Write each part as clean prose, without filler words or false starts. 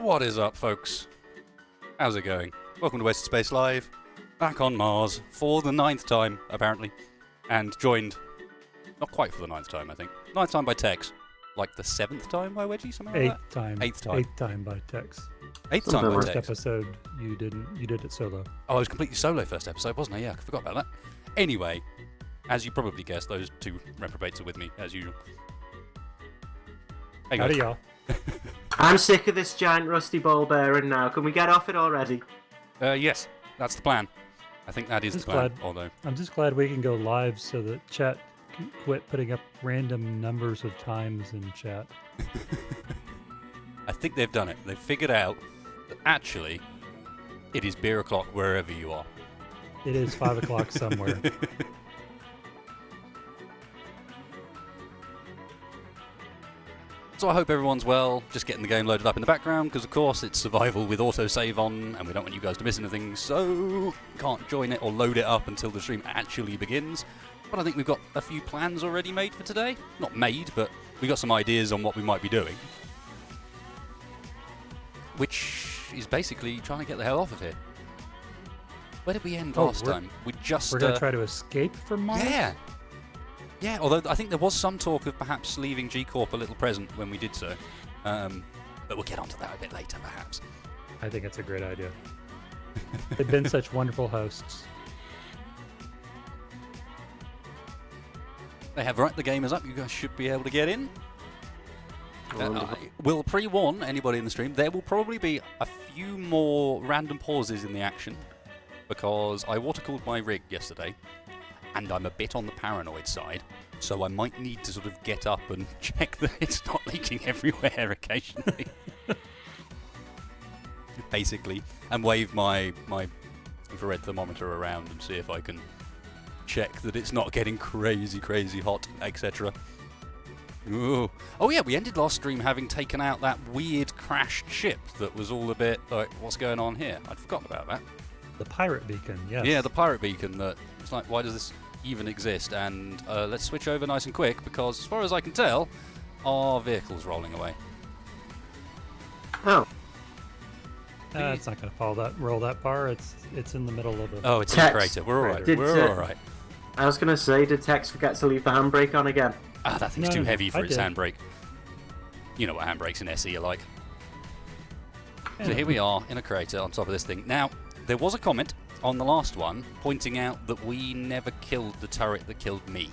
What is up, folks? How's it going? Welcome to Wasted Space Live, back on Mars for the 9th time, apparently, and joined, not quite for the 9th time, I think. 9th time by Tex. Like the 7th time by Wedgie, something like that? 8th time. 8th time. 8th time by Tex. 8th time by First Tex. episode, you did it solo. Oh, I was completely solo first episode, wasn't I? Yeah, I forgot about that. Anyway, as you probably guessed, those two reprobates are with me, as usual. Hey, Howdy, guys. y'all. I'm sick of this giant rusty ball bearing now. Can we get off it already? Yes, that's the plan. I think that is the Just plan, glad- although... I'm just glad we can go live so that chat can quit putting up random numbers of times in chat. I think they've done it. They've figured out that actually it is beer o'clock wherever you are. It is 5 o'clock somewhere. So I hope everyone's well, just getting the game loaded up in the background, because of course it's survival with autosave on, and we don't want you guys to miss anything, so can't join it or load it up until the stream actually begins. But I think we've got a few plans already made for today. Not made, but we got some ideas on what we might be doing. Which is basically trying to get the hell off of here. Where did we end last time? We just... We're going to try to escape from Mars? Yeah! Yeah, although I think there was some talk of perhaps leaving GCORP a little present when we did so. But we'll get onto that a bit later, perhaps. I think it's a great idea. They've been such wonderful hosts. They have right the gamers up. You guys should be able to get in. We'll pre-warn anybody in the stream. There will probably be a few more random pauses in the action because I water-cooled my rig yesterday. And I'm a bit on the paranoid side, so I might need to sort of get up and check that it's not leaking everywhere occasionally. Basically, and wave my infrared thermometer around and see if I can check that it's not getting crazy hot, etc. Oh yeah, we ended last stream having taken out that weird crashed ship that was all a bit like, what's going on here? I'd forgotten about that. The pirate beacon, yes. Yeah, the pirate beacon that it's like, why does this even exist? And let's switch over nice and quick because as far as I can tell, our vehicle's rolling away. Oh. It's not going to roll that far. It's in the middle of a... Oh, it's in the crater. We're alright. Did, We're alright. I was going to say, did Tex forget to leave the handbrake on again? Ah, that thing's No, too heavy I for its did. handbrake. You know what handbrakes in SE are like. Yeah. So here we are in a crater on top of this thing. Now, there was a comment on the last one pointing out that we never killed the turret that killed me.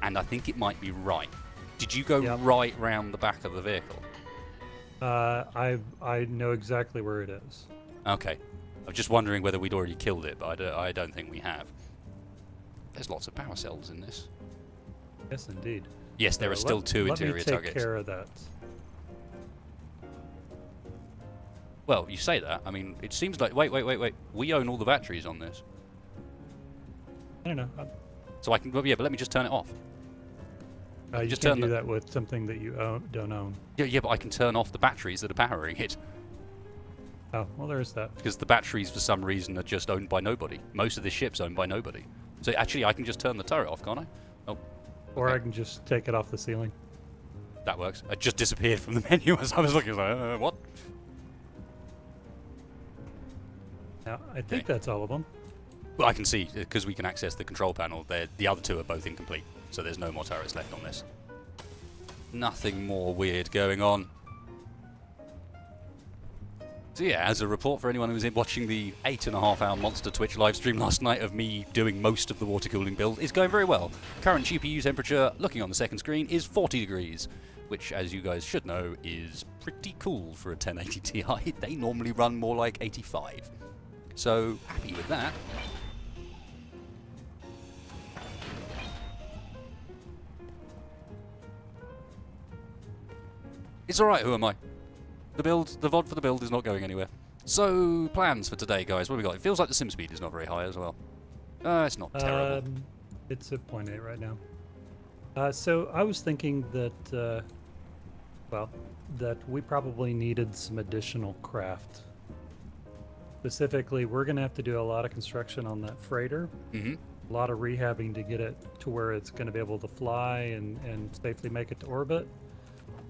And I think it might be right. Did you go Yep. right round the back of the vehicle? I know exactly where it is. Okay. I'm just wondering whether we'd already killed it, but I don't think we have. There's lots of power cells in this. Yes, indeed. Yes, there are still two interior Let me take targets. care of that. Well, you say that. I mean, it seems like... Wait. We own all the batteries on this. I don't know. So I can... Yeah, but let me just turn it off. You Just can't turn do the- that with something that you don't own. Yeah, but I can turn off the batteries that are powering it. Oh, well, there's that. Because the batteries, for some reason, are just owned by nobody. Most of this ship's owned by nobody. So actually, I can just turn the turret off, can't I? Oh, Or okay. I can just take it off the ceiling. That works. It just disappeared from the menu as I was looking. Like, what? Now, I think that's all of them. Well, I can see, because we can access the control panel, the other two are both incomplete. So there's no more turrets left on this. Nothing more weird going on. So yeah, as a report for anyone who was watching the 8.5-hour Monster Twitch live stream last night of me doing most of the water cooling build, is going very well. Current GPU temperature, looking on the second screen, is 40 degrees, which, as you guys should know, is pretty cool for a 1080 Ti. They normally run more like 85. So, happy with that. It's alright, who am I? The VOD for the build is not going anywhere. So, plans for today, guys. What have we got? It feels like the sim speed is not very high as well. It's not terrible. It's at 0.8 right now. So I was thinking that, that we probably needed some additional craft. Specifically, we're going to have to do a lot of construction on that freighter. Mm-hmm. A lot of rehabbing to get it to where it's going to be able to fly and safely make it to orbit.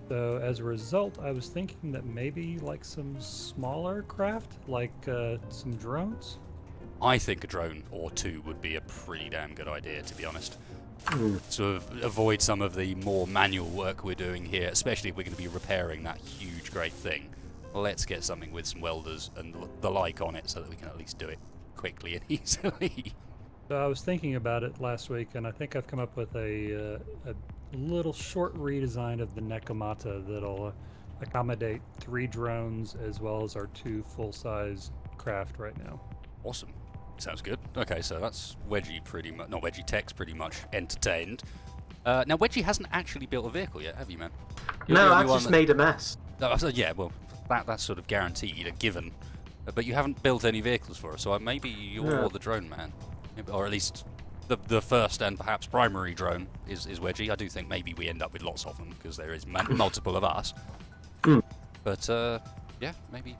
So as a result, I was thinking that maybe like some smaller craft, like some drones. I think a drone or two would be a pretty damn good idea, to be honest. To avoid some of the more manual work we're doing here, especially if we're going to be repairing that huge, great thing. Let's get something with some welders and the like on it so that we can at least do it quickly and easily. So I was thinking about it last week, and I think I've come up with a little short redesign of the Nekomata that'll accommodate 3 drones as well as our 2 full-size craft right now. Awesome. Sounds good. Okay, so that's Wedgie pretty much, not Wedgie Tech's pretty much entertained. Now, Wedgie hasn't actually built a vehicle yet, have you, man? No, I've just made a mess. Yeah, well, that's sort of guaranteed, a given. But you haven't built any vehicles for us, so maybe you're the drone man. Or at least the first and perhaps primary drone is Wedgie. I do think maybe we end up with lots of them, because there is multiple of us. But, yeah, maybe.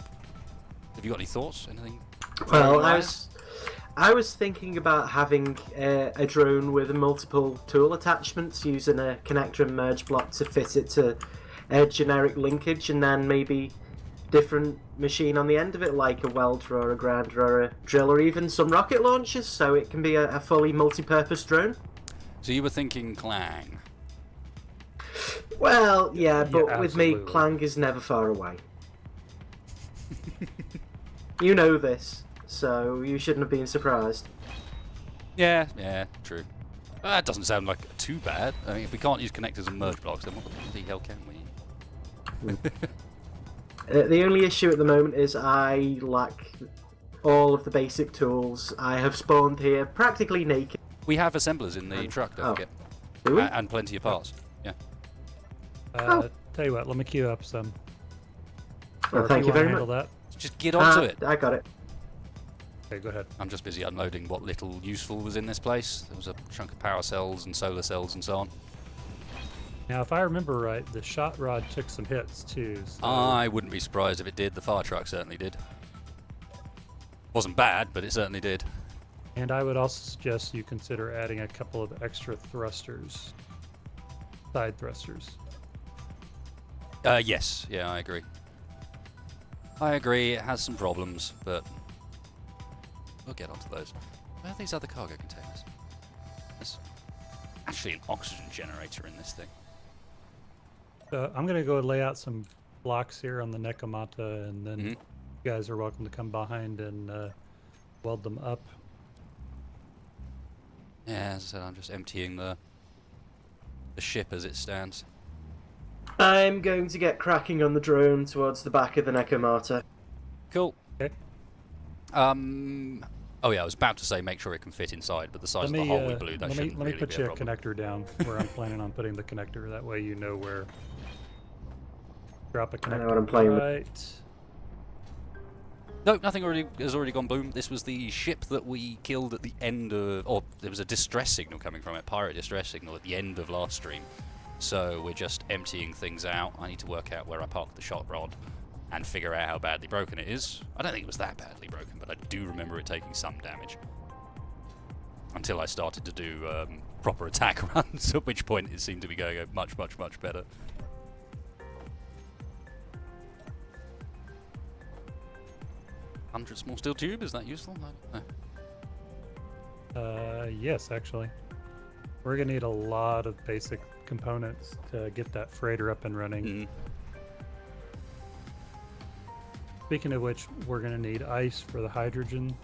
Have you got any thoughts? Anything? Well, I was thinking about having a drone with multiple tool attachments, using a connector and merge block to fit it to a generic linkage, and then maybe different machine on the end of it, like a welder or a grinder or a drill, or even some rocket launchers, so it can be a fully multi-purpose drone. So you were thinking Clang? Well, yeah, but Yeah, with me, absolutely. Clang is never far away. You know this, so you shouldn't have been surprised. Yeah, true. That doesn't sound like too bad. I mean, if we can't use connectors and merge blocks, then what the hell can we? The only issue at the moment is I lack all of the basic tools. I have spawned here practically naked. We have assemblers in the truck, don't forget. Do we? And plenty of parts. Yeah. Tell you what, let me queue up some. Well, Or if thank you wanna very handle much. that. Just get onto it. I got it. Okay, go ahead. I'm just busy unloading what little useful was in this place. There was a chunk of power cells and solar cells and so on. Now, if I remember right, the shot rod took some hits too. So I wouldn't be surprised if it did. The fire truck certainly did. Wasn't bad, but it certainly did. And I would also suggest you consider adding a couple of extra thrusters, side thrusters. Yes. Yeah, I agree. I agree. It has some problems, but we'll get onto those. Where are these other cargo containers? There's actually an oxygen generator in this thing. So I'm gonna go lay out some blocks here on the Nekomata, and then you guys are welcome to come behind and weld them up. Yeah, as I said, I'm just emptying the ship as it stands. I'm going to get cracking on the drone towards the back of the Nekomata. Cool. Okay. Oh yeah, I was about to say make sure it can fit inside, but the size of the hole we blew, that let shouldn't me really put be you a a problem. connector down where I'm planning on putting the connector. That way you know where. Drop a connector. I know what I'm playing with. right. No, nothing has already gone boom. This was the ship that we killed at the end of, or there was a distress signal coming from it, pirate distress signal at the end of last stream. So we're just emptying things out. I need to work out where I parked the shot rod and figure out how badly broken it is. I don't think it was that badly broken, but I do remember it taking some damage. Until I started to do proper attack runs, at which point it seemed to be going much, much, much better. $100 small steel tube, is that useful? I don't know. Yes, actually. We're gonna need a lot of basic components to get that freighter up and running. Speaking of which, we're gonna need ice for the hydrogen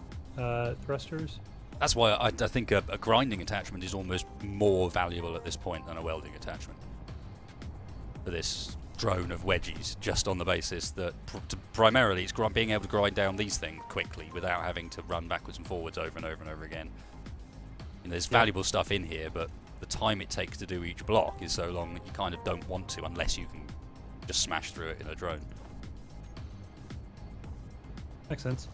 thrusters. That's why I think a grinding attachment is almost more valuable at this point than a welding attachment for this drone of wedgies, just on the basis that primarily it's being able to grind down these things quickly without having to run backwards and forwards over and over and over again. And there's valuable stuff in here, but the time it takes to do each block is so long that you kind of don't want to unless you can just smash through it in a drone. Makes sense.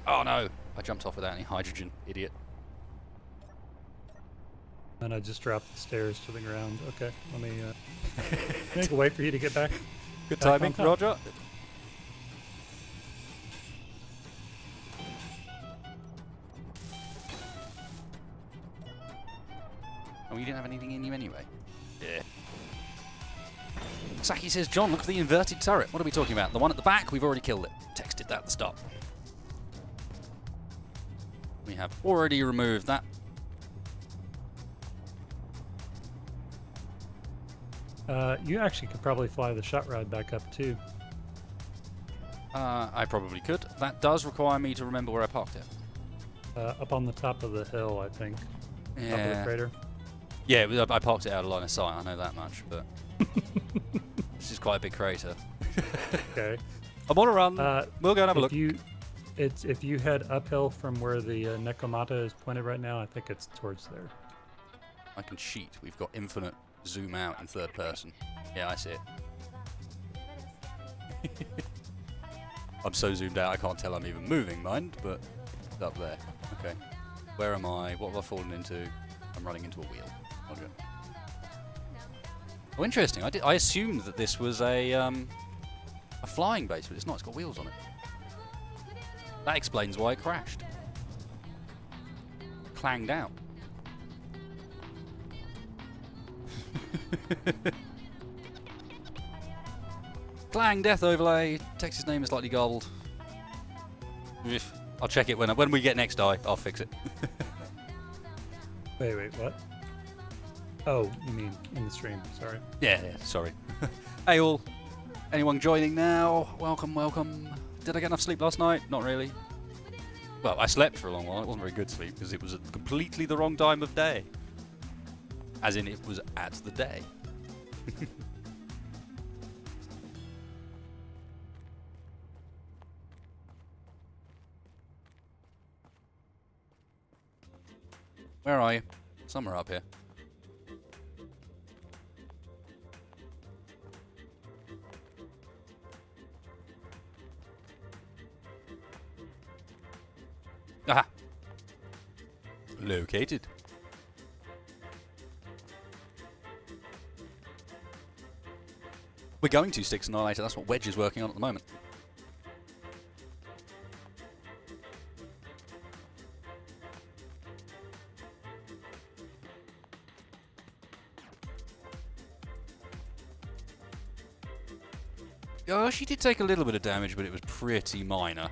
Oh no! I jumped off without any hydrogen, idiot. And I just dropped the stairs to the ground. Okay, let me make a way for you to get back. Good back timing, on top. Roger. Oh, you didn't have anything in you anyway? Yeah. Saki says, John, look at the inverted turret. What are we talking about? The one at the back? We've already killed it. Texted that at the start. We have already removed that. You actually could probably fly the shot rod back up too. I probably could. That does require me to remember where I parked it. Up on the top of the hill, I think. Yeah. Top of the crater. Yeah, I parked it out of line of sight. I know that much, but this is quite a big crater. Okay. I'm on a run. We'll go and have a look. If you head uphill from where the Nekomata is pointed right now, I think it's towards there. I can cheat. We've got infinite zoom out in third person. Yeah, I see it. I'm so zoomed out I can't tell I'm even moving, mind, but it's up there. Okay. Where am I? What have I fallen into? I'm running into a wheel. Okay. Oh, interesting. I assumed that this was a flying base, but it's not. It's got wheels on it. That explains why it crashed. Clanged out. Clang death overlay. Text's name is slightly garbled. I'll check it when we get next die. I'll fix it. Wait, what? Oh, you mean in the stream? Sorry. Yeah, sorry. Hey all. Anyone joining now? Welcome, welcome. Did I get enough sleep last night? Not really. Well, I slept for a long while. It wasn't very good sleep because it was at completely the wrong time of day. As in, it was at the day. Where are you? Somewhere up here. Aha! Located. We're going to Sticks Annihilator. That's what Wedge is working on at the moment. Oh, she did take a little bit of damage, but it was pretty minor.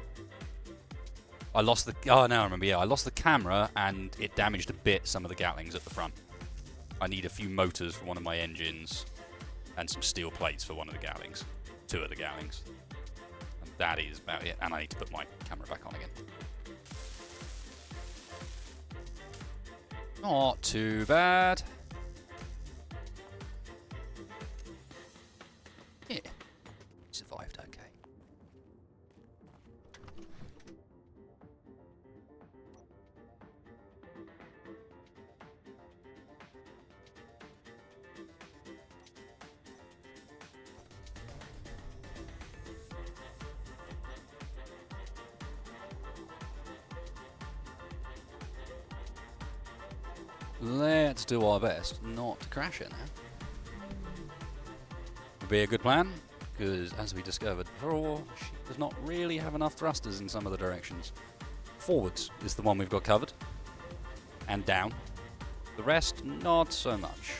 I lost the... Oh, now I remember. Yeah, I lost the camera, and it damaged a bit some of the Gatlings at the front. I need a few motors for one of my engines, and some steel plates for one of the Gatlings. 2 of the Gatlings. And that is about it. And I need to put my camera back on again. Not too bad. Yeah. Survived okay. Let's do our best not to crash it now. Would be a good plan, because as we discovered before, she does not really have enough thrusters in some of the directions. Forwards is the one we've got covered, and down. The rest, not so much.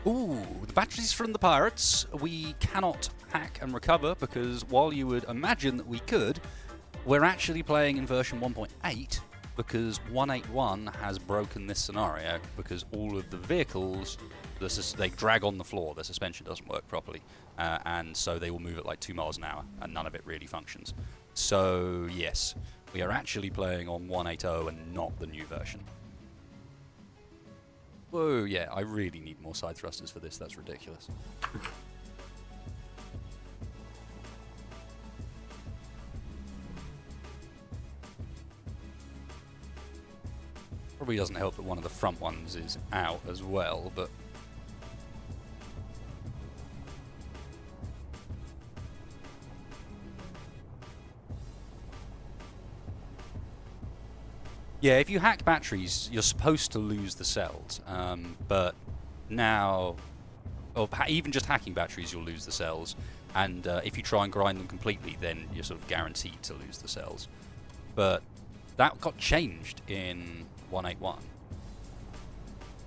Ooh, the batteries from the pirates we cannot hack and recover because while you would imagine that we could, we're actually playing in version 1.8 because 181 has broken this scenario because all of the vehicles, they drag on the floor, the suspension doesn't work properly, and so they will move at like 2 miles an hour and none of it really functions. So yes, we are actually playing on 180 and not the new version. Whoa, yeah, I really need more side thrusters for this, that's ridiculous. Probably doesn't help that one of the front ones is out as well, but... Yeah, if you hack batteries, you're supposed to lose the cells, but now, or even just hacking batteries, you'll lose the cells, and if you try and grind them completely, then you're sort of guaranteed to lose the cells. But That got changed in 181.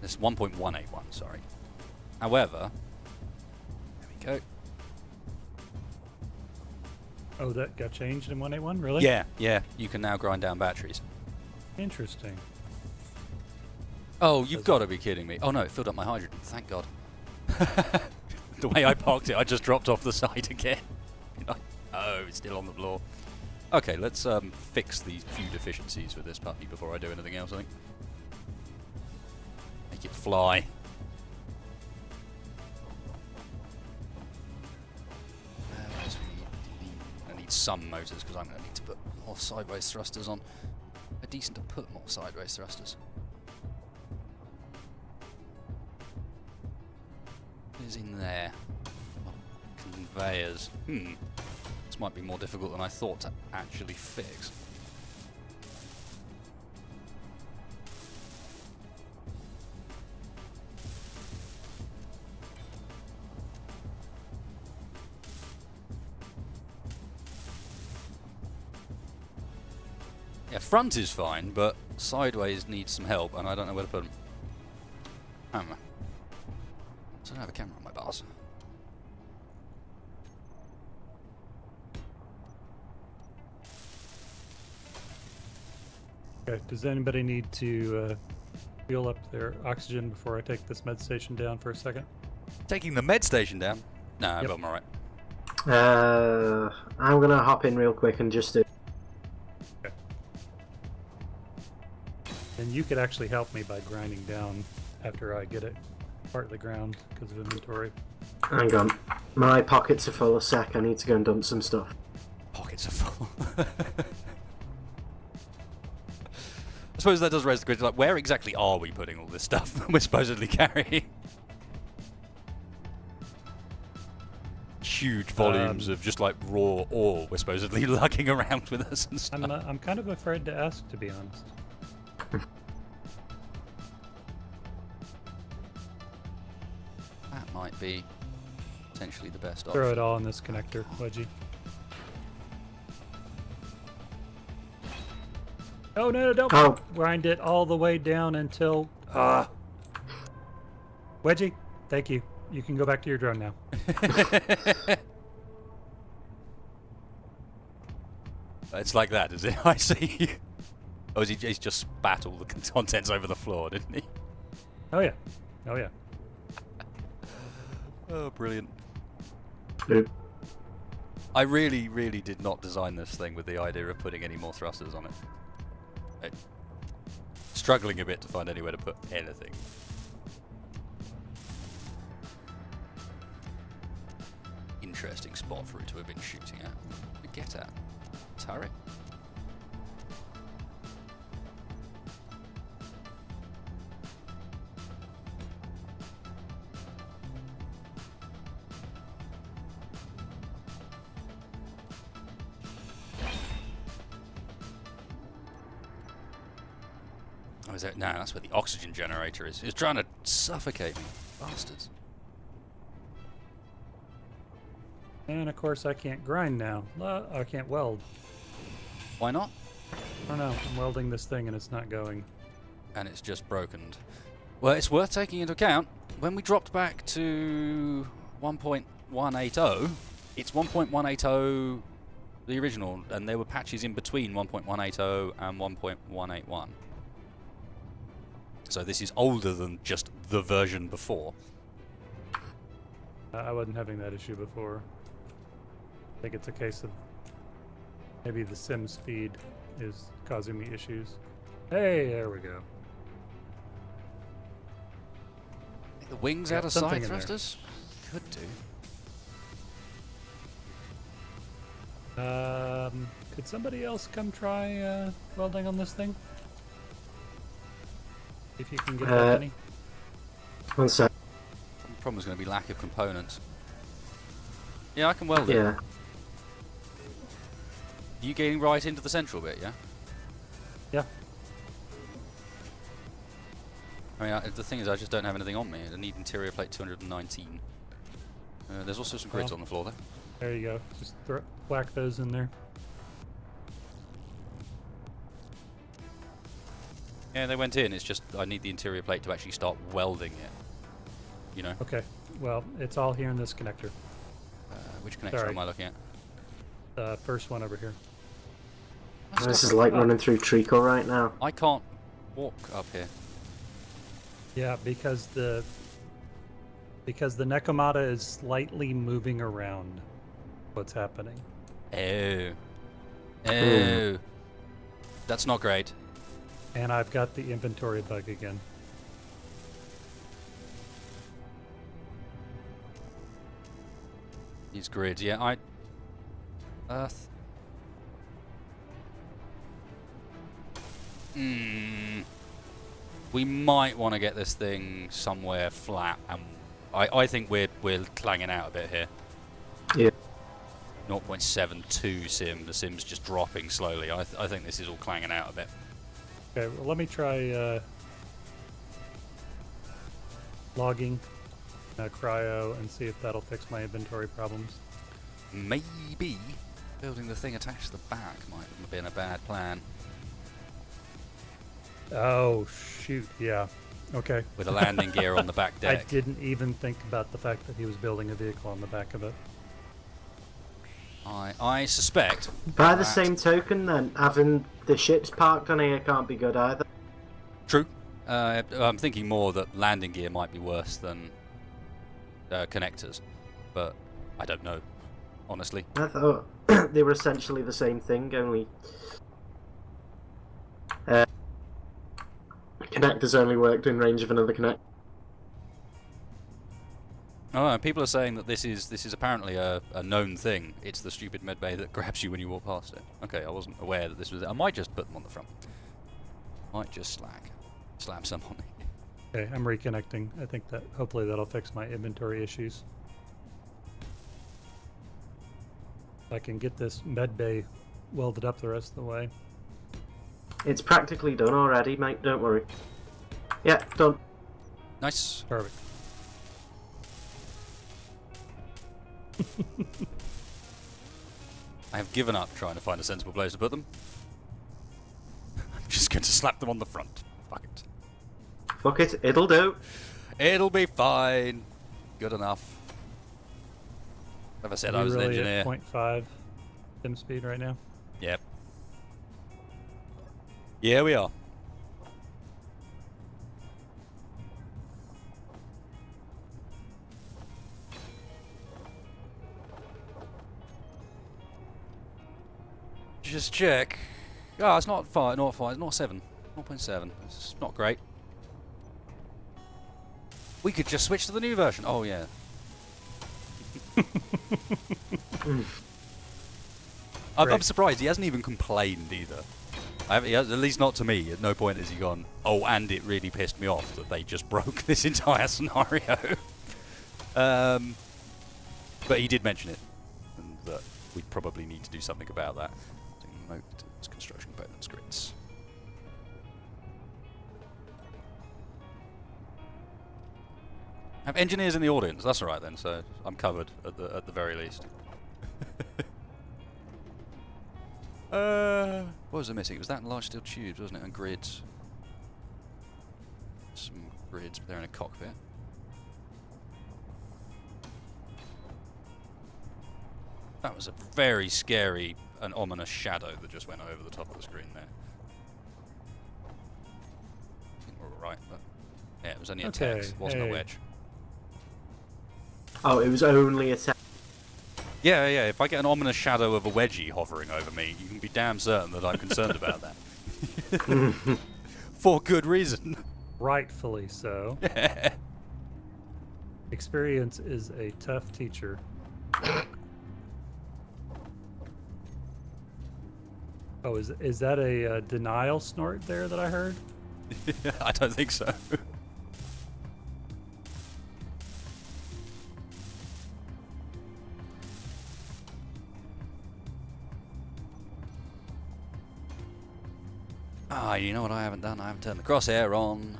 This is 1.181, sorry. However, there we go. Oh, that got changed in 181, really? Yeah, you can now grind down batteries. Interesting. Oh, you've got to be kidding me. Oh no, it filled up my hydrogen, thank God. The way I parked it, I just dropped off the side again. Oh, it's still on the floor. Okay, let's fix these few deficiencies with this puppy before I do anything else, I think. Make it fly. What else we need? I need some motors, because I'm going to need to put more sideways thrusters on. They're decent to put more sideways thrusters. Is in there. Conveyors. This might be more difficult than I thought to actually fix. Yeah, front is fine, but sideways needs some help, and I don't know where to put them. So I don't have a camera on my bars. Okay, does anybody need to fuel up their oxygen before I take this med station down for a second? Taking the med station down? Nah, Yep. I'm alright. I'm gonna hop in real quick and just do. Okay. And you could actually help me by grinding down after I get it part of the ground because of inventory. Hang on, my pockets are full of sec. I need to go and dump some stuff. Pockets are full. I suppose that does raise the question, like, where exactly are we putting all this stuff we're supposedly carrying? Huge volumes of just like raw ore we're supposedly lugging around with us and stuff. I'm kind of afraid to ask, to be honest. That might be potentially the best Throw option. it all in this connector, Wedgie. Oh no, don't Oh. grind it all the way down until Wedgie, thank you. You can go back to your drone now. It's like that, is it? I see. Oh, he's just spat all the contents over the floor, didn't he? Oh yeah. Oh yeah. Oh, brilliant. Oop. I really, really did not design this thing with the idea of putting any more thrusters on it. Struggling a bit to find anywhere to put anything. Interesting spot for it to have been shooting at. To get at. Turret? Oh, is that? No, that's where the oxygen generator is. It's trying to suffocate me. Bastards. And of course I can't grind now. I can't weld. Why not? I don't know. I'm welding this thing and it's not going. And it's just broken. Well, it's worth taking into account. When we dropped back to 1.180, it's 1.180 the original, and there were patches in between 1.180 and 1.181. So this is older than just the version before. I wasn't having that issue before. I think it's a case of maybe the sim speed is causing me issues. Hey, there we go. The wings Got out of something side in there. thrusters? Could do. Could somebody else come try welding on this thing? If you can get that many. One sec. The problem is going to be lack of components. Yeah, I can weld it. Yeah. You getting right into the central bit, yeah? Yeah. I mean, the thing is, I just don't have anything on me. I need interior plate 219. There's also some grids Well. on the floor there. There you go. Just whack those in there. Yeah, they went in. It's just I need the interior plate to actually start welding it. You know? Okay. Well, it's all here in this connector. Which connection Sorry. am I looking at? The first one over here. This is like running through treacle right now. I can't walk up here. Yeah, because the Nekomata is slightly moving around. What's happening? Oh. Oh. That's not great. And I've got the inventory bug again. These grids, yeah, Earth. We might want to get this thing somewhere flat, and I think we're clanging out a bit here. Yeah. 0.72 sim, the sim's just dropping slowly. I think this is all clanging out a bit. Okay, well, let me try logging cryo and see if that'll fix my inventory problems. Maybe building the thing attached to the back might have been a bad plan. Oh, shoot, yeah. Okay. With a landing gear on the back I deck. didn't even think about the fact that he was building a vehicle on the back of it. I suspect. By the that- same token, then, having the ships parked on here can't be good either. True. I'm thinking more that landing gear might be worse than connectors, but I don't know, honestly. I thought they were essentially the same thing, only connectors only worked in range of another connector. Oh, people are saying that this is apparently a known thing. It's the stupid medbay that grabs you when you walk past it. Okay, I wasn't aware that this was it. I might just put them on the front. Might just slap some on it. Okay, I'm reconnecting. I think that hopefully that'll fix my inventory issues. I can get this med bay welded up the rest of the way. It's practically done already, mate, don't worry. Yeah, done. Nice. Perfect. I have given up trying to find a sensible place to put them. I'm just going to slap them on the front. Fuck it. Fuck it, it'll do. It'll be fine. Good enough. Have I said I was an really engineer? At 0.5 sim speed right now. Yep. Yeah, we are. Just check. Oh, it's not 5, not 5, it's not 7. 0.7. It's not great. We could just switch to the new version. Oh, yeah. I'm surprised he hasn't even complained either. He has, at least not to me. At no point has he gone, oh, and it really pissed me off that they just broke this entire scenario. But he did mention it, and that we'd probably need to do something about that. Remote construction components grids. I have engineers in the audience. That's all right then. So I'm covered at the very least. What was I missing? It was that large steel tubes, wasn't it? And grids. Some grids, but they're in a cockpit. That was a very scary and ominous shadow that just went over the top of the screen there. I think we're all right, but yeah, it was only a text, it wasn't a wedge. Oh, it was only a tech. Yeah, yeah, if I get an ominous shadow of a wedgie hovering over me, you can be damn certain that I'm concerned about that. For good reason. Rightfully so. Experience is a tough teacher. Oh, is that a denial snort there that I heard? I don't think so. Ah, you know what I haven't done? I haven't turned the crosshair on.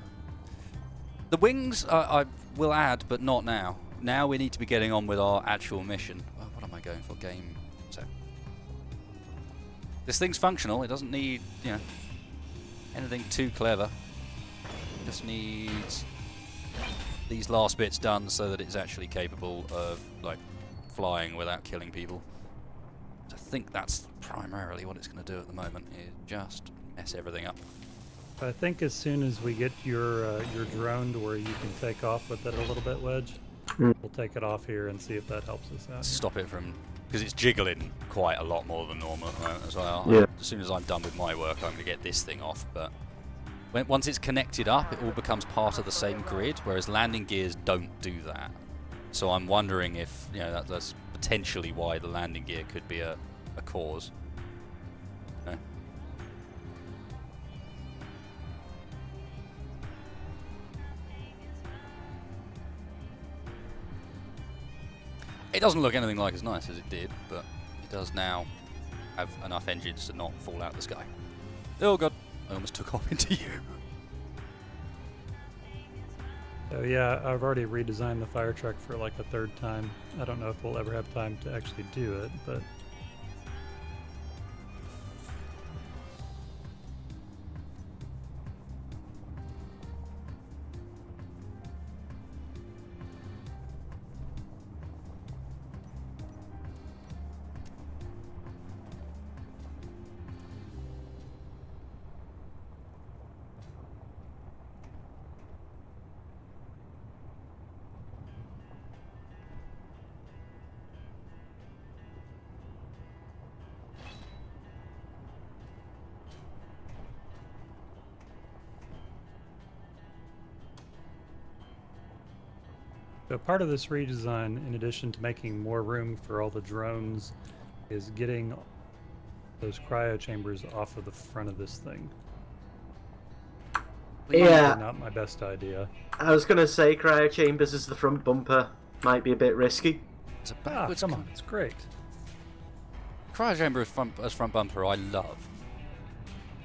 The wings I will add, but not now. Now we need to be getting on with our actual mission. Oh, what am I going for? Game. So this thing's functional. It doesn't need, you know, anything too clever. Just needs these last bits done so that it's actually capable of like flying without killing people. I think that's primarily what it's going to do at the moment, is just mess everything up. I think as soon as we get your drone to where you can take off with it a little bit, Wedge, we'll take it off here and see if that helps us out. Stop it from, because it's jiggling quite a lot more than normal at the moment as well. Yeah. As soon as I'm done with my work, I'm going to get this thing off, but once it's connected up, it all becomes part of the same grid, whereas landing gears don't do that. So I'm wondering if, you know, that's potentially why the landing gear could be a cause. No? It doesn't look anything like as nice as it did, but it does now have enough engines to not fall out of the sky. Oh god, I almost took off into you. So yeah, I've already redesigned the fire truck for like a third time. I don't know if we'll ever have time to actually do it, but so part of this redesign, in addition to making more room for all the drones, is getting those cryo chambers off of the front of this thing. Yeah. Probably not my best idea. I was going to say cryo chambers as the front bumper might be a bit risky. It's a Ah, backwards come on, it's great. cryo chamber as front bumper I love.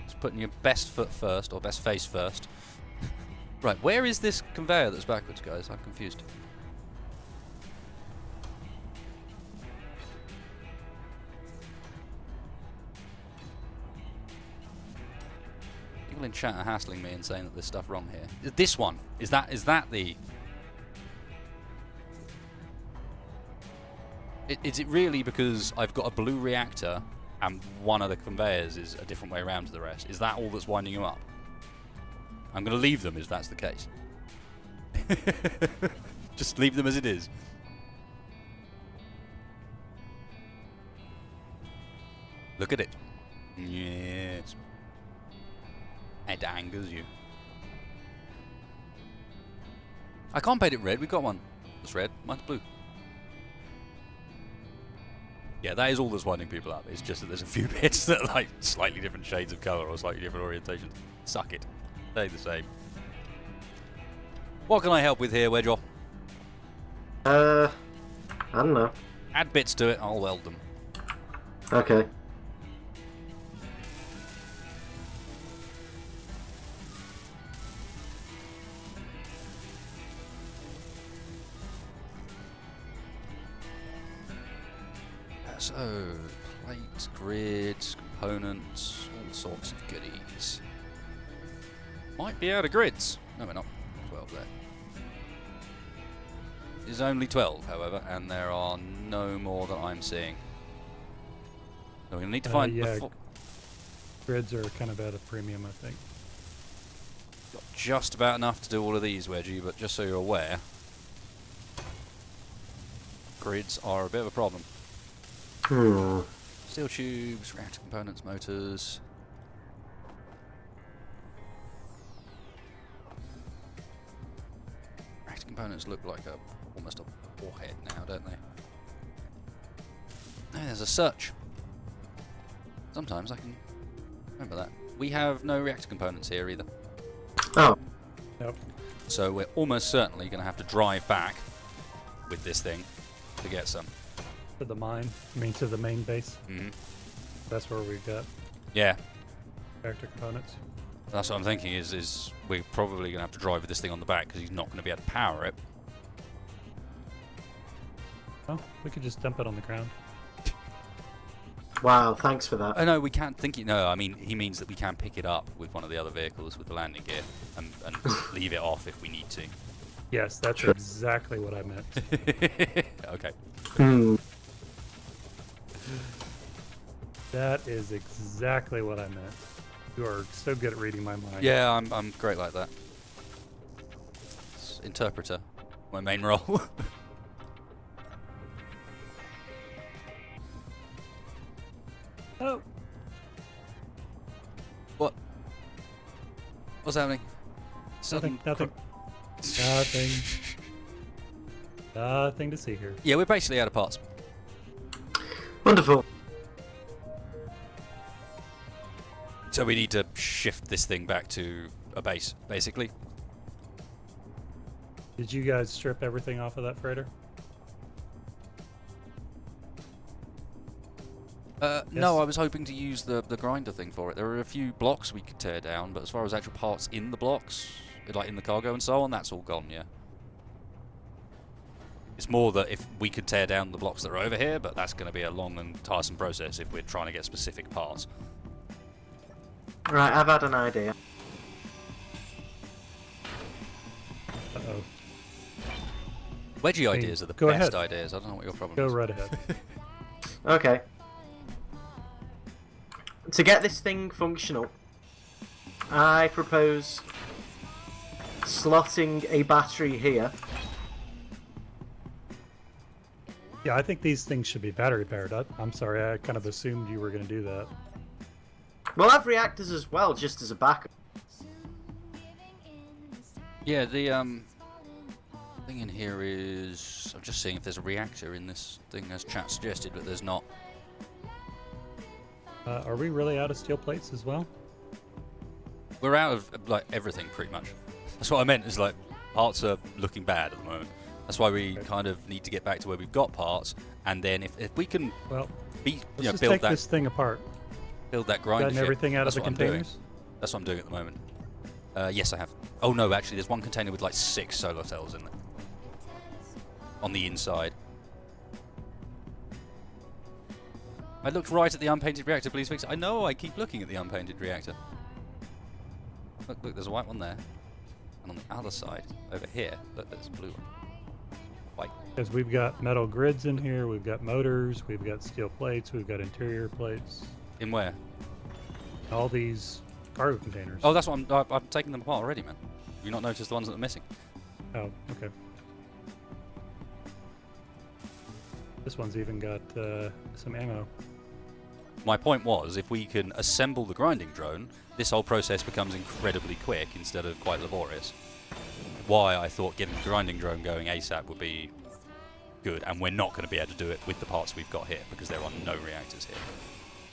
It's putting your best foot first, or best face first. Right, where is this conveyor that's backwards, guys? I'm confused. People in chat are hassling me and saying that there's stuff wrong here. This one, is that the... Is it really because I've got a blue reactor and one of the conveyors is a different way around to the rest? Is that all that's winding you up? I'm going to leave them if that's the case. Just leave them as it is. Look at it. Yes. It angers you. I can't paint it red. We've got one that's red. Mine's blue. Yeah, that is all that's winding people up. It's just that there's a few bits that are like slightly different shades of colour or slightly different orientations. Suck it. Stay the same. What can I help with here, Wedgel? I don't know. Add bits to it, I'll weld them. Okay. So, plates, grids, components, all sorts of goodies. Might be out of grids. No, we're not. 12 there. There's only 12, however, and there are no more that I'm seeing. So we're going to need to find... Yeah, grids are kind of at a premium, I think. Got just about enough to do all of these, Wedgie, but just so you're aware, grids are a bit of a problem. Steel tubes, reactor components, motors. Reactor components look like almost a warhead now, don't they? Oh, there's a search. Sometimes I can remember that. We have no reactor components here either. Oh. Nope. So we're almost certainly going to have to drive back with this thing to get some. To the mine, I mean to the main base. Mm-hmm. That's where we've got Yeah, reactor components. that's what I'm thinking is we're probably going to have to drive with this thing on the back because he's not going to be able to power it. Oh, we could just dump it on the ground. Wow, thanks for that. Oh no, we can't think it. No, I mean he means that we can pick it up with one of the other vehicles with the landing gear and leave it off if we need to. Yes, that's exactly what I meant. Okay. Hmm. That is exactly what I meant. You are so good at reading my mind. Yeah, I'm great like that. It's interpreter, my main role. Oh, What? What's happening? nothing, nothing, nothing. Nothing to see here. Yeah, we're basically out of parts. Wonderful. So we need to shift this thing back to a base, basically. Did you guys strip everything off of that freighter? No, I was hoping to use the grinder thing for it. There are a few blocks we could tear down, but as far as actual parts in the blocks, like in the cargo and so on, that's all gone, yeah. It's more that if we could tear down the blocks that are over here, but that's going to be a long and tiresome process if we're trying to get specific parts. Right, I've had an idea. Uh-oh. Wedgie Hey, ideas are the go best ahead. ideas. I don't know what your problem Go is. right ahead. Okay. To get this thing functional, I propose slotting a battery here. Yeah, I think these things should be battery powered. I'm sorry, I kind of assumed you were going to do that. We'll have reactors as well, just as a backup. Yeah, the thing in here is... I'm just seeing if there's a reactor in this thing as chat suggested, but there's not. Are we really out of steel plates as well? We're out of like everything pretty much. That's what I meant, is like parts are looking bad at the moment. That's why we kind of need to get back to where we've got parts, and then if we can Well, be, let's just build take that this thing apart. grinder Gotten ship. everything out of That's the what I'm doing. containers? That's what I'm doing at the moment. Yes, I have. Oh no, actually, there's one container with like 6 solar cells in it. On the inside. I looked right at the unpainted reactor, please fix it. I know, I keep looking at the unpainted reactor. Look, there's a white one there. And on the other side, over here, look, there's a blue one. White. Because we've got metal grids in here, we've got motors, we've got steel plates, we've got interior plates. In where? All these cargo containers. Oh, that's what I'm taking them apart already, man. Have you not noticed the ones that are missing? Oh, okay. This one's even got some ammo. My point was, if we can assemble the grinding drone, this whole process becomes incredibly quick instead of quite laborious. Why I thought getting the grinding drone going ASAP would be good, and we're not going to be able to do it with the parts we've got here, because there are no reactors here.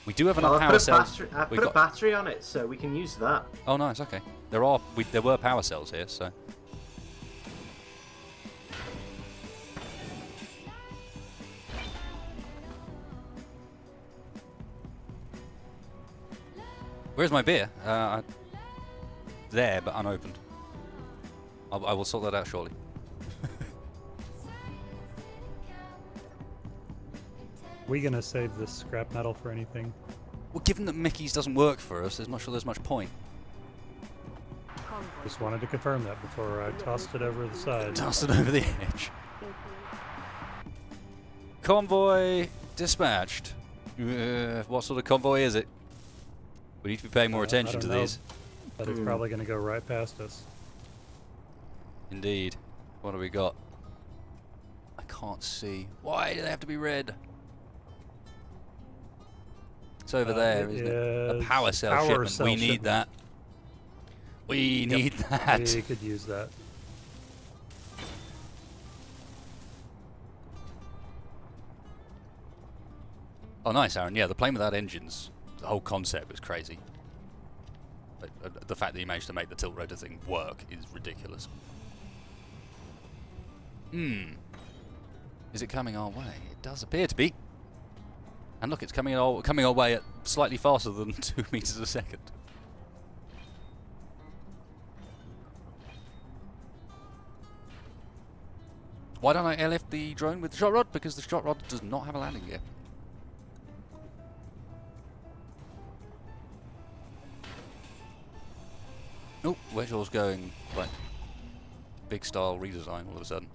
We do have enough Well, power cells. I've put a battery on it, so we can use that. Oh, nice, okay. There were power cells here, so... Where's my beer? There, but unopened. I will sort that out shortly. We gonna save this scrap metal for anything? Well, given that Mickey's doesn't work for us, I'm not sure there's much point. Just wanted to confirm that before I tossed it over the side. Tossed it over the edge. Convoy dispatched. What sort of convoy is it? We need to be paying more attention to these. But it's probably gonna go right past us. Indeed. What do we got? I can't see. Why do they have to be red? It's over there, isn't it? A power cell shipment. We need that. We need that. We could use that. Oh, nice, Aaron. Yeah, the plane without engines. The whole concept was crazy. But, the fact that you managed to make the tilt rotor thing work is ridiculous. Is it coming our way? It does appear to be. And look, it's coming our way at slightly faster than 2 meters a second. Why don't I airlift the drone with the shot rod? Because the shot rod does not have a landing gear. Oh, Wedgeall's going like big style redesign all of a sudden.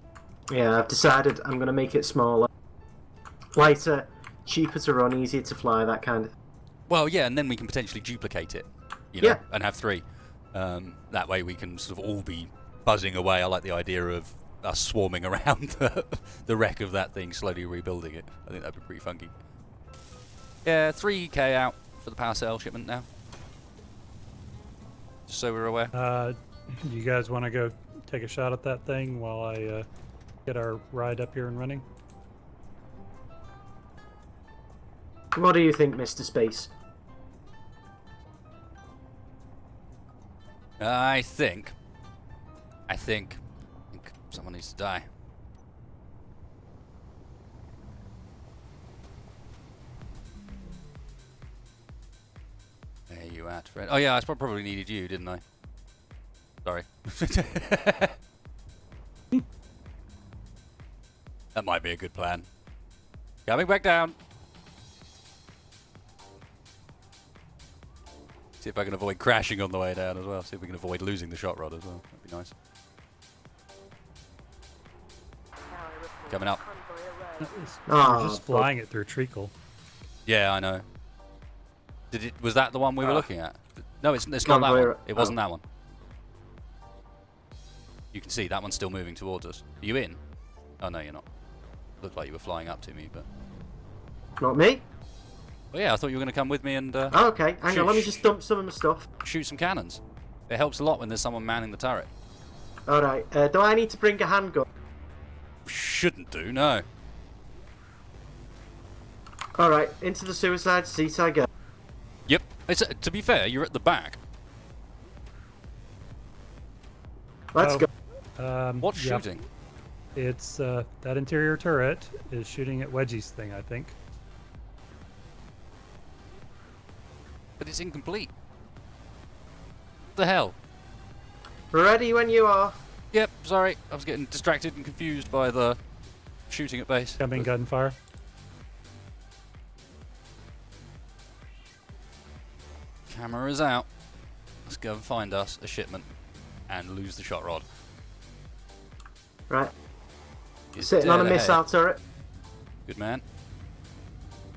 Yeah, I've decided I'm going to make it smaller. Lighter, cheaper to run, easier to fly, that kind of... Well, yeah, and then we can potentially duplicate it, you know, Yeah. and have 3. That way we can sort of all be buzzing away. I like the idea of us swarming around the wreck of that thing, slowly rebuilding it. I think that'd be pretty funky. Yeah, 3k out for the power cell shipment now. Just so we're aware. You guys want to go take a shot at that thing while I get our ride up here and running? What do you think, Mr. Space? I think someone needs to die. Where you at, Fred? Oh yeah, I probably needed you, didn't I? Sorry. That might be a good plan. Coming back down. See if I can avoid crashing on the way down as well. See if we can avoid losing the shot rod as well. That'd be nice. Coming up. We're just flying it through treacle. Yeah, I know. Was that the one we were looking at? No, it's not that Convoy, one. It wasn't that one. You can see that one's still moving towards us. Are you in? Oh no, you're not. Looked like you were flying up to me, but... Not me? Well, yeah, I thought you were going to come with me and Oh, okay, hang on, let me just dump some of my stuff. shoot some cannons. It helps a lot when there's someone manning the turret. Alright, do I need to bring a handgun? Shouldn't do, no. Alright, into the suicide seat I go. Yep. To be fair, you're at the back. Let's go. What's yeah. shooting? It's that interior turret is shooting at Wedgie's thing, I think. But it's incomplete. What the hell? Ready when you are. Yep, sorry. I was getting distracted and confused by the shooting at base. Coming gunfire. Camera is out. Let's go and find us a shipment and lose the shot rod. Right. It's Sitting on a dead missile ahead. turret. Good man.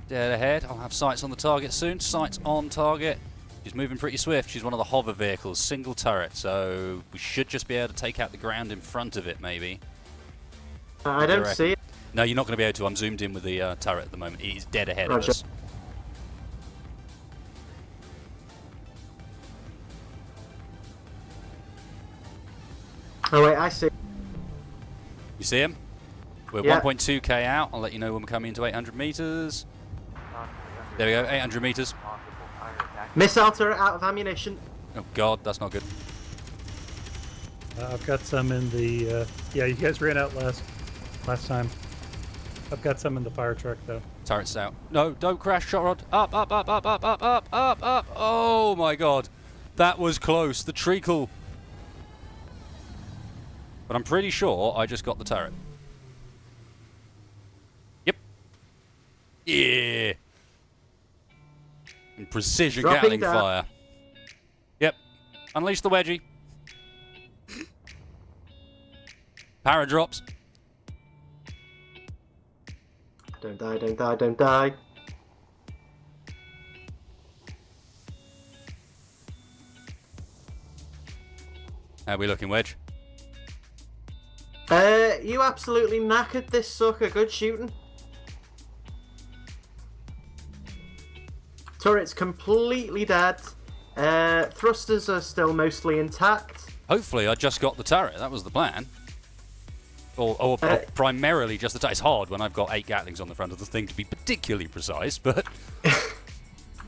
Dead ahead. I'll have sights on the target soon. Sights on target. She's moving pretty swift. She's one of the hover vehicles. Single turret. So we should just be able to take out the ground in front of it, maybe. I don't see it. No, you're not going to be able to. I'm zoomed in with the turret at the moment. It is dead ahead of Roger. us. Oh wait, I see. You see him? We're Yeah. 1.2k out. I'll let you know when we're coming into 800 meters. There we go, 800 meters. Missile turret out of ammunition. Oh god, that's not good. I've got some in the. Yeah, you guys ran out last time. I've got some in the fire truck though. Turret's out. No, don't crash, shot rod. Up, up, up, up, up, up, up, up, up. Oh my god. That was close. The treacle. But I'm pretty sure I just got the turret. Yep. Yeah. And precision Dropping Gatling down. fire. Yep. Unleash the wedgie. Para drops. Don't die, don't die, don't die. How are we looking, Wedge? You absolutely knackered this sucker. Good shooting. Turret's completely dead. Thrusters are still mostly intact. Hopefully I just got the turret. That was the plan. Or primarily just the turret. It's hard when I've got 8 Gatlings on the front of the thing to be particularly precise, but...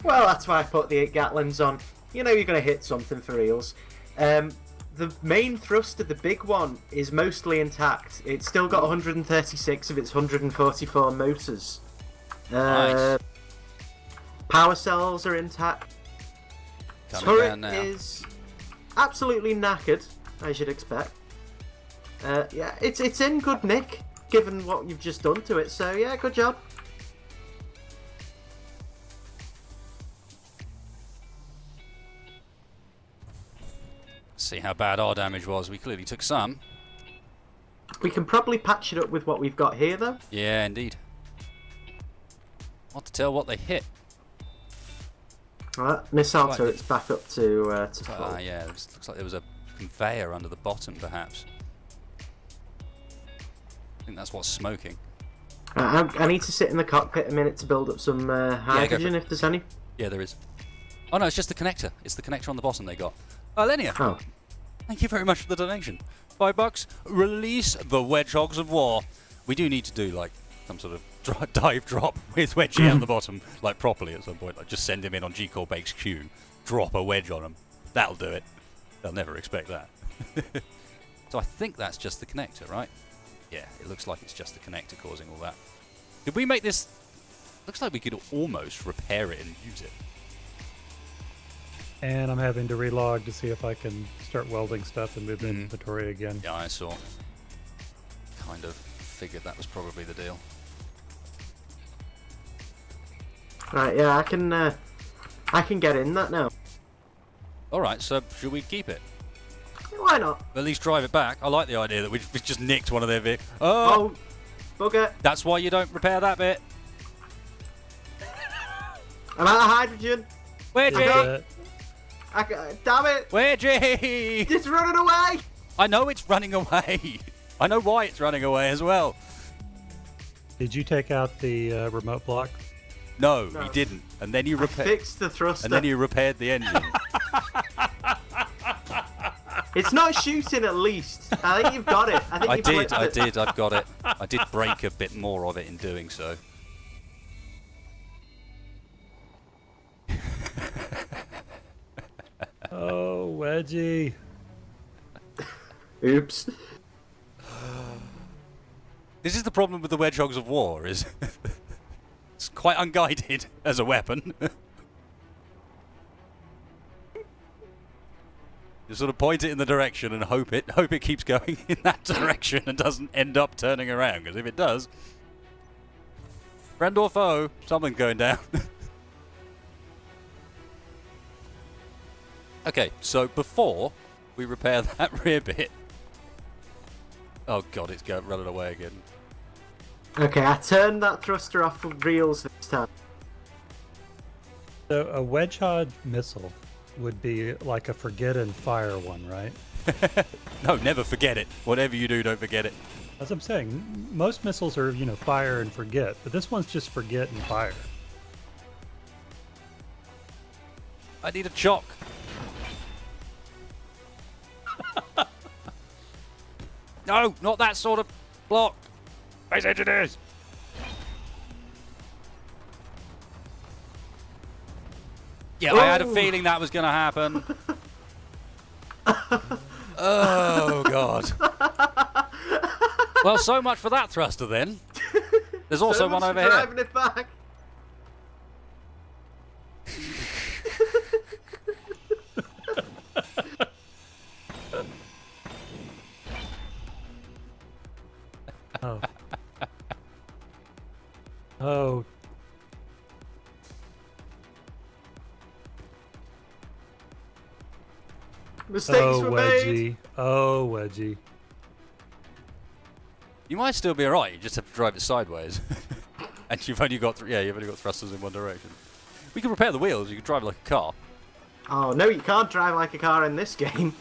Well, that's why I put the 8 Gatlings on. You know you're going to hit something for reals. The main thruster, the big one, is mostly intact. It's still got 136 of its 144 motors. Nice. Power cells are intact. Coming Turret down now. is absolutely knackered, as you'd expect. Yeah, it's in good nick, given what you've just done to it. So yeah, good job. See how bad our damage was. We clearly took some. We can probably patch it up with what we've got here, though. Yeah, indeed. Hard to tell what they hit. Alright, missile Right. turret's back up to full. Yeah, it looks like there was a conveyor under the bottom, perhaps. I think that's what's smoking. I need to sit in the cockpit a minute to build up some hydrogen, if there's any. Yeah, there is. Oh no, it's just the connector. It's the connector on the bottom they got. Lenia, Oh. thank you very much for the donation. $5. Release the Wedgehogs of War. We do need to do like some sort of dive drop with Wedgie on the bottom, like properly at some point. Like just send him in on GCORP HQ, drop a wedge on him. That'll do it. They'll never expect that. So I think that's just the connector, right? Yeah, it looks like it's just the connector causing all that. Did we make this? Looks like we could almost repair it and use it. And I'm having to relog to see if I can start welding stuff and move the inventory again. Yeah, I saw. Kind of figured that was probably the deal. Right, yeah, I can get in that now. Alright, so should we keep it? Why not? At least drive it back. I like the idea that we just nicked one of their vehicles. Oh! Bugger. That's why you don't repair that bit. I'm out of hydrogen. Wedgie! Damn it! Wedgie! It's running away! I know it's running away. I know why it's running away as well. Did you take out the remote block? No, No. he didn't. And then you Fix the thruster. and then you repaired the engine. It's not shooting at least. I think you've got it. I think I you did, flipped I it. did, I've got it. I did break a bit more of it in doing so. Oh, Wedgie. Oops. This is the problem with the Wedgehogs of War, is it's quite unguided as a weapon. You sort of point it in the direction and hope it keeps going in that direction and doesn't end up turning around, because if it does, friend or foe, something's going down. Okay, so before we repair that rear bit... Oh god, it's running away again. Okay, I turned that thruster off of reels this time. So a Wedgehog missile would be like a forget and fire one, right? No, never forget it. Whatever you do, don't forget it. As I'm saying, most missiles are, fire and forget, but this one's just forget and fire. I need a chock. No, not that sort of block. Base engineers. Yeah, I had a feeling that was going to happen. Oh, God. Well, so much for that thruster, then. There's also So one much over for here. driving it back. Oh. Oh. Mistakes Oh, were made. Wedgie. Oh, Wedgie. You might still be alright, you just have to drive it sideways. And you've only got thrusters in one direction. We can repair the wheels, you can drive it like a car. Oh, no, you can't drive like a car in this game.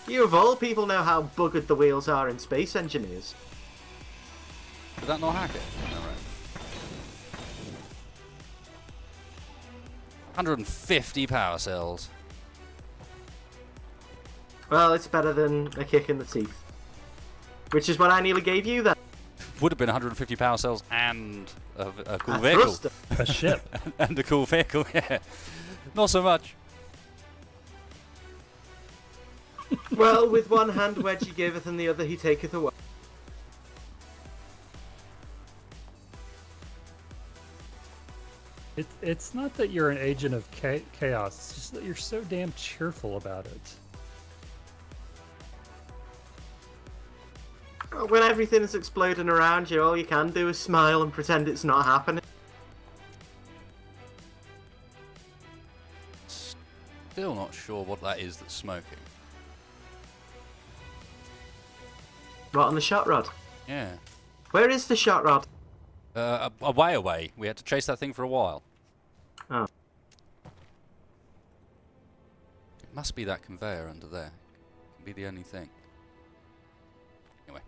You of all people know how buggered the wheels are in Space Engineers. Did that not hack it? Alright. 150 power cells. Well, it's better than a kick in the teeth. Which is what I nearly gave you then. Would have been 150 power cells and a cool A vehicle. thruster. A ship. And a cool vehicle, yeah. Not so much. Well, with one hand Wedgie giveth and the other he taketh away. It's not that you're an agent of chaos, it's just that you're so damn cheerful about it. When everything is exploding around you, all you can do is smile and pretend it's not happening. Still not sure what that is that's smoking. What, on the shot rod? Yeah. Where is the shot rod? A way away. We had to chase that thing for a while. Oh. It must be that conveyor under there. Can be the only thing. Anyway.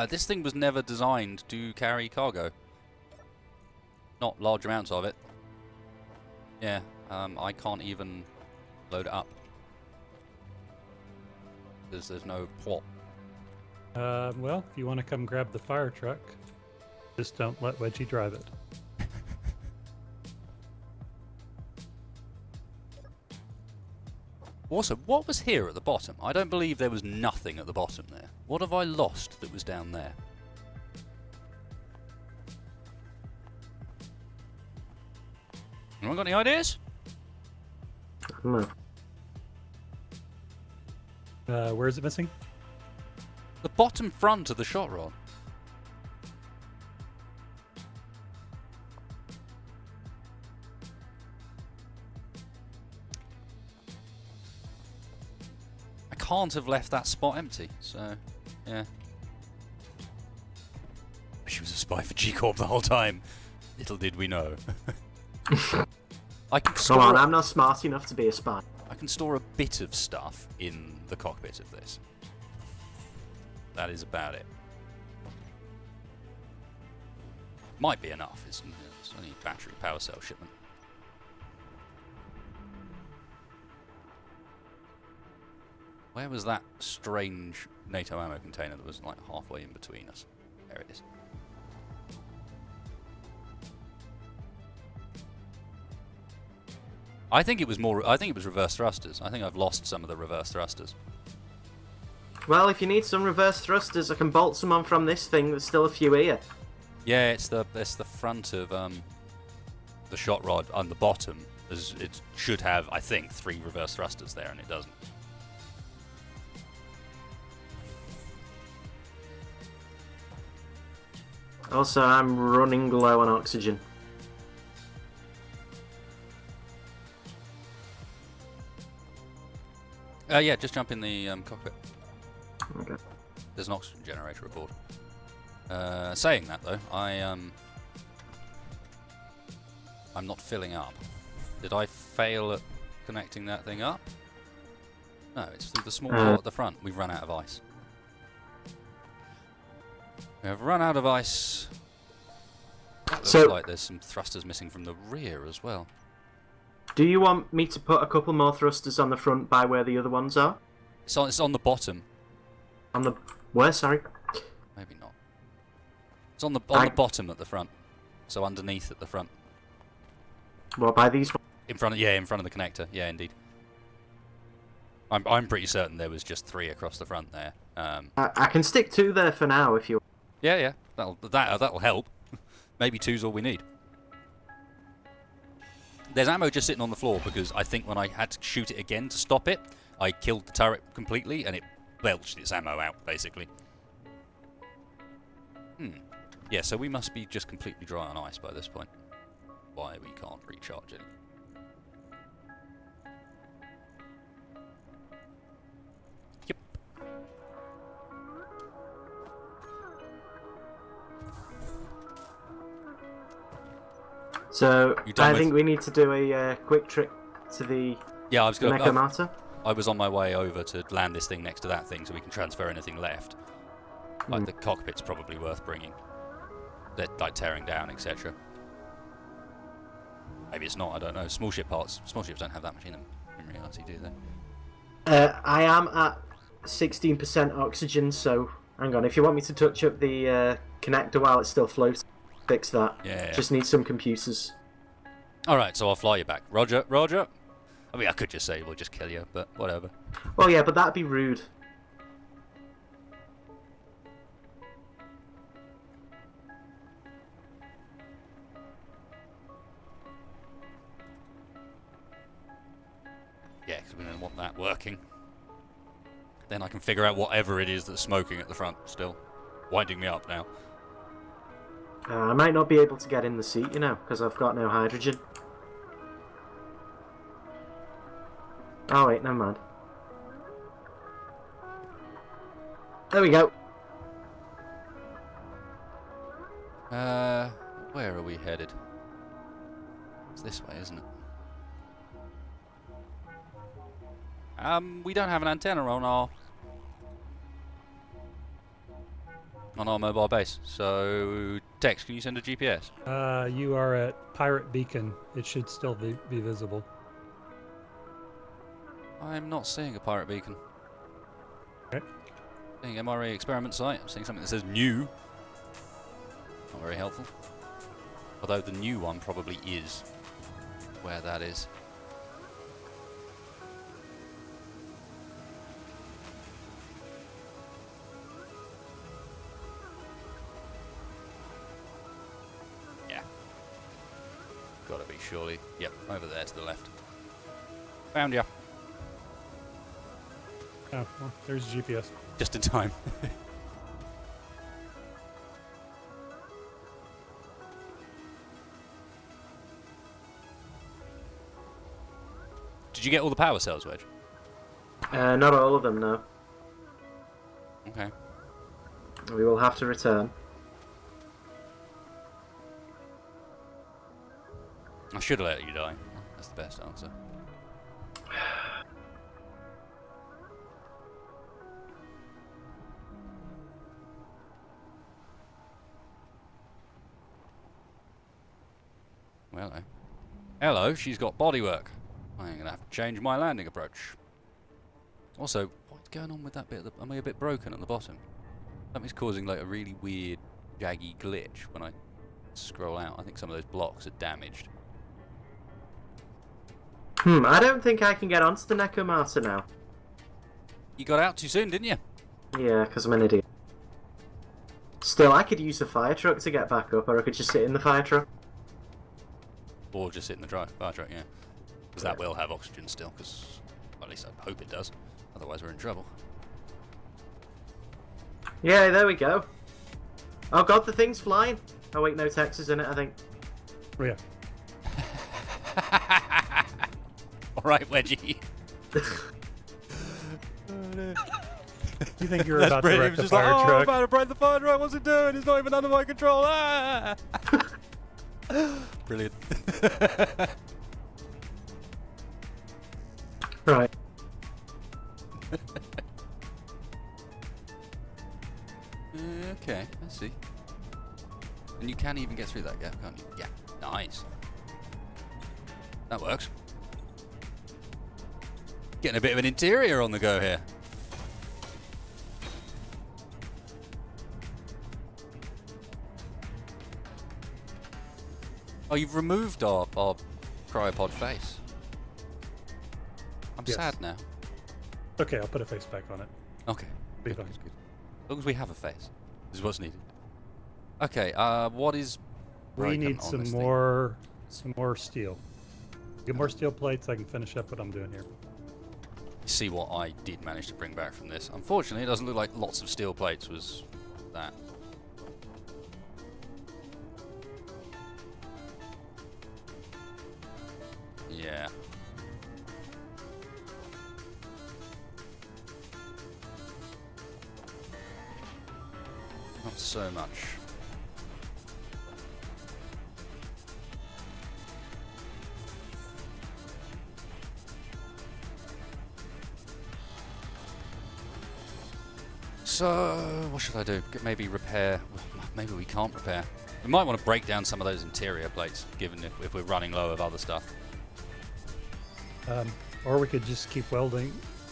This thing was never designed to carry cargo. Not large amounts of it. Yeah, I can't even load it up. There's no plot. Well, if you want to come grab the fire truck, just don't let Wedgie drive it. Also, what was here at the bottom? I don't believe there was nothing at the bottom there. What have I lost that was down there? Anyone got any ideas? No. Where is it missing? The bottom front of the shot rod. I can't have left that spot empty, so yeah. She was a spy for GCORP the whole time. Little did we know. I can store. Come on, I'm not smart enough to be a spy. I can store a bit of stuff in the cockpit of this. That is about it. Might be enough. It's only battery power cell shipment. Where was that strange NATO ammo container that was like halfway in between us? There it is. I think it was reverse thrusters. I think I've lost some of the reverse thrusters. Well, if you need some reverse thrusters, I can bolt some on from this thing. There's still a few here. Yeah, it's the front of the shot rod on the bottom. It should have, I think, 3 reverse thrusters there, and it doesn't. Also, I'm running low on oxygen. Yeah, just jump in the cockpit. Okay. There's an oxygen generator aboard. Saying that though, I'm not filling up. Did I fail at connecting that thing up? No, it's through the small hole at the front. We've run out of ice. We have run out of ice. It looks like there's some thrusters missing from the rear as well. Do you want me to put a couple more thrusters on the front by where the other ones are? It's on the bottom. On the... where, sorry? Maybe not. It's on the bottom at the front. So underneath at the front. What, by these ones? In front of the connector. Yeah, indeed. I'm pretty certain there was just 3 across the front there. I can stick 2 there for now if you... Yeah. That'll help. Maybe 2's all we need. There's ammo just sitting on the floor because I think when I had to shoot it again to stop it, I killed the turret completely and it belched its ammo out, basically. Yeah, so we must be just completely dry on ice by this point. Why we can't recharge it. Yep. So, I think we need to do a quick trip to the Necomata. I was on my way over to land this thing next to that thing so we can transfer anything left. Like the cockpit's probably worth bringing. They're like tearing down, etc. Maybe it's not, I don't know. Small ship parts. Small ships don't have that much in them in reality, do they? I am at 16% oxygen, so hang on. If you want me to touch up the connector while it's still floating, fix that. Yeah. Just need some computers. Alright, so I'll fly you back. Roger, Roger. I mean, I could just say we'll just kill you, but whatever. Well, yeah, but that'd be rude. Yeah, because we don't want that working. Then I can figure out whatever it is that's smoking at the front still. Winding me up now. I might not be able to get in the seat, you know, because I've got no hydrogen. Oh wait, never mind. There we go. Where are we headed? It's this way, isn't it? We don't have an antenna on our mobile base. So, Tex, can you send a GPS? You are at Pirate Beacon. It should still be visible. I'm not seeing a pirate beacon. Okay. Seeing MRE experiment site. I'm seeing something that says new. Not very helpful. Although the new one probably is where that is. Yeah. Gotta be, surely. Yep, over there to the left. Found ya. Oh, well, there's GPS. Just in time. Did you get all the power cells, Wedge? Not all of them, no. Okay. We will have to return. I should have let you die. That's the best answer. Well, hello, she's got bodywork. I'm going to have to change my landing approach. Also, what's going on with that bit? Am I a bit broken at the bottom? Something's causing like a really weird, jaggy glitch when I scroll out. I think some of those blocks are damaged. I don't think I can get onto the Necomata now. You got out too soon, didn't you? Yeah, because I'm an idiot. Still, I could use the fire truck to get back up, or I could just sit in the fire truck. Or just sit in the fire truck, yeah. Because that will have oxygen still, because, well, at least I hope it does. Otherwise we're in trouble. Yeah, there we go. Oh god, the thing's flying. Oh wait, no Texas in it, I think. Oh, yeah. Alright, Wedgie. You think you're about to wreck the just fire like, truck? I'm about to break the fire truck, what's it doing? It's not even under my control. Ah! Brilliant. Right. Okay, I see. And you can even get through that gap, can't you? Yeah, nice. That works. Getting a bit of an interior on the go here. Oh, you've removed our cryopod face. I'm Yes. sad now. Okay, I'll put a face back on it. Okay. Be Good, fine. good, good. As long as we have a face. This is what's needed. Okay, what is We broken need on some this thing? more steel. Get more steel plates. I can finish up what I'm doing here. See what I did manage to bring back from this. Unfortunately, it doesn't look like lots of steel plates was that. Yeah. Not so much. So, what should I do? Maybe repair. Maybe we can't repair. We might want to break down some of those interior plates, given if we're running low of other stuff. Or we could just keep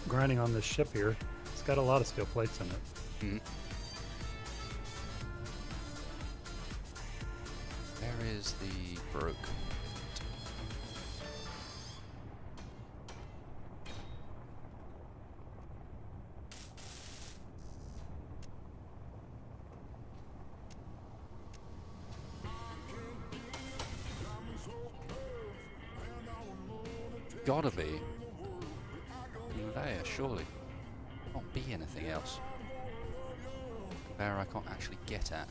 grinding on this ship here. It's got a lot of steel plates in it. Mm-hmm. Where is the broken? Gotta be conveyor, surely. Can't be anything else. Conveyor I can't actually get at.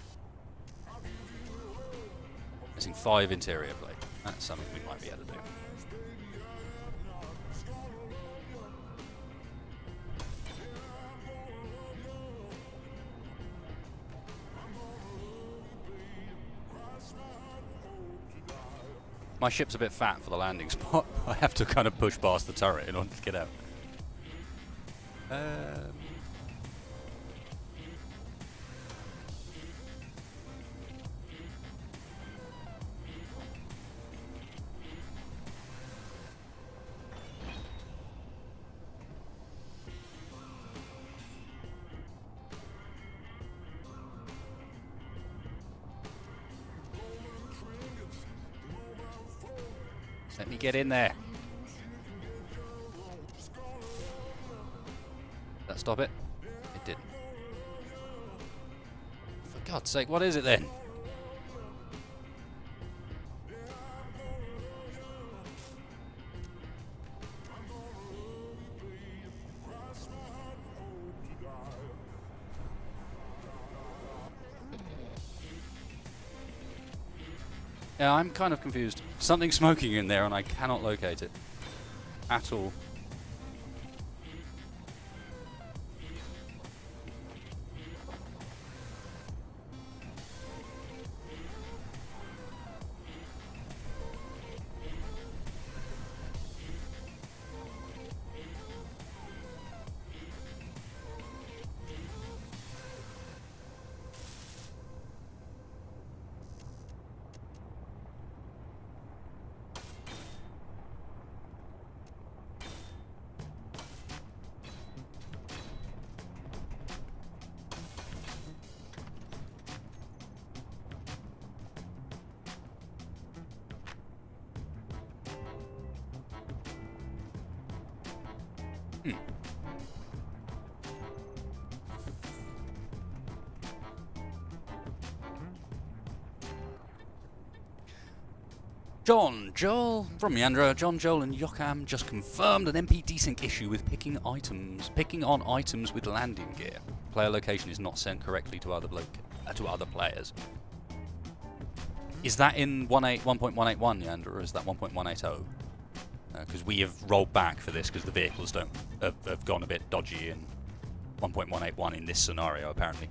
Missing 5 interior plate. That's something we might be able to do. My ship's a bit fat for the landing spot. I have to kind of push past the turret in order to get out. Let me get in there. Did that stop it? It didn't. For God's sake, what is it then? Yeah, I'm kind of confused. Something's smoking in there and I cannot locate it. At all. John, Joel, from Meandra, John, Joel and Yocham just confirmed an MP desync issue with picking on items with landing gear. Player location is not sent correctly to other players. Is that in 1.181, Meandra, or is that 1.180? Because we have rolled back for this because the vehicles have gone a bit dodgy in 1.181 in this scenario, apparently.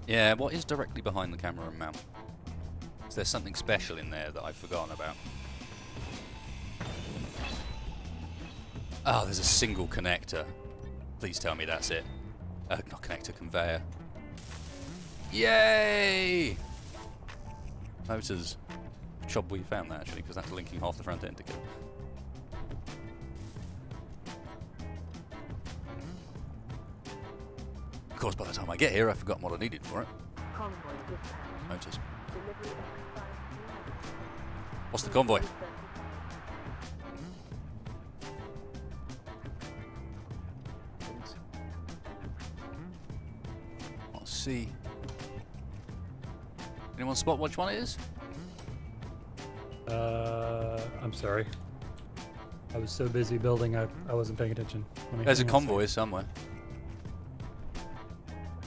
Yeah, what is directly behind the camera and mount? Is there something special in there that I've forgotten about? Oh, there's a single connector. Please tell me that's it. Not connector, conveyor. Yay! Motors. Good job we found that, actually, because that's linking half the front end together. Of course, by the time I get here, I've forgotten what I needed for it. Motors. What's the convoy? Let's see. Anyone spot which one it is? I'm sorry. I was so busy building, I wasn't paying attention. There's a convoy somewhere.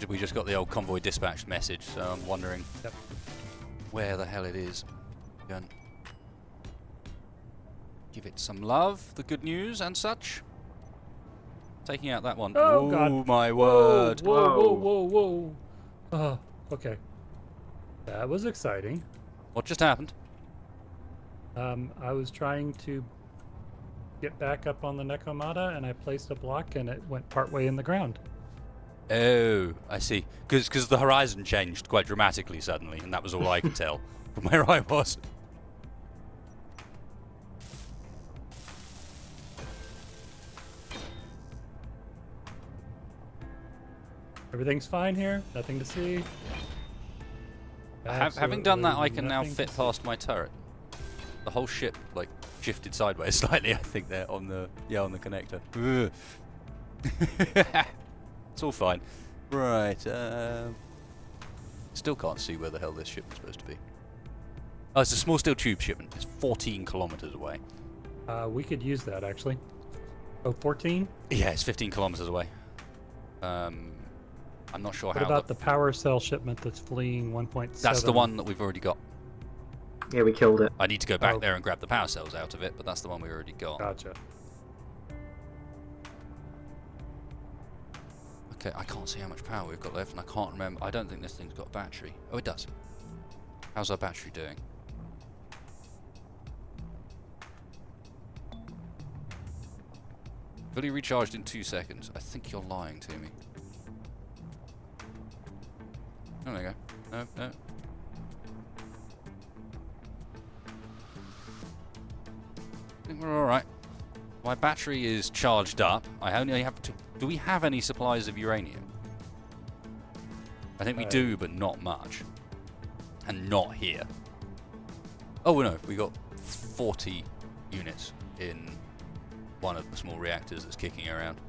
We just got the old convoy dispatched message, so I'm wondering where the hell it is. Going give it some love, the good news and such. Taking out that one. Oh, God. My word. Whoa. Oh, okay. That was exciting. What just happened? I was trying to get back up on the Necomata, and I placed a block, and it went partway in the ground. Oh, I see. Because the horizon changed quite dramatically suddenly, and that was all I could tell from where I was. Everything's fine here. Nothing to see. Having done that, I can Absolutely now nothing fit to see. past my turret. The whole ship, like, shifted sideways slightly, I think, there on the connector. It's all fine. Right, still can't see where the hell this ship was supposed to be. Oh, it's a small steel tube shipment. It's 14 kilometers away. We could use that, actually. Oh, 14? Yeah, it's 15 kilometers away. I'm not sure What how. about the power cell shipment that's fleeing 1.7? That's the one that we've already got. Yeah, we killed it. I need to go back there and grab the power cells out of it, but that's the one we already got. Gotcha. Okay, I can't see how much power we've got left, and I can't remember. I don't think this thing's got a battery. Oh, it does. How's our battery doing? Fully recharged in 2 seconds. I think you're lying to me. Oh, there you go. No, no. I think we're alright. My battery is charged up. I only have to... Do we have any supplies of uranium? I think we do, but not much. And not here. Oh, no. We got 40 units in one of the small reactors that's kicking around.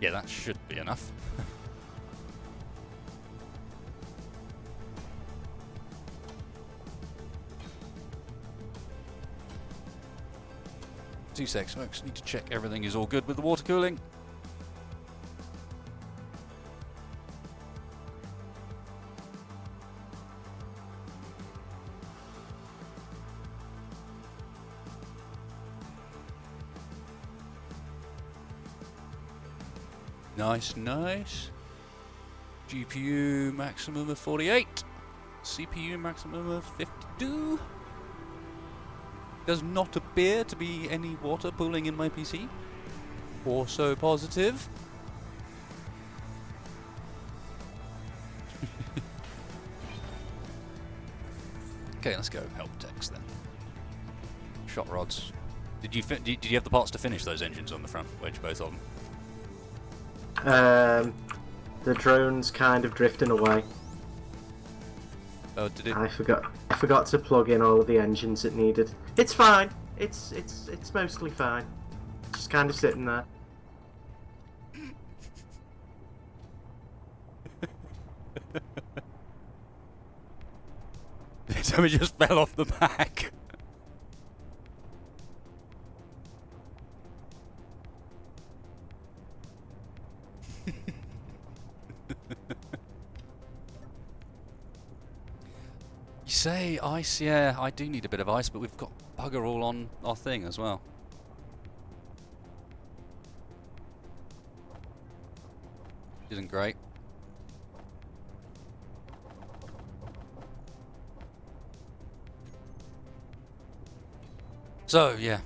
Yeah, that should be enough. 2 secs, folks. Need to check everything is all good with the water cooling. Nice, nice. GPU maximum of 48. CPU maximum of 52. Does not appear to be any water pooling in my PC. Also positive. Okay, let's go help techs then. Shot rods. Did you have the parts to finish those engines on the front? Wedge both of them. The drone's kind of drifting away. Oh, did it? I forgot to plug in all of the engines it needed. It's fine. It's mostly fine. Just kind of sitting there. Somebody just fell off the back. You say ice, yeah, I do need a bit of ice, but we've got bugger all on our thing as well. Isn't great. So, yeah,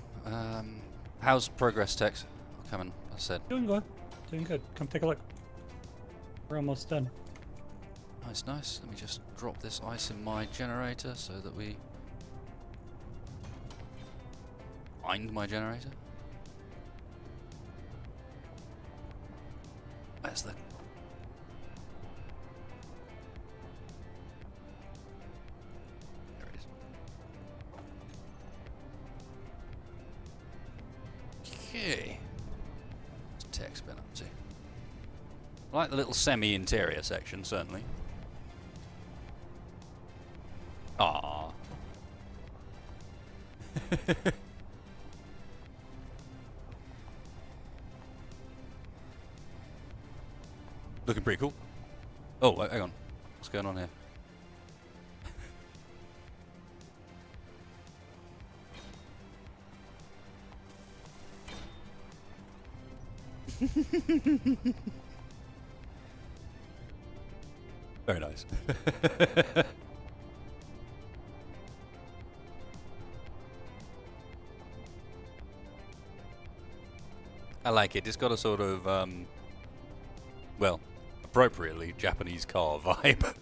how's progress, Tex? Coming, I said. Doing good. Doing good. Come take a look. We're almost done. Nice, nice. Let me just drop this ice in my generator so that we find my generator. Where's the... There it is. Okay. What's Tex been up to? I like the little semi-interior section, certainly. Aww. Looking pretty cool. Oh, hang on. What's going on here? Very nice. I like it. It's got a sort of, well, appropriately Japanese car vibe.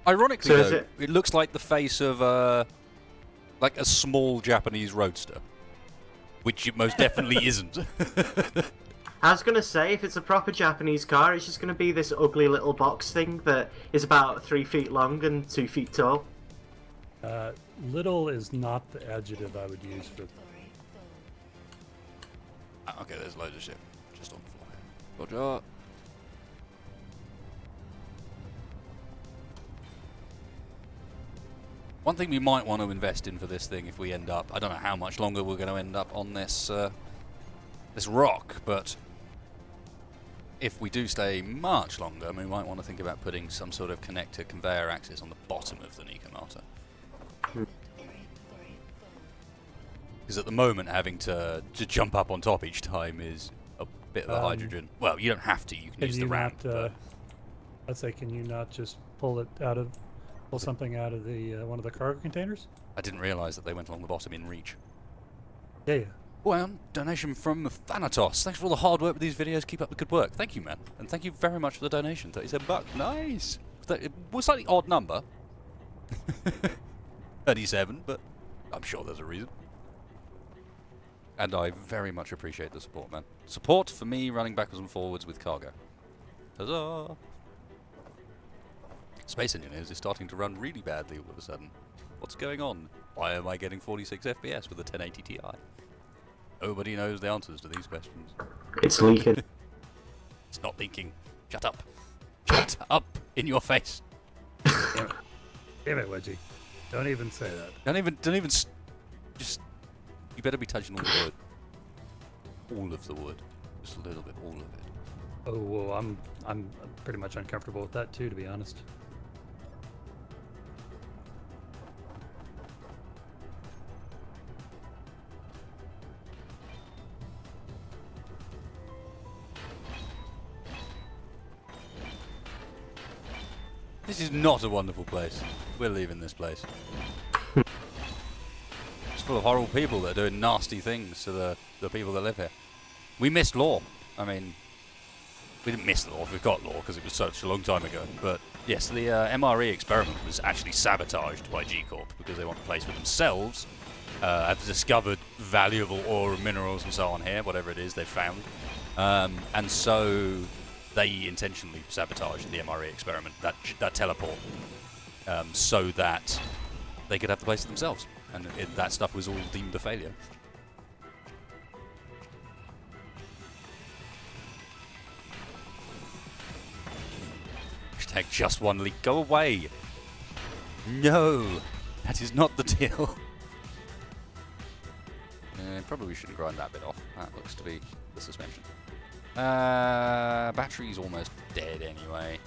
Ironically, So though, it looks like the face of, like a small Japanese roadster, which it most definitely isn't. I was gonna say, if it's a proper Japanese car, it's just gonna be this ugly little box thing that is about 3 feet long and 2 feet tall. Little is not the adjective I would use for. Okay, there's loads of shit just on the floor. Roger. One thing we might want to invest in for this thing if we end up, I don't know how much longer we're going to end up on this this rock, but if we do stay much longer, we might want to think about putting some sort of connector conveyor axis on the bottom of the Nikamata. Because at the moment, having to jump up on top each time is a bit of a hydrogen. Well, you don't have to. You can use the ramp. But Let's say, can you not just pull something out of the one of the cargo containers? I didn't realise that they went along the bottom in reach. Yeah, yeah. Well, donation from Thanatos. Thanks for all the hard work with these videos. Keep up the good work. Thank you, man. And thank you very much for the donation. 37 bucks. Nice. It was a slightly odd number. 37, but I'm sure there's a reason. And I very much appreciate the support, man. Support for me running backwards and forwards with cargo. Huzzah! Space Engineers is starting to run really badly all of a sudden. What's going on? Why am I getting 46 FPS with a 1080 Ti? Nobody knows the answers to these questions. It's leaking. It's not leaking. Shut up. Shut up in your face. Damn it, Wedgie. Don't even say that. Don't even just, you better be touching all the wood. All of the wood. Just a little bit, all of it. Oh, well, I'm pretty much uncomfortable with that too, to be honest. This is not a wonderful place. We're leaving this place. It's full of horrible people that are doing nasty things to the people that live here. We missed law. I mean, we didn't miss law. We've got law because it was such a long time ago. But yes, the MRE experiment was actually sabotaged by GCORP because they want a place for themselves. Have discovered valuable ore and minerals and so on here, whatever it is they've found. And so they intentionally sabotaged the MRE experiment, that teleport, so that they could have the place to themselves. And that stuff was all deemed a failure. Hashtag just one leak. Go away. No, that is not the deal. Probably shouldn't grind that bit off. That looks to be the suspension. Battery's almost dead anyway.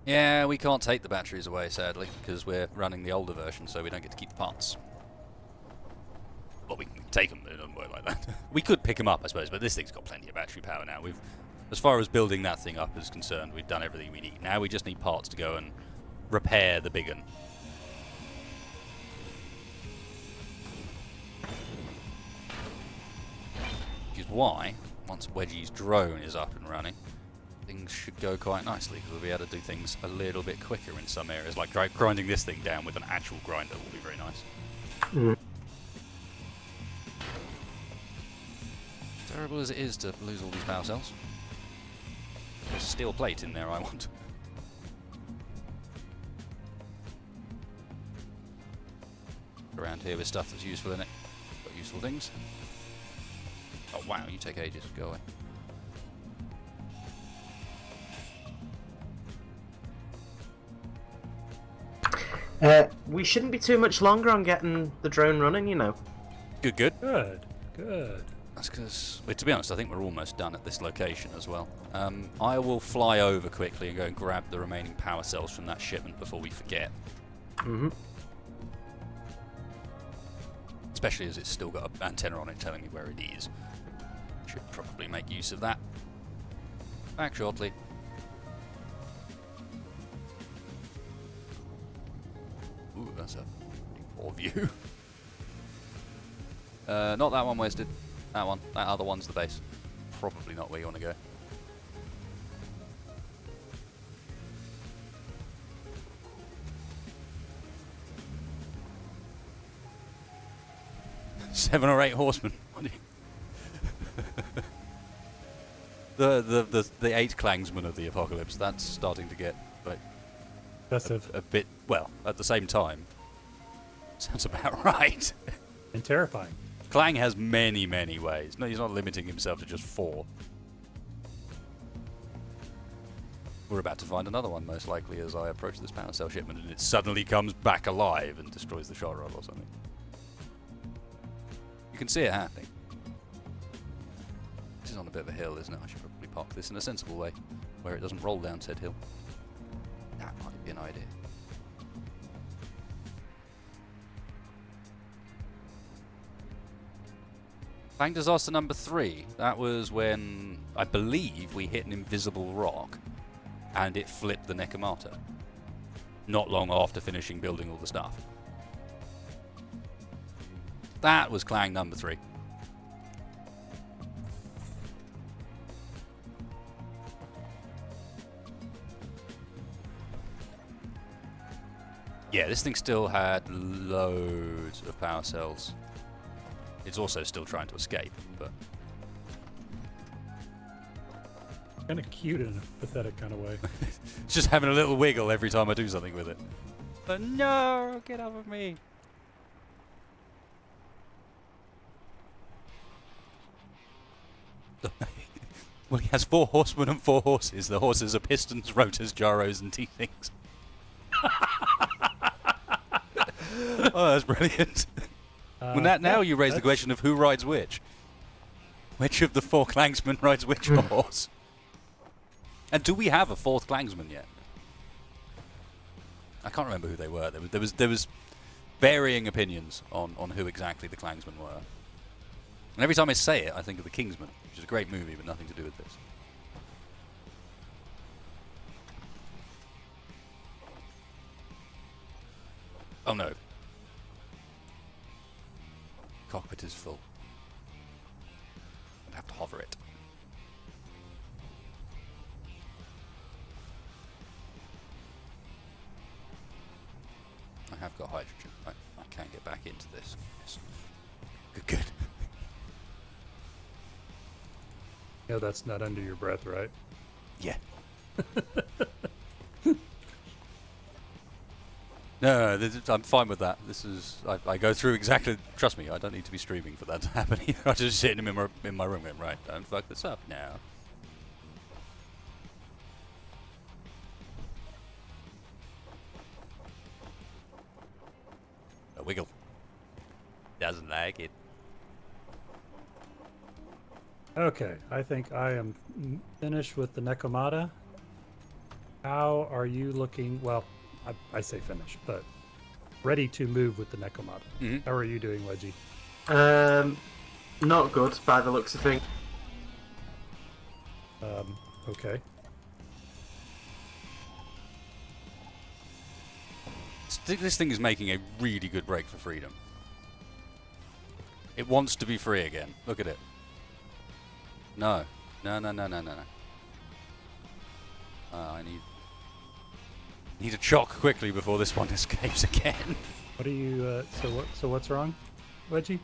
Yeah, we can't take the batteries away, sadly, because we're running the older version, so we don't get to keep the parts. Well, we can take them, but it doesn't work like that. We could pick them up, I suppose, but this thing's got plenty of battery power now. As far as building that thing up is concerned, we've done everything we need. Now we just need parts to go and repair the big one. Which is why, once Wedgie's drone is up and running, things should go quite nicely, because we'll be able to do things a little bit quicker in some areas. Like grinding this thing down with an actual grinder will be very nice. Mm. Terrible as it is to lose all these power cells. There's steel plate in there I want. Around here with stuff that's useful in it. Got useful things. Oh wow, you take ages. Go away. We shouldn't be too much longer on getting the drone running, you know. Good, good. Good, good. That's because, to be honest, I think we're almost done at this location as well. I will fly over quickly and go and grab the remaining power cells from that shipment before we forget. Mm-hmm. Especially as it's still got an antenna on it telling me where it is. Should probably make use of that. Back shortly. Ooh, that's a poor view. Not that one wasted. That one. That other one's the base. Probably not where you want to go. Seven or 8 horsemen. the 8 clangsmen of the apocalypse. That's starting to get like a bit. Well, at the same time, sounds about right. And terrifying. Clang has many, many ways. No, he's not limiting himself to just 4. We're about to find another one, most likely, as I approach this power cell shipment, and it suddenly comes back alive and destroys the shot rod or something. You can see it happening. This is on a bit of a hill, isn't it? I should probably park this in a sensible way, where it doesn't roll down said hill. That might be an idea. Flying disaster number 3. That was when, I believe, we hit an invisible rock and it flipped the Nekomata. Not long after finishing building all the stuff. That was Clang number 3. Yeah, this thing still had loads of power cells. It's also still trying to escape, but... Kind of cute in a pathetic kind of way. It's just having a little wiggle every time I do something with it. But no, get off of me. Well, he has 4 horsemen and 4 horses. The horses are pistons, rotors, gyros, and T-things. Oh, that's brilliant. Well, now you raise the question of who rides which. Which of the 4 clangsmen rides which horse? And do we have a 4th clangsman yet? I can't remember who they were. There was varying opinions on who exactly the clangsmen were. And every time I say it, I think of The Kingsman, which is a great movie, but nothing to do with this. Oh no. Cockpit is full. I'd have to hover it. I have got hydrogen. I can get back into this. Yes. Good. No, that's not under your breath, right? Yeah. No, I'm fine with that. This is I go through exactly. Trust me, I don't need to be streaming for that to happen either. I just sit in my room going, right, don't fuck this up now. A wiggle. Doesn't like it. Okay, I think I am finished with the Nekomata. How are you looking? Well, I say finished, but ready to move with the Nekomata. Mm-hmm. How are you doing, Wedgie? Not good by the looks of things. Okay. This thing is making a really good break for freedom. It wants to be free again. Look at it. No. No. I need to chock quickly before this one escapes again. What are you? So what's wrong, Wedgie?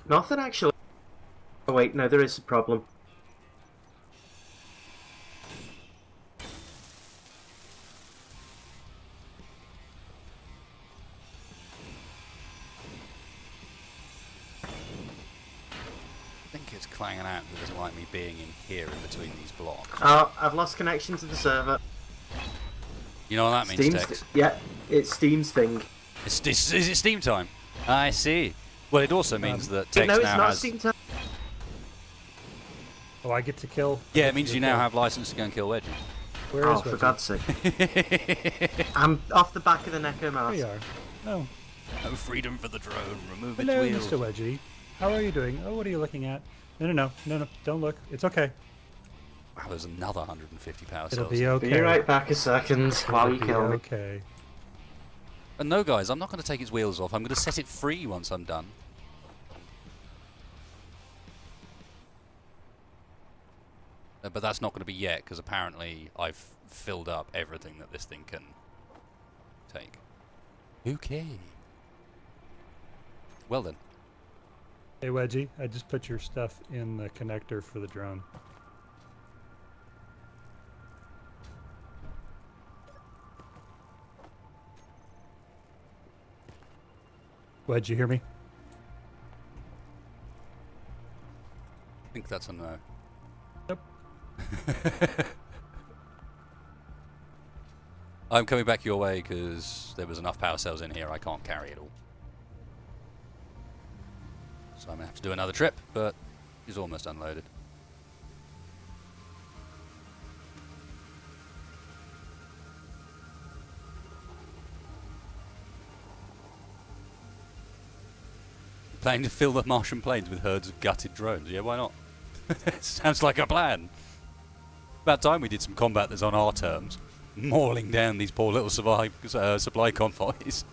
Nothing actually. Oh wait, no, there is a problem. I think it's clanging out that it doesn't like me being in here in between these blocks. Oh, I've lost connection to the server. You know what that means, Tex? Yeah, it's Steam's thing. Is it Steam time? I see. Well, it also means that Tex No, it's now not has... Steam time. Oh, I get to kill. Yeah, it means you now have license to go and kill Wedgie. Where Oh, is for Wedgie? God's sake. I'm off the back of the Nekomata. There you are. Oh, No freedom for the drone. Remove its hello, wheels. Mr. Wedgie. How are you doing? Oh, what are you looking at? No, don't look. It's okay. Wow, there's another 150 power It'll cells. be okay. Be right back a second while you It'll kill be me. okay. And no, guys, I'm not going to take its wheels off. I'm going to set it free once I'm done. But that's not going to be yet, because apparently I've filled up everything that this thing can take. Okay. Well then. Hey, Wedgie, I just put your stuff in the connector for the drone. Wedge, you hear me? that's a no. Nope. I'm coming back your way because there was enough power cells in here. I can't carry it all. So I'm going to have to do another trip, but he's almost unloaded. Planning to fill the Martian plains with herds of gutted drones. Yeah, why not? Sounds like a plan. About time we did some combat that's on our terms. Mauling down these poor little supply convoys.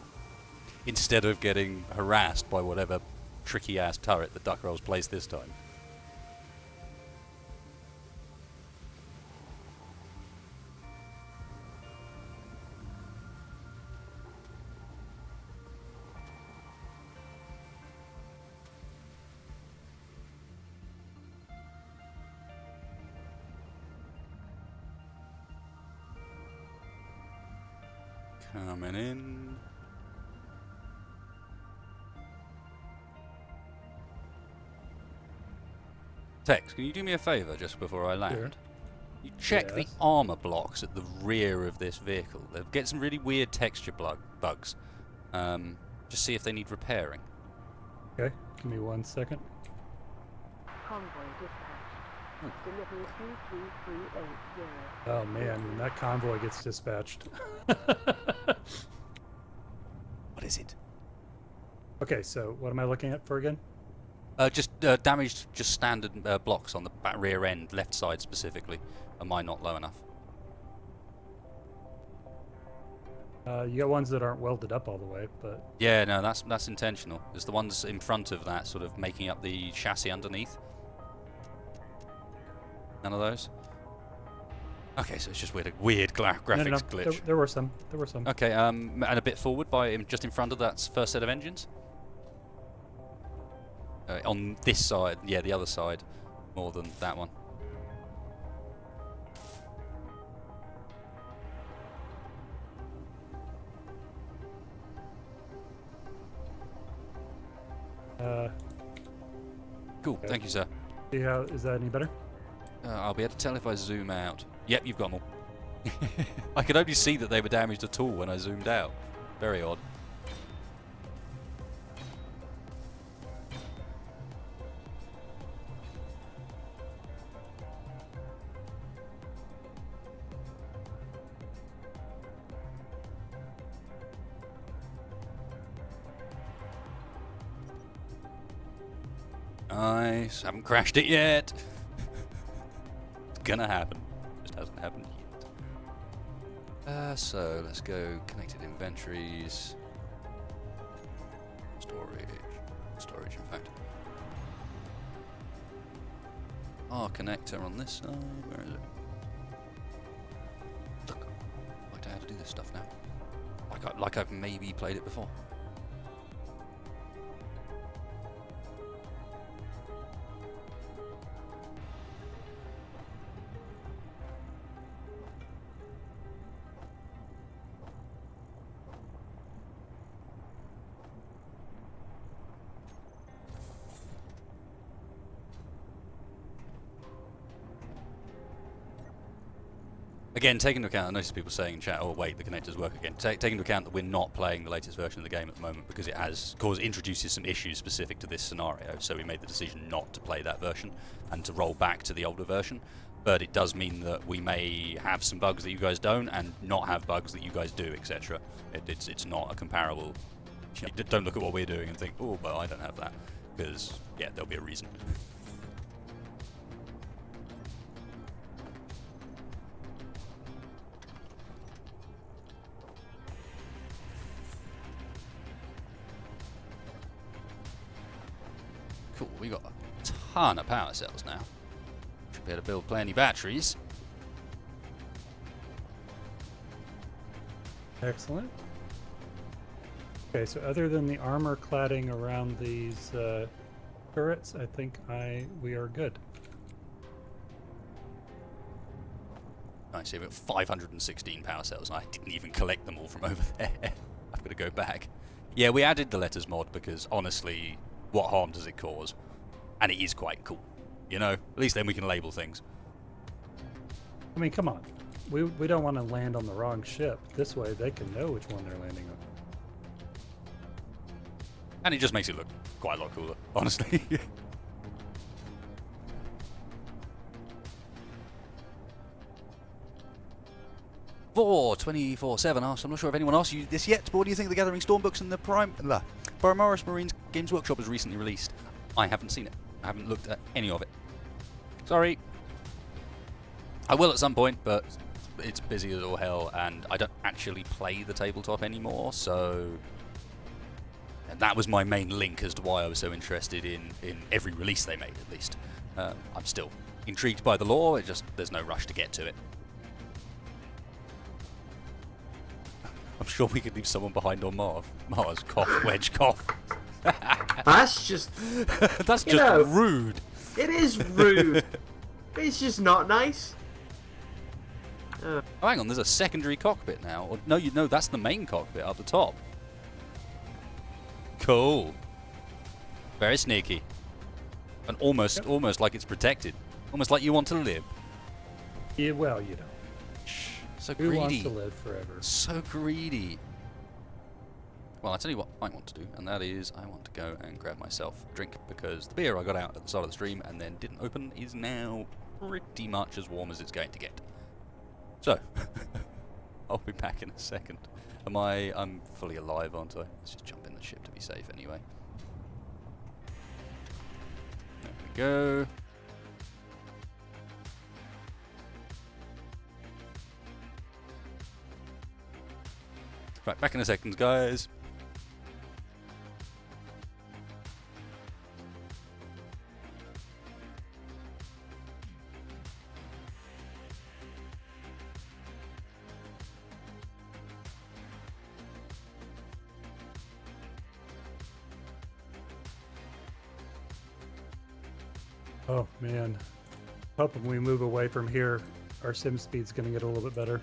Instead of getting harassed by whatever tricky-ass turret the duck rolls placed this time. Coming in. Tex, can you do me a favour just before I land? Sure. You check the Yes. armour blocks at the rear of this vehicle. They'll get some really weird texture bugs. Just see if they need repairing. Okay, give me 1 second. Convoy dispatched. Delivery 23380. Oh man, when that convoy gets dispatched. What is it? Okay, so what am I looking at for again? Just damaged, just standard blocks on the rear end, left side specifically. Are mine not low enough? You got ones that aren't welded up all the way, but Yeah, no, that's intentional. It's the ones in front of that, sort of making up the chassis underneath. None of those. Okay, so it's just weird graphics no, glitch. there were some. There were some. Okay, and a bit forward by just in front of that first set of engines. On this side, yeah, the other side, more than that one. Cool, Okay. thank you, sir. See how is that any better? I'll be able to tell if I zoom out. Yep, you've got them all. I could only see that they were damaged at all when I zoomed out. Very odd. Nice. Haven't crashed it yet. It's gonna happen. Just hasn't happened yet. So let's go connected inventories. Storage, in fact. Our connector on this side. Where is it? Look, I know how to do this stuff now. Like I've maybe played it before. Again, taking into account, I noticed people saying in chat, oh wait, the connectors work again. Taking into account that we're not playing the latest version of the game at the moment because it introduces some issues specific to this scenario, so we made the decision not to play that version and to roll back to the older version. But it does mean that we may have some bugs that you guys don't and not have bugs that you guys do, etc. It's not a comparable... Don't look at what we're doing and think, oh, well, I don't have that. Because, yeah, there'll be a reason. Cool, we got a ton of power cells now. Should be able to build plenty batteries. Excellent. Okay, so other than the armor cladding around these turrets, I think we are good. Nice, we've got 516 power cells, and I didn't even collect them all from over there. I've got to go back. Yeah, we added the letters mod because, honestly, what harm does it cause? And it is quite cool. You know, at least then we can label things. I mean, come on. We don't want to land on the wrong ship. This way they can know which one they're landing on. And it just makes it look quite a lot cooler, honestly. 24/7 asks, I'm not sure if anyone asked you this yet, but what do you think of the Gathering Stormbooks and the Primaris Marines Games Workshop has recently released? I haven't seen it. I haven't looked at any of it. Sorry. I will at some point, but it's busy as all hell, and I don't actually play the tabletop anymore, so... And that was my main link as to why I was so interested in every release they made, at least. I'm still intrigued by the lore, it just there's no rush to get to it. I'm sure we could leave someone behind on Mars. Cough, wedge, cough. That's just... That's You just know. rude. It is rude. It's just not nice. Oh, hang on, there's a secondary cockpit now. Or, no, you know, that's the main cockpit up the top. Cool. Very sneaky. And almost like it's protected. Almost like you want to live. Yeah, well, you know. Shh, so Who wants greedy. to live forever? So greedy. Well, I'll tell you what I want to do, and that is I want to go and grab myself a drink, because the beer I got out at the start of the stream and then didn't open is now pretty much as warm as it's going to get. So, I'll be back in a second. I'm fully alive, aren't I? Let's just jump in the ship to be safe anyway. There we go. Right, back in a second, guys. Oh, man. Hoping we move away from here, our sim speed's going to get a little bit better.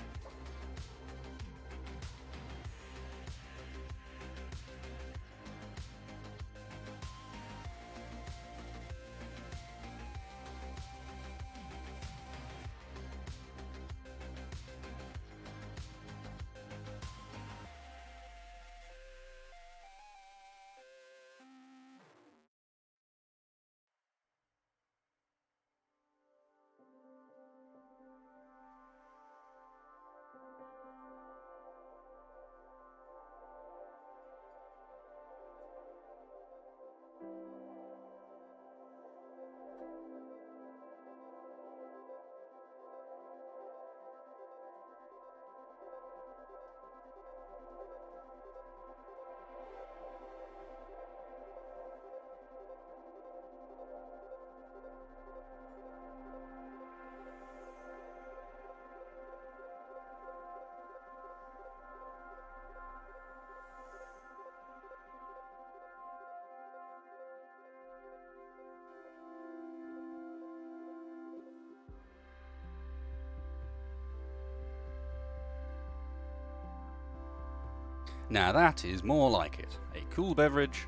Now that is more like it. A cool beverage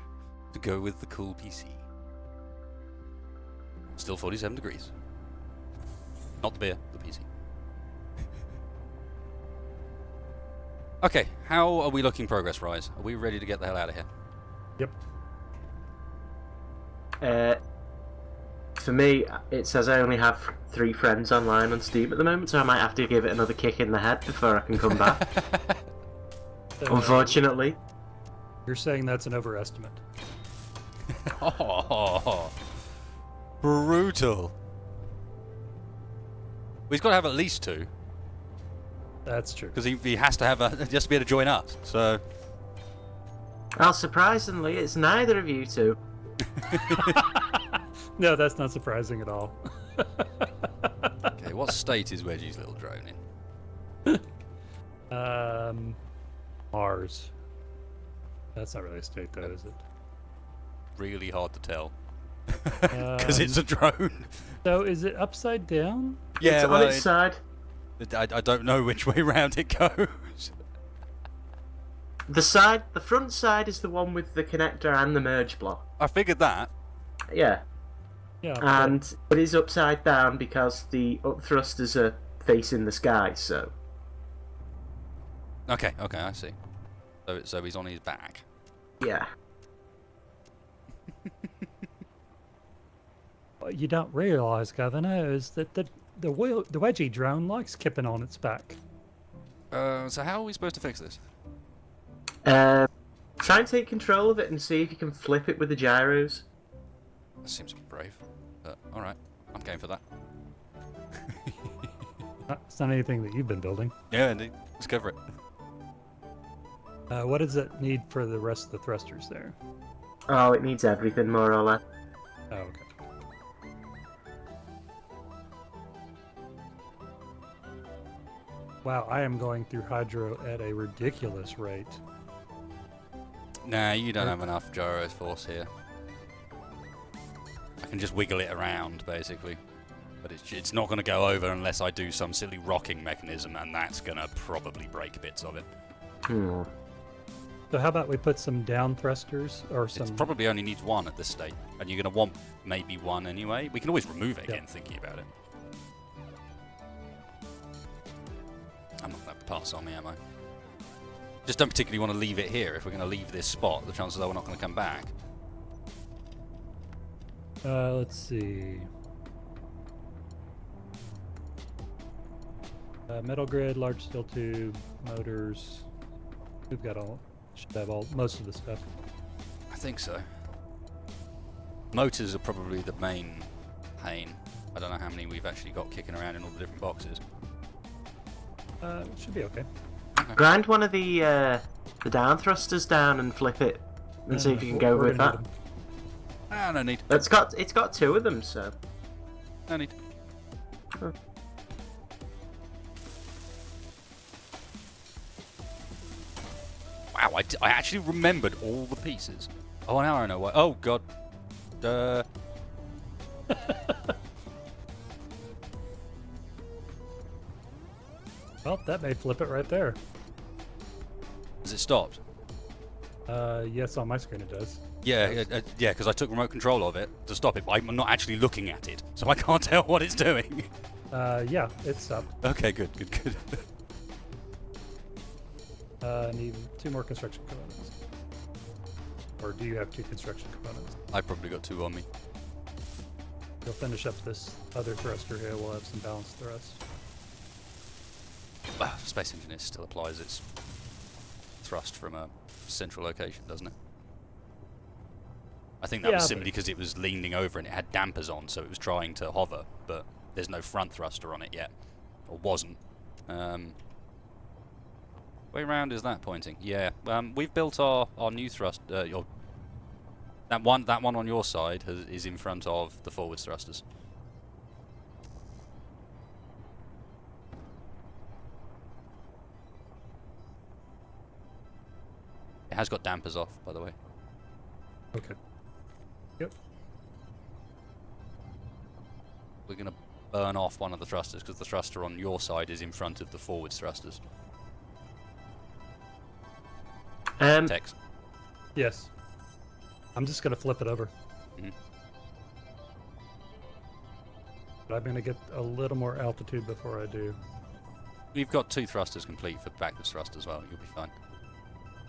to go with the cool PC. Still 47 degrees. Not the beer, the PC. Okay, how are we looking progress-wise? Are we ready to get the hell out of here? Yep. For me, it says I only have 3 friends online on Steam at the moment, so I might have to give it another kick in the head before I can come back. Unfortunately. You're saying that's an overestimate. Oh, brutal. He's got to have at least 2. That's true. Because he has to have just to be able to join us. So. Well, surprisingly, it's neither of you two. No, that's not surprising at all. Okay, what state is Wedgie's little drone in? Mars. That's not really a state, though, is it? Really hard to tell. Because it's a drone. So, is it upside down? Yeah, It's well, on its side. I don't know which way round it goes. The front side is the one with the connector and the merge block. I figured that. Yeah. Yeah. And it is upside down because the up thrusters are facing the sky, so... Okay, I see. So he's on his back. Yeah. What you don't realise, Governor, is that the wedgie drone likes kipping on its back. So how are we supposed to fix this? Try and take control of it and see if you can flip it with the gyros. That seems brave. Alright, I'm going for that. It's not anything that you've been building. Yeah, indeed. Let's go for it. What does it need for the rest of the thrusters there? Oh, it needs everything, more or less. Oh, okay. Wow, I am going through hydro at a ridiculous rate. Nah, you don't have enough gyro force here. I can just wiggle it around, basically. But it's not going to go over unless I do some silly rocking mechanism, and that's going to probably break bits of it. Hmm. So how about we put some down thrusters or some... It probably only needs one at this state, and you're going to want maybe one anyway. We can always remove it again, thinking about it. I'm not going to pass on me, am I? Just don't particularly want to leave it here. If we're going to leave this spot, the chances are we're not going to come back. let's see. Metal grid, large steel tube, motors. We've got all... Should have most of the stuff. I think so. Motors are probably the main pain. I don't know how many we've actually got kicking around in all the different boxes. It should be okay. Grind one of the down thrusters down and flip it, and see if you can go with that. Ah, no need. It's got two of them, so. No need. Huh. Wow, I actually remembered all the pieces. Oh, now I know why. Oh, God. Well, that may flip it right there. Has it stopped? Yes, on my screen it does. Yeah, because I took remote control of it to stop it, but I'm not actually looking at it, so I can't tell what it's doing. Yeah, it's up. Okay, good. Need 2 more construction components. Or do you have 2 construction components? I've probably got 2 on me. You'll finish up this other thruster here. We'll have some balanced thrust. Space Engineer still applies its thrust from a central location, doesn't it? I think that was simply because it was leaning over and it had dampers on, so it was trying to hover, but there's no front thruster on it yet. Or wasn't. Way round is that pointing? Yeah. We've built our new thrust. That one on your side is in front of the forwards thrusters. It has got dampers off, by the way. Okay. Yep. We're going to burn off one of the thrusters because the thruster on your side is in front of the forwards thrusters. Tex. Yes. I'm just going to flip it over. Mm-hmm. But I'm going to get a little more altitude before I do. You've got 2 thrusters complete for backwards thrust as well. You'll be fine.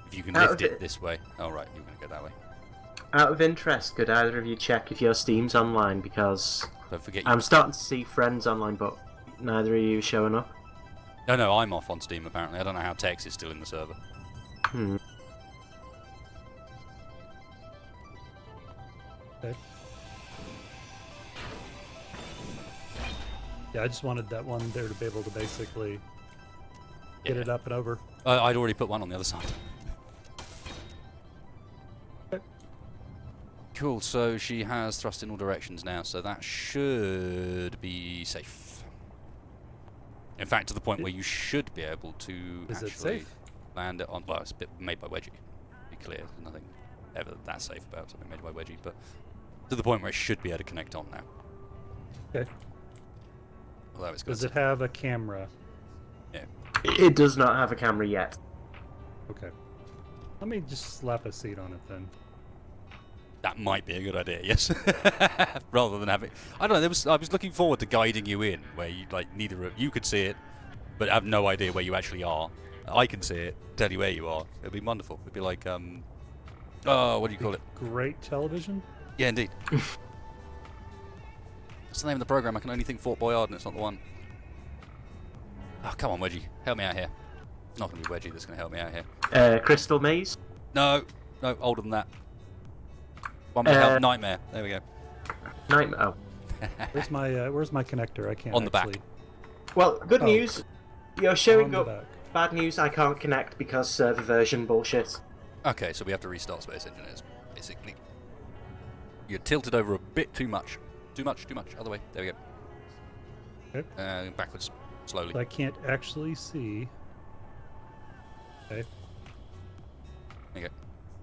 If you can lift it this way. Oh, right. You're going to go that way. Out of interest, could either of you check if your Steam's online? Because Don't forget I'm starting to see friends online, but neither of you showing up. No, I'm off on Steam apparently. I don't know how Tex is still in the server. Okay. Yeah, I just wanted that one there to be able to basically get it up and over. I'd already put one on the other side. Okay. Cool, so she has thrust in all directions now, so that should be safe. In fact, to the point where you should be able to actually land it on... Well, it's a bit made by Wedgie, to be clear. There's nothing ever that safe about something made by Wedgie, but to the point where it should be able to connect on now. Okay. Although it's got Does it have a camera? Yeah. It does not have a camera yet. Okay. Let me just slap a seat on it then. That might be a good idea, yes. Rather than having... I don't know, I was looking forward to guiding you in, where you, like, neither of you could see it, but have no idea where you actually are. I can see it, tell you where you are. It'd be wonderful. It'd be like, oh, what do you call it? Great television? Yeah, indeed. What's the name of the program? I can only think Fort Boyard, and it's not the one. Oh, come on, Wedgie. Help me out here. It's not going to be Wedgie that's going to help me out here. Crystal Maze? No, older than that. One more help. Nightmare. There we go. Nightmare. Oh. Where's my connector? I can't On the actually... back. Well, good news. You're showing On the up. back. Bad news, I can't connect because server version bullshit. Okay, so we have to restart Space Engineers, basically. You're tilted over a bit too much. Too much. Other way. There we go. Okay. Backwards. Slowly. I can't actually see. Okay. There you go.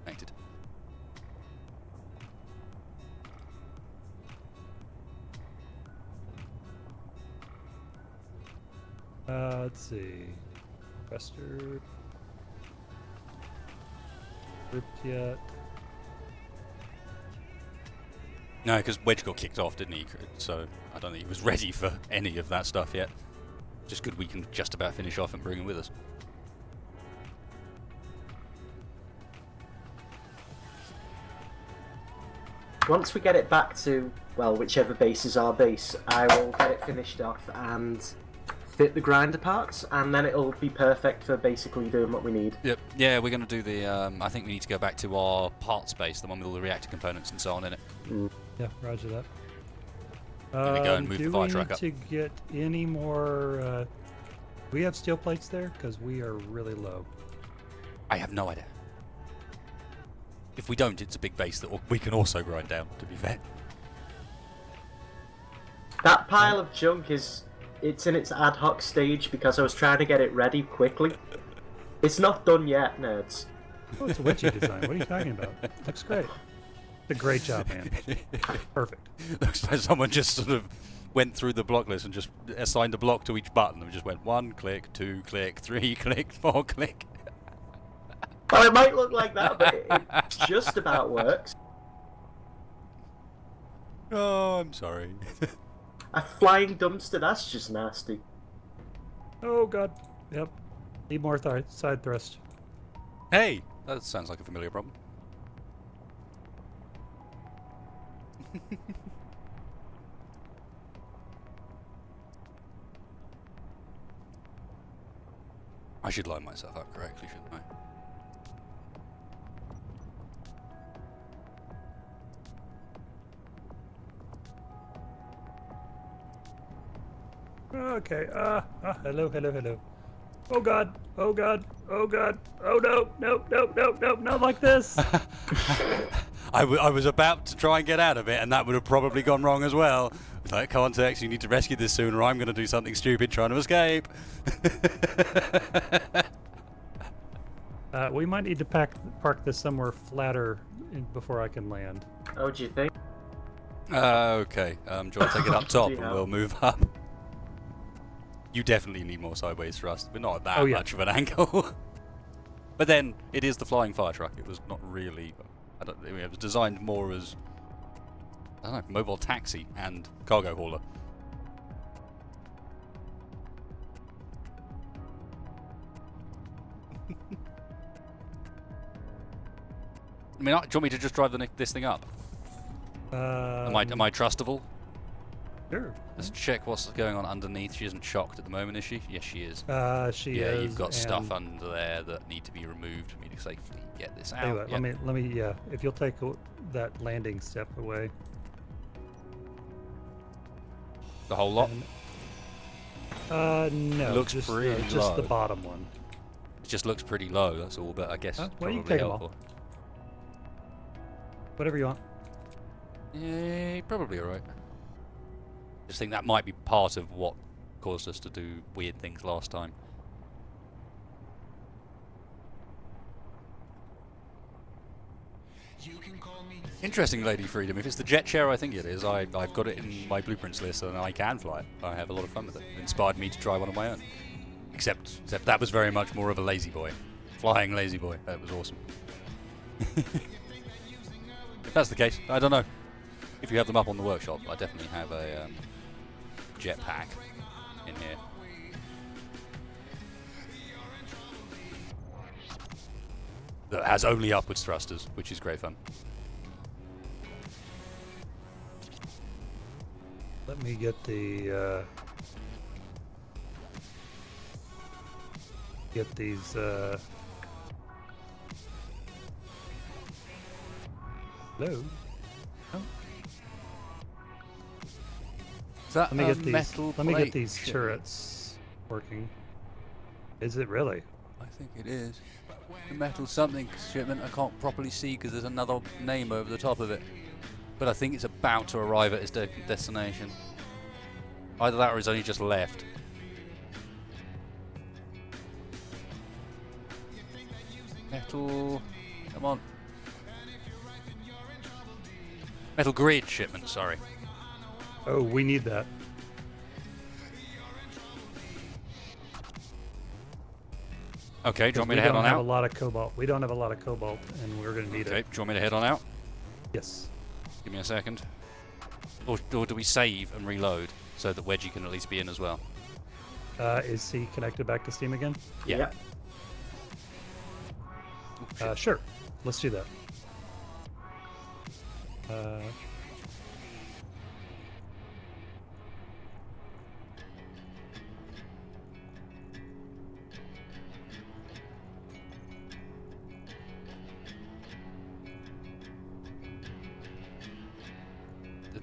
Connected. Let's see. Western. Ripped yet. No, because Wedge got kicked off, didn't he? So I don't think he was ready for any of that stuff yet. Just good we can just about finish off and bring him with us. Once we get it back to, well, whichever base is our base, I will get it finished off and fit the grinder parts, and then it'll be perfect for basically doing what we need. Yep. Yeah, we're going to do the... I think we need to go back to our parts base, the one with all the reactor components and so on in it. Yeah, roger that. Then we go and move the fire truck up. Do we need to get any more... we have steel plates there? Because we are really low. I have no idea. If we don't, it's a big base that we can also grind down, to be fair. That pile of junk it's in its ad hoc stage because I was trying to get it ready quickly. It's not done yet, nerds. Oh, it's a wedgie design. What are you talking about? Looks great. It's a great job, man. Perfect. Looks like someone just sort of went through the block list and just assigned a block to each button and just went 1 click, 2 click, 3 click, 4 click. Well, it might look like that, but it just about works. Oh, I'm sorry. A flying dumpster, that's just nasty. Oh, God. Yep. Need more side thrust. Hey! That sounds like a familiar problem. I should line myself up correctly, shouldn't I? Okay. Hello. Oh God. Oh no. Not like this. I was about to try and get out of it, and that would have probably gone wrong as well. Like, context, you need to rescue this soon, or I'm going to do something stupid trying to escape. We might need to park this somewhere flatter before I can land. Oh, do you think? Okay. Do you want to take it up top, and Yeah. we'll move up? You definitely need more sideways thrust. We're not at that Oh, yeah. much of an angle. But then, it is the flying fire truck. It was not really... it was designed more as... I don't know, mobile taxi and cargo hauler. I mean, do you want me to just drive this thing up? Am I trustable? Sure. Let's check what's going on underneath. She isn't shocked at the moment, is she? Yes, she is. She Yeah, is. you've got stuff under there that need to be removed for me to safely get this out. Tell you what, Yeah. let me. Yeah, if you'll take that landing step away. The whole lot? No. Looks just, pretty just the low. bottom one. It just looks pretty low, that's all, but I guess Well, probably you can take 'em helpful. Whatever you want. Yeah, probably alright. Just think that might be part of what caused us to do weird things last time. Interesting, Lady Freedom. If it's the jet chair, I think it is. I've got it in my blueprints list and I can fly it. I have a lot of fun with it. It inspired me to try one of my own. Except that was very much more of a lazy boy. Flying lazy boy. That was awesome. that's the case. I don't know. If you have them up on the workshop, I definitely have a jetpack in here. That has only upwards thrusters, which is great fun. Let me get the get these hello. Oh. Is that Let me a get these. metal Let me get plate these shipment? turrets working. Is it really? I think it is. The metal something shipment. I can't properly see because there's another name over the top of it. But I think it's about to arrive at its destination. Either that or it's only just left. Metal... Come on. Metal grid shipment, sorry. Oh, we need that. Okay, do you want me We to head don't on have a out? lot of cobalt. We don't have a lot of cobalt, and we're going to need Okay, it. do you want me to head on out? Yes. Give me a second. Or do we save and reload so that Wedgie can at least be in as well? Is he connected back to Steam again? Yeah. Yep. Oh, shit. Sure. Let's do that.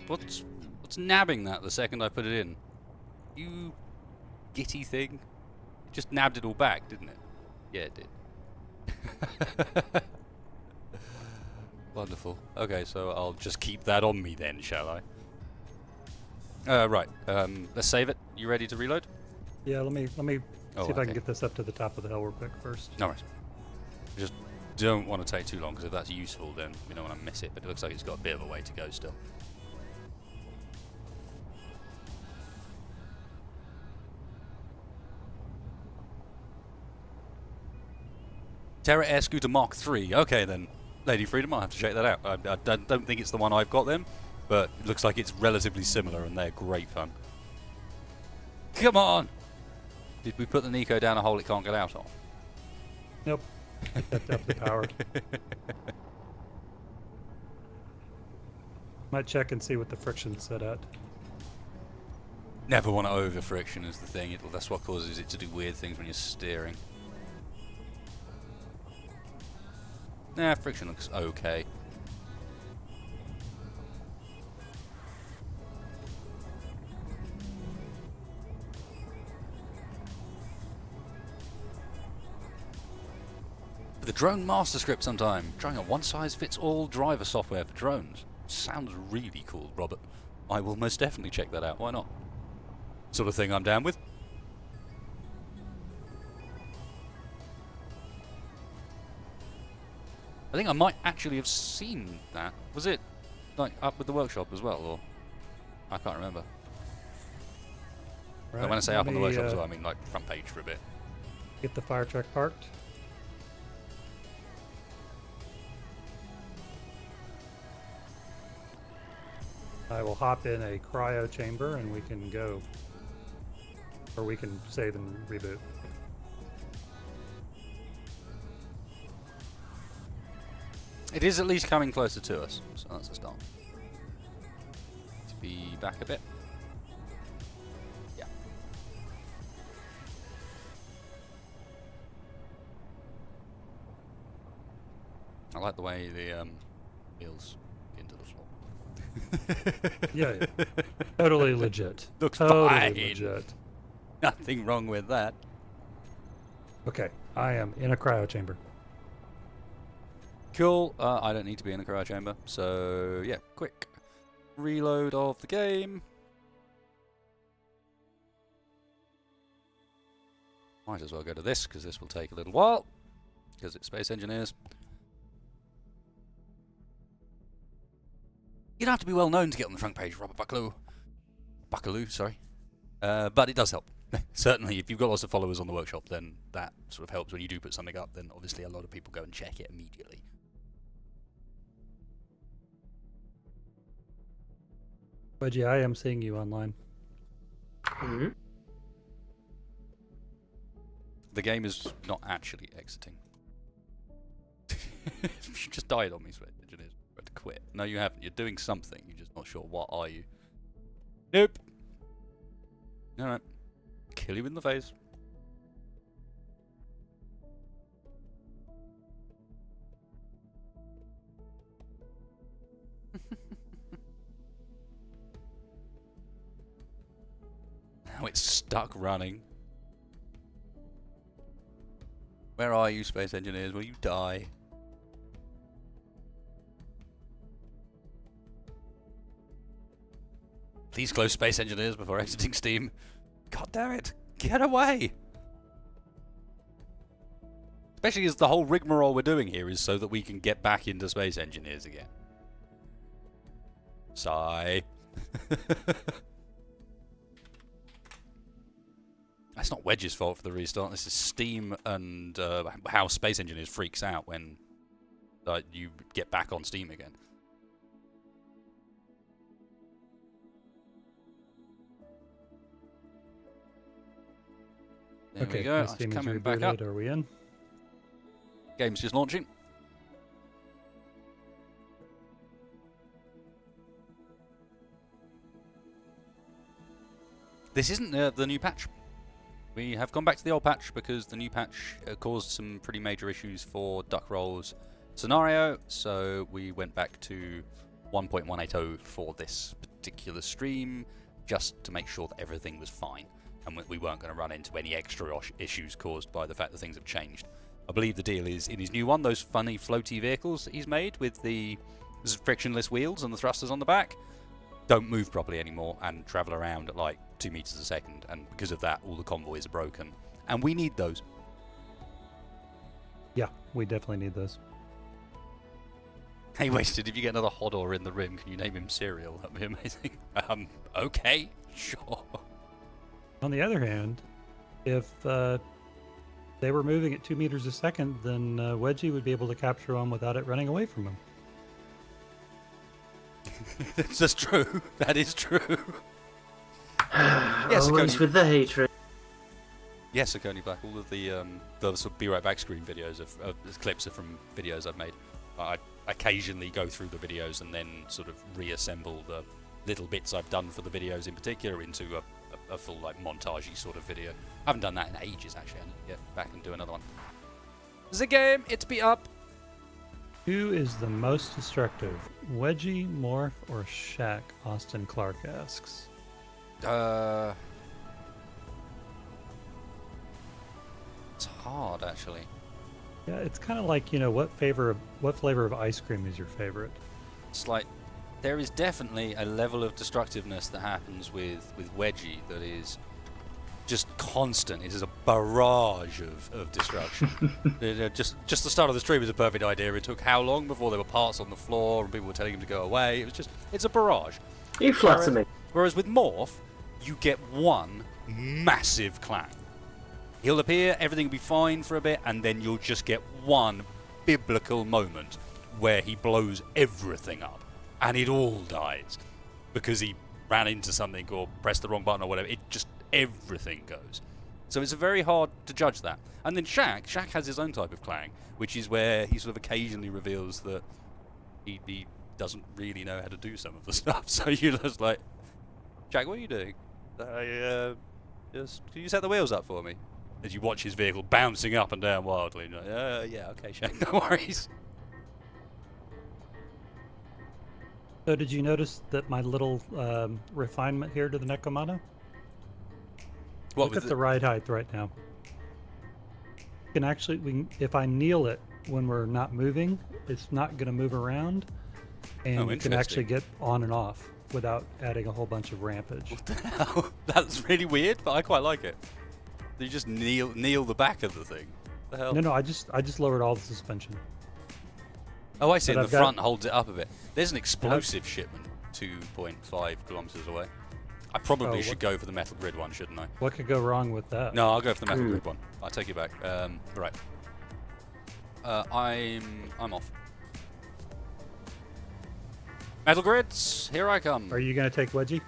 What's nabbing that the second I put it in? You gitty thing. It just nabbed it all back, didn't it? Yeah, it did. Wonderful. Okay, so I'll just keep that on me then, shall I? Right. Let's save it. You ready to reload? Yeah. Let me Oh, see if I okay. can get this up to the top of the hill real quick first. No worries. Just don't want to take too long because if that's useful, then we don't want to miss it. But it looks like it's got a bit of a way to go still. Terra Air Scooter Mark III. Okay then, Lady Freedom, I'll have to check that out. I don't think it's the one I've got then, but it looks like it's relatively similar and they're great fun. Come on! Did we put the Nico down a hole it can't get out of? Nope. Stepped up the power. Might check and see what the friction's set at. Never want to over friction is the thing. That's what causes it to do weird things when you're steering. Nah, friction looks okay. The drone master script sometime. Trying a one-size-fits-all driver software for drones. Sounds really cool, Robert. I will most definitely check that out. Why not? Sort of thing I'm down with. I think I might actually have seen that. Was it like up with the workshop as well, or I can't remember. Right. And when I say let up on the me, workshop as well, I mean like front page for a bit. Get the fire truck parked. I will hop in a cryo chamber and we can go. Or we can save and reboot. It is at least coming closer to us, so that's a start. To be back a bit. Yeah. I like the way the wheels into the floor. Yeah, yeah. Totally legit. Looks totally fine. legit. Nothing wrong with that. Okay, I am in a cryo chamber. Cool. I don't need to be in a cryo chamber, so yeah, quick reload of the game. Might as well go to this because this will take a little while because it's Space Engineers. You don't have to be well known to get on the front page, Robert Buckaloo, sorry. But it does help. Certainly, if you've got lots of followers on the workshop, then that sort of helps. When you do put something up, then obviously a lot of people go and check it immediately. Wedgie, I am seeing you online. Hmm. The game is not actually exiting. You just died on me, Sweat Engineers. You had to quit. No, you haven't. You're doing something. You're just not sure. What are you? Nope. Alright. Kill you in the face. Now it's stuck running. Where are you, Space Engineers? Will you die? Please close Space Engineers before exiting Steam. God damn it! Get away! Especially as the whole rigmarole we're doing here is so that we can get back into Space Engineers again. Sigh. That's not Wedge's fault for the restart. This is Steam and how Space Engineers freaks out when you get back on Steam again. There we go. It's coming back up. Are we in? Game's just launching. This isn't the new patch. We have gone back to the old patch because the new patch caused some pretty major issues for duck rolls scenario, so we went back to 1.180 for this particular stream just to make sure that everything was fine and we weren't going to run into any extra issues caused by the fact that things have changed. I believe the deal is in his new one, those funny floaty vehicles that he's made with the frictionless wheels and the thrusters on the back don't move properly anymore and travel around at like 2 meters a second, and because of that all the convoys are broken and we need those. Yeah, we definitely need those. Hey Wasted, if you get another Hodor in the rim, can you name him Cereal? That'd be amazing. Okay, sure. On the other hand, if they were moving at 2 meters a second, then Wedgie would be able to capture one without it running away from him. That's just true. That is true. Yes, Always with the hatred. Yes, Akoni Black. All of the sort of Be Right Back screen videos of clips are from videos I've made. I occasionally go through the videos and then sort of reassemble the little bits I've done for the videos in particular into a full like montagey sort of video. I haven't done that in ages actually. I need to get back and do another one. The game, it be up. Who is the most destructive? Wedgie, Morph, or Shaq? Austin Clark asks. It's hard actually. Yeah, it's kind of like, you know, what flavor of ice cream is your favorite? It's like there is definitely a level of destructiveness that happens with Wedgie that is just constant. It is a barrage of destruction. just the start of the stream is a perfect idea. It took how long before there were parts on the floor and people were telling him to go away? It's a barrage. You flatter me. Whereas with Morph, you get one massive clang. He'll appear, everything will be fine for a bit, and then you'll just get one biblical moment where he blows everything up, and it all dies because he ran into something or pressed the wrong button or whatever. Everything goes. So it's very hard to judge that. And then Shaq has his own type of clang, which is where he sort of occasionally reveals that he doesn't really know how to do some of the stuff. So you're just like, Shaq, what are you doing? Can you set the wheels up for me? As you watch his vehicle bouncing up and down wildly. And you're like, yeah, okay, Shaq, no worries. So did you notice that my little refinement here to the Necromana? Look at the ride height right now. You can actually, if I kneel it when we're not moving, it's not going to move around, and you can actually get on and off without adding a whole bunch of rampage. What the hell? That's really weird, but I quite like it. You just kneel the back of the thing. What the hell? No, I just lowered all the suspension. Oh, I see. But And the front holds it up a bit. There's an explosive shipment 2.5 kilometers away. I probably should go for the metal grid one, shouldn't I? What could go wrong with that? No, I'll go for the metal grid one. I'll take it back. Right. I'm off. Metal grids, here I come. Are you going to take Wedgie?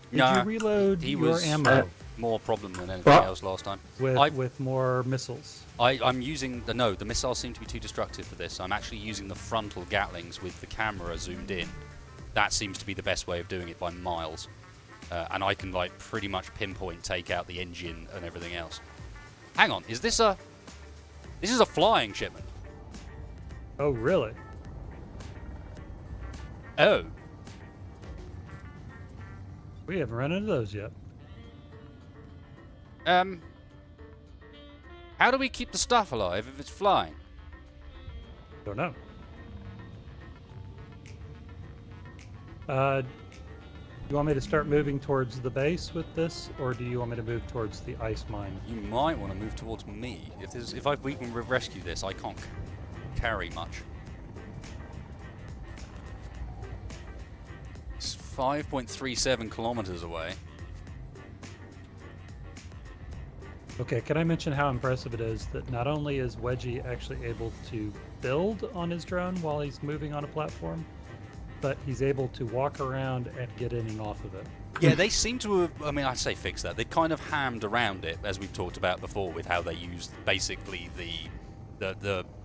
Did Nah, you reload he your was ammo more problem than anything What? else last time. with more missiles? I'm using the missiles seem to be too destructive for this. I'm actually using the frontal Gatlings with the camera zoomed in. That seems to be the best way of doing it by miles. And I can like pretty much pinpoint take out the engine and everything else. Hang on, is this a flying shipment? Oh, really? Oh. We haven't run into those yet. How do we keep the stuff alive if it's flying? Don't know. You want me to start moving towards the base with this, or do you want me to move towards the ice mine? You might want to move towards me. If we can rescue this, I can't carry much. It's 5.37 kilometers away. Okay, can I mention how impressive it is that not only is Wedgie actually able to build on his drone while he's moving on a platform, but he's able to walk around and get in and off of it. Yeah, they seem to have, I mean, I'd say fix that. They've kind of hammed around it, as we've talked about before, with how they used basically the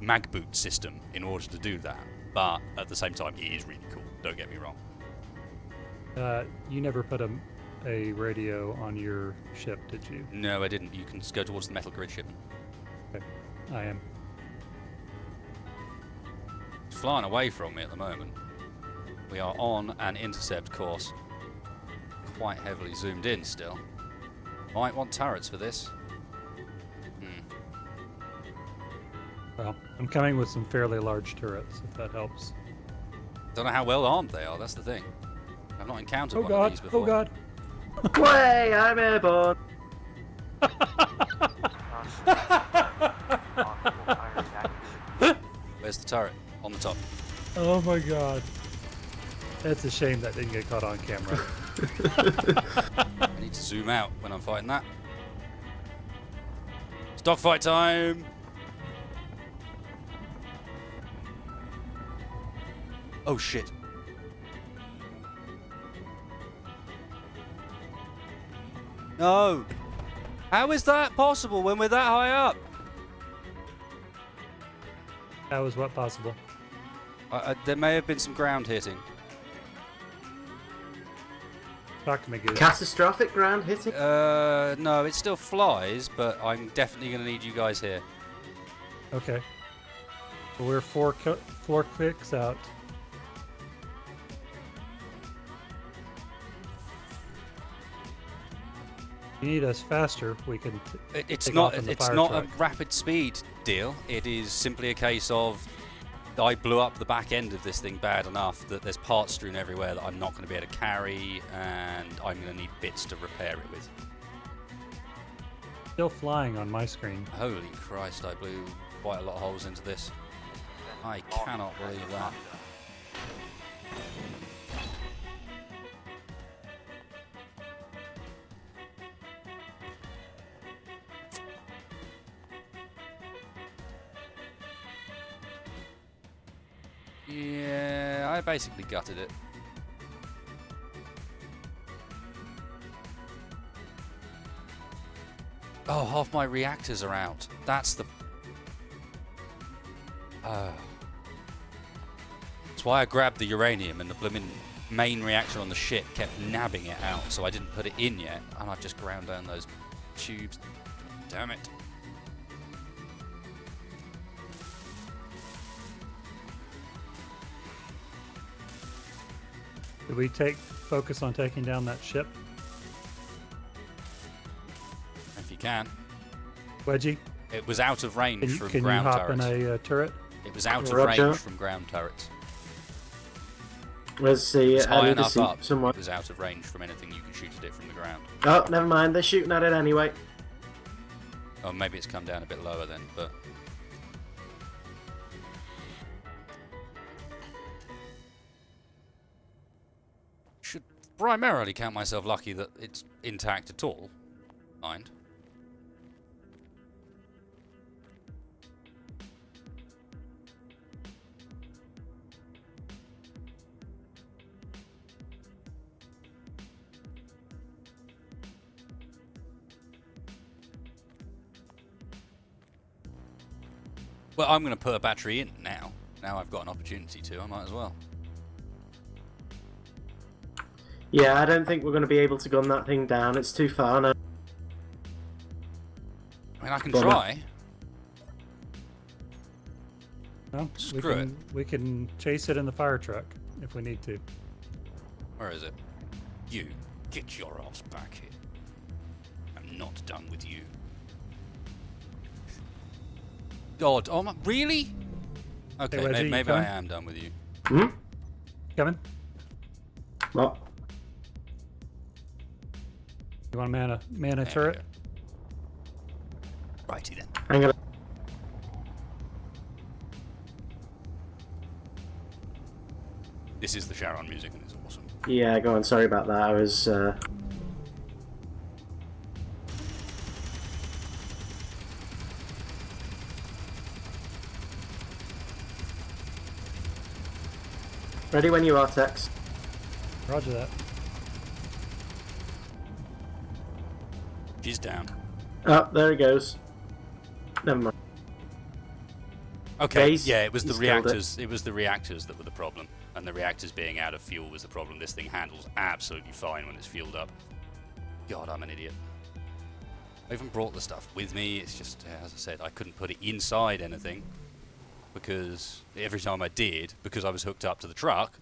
mag boot system in order to do that. But at the same time, it is really cool, don't get me wrong. You never put a radio on your ship, did you? No, I didn't. You can go towards the metal grid shipment. Okay, I am. It's flying away from me at the moment. We are on an intercept course. Quite heavily zoomed in still. Might want turrets for this. Well, I'm coming with some fairly large turrets, if that helps. Don't know how well armed they are, that's the thing. I've not encountered Oh one of these god, before. oh god. Way, I'm airborne. Where's the turret? On the top. Oh my god. It's a shame that didn't get caught on camera. I need to zoom out when I'm fighting that. It's dogfight time! Oh shit. No! How is that possible when we're that high up? How is what possible? There may have been some ground hitting. Talk to me, Goose. Catastrophic ground hitting. No, it still flies, but I'm definitely going to need you guys here. Okay. Well, we're four clicks out. If you need us faster, we can. It's take not. off in the It's fire not truck. a rapid speed deal. It is simply a case of I blew up the back end of this thing bad enough that there's parts strewn everywhere that I'm not going to be able to carry, and I'm going to need bits to repair it with. Still flying on my screen. Holy Christ! I blew quite a lot of holes into this. I cannot believe that. Yeah, I basically gutted it. Oh, half my reactors are out. That's the... That's why I grabbed the uranium, and the blooming main reactor on the ship kept nabbing it out, so I didn't put it in yet, and I've just ground down those tubes. Damn it. Did we focus on taking down that ship? If you can. Wedgie, It was out of range from can you ground hop turrets. in a turret? It was out of Roger. range from ground turrets. Let's see. It's I high need to enough see up. someone. It was out of range from anything you can shoot at it from the ground. Oh, never mind. They're shooting at it anyway. Oh, maybe it's come down a bit lower then, but... Should primarily count myself lucky that it's intact at all. Mind. Well, I'm going to put a battery in now. Now I've got an opportunity to. I might as well. Yeah, I don't think we're going to be able to gun that thing down. It's too far now. I mean, I can Well, try. No, Screw it. We can chase it in the fire truck if we need to. Where is it? You, get your ass back here. I'm not done with you. God, oh my, really? Okay, Reggie, maybe you I coming? am done with you. Hmm? Coming? What? You want to man a There we turret? go. Righty then. Hang on. This is the Sharon music and it's awesome. Yeah, go on. Sorry about that. I was. Ready when you are, Tex. Roger that. She's down. Oh, there he goes. Never mind. Okay, Base, yeah, it was the he's killed it. reactors. It was the reactors that were the problem, and the reactors being out of fuel was the problem. This thing handles absolutely fine when it's fueled up. God, I'm an idiot. I even brought the stuff with me. It's just, as I said, I couldn't put it inside anything because every time I did, because I was hooked up to the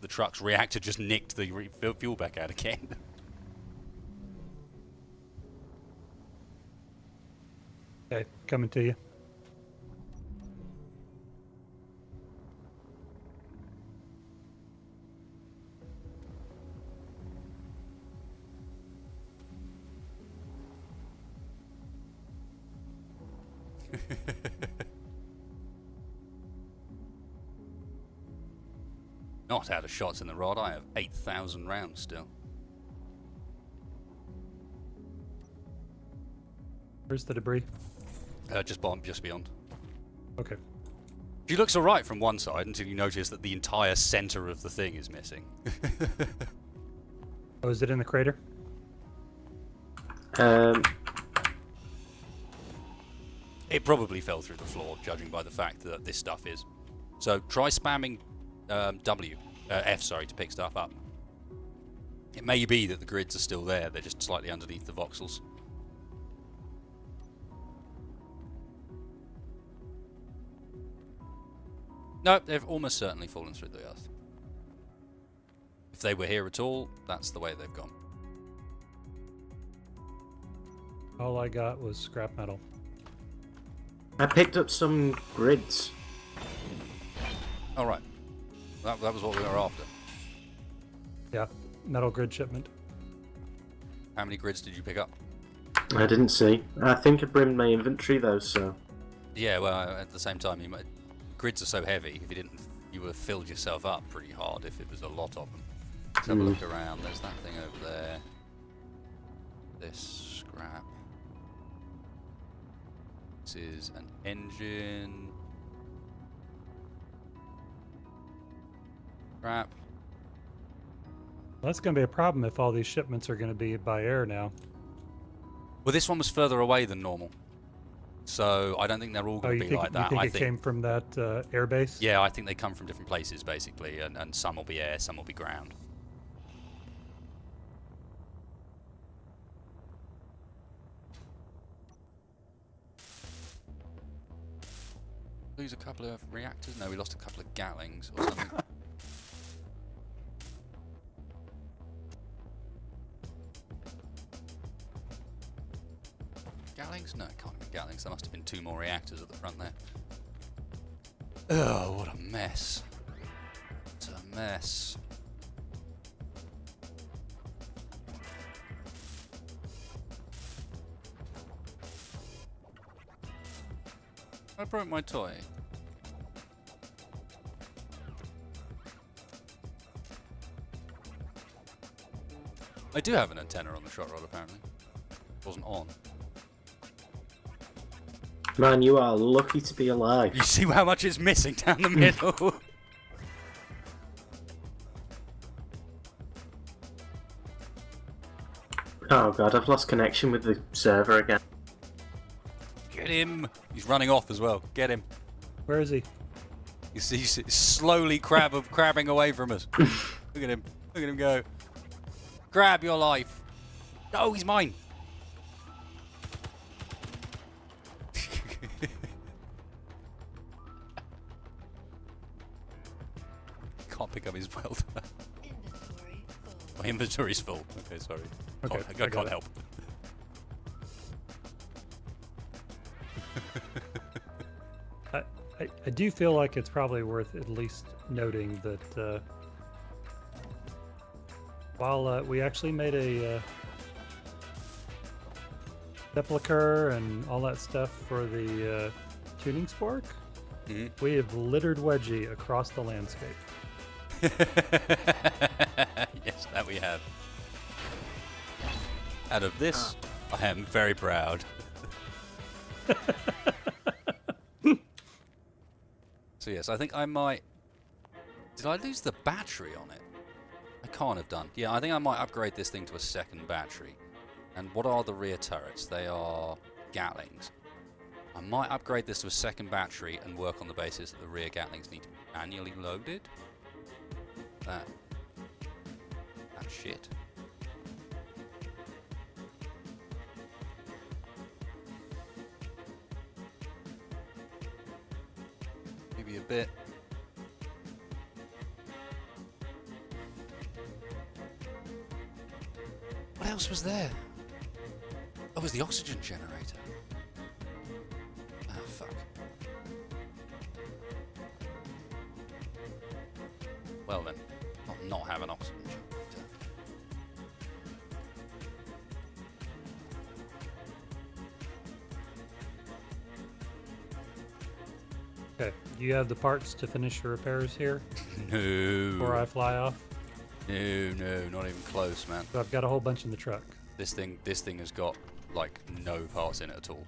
truck's reactor just nicked the fuel back out again. Okay, coming to you. Not out of shots in the rod. I have 8,000 rounds still. Where's the debris? Just beyond. Okay. She looks alright from one side until you notice that the entire center of the thing is missing. Oh, is it in the crater? It probably fell through the floor, judging by the fact that this stuff is. So try spamming F, to pick stuff up. It may be that the grids are still there, they're just slightly underneath the voxels. No, they've almost certainly fallen through the earth. If they were here at all, that's the way they've gone. All I got was scrap metal. I picked up some grids. Alright. That was what we were after. Yeah, metal grid shipment. How many grids did you pick up? I didn't see. I think I brimmed my inventory though, so. Yeah, well, at the same time, grids are so heavy, if you didn't, you would have filled yourself up pretty hard if it was a lot of them. Let's have a look around. There's that thing over there. This scrap. This is an engine. Scrap. Well, that's going to be a problem if all these shipments are going to be by air now. Well, this one was further away than normal. So I don't think they're all Oh, going you to be think, like that. you think I it think, came from that air base? yeah, I think they come from different places, basically, and some will be air, some will be ground. Lose a couple of reactors? No, we lost a couple of Gatlings or something. Gatlings? No, it can't be Gatlings. There must have been 2 more reactors at the front there. Oh, what a mess. What a mess. I broke my toy. I do have an antenna on the shot rod, apparently. It wasn't on. Man, you are lucky to be alive. You see how much it's missing down the middle? Oh god, I've lost connection with the server again. Get him! He's running off as well. Get him. Where is he? You see, he's slowly crabbing away from us. Look at him. Look at him go. Grab your life. No, he's mine. Can't pick up his welder. My inventory's full. Okay, sorry. Okay, I can't help. I do feel like it's probably worth at least noting that while we actually made a replica and all that stuff for the tuning spork, we have littered Wedgie across the landscape. Yes, that we have. Out of this, I am very proud. So yes, I think I might... Did I lose the battery on it? I can't have done. Yeah, I think I might upgrade this thing to a second battery. And what are the rear turrets? They are Gatlings. I might upgrade this to a second battery and work on the basis that the rear Gatlings need to be manually loaded. That's shit. Maybe a bit. What else was there? Oh, it was the oxygen generator. Ah, fuck. Well then, I'll not have an oxygen generator. Okay, do you have the parts to finish your repairs here No. before I fly off? No, not even close, man. So I've got a whole bunch in the truck. This thing has got like no parts in it at all.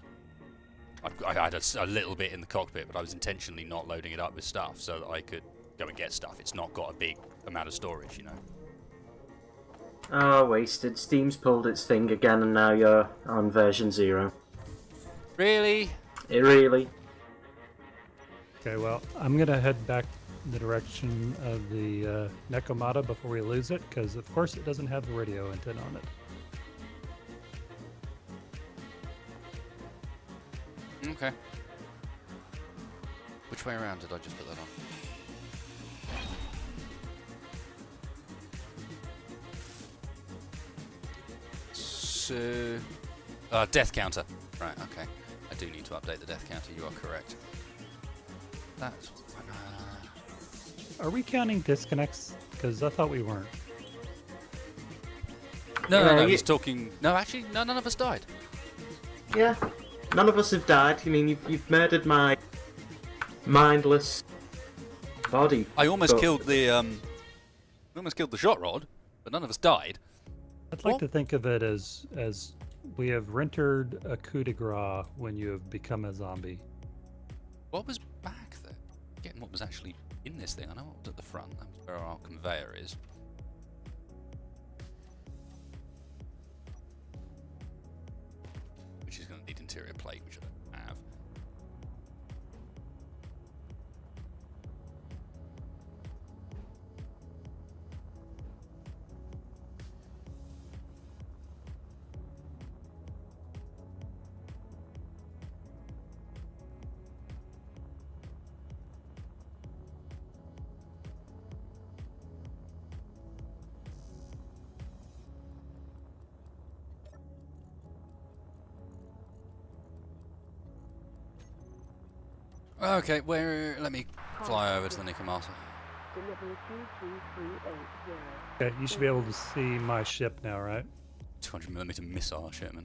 I had a little bit in the cockpit, but I was intentionally not loading it up with stuff so that I could go and get stuff. It's not got a big amount of storage, you know. Oh, wasted. Steam's pulled its thing again, and now you're on version 0. Really? It really. Okay, well, I'm going to head back the direction of the Nekomata before we lose it, because of course it doesn't have the radio antenna on it. Okay. Which way around did I just put that on? So... death counter. Right, okay. I do need to update the death counter, you are correct. That's... Are we counting disconnects? Because I thought we weren't. No, he's talking... No, actually, no, none of us died. Yeah. None of us have died. I mean, you've murdered my mindless body. I almost killed the shot rod, but none of us died. I'd like to think of it as we have rendered a coup de grace when you have become a zombie. What was back there? Getting what was actually in this thing. I know what was at the front. That's where our conveyor is. Which is going to need interior plate, which I don't have. Okay, let me fly over to the Nekomata. Delivery 23380. Okay, you should be able to see my ship now, right? 200mm missile, Sherman.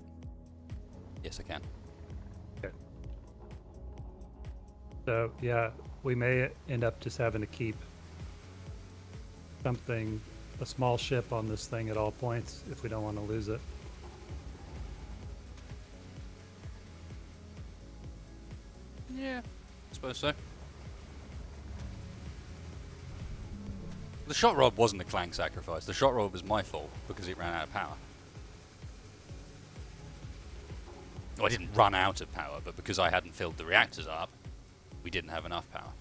Yes, I can. Okay. So, yeah, we may end up just having to keep a small ship on this thing at all points if we don't want to lose it. Yeah, I suppose so. The shot rod wasn't a Clang sacrifice. The shot rod was my fault because it ran out of power. Well, I didn't run out of power, but because I hadn't filled the reactors up, we didn't have enough power.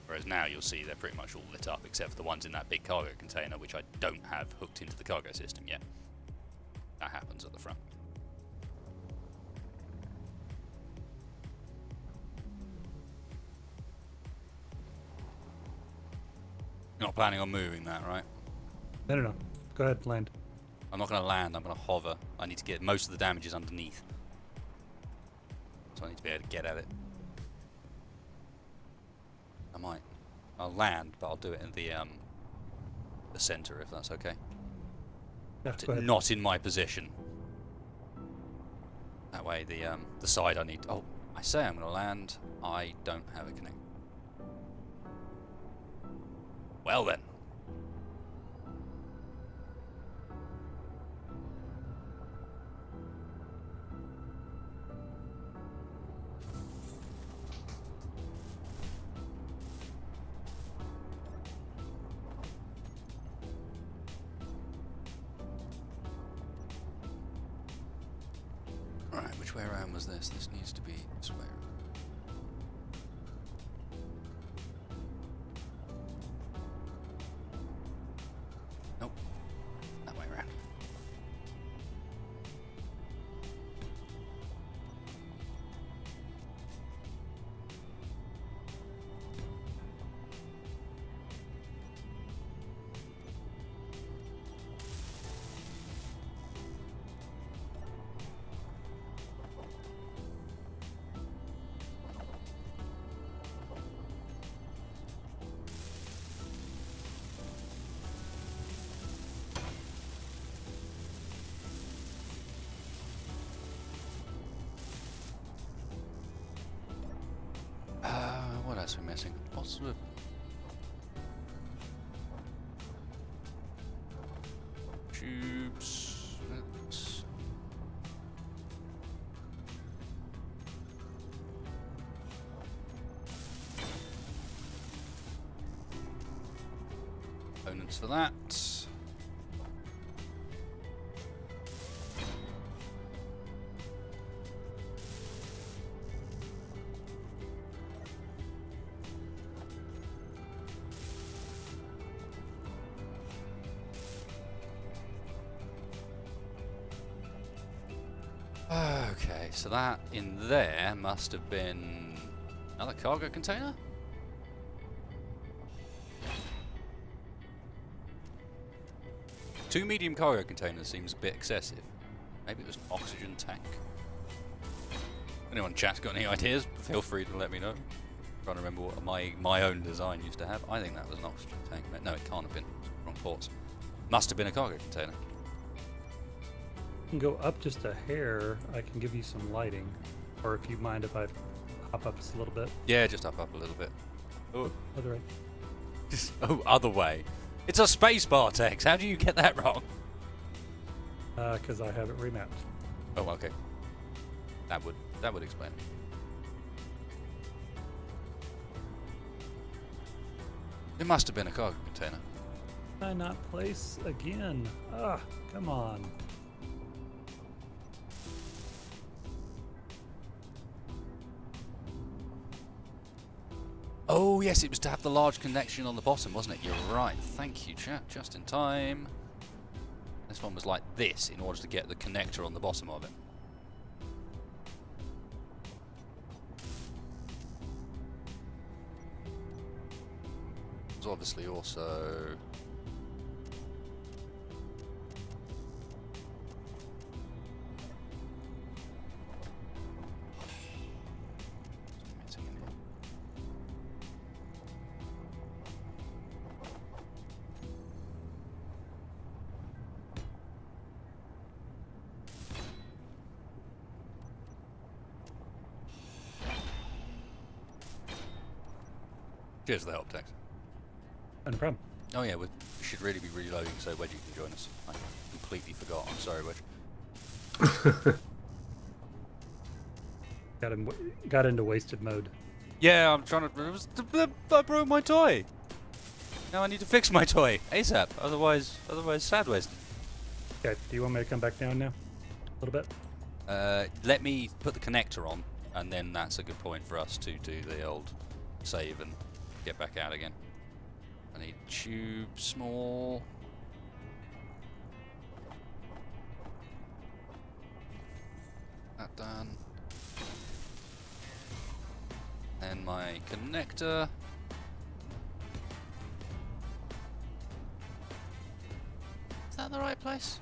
Whereas now you'll see they're pretty much all lit up, except for the ones in that big cargo container, which I don't have hooked into the cargo system yet. That happens at the front. You're not planning on moving that, right? No. Go ahead, land. I'm not going to land, I'm going to hover. I need to get most of the damages underneath. So I need to be able to get at it. I might. I'll land, but I'll do it in the center, if that's okay. Yeah, go ahead. Not in my position. That way, the side I need. Oh, I say I'm going to land. I don't have a connect. Well then. Right, which way around was this? This needs to be this way around. Nope. That way around. What else are we missing? What's the... Tubes... Let's... Components for that. Okay, so that in there must have been another cargo container? Two medium cargo containers seems a bit excessive. Maybe it was an oxygen tank. Anyone in chat's got any ideas, feel free to let me know. I'm trying to remember what my own design used to have. I think that was an oxygen tank. No, it can't have been. Wrong ports. Must have been a cargo container. You can go up just a hair. I can give you some lighting. Or if you mind if I hop up just a little bit. Yeah, just up a little bit. Oh, Other way. Other way. It's a space bar, Tex. How do you get that wrong? Because I have it remapped. Oh, okay. That would explain it. It must have been a cargo container. Can I not place again? Ah, come on. Oh, yes, it was to have the large connection on the bottom, wasn't it? You're right. Thank you, chat. Just in time. This one was like this in order to get the connector on the bottom of it. There's obviously also... Cheers for the help, Tex. No problem. Oh yeah, we should really be reloading so Wedgie can join us. I completely forgot. I'm sorry, Wedge. Got into wasted mode. Yeah, I'm trying to... I broke my toy! Now I need to fix my toy ASAP, otherwise sad waste. Okay, do you want me to come back down now? A little bit? Let me put the connector on, and then that's a good point for us to do the old save and get back out again. I need tube small. That done. And my connector. Is that the right place?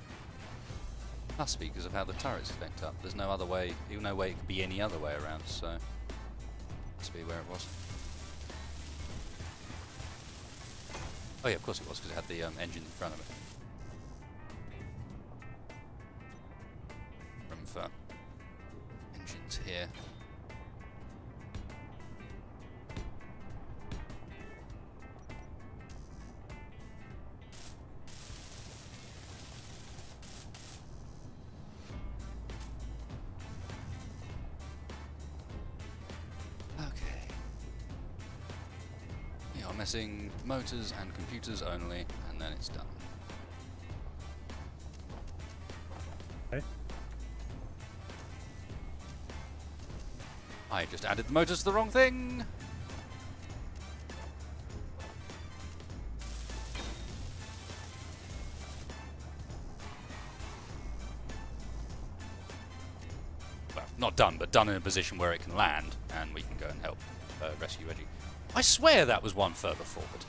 Must be because of how the turret's connect up. There's no other way, no way it could be any other way around, so must be where it was. Oh yeah, of course it was, because it had the engine in front of it. Room for engines here. Missing motors and computers only, and then it's done. Okay. I just added the motors to the wrong thing! Well, not done, but done in a position where it can land, and we can go and help rescue Reggie. I swear that was one further forward.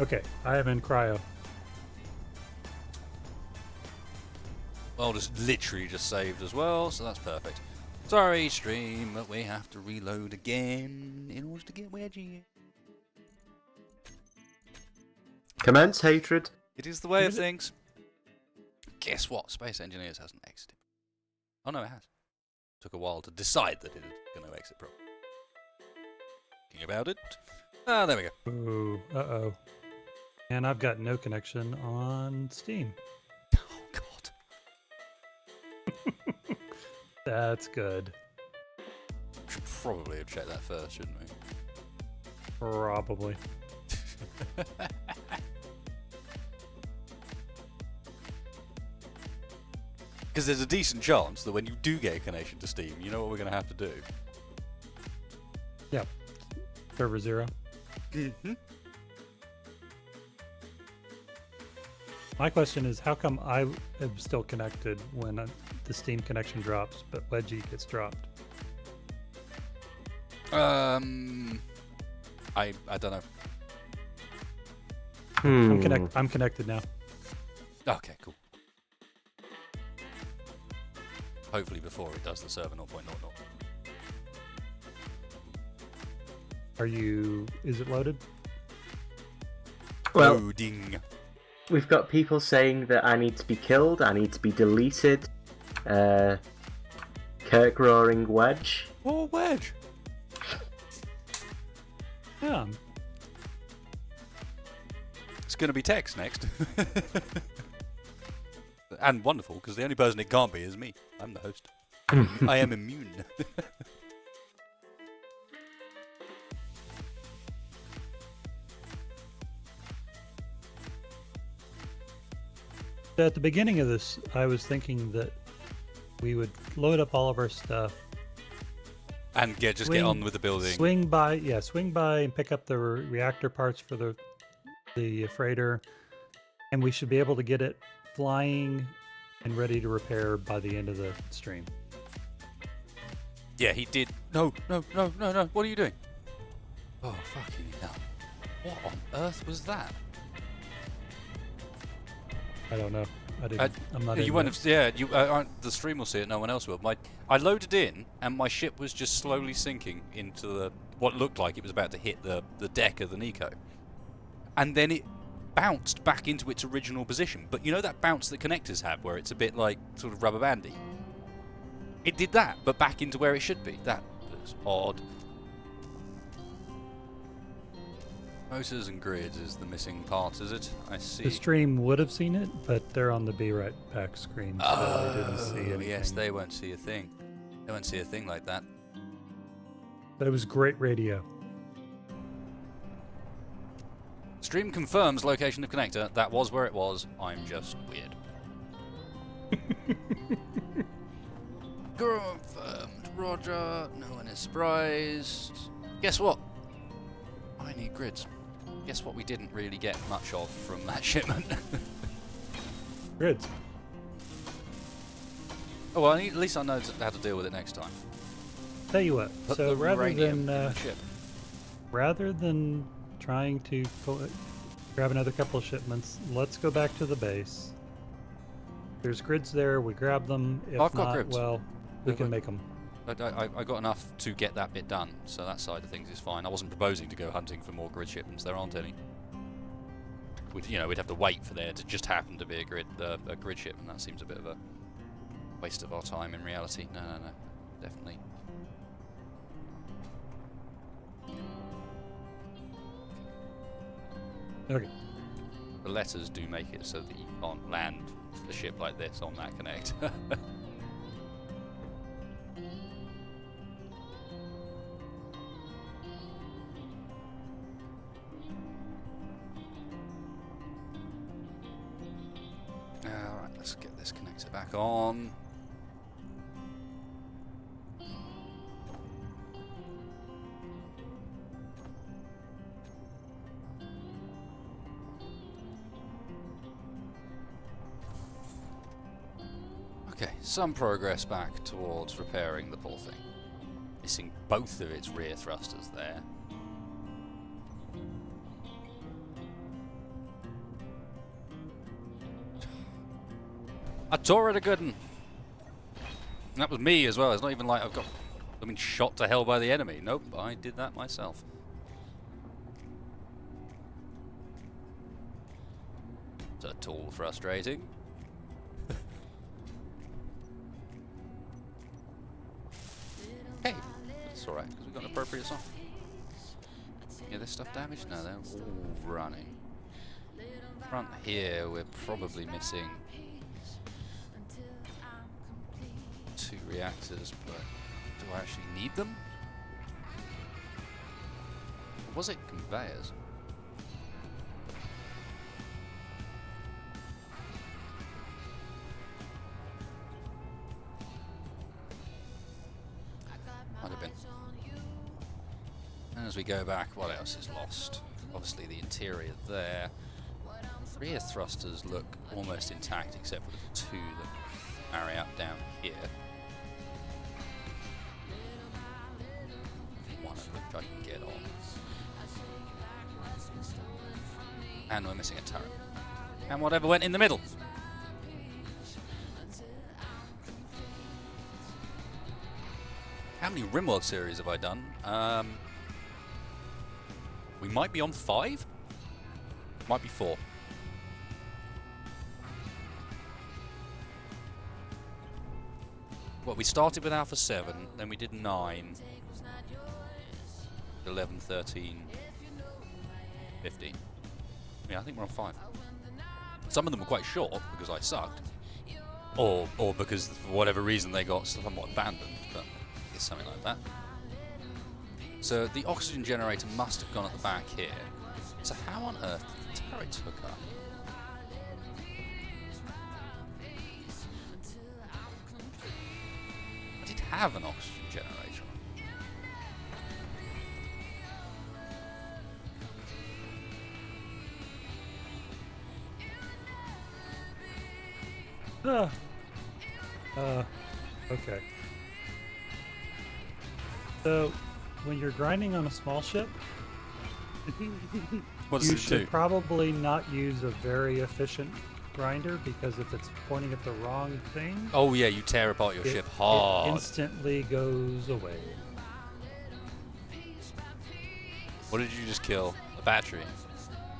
Okay, I am in cryo. Well, just literally just saved as well, so that's perfect. Sorry, stream, but we have to reload again in order to get Wedgie. Commence hatred. It is the way of things. Guess what? Space Engineers hasn't exited. Oh no, it has. Took a while to decide that it was going to exit properly. Thinking about it. Ah, there we go. Ooh, uh-oh. And I've got no connection on Steam. Oh god. That's good. Should probably have checked that first, shouldn't we? Probably. Because there's a decent chance that when you do get a connection to Steam, you know what we're going to have to do. Yeah. Server 0. Mm-hmm. My question is, how come I am still connected when the Steam connection drops, but Wedgie gets dropped? I don't know. I'm connected now. Okay, cool. Hopefully before it does the server 0.00. Are you... Is it loaded? Well, Loading. we've got people saying that I need to be killed, I need to be deleted. Kirk roaring wedge. Oh, Wedge! Yeah. It's going to be text next. And wonderful, because the only person it can't be is me. I'm the host. I am immune. At the beginning of this, I was thinking that we would load up all of our stuff. And just get on with the building. Swing by and pick up the reactor parts for the freighter, and we should be able to get it flying and ready to repair by the end of the stream. Yeah, he did. No. What are you doing? Oh, fucking hell. What on earth was that? I don't know. I'm not. You in won't yet. have. Yeah, the stream will see it. No one else will. I loaded in, and my ship was just slowly sinking into what looked like it was about to hit the deck of the Nico, and then it bounced back into its original position. But you know that bounce that connectors have, where it's a bit like sort of rubber bandy. It did that, but back into where it should be. That was odd. Motors and grids is the missing part, is it? I see. The stream would have seen it, but they're on the Be Right Back screen, so they didn't see anything. Yes, they won't see a thing. They won't see a thing like that. But it was great radio. Stream confirms location of connector. That was where it was. I'm just weird. Confirmed. Roger. No one is surprised. Guess what? I need grids. Guess what we didn't really get much of from that shipment. Grids. Oh well, at least I know how to deal with it next time. Tell you what. Put So the rather uranium than in the ship. rather than trying to grab another couple of shipments, let's go back to the base. There's grids there. We grab them. If I've got not, grids. well, we I've can got- make them. I got enough to get that bit done, so that side of things is fine. I wasn't proposing to go hunting for more grid shipments. There aren't any. We'd have to wait for there to just happen to be a grid shipment. That seems a bit of a waste of our time in reality. No, definitely. Okay. The letters do make it so that you can't land a ship like this on that connect. Alright, let's get this connector back on. Okay, some progress back towards repairing the poor thing. Missing both of its rear thrusters there. I tore it a good one. That was me as well. It's not even like I've been shot to hell by the enemy. Nope, I did that myself. It's a tool frustrating. Hey, that's alright, because we've got an appropriate song. Yeah, this stuff damaged? No, they're all running. Front here, we're probably missing 2 reactors, but do I actually need them? Or was it conveyors? Might have been. And as we go back, what else is lost? Obviously the interior there. Rear thrusters look almost intact except for the 2 that marry up down here. One of which I can get on. And we're missing a turret. And whatever went in the middle. How many Rimworld series have I done? We might be on 5? Might be 4. Well, we started with Alpha 7, then we did 9, 11, 13, 15. Yeah, I think we're on 5. Some of them were quite short because I sucked. Or because for whatever reason they got somewhat abandoned, but it's something like that. So the oxygen generator must have gone at the back here. So how on earth did the turrets hook up? I did have an oxygen generator. Okay. So, when you're grinding on a small ship, What does you it should do? probably not use a very efficient grinder because if it's pointing at the wrong thing, Oh yeah, you tear apart your it, ship it hard. instantly goes away. What did you just kill? A battery?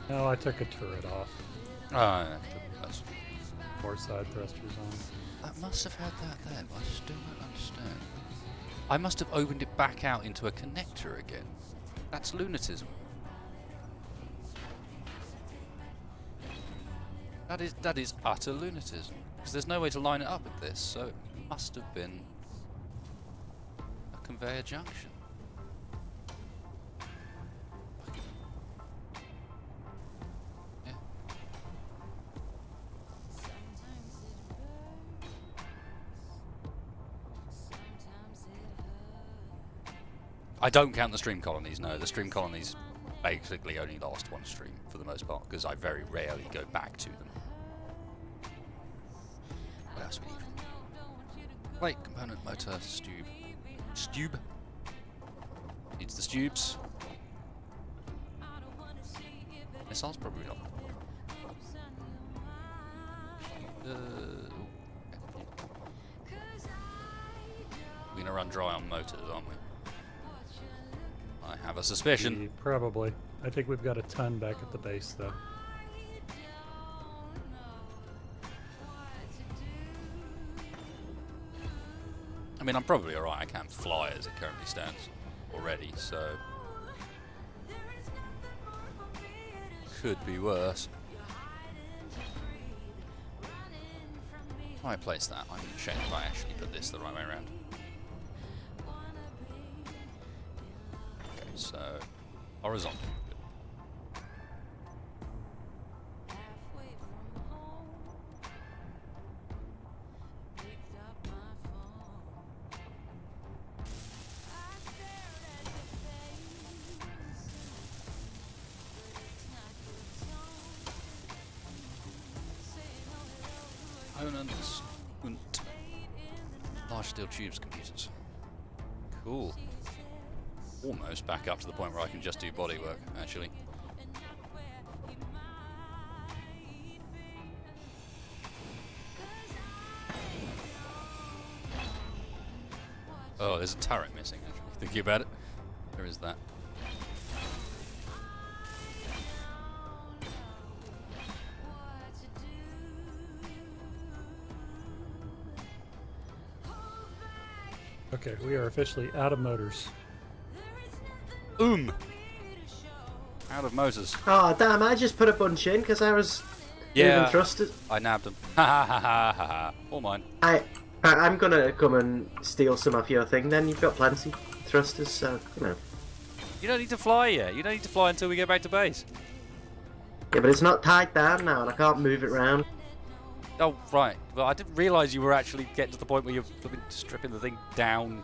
No, I took a turret off. Oh, yeah. That's- 4 side thrusters on. That must have had that there, but I still don't understand. I must have opened it back out into a connector again. That's lunatism. That is utter lunatism. Because there's no way to line it up with this, so it must have been a conveyor junction. I don't count the stream colonies, no. The stream colonies basically only last one stream for the most part, because I very rarely go back to them. What else we need? Plate, component, motor, stube. Stube? Needs the stubes. Missiles? Probably not. We're gonna run dry on motors, aren't we? I have a suspicion. Probably. I think we've got a ton back at the base, though. I mean, I'm probably alright. I can't fly as it currently stands already, so... could be worse. How do I place that? I'm going to check if I actually put this the right way around. Okay, so... horizontal. Good. Components und large steel tubes computers. Cool. Almost back up to the point where I can just do body work, actually. Oh, there's a turret missing, actually. Thinking about it. There is that. Okay, we are officially out of motors. Out of motors. Oh damn! I just put a bunch in because I was moving thrusters. I nabbed them. Ha ha ha ha ha ha. All mine. I'm gonna come and steal some of your thing. Then you've got plenty thrusters, so you know. You don't need to fly yet. You don't need to fly until we get back to base. Yeah, but it's not tied down now, and I can't move it round. Oh, right. Well, I didn't realise you were actually getting to the point where you're stripping the thing down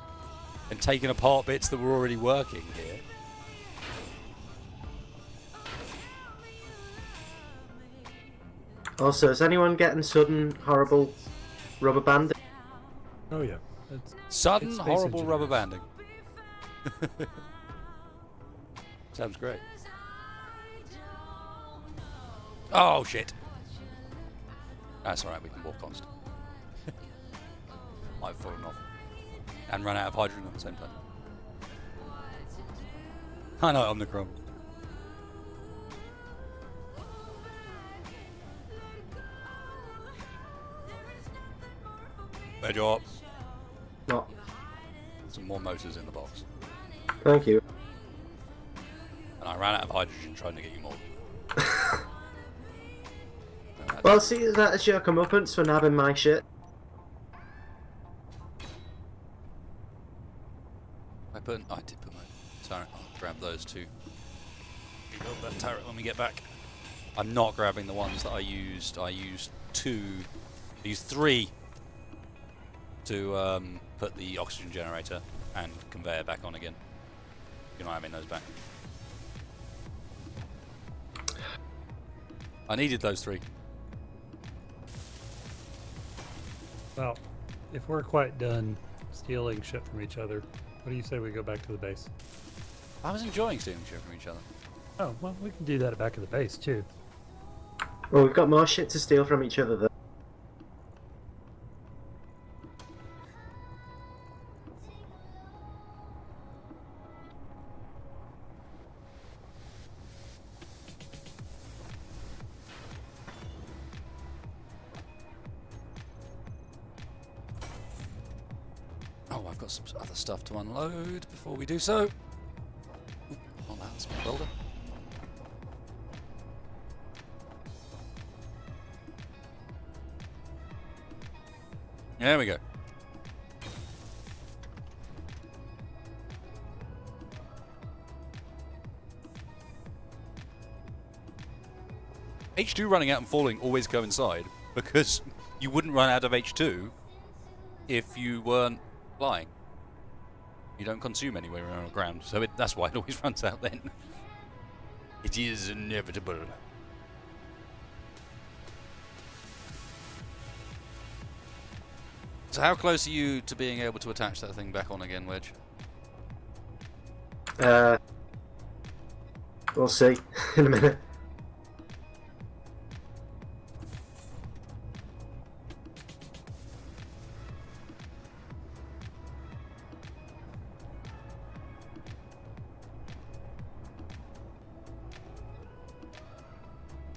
and taking apart bits that were already working here. Also, is anyone getting sudden horrible rubber banding? Oh yeah. It's Sudden, space horrible engineers. rubber banding. Sounds great. Oh, shit. That's alright, we can walk constant. I've fallen off. And run out of hydrogen at the same time. I know, Omnicron. Bad job. Not. Some more motors in the box. Thank you. And I ran out of hydrogen trying to get you more. Well, see that as your comeuppance for nabbing my shit. I did put my turret. I'll grab those two. You build that turret when we get back. I'm not grabbing the ones that I used. I used three to put the oxygen generator and conveyor back on again. You're not having those back. I needed those three. Well, if we're quite done stealing shit from each other, what do you say we go back to the base? I was enjoying stealing shit from each other. Oh, well, we can do that back at the base, too. Well, we've got more shit to steal from each other, though. Oh, I've got some other stuff to unload before we do so. Ooh, not that, that's my welder. There we go. H2 running out and falling always coincide because you wouldn't run out of H2 if you weren't flying. You don't consume anywhere on the ground, so that's why it always runs out then. It is inevitable. So how close are you to being able to attach that thing back on again, Wedge? We'll see in a minute.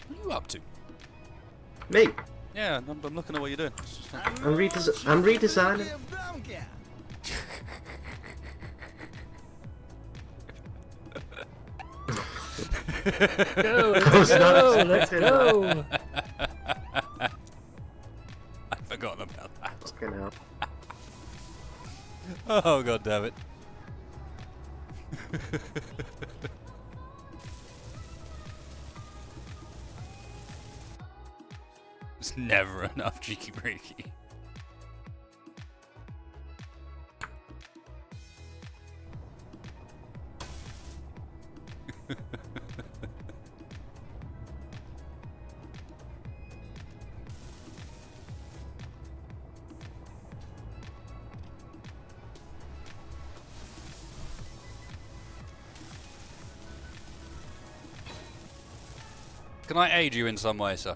What are you up to? Me? Yeah, I'm looking at what you're doing. I'm redesigning. Go, I was let's not go, let's expecting go. I'd forgotten about that. Fucking hell. Oh, god damn it. It's never enough cheeky breaky. Can I aid you in some way, sir?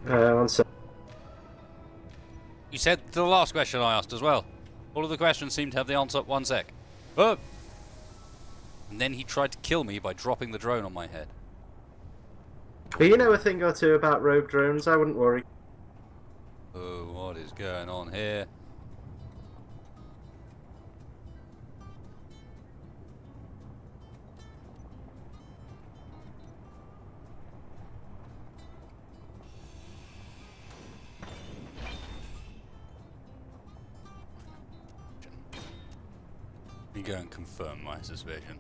One sec. You said the last question I asked as well. All of the questions seem to have the answer. 1 sec. Oh! And then he tried to kill me by dropping the drone on my head. But you know a thing or two about rogue drones, I wouldn't worry. Oh, what is going on here? Let me go and confirm my suspicion.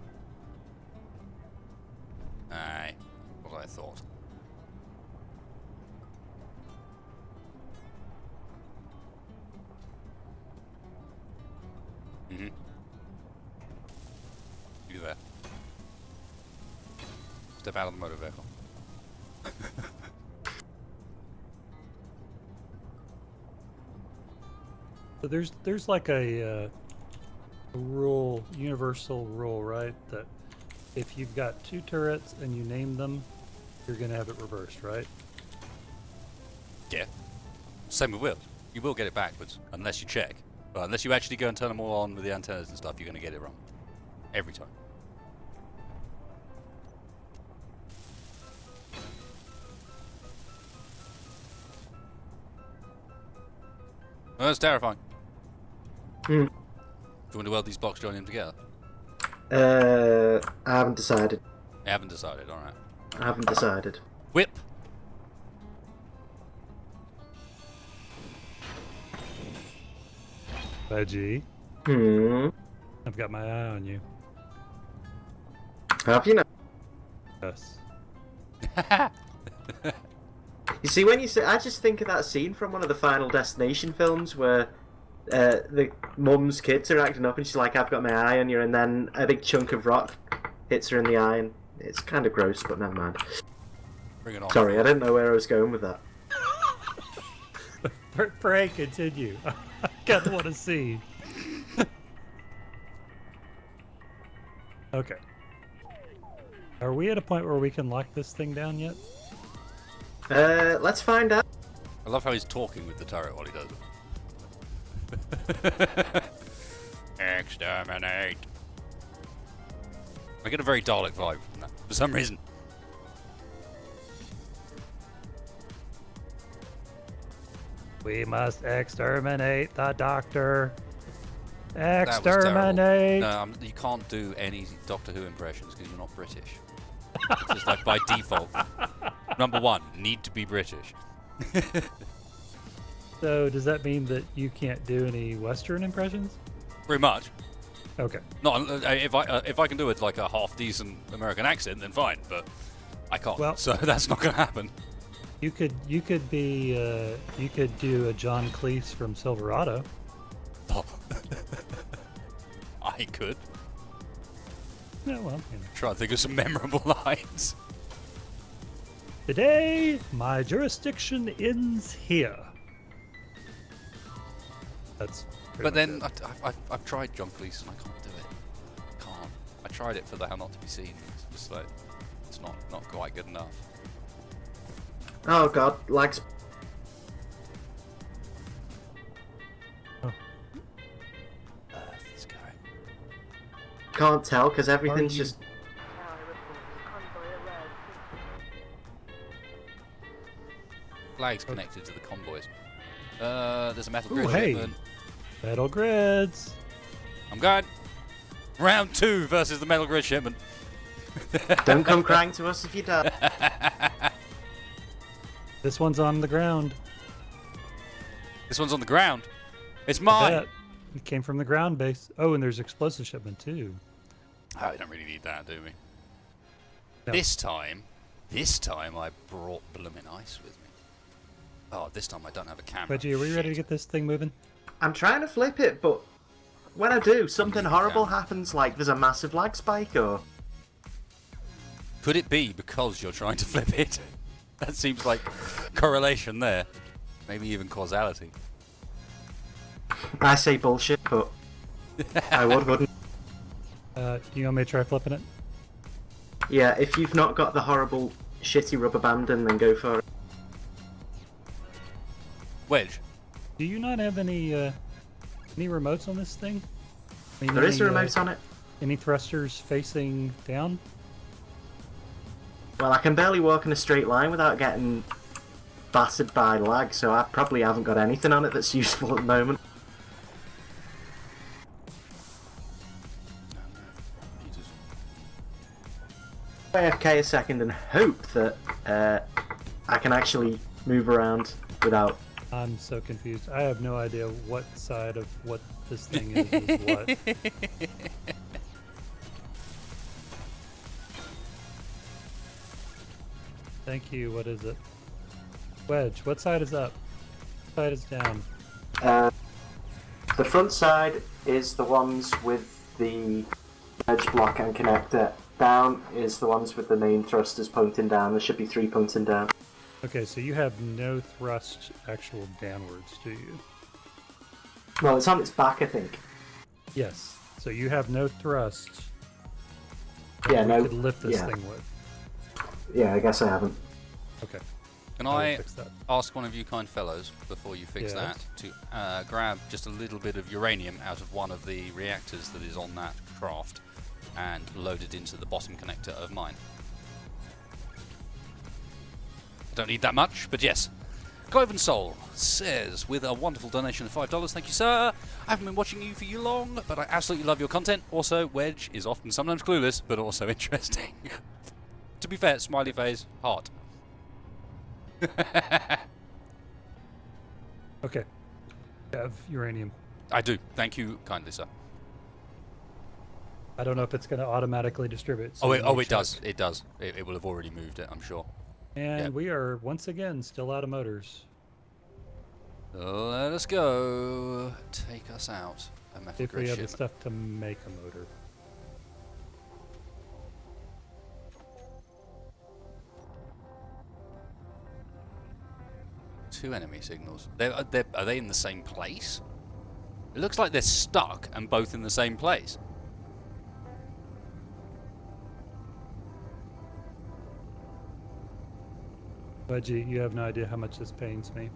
Aye, what I thought. Mm-hmm. You there. Step out of the motor vehicle. So there's like a rule, universal rule, right? That if you've got 2 turrets and you name them, you're gonna have it reversed, right? Yeah. Same with wheels. You will get it backwards, unless you check. But unless you actually go and turn them all on with the antennas and stuff, you're going to get it wrong. Every time. Well, that's terrifying. Do you want to weld these blocks joining them together? I haven't decided. I haven't decided, alright. I haven't decided. Whip! Veggie, I've got my eye on you. Have you now? Yes. You see, when you say, I just think of that scene from one of the Final Destination films where the mum's kids are acting up and she's like, I've got my eye on you, and then a big chunk of rock hits her in the eye, and it's kind of gross, but never mind. Bring it on. Sorry, I didn't know where I was going with that. Pray continue. I got want to see. Okay. Are we at a point where we can lock this thing down yet? Let's find out. I love how he's talking with the turret while he does it. Exterminate. I get a very Dalek vibe from that, for some reason. We must exterminate the doctor. That was terrible. Exterminate. No, you can't do any Doctor Who impressions because you're not British. It's just like by default. Number 1, need to be British. So does that mean that you can't do any Western impressions? Pretty much. Okay. No, if I can do it like a half decent American accent, then fine. But I can't. Well- So that's not going to happen. You could do a John Cleese from Silverado. Oh. I could. Yeah, well, you know. Try to think of some memorable lines. Today, my jurisdiction ends here. That's. But then I've tried John Cleese and I can't do it. Can't. I tried it for the How Not to Be Seen. It's just like it's not quite good enough. Oh god, lags. Earth is going. Can't tell because everything's you- just. Now reports convoy arrived. Flag's connected to the convoys. There's a metal Ooh, grid hey. shipment. Metal grids. I'm going. Round 2 versus the metal grid shipment. Don't come crying to us if you die. This one's on the ground. This one's on the ground. It's I mine. bet. It came from the ground base. Oh, and there's explosive shipment too. Oh, we don't really need that, do we? No. This time I brought bloomin' ice with me. Oh, this time I don't have a camera. Reggie, are we ready to Shit. get this thing moving? I'm trying to flip it, but when I do, something Yeah. horrible happens, like there's a massive lag spike or. Could it be because you're trying to flip it? That seems like correlation there. Maybe even causality. I say bullshit, but I wouldn't. Do you want me to try flipping it? Yeah, if you've not got the horrible, shitty rubber banding, then go for it. Wedge. Do you not have any remotes on this thing? I mean, There is a any, remote on it. Any thrusters facing down? Well, I can barely walk in a straight line without getting battered by lag, so I probably haven't got anything on it that's useful at the moment. AFK a second and hope that I can actually move around without. I'm so confused. I have no idea what side of what this thing is what. Thank you. What is it? Wedge, what side is up? What side is down? The front side is the ones with the edge block and connector. Down is the ones with the main thrusters pointing down. There should be 3 pointing down. Okay, so you have no thrust actual downwards, do you? Well, it's on its back, I think. Yes. So you have no thrust. Yeah, we no. could lift this yeah. thing with. Yeah, I guess I haven't. Okay. Can I will I fix that. ask one of you kind fellows, before you fix Yes? that, to grab just a little bit of uranium out of one of the reactors that is on that craft and load it into the bottom connector of mine? I don't need that much, but yes. Cloven Soul says, with a wonderful donation of $5, thank you, sir. I haven't been watching you for you long, but I absolutely love your content. Also, Wedge is often sometimes clueless, but also interesting. To be fair, smiley face, heart. Okay. You have uranium. I do. Thank you kindly, sir. I don't know if it's going to automatically distribute. So Oh, let me it check. does. It does. It will have already moved it, I'm sure. And Yep. we are once again still out of motors. Let us go. Take us out. A metal If we grid have the shipment. stuff to make a motor. Two enemy signals. Are they in the same place? It looks like they're stuck and both in the same place. Wedgie, you have no idea how much this pains me.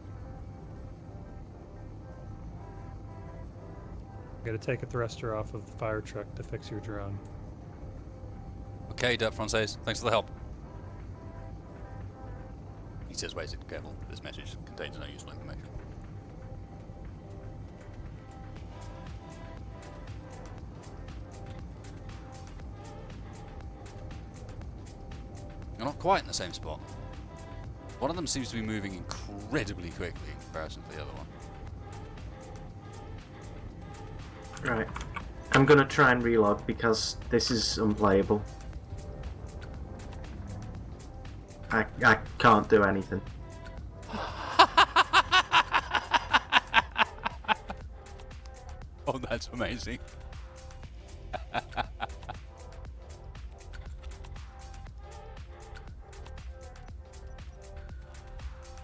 I gotta take a thruster off of the fire truck to fix your drone. Okay, Dirt Francaise, thanks for the help. He says, wait, is it careful? This message contains no useful information. They're not quite in the same spot. One of them seems to be moving incredibly quickly in comparison to the other one. Right. I'm gonna try and relog because this is unplayable. I can't do anything. Oh, that's amazing.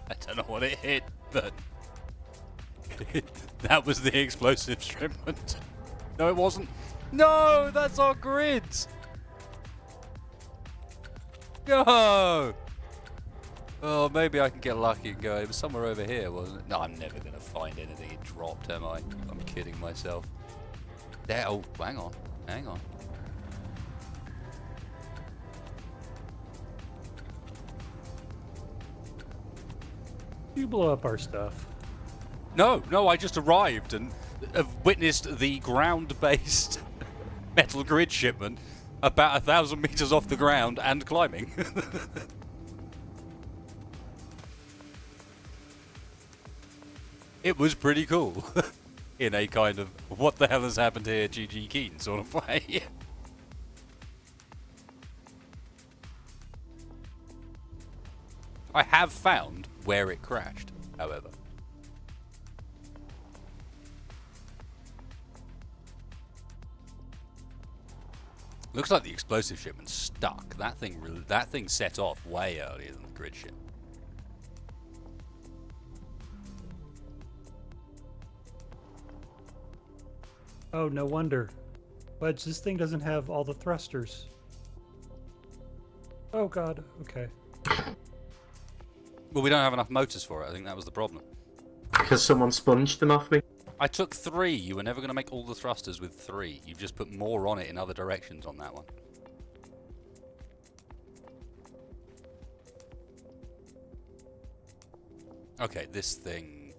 I don't know what it hit, but that was the explosive shipment. No, it wasn't. No, that's our grids. Go. Oh, maybe I can get lucky and go. It was somewhere over here, wasn't it? No, I'm never going to find anything it dropped, am I? I'm kidding myself. There. Oh, hang on. Hang on. You blow up our stuff. No, no, I just arrived and have witnessed the ground-based metal grid shipment about 1,000 meters off the ground and climbing. It was pretty cool. In a kind of, what the hell has happened here, GG Keen sort of way. I have found where it crashed, however. Looks like the explosive shipment stuck. That thing set off way earlier than the grid ship. Oh, no wonder. Wedge, this thing doesn't have all the thrusters. Oh god, okay. Well, we don't have enough motors for it. I think that was the problem. Because someone sponged them off me. I took 3. You were never going to make all the thrusters with 3. You've just put more on it in other directions on that one. Okay, this thing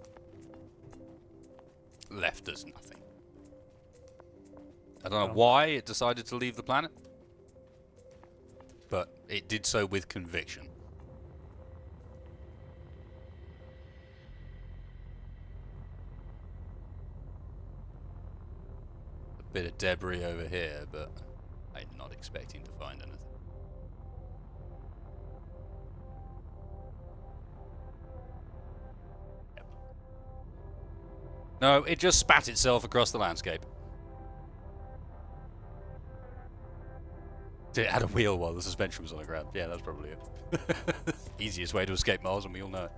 left us nothing. I don't know why it decided to leave the planet, but it did so with conviction. A bit of debris over here, but I'm not expecting to find anything. Yep. No, it just spat itself across the landscape. It had a wheel while the suspension was on the ground. Yeah, that's probably it. Easiest way to escape Mars, and we all know it.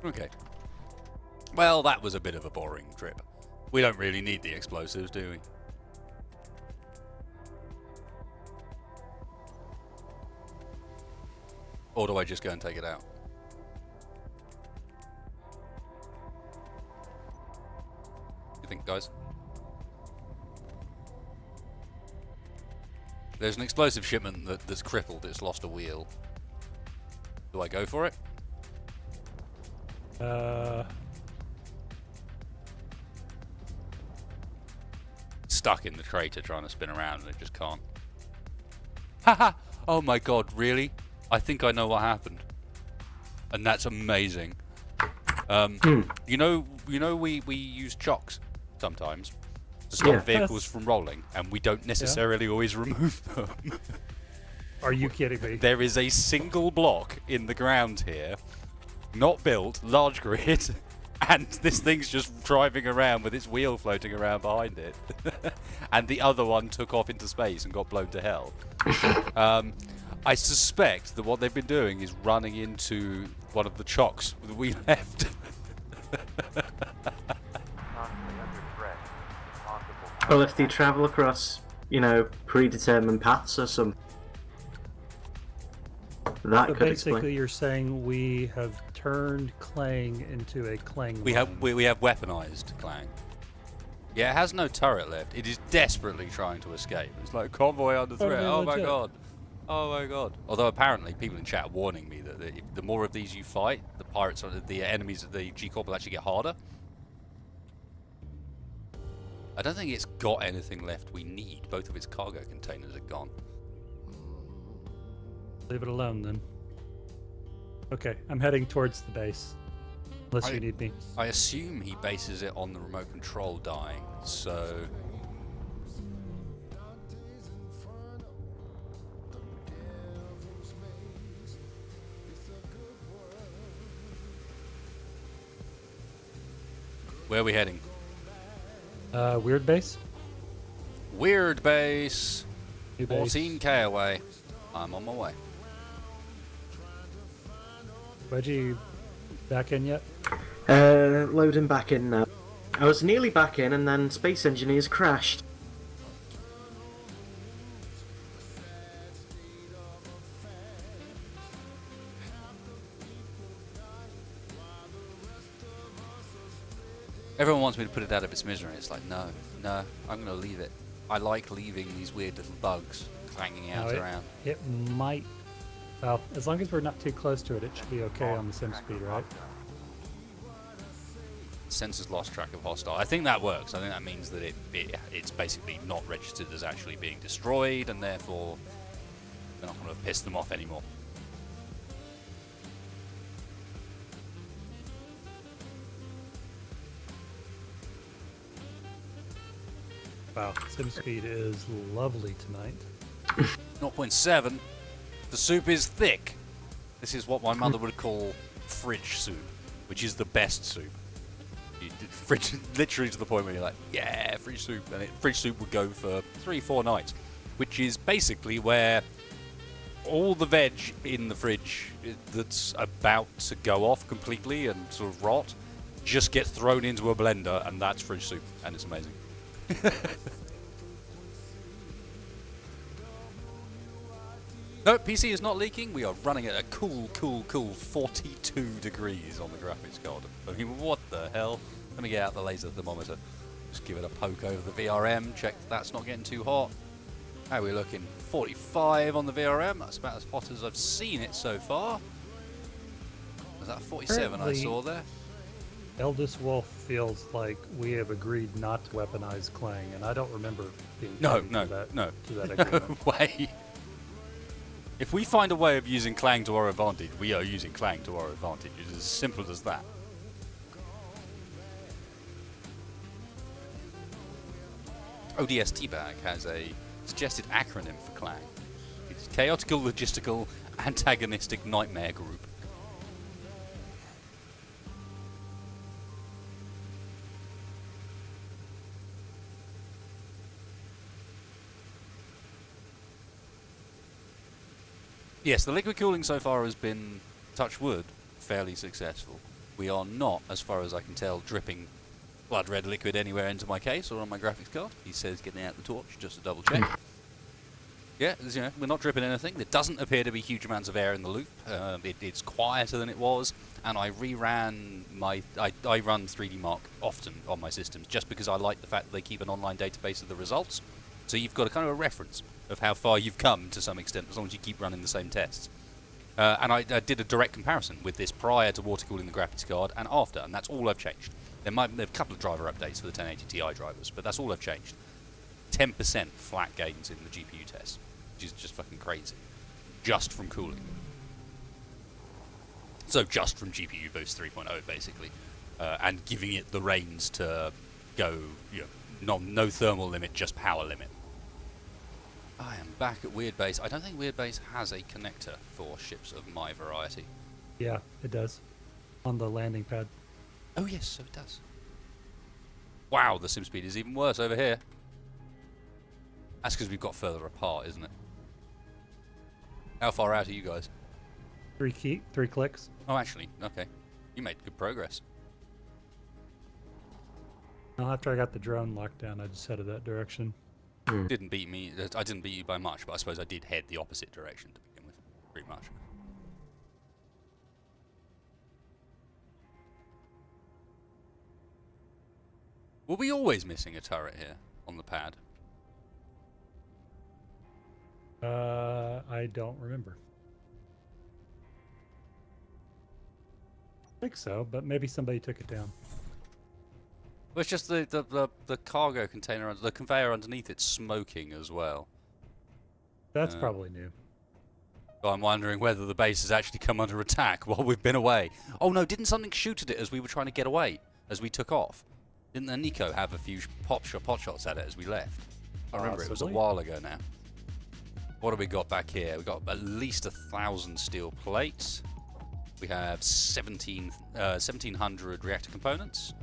Okay. Well, that was a bit of a boring trip. We don't really need the explosives, do we? Or do I just go and take it out? You think, guys? There's an explosive shipment that's crippled. It's lost a wheel. Do I go for it? Stuck in the crater trying to spin around and it just can't. Haha! Oh my god, really? I think I know what happened. And that's amazing. You know we use chocks sometimes to stop vehicles from rolling, and we don't necessarily always remove them. Are you kidding me? There is a single block in the ground here, not built, large grid, and this thing's just driving around with its wheel floating around behind it. And the other one took off into space and got blown to hell. I suspect that what they've been doing is running into one of the chocks that we left. Well, if they travel across, predetermined paths or something, that So could basically, explain. you're saying we have turned Clang into a Clang. We have weaponized Clang. Yeah, it has no turret left. It is desperately trying to escape. It's like convoy under threat. Totally Oh my legit. god. Oh my god. Although apparently people in chat are warning me that the more of these you fight, the pirates, the enemies of the GCORP will actually get harder. I don't think it's got anything left we need. Both of its cargo containers are gone. Leave it alone then. Okay, I'm heading towards the base. Unless you need me. I assume he bases it on the remote control dying, so... Where are we heading? Weird base. Weird base. New base. 14k away. I'm on my way. Wedgie, back in yet? Loading back in now. I was nearly back in, and then Space Engineers crashed. Everyone wants me to put it out of its misery. It's like, no, I'm going to leave it. I like leaving these weird little bugs clanging out around. It might. Well, as long as we're not too close to it, it should be okay on the sim speed, right? Sensors lost track of hostile. I think that works. I think that means that it's basically not registered as actually being destroyed, and therefore we're not going to piss them off anymore. Wow, sim speed is lovely tonight. 0.7. The soup is thick. This is what my mother would call fridge soup, which is the best soup. Fridge, literally to the point where you're like, yeah, fridge soup. And fridge soup would go for 3-4 nights, which is basically where all the veg in the fridge that's about to go off completely and sort of rot just gets thrown into a blender, and that's fridge soup, and it's amazing. No, PC is not leaking. We are running at a cool 42 degrees on the graphics card. I mean, what the hell? Let me get out the laser thermometer. Just give it a poke over the VRM. Check that's not getting too hot. How are we looking? 45 on the VRM. That's about as hot as I've seen it so far. Was that 47 I saw there? Eldest Wolf feels like we have agreed not to weaponize Clang, and I don't remember being No. to that No agreement. way. If we find a way of using Clang to our advantage, we are using Clang to our advantage. It's as simple as that. ODST Bag has a suggested acronym for Clang. It's Chaotical Logistical Antagonistic Nightmare Group. Yes, the liquid cooling so far has been, touch wood, fairly successful. We are not, as far as I can tell, dripping blood red liquid anywhere into my case or on my graphics card. He says getting out the torch just to double check. Yeah, you know, we're not dripping anything. There doesn't appear to be huge amounts of air in the loop. It's quieter than it was, and I reran my... I run 3D Mark often on my systems just because I like the fact that they keep an online database of the results. So you've got a kind of a reference of how far you've come to some extent, as long as you keep running the same tests. And I did a direct comparison with this prior to water cooling the graphics card and after, and that's all I've changed. There are a couple of driver updates for the 1080 Ti drivers, but that's all I've changed. 10% flat gains in the GPU test, which is just fucking crazy. Just from cooling. So just from GPU Boost 3.0, basically. And giving it the reins to go, you know, no thermal limit, just power limit. I am back at Weird Base. I don't think Weird Base has a connector for ships of my variety. Yeah, it does. On the landing pad. Oh yes, so it does. Wow, the sim speed is even worse over here. That's because we've got further apart, isn't it? How far out are you guys? 3 clicks. Oh, actually, okay. You made good progress. Well, after I got the drone locked down, I just headed that direction. Didn't beat me. I didn't beat you by much, but I suppose I did head the opposite direction to begin with, pretty much. Were we always missing a turret here on the pad? I don't remember. I think so, but maybe somebody took it down. Well, it's just the cargo container, the conveyor underneath it's smoking as well. That's probably new. So I'm wondering whether the base has actually come under attack while we've been away. Oh no, didn't something shoot at it as we were trying to get away, as we took off? Didn't the Nico have a few pot shots at it as we left? I remember it was a Possibly. while ago now. What have we got back here? We've got at least 1,000 steel plates. We have 1700 reactor components.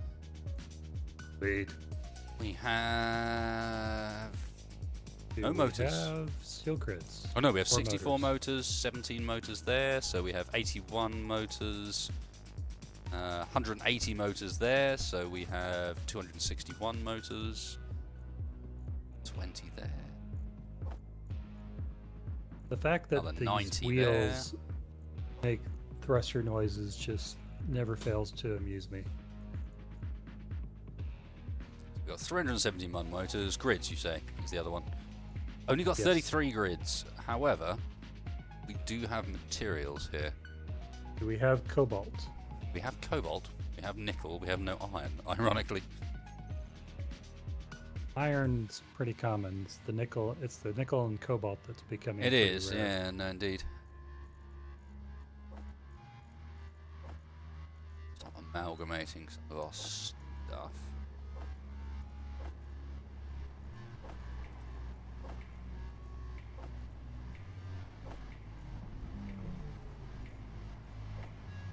Sweet. We have Do no we motors. have steel grids? Oh no, we have Or 64 motors, 17 motors there, so we have 81 motors, 180 motors there, so we have 261 motors, 20 there. The fact that Another these 90 wheels make thruster noises just never fails to amuse me. We've got 371 motors, grids you say, is the other one. Only got Yes. 33 grids, however, we do have materials here. Do we have cobalt? We have cobalt, we have nickel, we have no iron, ironically. Iron's pretty common. It's the nickel and cobalt that's becoming It pretty is, rare. yeah, no, indeed. Stop amalgamating some of our stuff.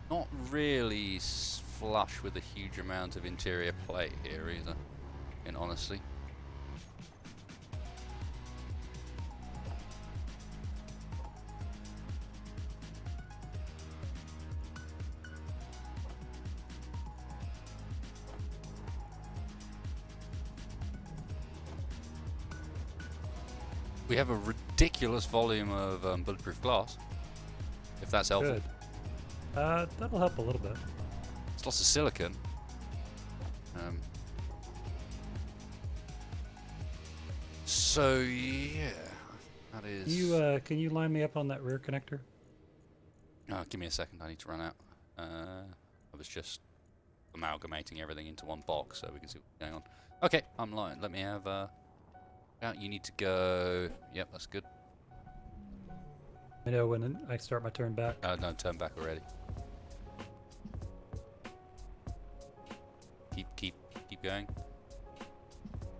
Not really flush with a huge amount of interior plate here either, in honestly. We have a ridiculous volume of bulletproof glass, if that's helpful. Good. That'll help a little bit. It's lots of silicon. So yeah, that is. Can you line me up on that rear connector? Oh, give me a second. I need to run out. I was just amalgamating everything into one box so we can see what's going on. Okay, I'm lying. Let me have. You need to go. Yep, that's good. I know when I start my turn back. No, turn back already. Keep going.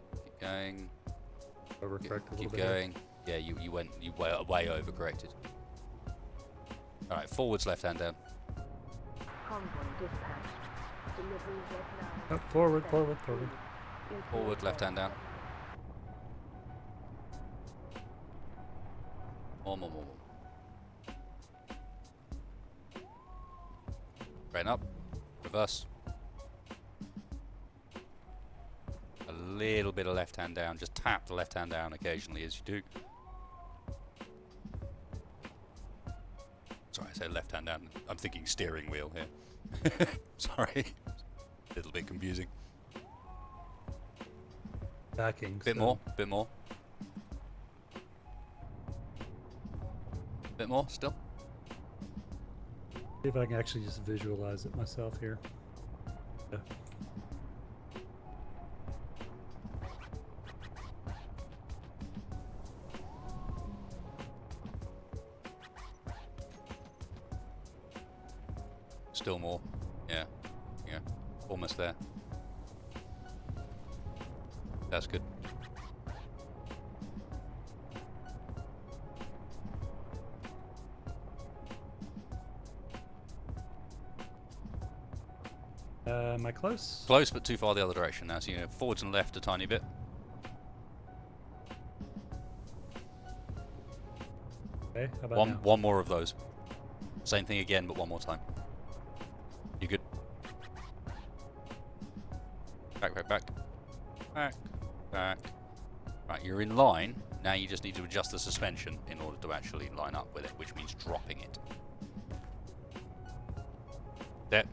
Keep going. Overcorrect a little Keep bit. going. Yeah, you way overcorrected. All right, forwards, left hand down. Convoy dispatched. Delivery left now. Oh, forward. Forward, left hand down. More. Straighten up. Reverse. A little bit of left hand down. Just tap the left hand down occasionally as you do. Sorry, I say left hand down. I'm thinking steering wheel here. Sorry. A little bit confusing. Backing. Bit more. Bit more still. See if I can actually just visualize it myself here. Yeah. Still more. Yeah. Almost there. That's good. Am I close? Close, but too far the other direction now. So you know, forwards and left a tiny bit. Okay, how about now? One more of those. Same thing again, but one more time. You good? Back. Right, you're in line. Now you just need to adjust the suspension in order to actually line up with it, which means dropping it. There.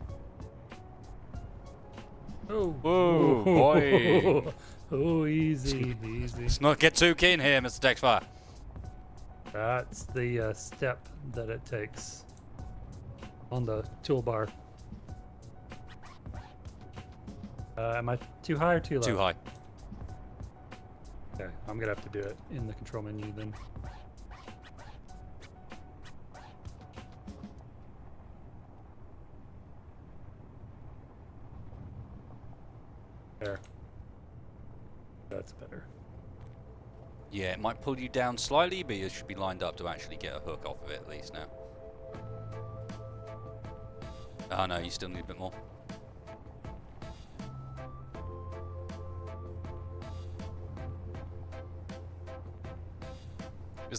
Oh, Whoa, boy. Oh, easy. Let's not get too keen here, Mr. Dexfire. That's the step that it takes on the toolbar. Am I too high or too low? Too high. Okay, I'm gonna have to do it in the control menu then. There. That's better. Yeah, it might pull you down slightly, but you should be lined up to actually get a hook off of it at least now. Oh no, you still need a bit more.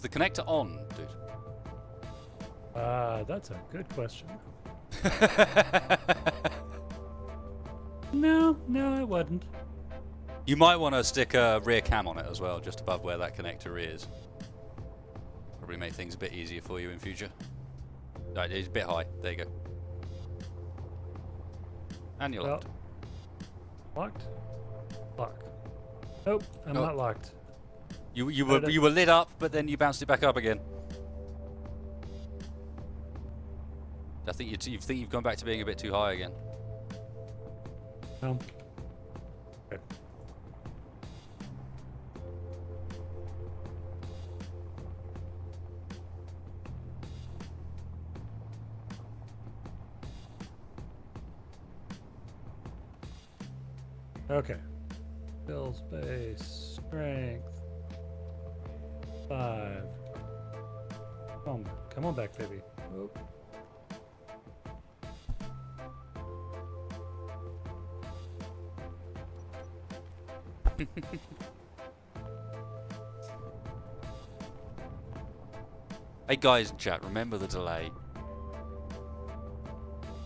the connector on, dude? That's a good question. No, it wasn't. You might want to stick a rear cam on it as well, just above where that connector is. Probably make things a bit easier for you in future. Right, it's a bit high. There you go. And you're locked. Locked? Locked. Nope, I'm not locked. You were lit up, but then you bounced it back up again. I think you think you've gone back to being a bit too high again. Okay. Okay. Build space, strength, 5. Come on back, baby. Oh. Hey guys in chat, remember the delay.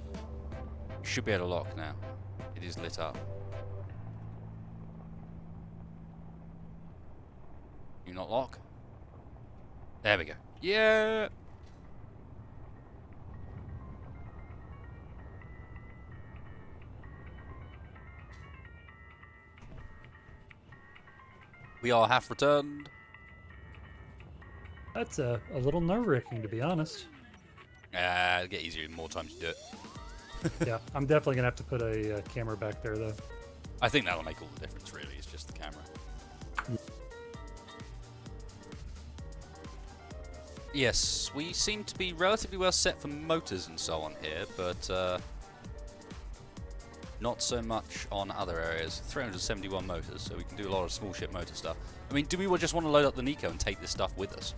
You should be able to lock now. It is lit up. You not lock? There we go. Yeah! We are half returned. That's a little nerve-wracking, to be honest. It'll get easier the more times you do it. Yeah, I'm definitely gonna have to put a camera back there, though. I think that'll make all the difference, really. It's just the camera. Yes, we seem to be relatively well set for motors and so on here, but not so much on other areas. 371 motors, so we can do a lot of small ship motor stuff. I mean, do we just want to load up the Nico and take this stuff with us?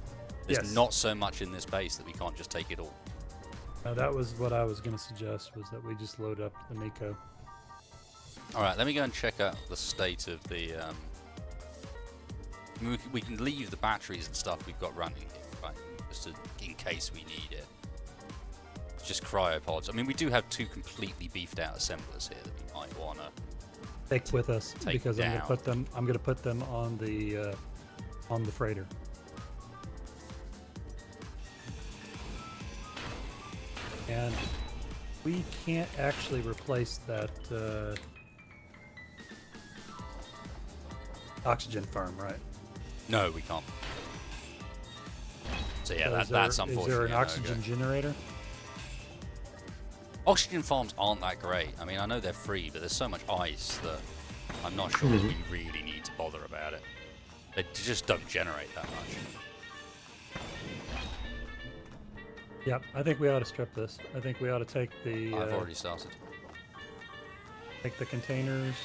There's Yes. not so much in this base that we can't just take it all. That was what I was gonna suggest, was that we just load up the Nico. Alright, let me go and check out the state of the... we can leave the batteries and stuff we've got running here, right? Just in case we need it. It's just cryopods. I mean, we do have 2 completely beefed out assemblers here that we might want to... Take with us, take because I'm down. gonna put them on the freighter. And we can't actually replace that oxygen farm, right? No, we can't. So yeah, So that's unfortunate. Is there an oxygen generator? Oxygen farms aren't that great. I mean, I know they're free, but there's so much ice that I'm not sure we really need to bother about it. They just don't generate that much. Yep, I think we ought to strip this. I think we ought to take the I've already started. take the containers.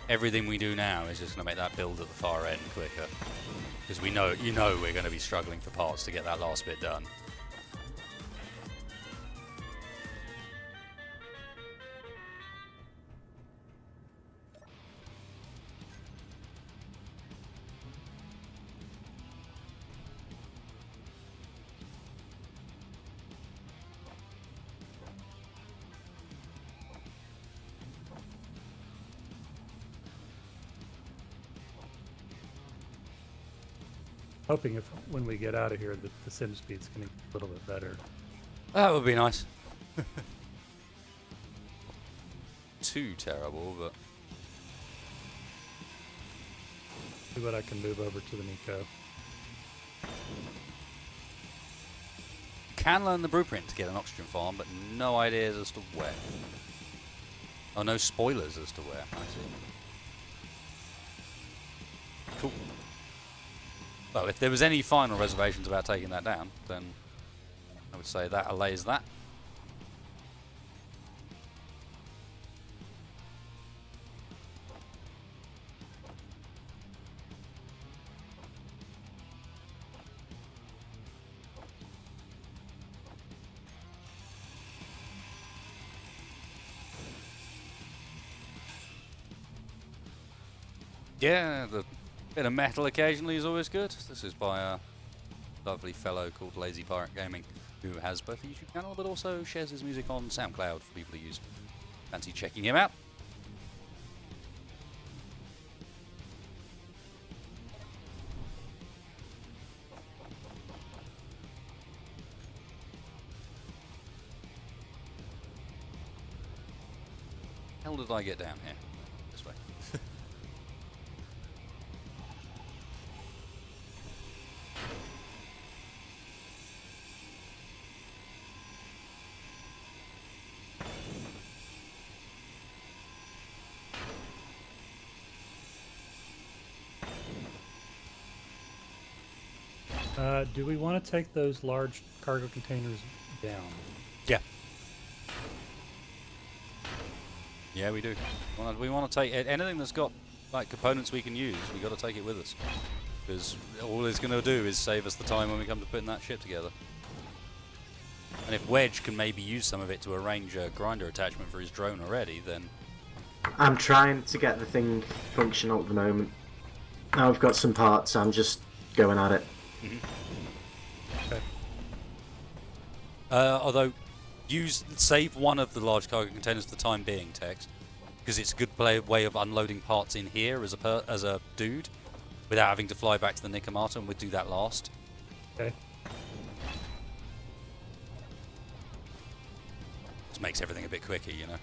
Everything we do now is just going to make that build at the far end quicker. Because we know, we're going to be struggling for parts to get that last bit done. Hoping if when we get out of here that the sim speed's going to be a little bit better. That would be nice. Too terrible, but... See what I can move over to the Nico. Can learn the blueprint to get an oxygen farm, but no ideas as to where. Oh, no spoilers as to where. I see. Cool. Well, if there was any final reservations about taking that down, then I would say that allays that. Yeah, the bit of metal occasionally is always good. This is by a lovely fellow called Lazy Pirate Gaming, who has both a YouTube channel but also shares his music on SoundCloud for people who use. Fancy checking him out. How did I get down here? This way. Do we want to take those large cargo containers down? Yeah. Yeah, we do. We want to take anything that's got like components we can use. We got to take it with us, because all it's going to do is save us the time when we come to putting that ship together. And if Wedge can maybe use some of it to arrange a grinder attachment for his drone already, then I'm trying to get the thing functional at the moment. Now I've got some parts, I'm just going at it. Okay. although save one of the large cargo containers for the time being, Tex, because it's a good way of unloading parts in here as a dude without having to fly back to the Nicomata, and we'd do that last. Okay. Just makes everything a bit quicker, you know.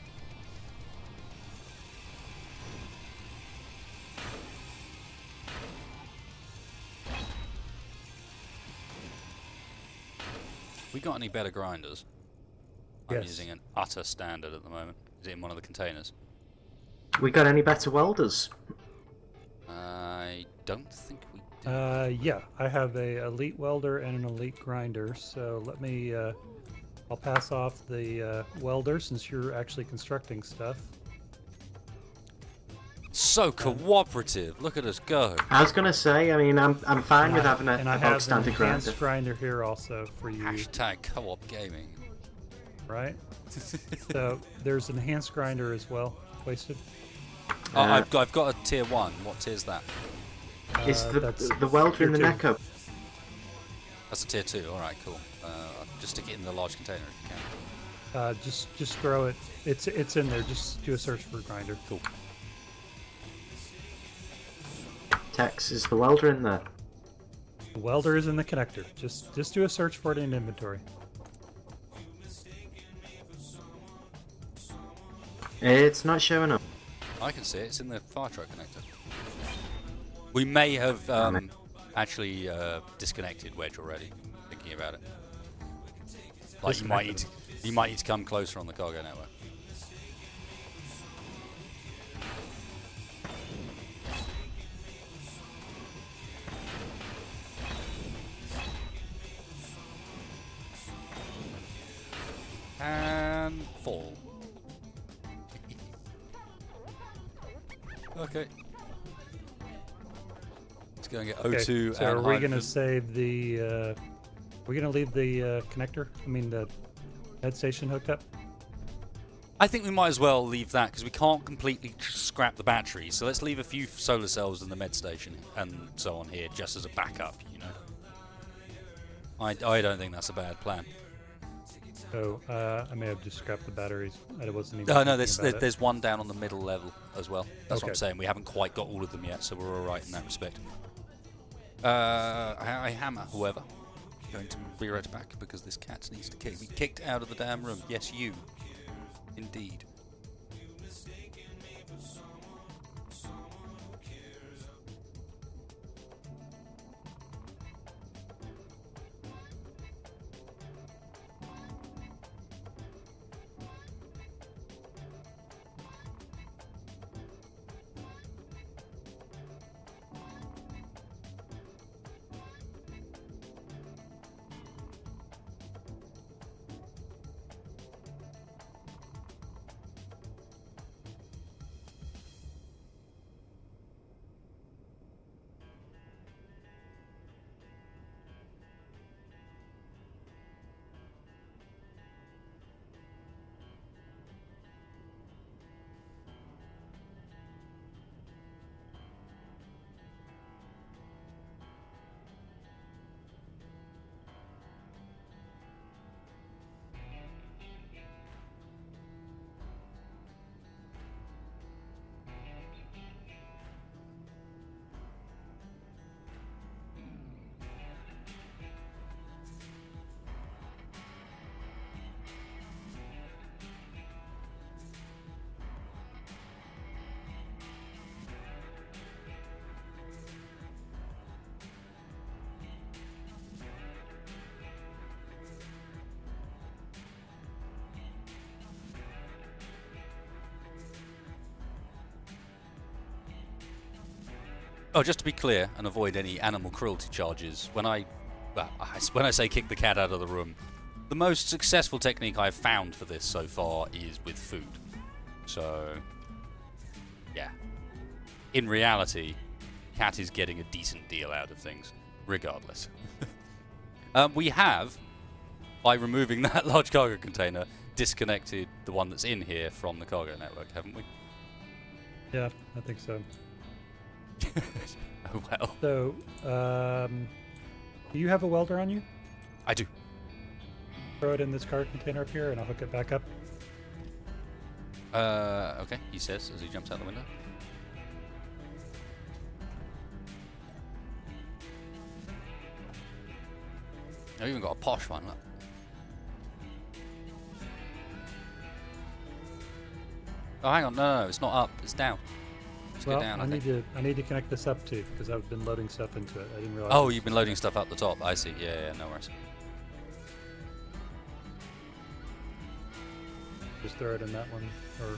We got any better grinders? I'm Yes. using an utter standard at the moment. Is it in one of the containers? We got any better welders? I don't think we do. Yeah, I have a elite welder and an elite grinder. So let me. I'll pass off the welder since you're actually constructing stuff. So cooperative. Look at us go. I was gonna say, I mean, I'm fine with having a And I bog have an standard grinder. enhanced grinder here also for you, Hashtag co-op gaming. right? So there's an enhanced grinder as well. Wasted. Oh, I've got a tier 1. What tier's that? It's That's the welder in the tier two. Neko. That's a tier 2. Alright, cool. Just stick it in the large container if you can. Just throw it. It's in there. Just do a search for grinder. Cool. Tex, is the welder in there? The welder is in the connector. Just do a search for it in inventory. It's not showing up. I can see it. It's in the fire truck connector. We may have actually disconnected Wedge already, thinking about it. Like you might need to come closer on the cargo network. And fall. Okay. Let's go and get O2 So and are we going hydrogen. to save the? We're going to leave the connector. I mean the head station hooked up. I think we might as well leave that because we can't completely scrap the batteries. So let's leave a few solar cells in the med station and so on here just as a backup, you know. I don't think that's a bad plan. So I may have just scrapped the batteries. I wasn't even. Oh no, thinking about it. there's one down on the middle level as well. That's what I'm Okay. saying. We haven't quite got all of them yet, so we're all right in that respect. I am, however, going to be right back because this cat needs to be kicked out of the damn room. Yes, you. Indeed. Oh, just to be clear and avoid any animal cruelty charges, when I say kick the cat out of the room, the most successful technique I've found for this so far is with food. So, yeah. In reality, cat is getting a decent deal out of things, regardless. We have, by removing that large cargo container, disconnected the one that's in here from the cargo network, haven't we? Yeah, I think so. Oh well. So, do you have a welder on you? I do. Throw it in this cargo container up here, and I'll hook it back up. Okay, he says as he jumps out the window. I've even got a posh one, look. Oh, hang on, no, it's not up, it's down. Let's Well, go down, I need to connect this up too, because I've been loading stuff into it. I didn't realize. Oh, you've been loading stuff up the top, I see, yeah, no worries. Just throw it in that one, or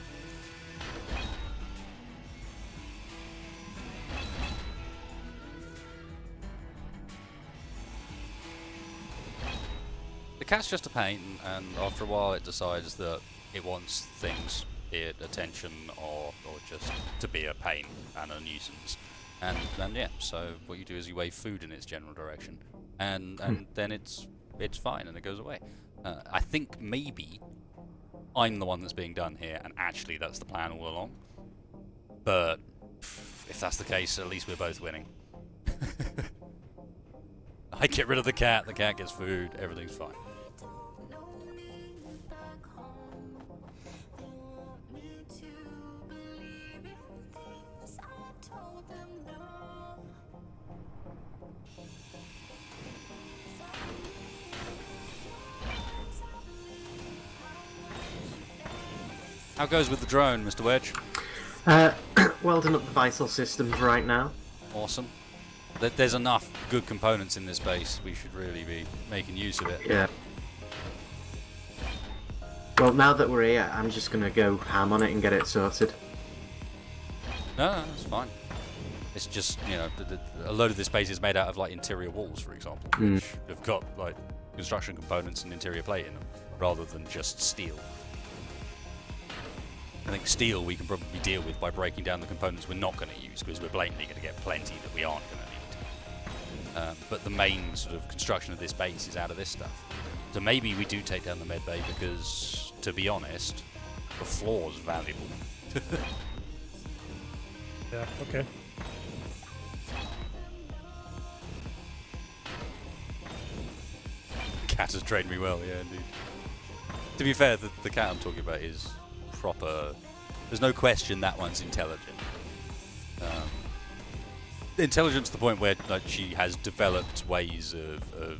The cat's just a pain, and after a while it decides that it wants things, be it attention or just to be a pain and a nuisance. And then yeah, so what you do is you wave food in its general direction, and then it's fine and it goes away. I think maybe I'm the one that's being done here, and actually that's the plan all along. But if that's the case, at least we're both winning. I get rid of the cat gets food, everything's fine. How goes with the drone, Mr. Wedge? Welding up the vital systems right now. Awesome. There's enough good components in this base. We should really be making use of it. Yeah. Well, now that we're here, I'm just gonna go ham on it and get it sorted. No, it's fine. It's just, you know, a load of this base is made out of like interior walls, for example, which have got like construction components and interior plate in them, rather than just steel. I think steel we can probably deal with by breaking down the components we're not going to use, because we're blatantly going to get plenty that we aren't going to need. But the main sort of construction of this base is out of this stuff. So maybe we do take down the med bay because, to be honest, the floor's valuable. yeah, okay. Cat has trained me well, yeah, indeed. To be fair, the cat I'm talking about is proper. There's no question that one's intelligent. Intelligent to the point where like she has developed ways of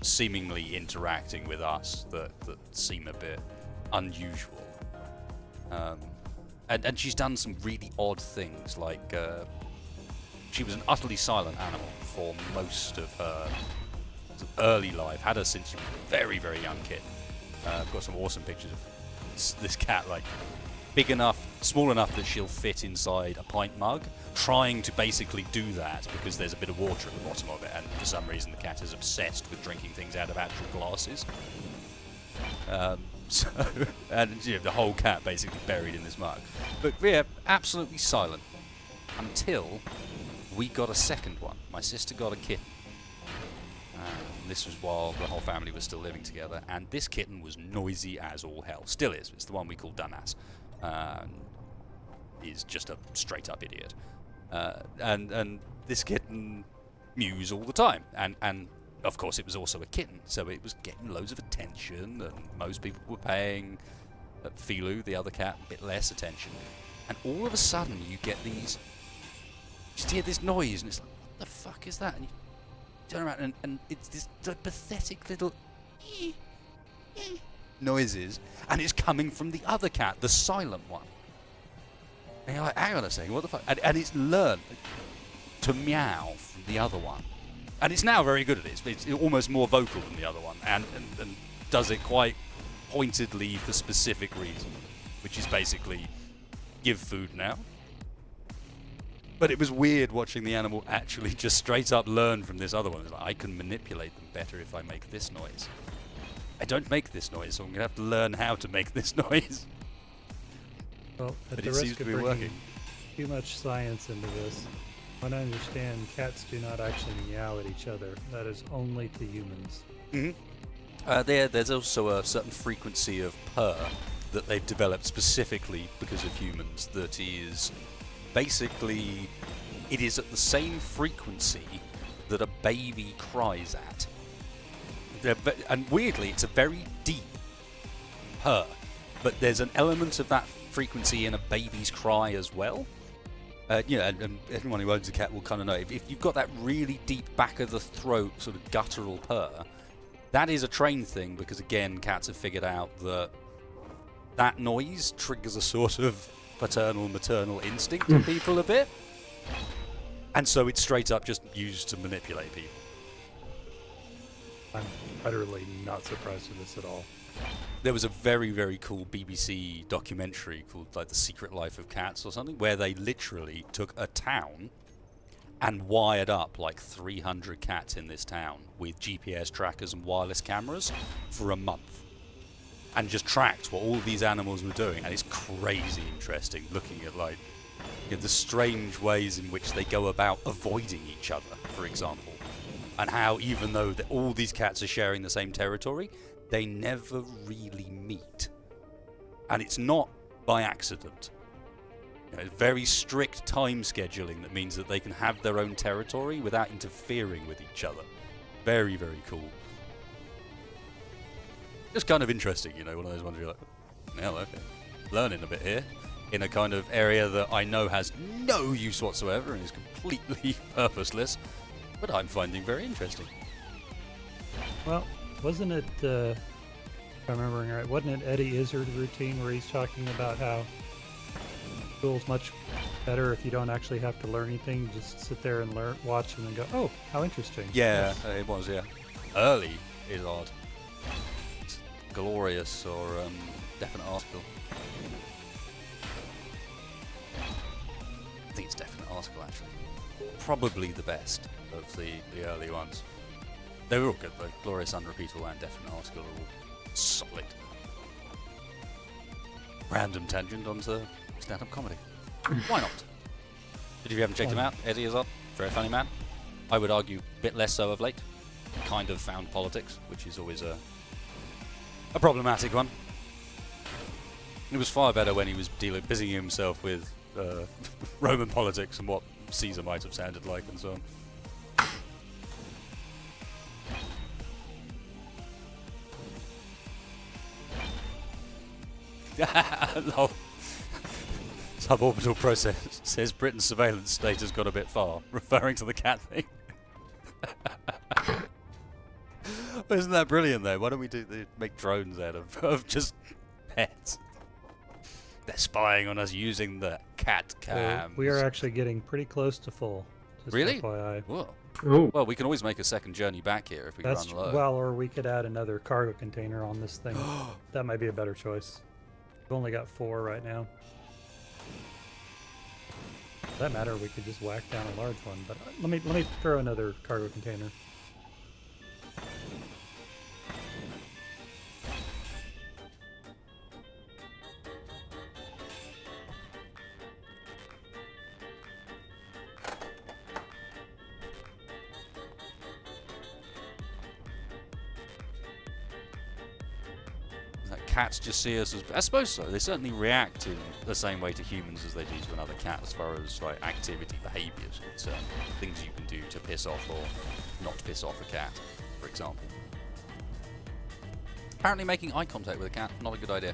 seemingly interacting with us that seem a bit unusual. And she's done some really odd things, like she was an utterly silent animal for most of her early life. Had her since she was a very, very young kid. I've got some awesome pictures of this cat, like big enough, small enough that she'll fit inside a pint mug, trying to basically do that because there's a bit of water at the bottom of it, and for some reason the cat is obsessed with drinking things out of actual glasses. And you know, the whole cat basically buried in this mug. But yeah, absolutely silent until we got a second one. My sister got a kitten. This was while the whole family was still living together, and this kitten was noisy as all hell. Still is. It's the one we call Dumbass. Is just a straight-up idiot. And this kitten mews all the time. And of course it was also a kitten, so it was getting loads of attention, and most people were paying Filu, the other cat, a bit less attention. And all of a sudden you get these... You just hear this noise, and it's like, what the fuck is that? And you turn around and it's this pathetic little noises, and it's coming from the other cat, the silent one. And you're like, hang on a second, what the fuck? And it's learned to meow from the other one. And it's now very good at it. It's almost more vocal than the other one, and does it quite pointedly for specific reason, which is basically give food now. But it was weird watching the animal actually just straight up learn from this other one. It's like, I can manipulate them better if I make this noise. I don't make this noise, so I'm going to have to learn how to make this noise. Well, at But the it seems risk to of be bringing working. too much science into this, when I understand, cats do not actually meow at each other. That is only to humans. There's also a certain frequency of purr that they've developed specifically because of humans that is basically, it is at the same frequency that a baby cries at. And weirdly, it's a very deep purr, but there's an element of that frequency in a baby's cry as well. And anyone who owns a cat will kind of know, if you've got that really deep back of the throat sort of guttural purr, that is a trained thing, because again, cats have figured out that that noise triggers a sort of paternal maternal instinct in people a bit, and so it's straight up just used to manipulate people. I'm utterly not surprised with this at all. There was a very, very cool BBC documentary called like The Secret Life of Cats or something, where they literally took a town and wired up like 300 cats in this town with GPS trackers and wireless cameras for a month, and just tracked what all these animals were doing. And it's crazy interesting looking at like the strange ways in which they go about avoiding each other, for example, and how even though all these cats are sharing the same territory, they never really meet. And it's not by accident. Very strict time scheduling that means that they can have their own territory without interfering with each other. Very, very cool. Just kind of interesting, one of those ones where you're like, well, okay. Learning a bit here. In a kind of area that I know has no use whatsoever and is completely purposeless, but I'm finding very interesting. Well, wasn't it, if I'm remembering right, wasn't it Eddie Izzard's routine where he's talking about how school's much better if you don't actually have to learn anything, just sit there and learn, watch, and then go, oh, how interesting. Yeah, Yes. it was, yeah. Early is odd. It's glorious or definite article. I think it's definite article, actually. Probably the best of the early ones. They were all good, though. Glorious, Unrepeatable, and Definite Article are all solid. Random tangent onto stand-up comedy. Why not? But if you haven't checked him out, Eddie Izzard, very funny man. I would argue a bit less so of late. Kind of found politics, which is always a problematic one. It was far better when he was busying himself with Roman politics and what Caesar might have sounded like and so on. Lol. Suborbital process says Britain's surveillance state has got a bit far, referring to the cat thing. Isn't that brilliant though? Why don't we make drones out of just pets? They're spying on us using the cat cams. We are actually getting pretty close to full. Just Really? FYI. Whoa. Ooh. Well, we can always make a second journey back here if we run low. Well, or we could add another cargo container on this thing. That might be a better choice. We've only got 4 right now. For that matter, we could just whack down a large one. But let me throw another cargo container. Cats just see us as... I suppose so. They certainly react in the same way to humans as they do to another cat as far as like activity, behaviours, concerned. Things you can do to piss off or not piss off a cat, for example. Apparently making eye contact with a cat, not a good idea.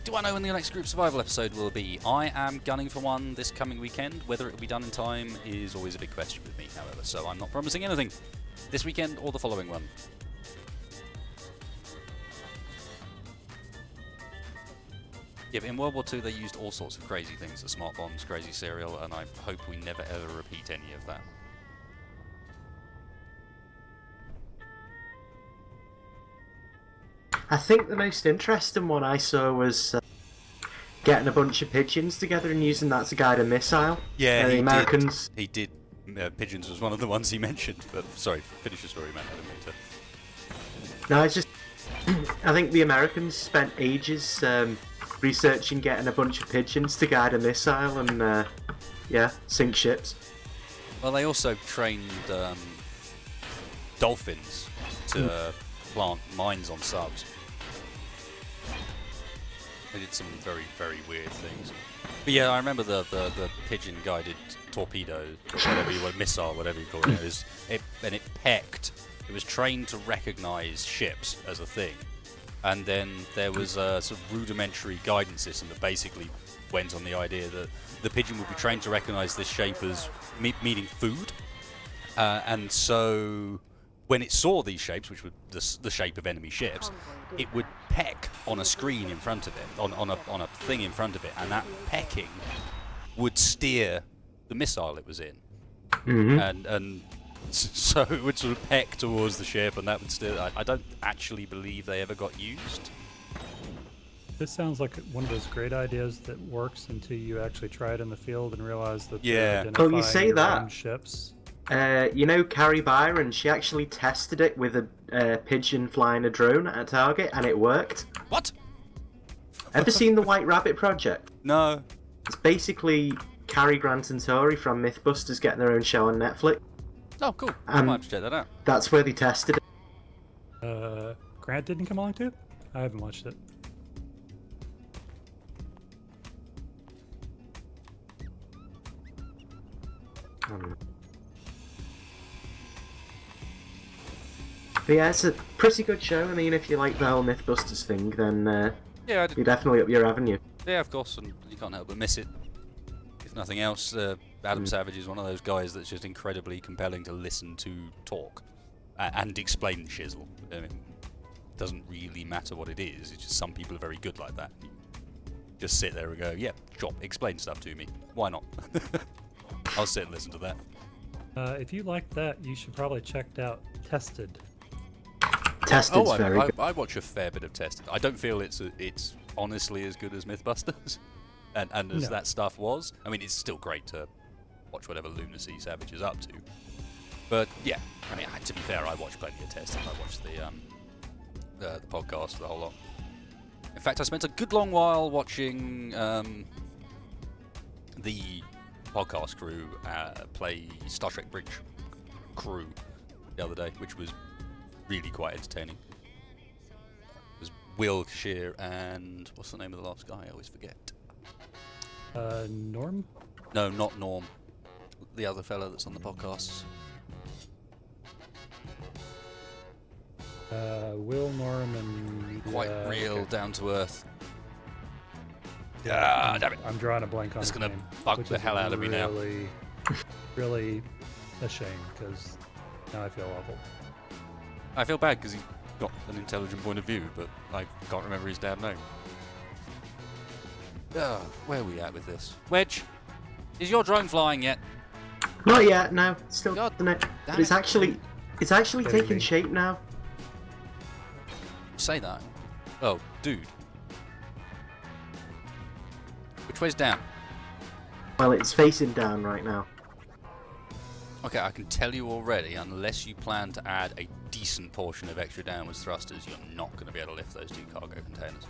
Do I know when the next group survival episode will be? I am gunning for one this coming weekend. Whether it will be done in time is always a big question with me, however, so I'm not promising anything. This weekend or the following one. Yeah, but in World War II they used all sorts of crazy things, the smart bombs, crazy cereal, and I hope we never ever repeat any of that. I think the most interesting one I saw was getting a bunch of pigeons together and using that to guide a missile. Yeah, the Americans. He did. Pigeons was one of the ones he mentioned. But sorry, finish your story, man. I didn't mean to. No, it's just. I think the Americans spent ages researching getting a bunch of pigeons to guide a missile and, sink ships. Well, they also trained dolphins to plant mines on subs. They did some very, very weird things. But yeah, I remember the pigeon-guided torpedo, or whatever you want, missile, whatever you call it. It pecked. It was trained to recognise ships as a thing. And then there was a sort of rudimentary guidance system that basically went on the idea that the pigeon would be trained to recognise this shape as meaning food. And so when it saw these shapes, which were the shape of enemy ships, it would peck on a screen in front of it, on a thing in front of it, and that pecking would steer the missile it was in. Mm-hmm. And so it would sort of peck towards the ship, and that would steer. I don't actually believe they ever got used. This sounds like one of those great ideas that works until you actually try it in the field and realize that Yeah. they're identifying you say your that. own ships. Carrie Byron, she actually tested it with a pigeon flying a drone at a target, and it worked. What? Ever seen the White Rabbit Project? No. It's basically Cary Grant and Tori from Mythbusters getting their own show on Netflix. Oh, cool. I might have to check that out. That's where they tested it. Grant didn't come along too? I haven't watched it. But yeah, it's a pretty good show. I mean, if you like the whole Mythbusters thing, then Yeah, you're definitely up your avenue. yeah, of course, and you can't help but miss it. If nothing else, Adam Savage is one of those guys that's just incredibly compelling to listen to talk and explain shizzle. I mean, it doesn't really matter what it is. It's just some people are very good like that. You just sit there and go, yeah, sure, explain stuff to me. Why not? I'll sit and listen to that. If you like that, you should probably check out Tested. Tested's very good. I watch a fair bit of Tested. I don't feel it's honestly as good as Mythbusters, and as that stuff was. I mean, it's still great to watch whatever lunacy Savage is up to. But yeah, I mean, to be fair, I watch plenty of Tested. I watched the podcast, the whole lot. In fact, I spent a good long while watching the podcast crew play Star Trek Bridge Crew the other day, which was really quite entertaining. It was Will Shear and what's the name of the last guy? I always forget. Norm? No, not Norm. The other fella that's on the podcasts. Will, Norm, and... Quite real, okay. down to earth. Ah, damn it. I'm drawing a blank on It's his gonna name, bug which the is hell out of me now. Really, really a shame, because now I feel awful. I feel bad because he's got an intelligent point of view, but I can't remember his damn name. Where are we at with this? Wedge, is your drone flying yet? Not yet, no. It's still God doing it. damn But it's it. actually Kidding taking me. shape now. Say that. Oh, dude. Which way's down? Well, it's facing down right now. Okay, I can tell you already, unless you plan to add a decent portion of extra downwards thrusters, you're not going to be able to lift those 2 cargo containers.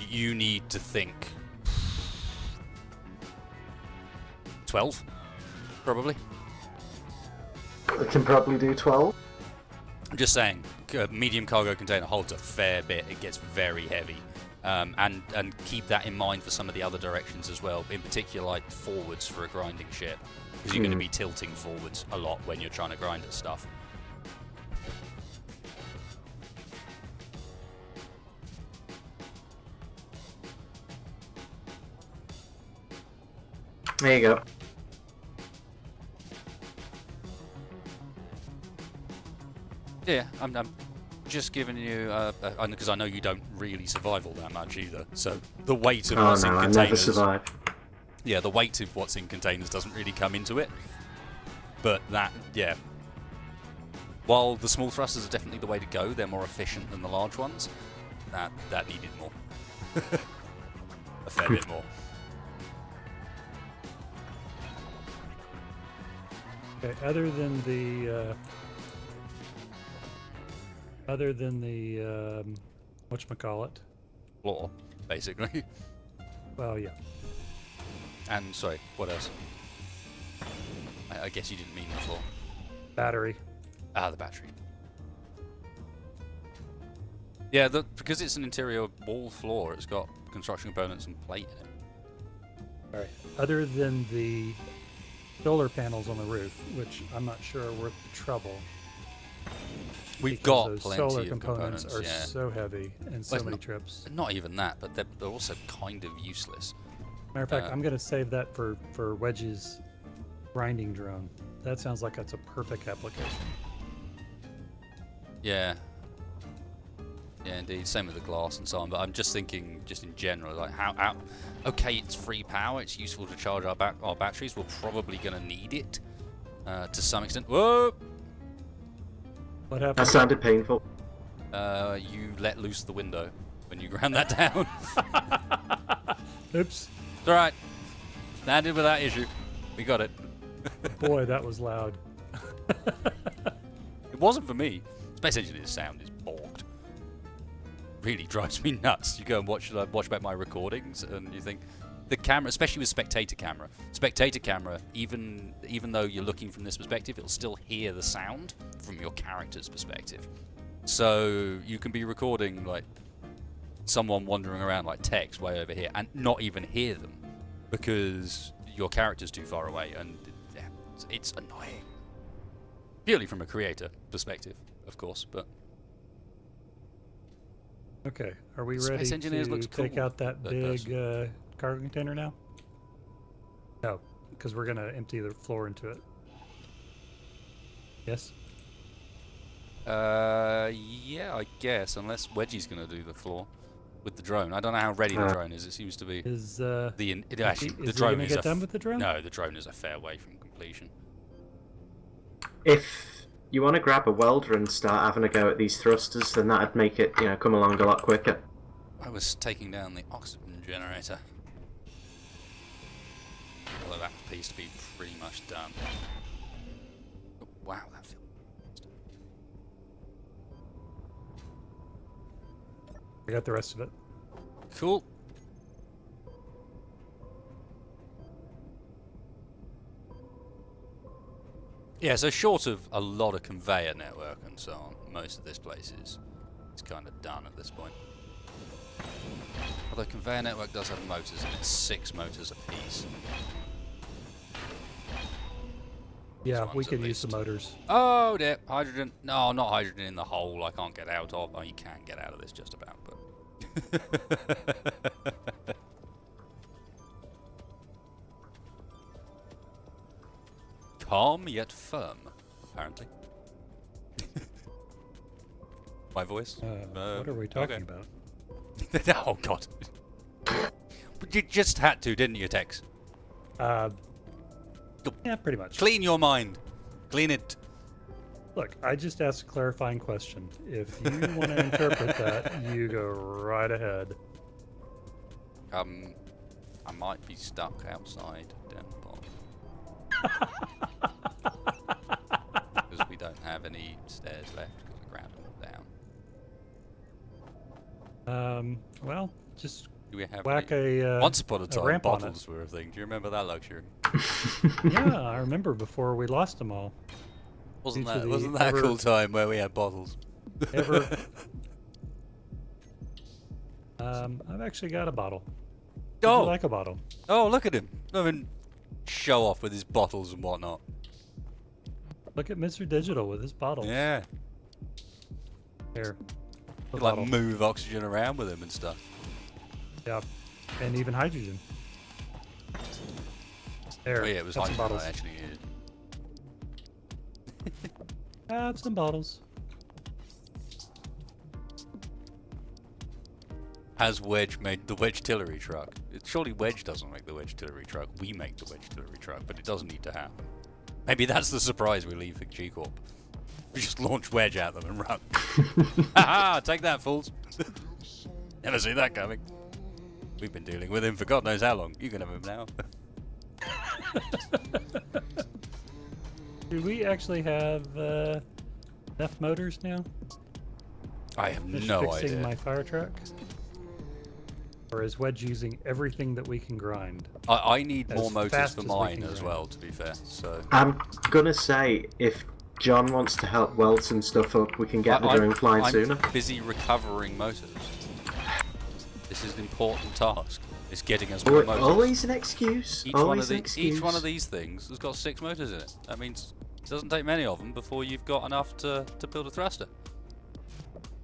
You need to think 12, probably. We can probably do 12. I'm just saying, a medium cargo container holds a fair bit. It gets very heavy. And keep that in mind for some of the other directions as well, in particular like forwards for a grinding ship, because you're going to be tilting forwards a lot when you're trying to grind at stuff. There you go. Yeah, I'm just giving you, because I know you don't really survive all that much either, so the weight of what's in I containers... never survive. Yeah, the weight of what's in containers doesn't really come into it. But that, yeah. While the small thrusters are definitely the way to go, they're more efficient than the large ones. that needed more. A fair bit more. Okay, other than the whatchamacallit. Floor, basically. Well, yeah. And sorry, what else? I guess you didn't mean the floor. Battery. Ah, the battery. Yeah, because it's an interior wall floor, it's got construction components and plate in it. All right. Other than the solar panels on the roof, which I'm not sure are worth the trouble. We've because got those plenty solar of components are yeah. so heavy and so Well, many trips. Not even that, but they're also kind of useless. Matter of fact, I'm going to save that for Wedge's grinding drone. That sounds like that's a perfect application. Yeah. Yeah, indeed. Same with the glass and so on. But I'm just thinking, just in general, like how okay, it's free power. It's useful to charge our batteries. We're probably going to need it to some extent. Whoa! What happened? That sounded painful. You let loose the window when you ground that down. Oops. It's all right. Landed with that issue. We got it. Boy, that was loud. It wasn't for me. Space Engineer's sound is balked. Really drives me nuts. You go and watch back my recordings, and you think the camera, especially with spectator camera, even though you're looking from this perspective, it'll still hear the sound from your character's perspective. So you can be recording like someone wandering around like text way over here and not even hear them because your character's too far away, and yeah, it's annoying. Purely from a creator perspective, of course, but. Okay, are we Space ready Engineers to looks take cool, out that that big cargo container now? No, because we're going to empty the floor into it. Yes? Yeah, I guess, unless Wedgie's going to do the floor with the drone. I don't know how ready the drone is. It seems to be... Is the is drone he gonna is get done with the drone? No, the drone is a fair way from completion. If you want to grab a welder and start having a go at these thrusters, then that'd make it, come along a lot quicker. I was taking down the oxygen generator. Although that appears to be pretty much done. Oh, wow, that feels... I got the rest of it. Cool. Yeah, so short of a lot of conveyor network and so on, most of this place is kind of done at this point. Although conveyor network does have motors, and it's 6 motors apiece. Yeah, This we one's could at use some least. motors. Oh, dear. Hydrogen. No, not hydrogen in the hole I can't get out of. Oh, you can get out of this just about, but... Calm yet firm, apparently. My voice? What are we talking about? Oh, God. You just had to, didn't you, Tex? Yeah, pretty much. Clean your mind. Clean it. Look, I just asked a clarifying question. If you want to interpret that, you go right ahead. I might be stuck outside Denpot. Because we don't have any stairs left because the ground went down. Well, just Do we have whack any? a Once upon a time, ramp on bottles were a thing. Do you remember that luxury? Yeah, I remember before we lost them all. Wasn't Due to that the wasn't that a cool time where we had bottles? Ever. I've actually got a bottle. Would you like a bottle? Oh, look at him! I mean, show off with his bottles and whatnot. Look at Mr. Digital with his bottle. Yeah, Here. you The like bottle. move oxygen around with him and stuff. Yeah. And even hydrogen. There. Oh yeah, it was got some hydrogen bottles. I actually needed. Have some bottles. Has Wedge made the Wedge-tillery truck? Surely Wedge doesn't make the Wedge-tillery truck. We make the Wedge-tillery truck, but it doesn't need to happen. Maybe that's the surprise we leave for GCORP. We just launch Wedge at them and run. Haha! Take that, fools! Never see that coming. We've been dealing with him for God knows how long. You can have him now. Do we actually have enough motors now? I have Just no fixing idea. my fire truck? Or is Wedge using everything that we can grind? I need as more motors fast for as we mine can as grind? well, to be fair. So I'm gonna say if John wants to help weld some stuff up, we can get the drone flying I'm sooner. busy recovering motors. This is an important task. It's getting us more motors. Always an excuse. Each Always an excuse. each one of these things has got 6 motors in it. That means it doesn't take many of them before you've got enough to build a thruster.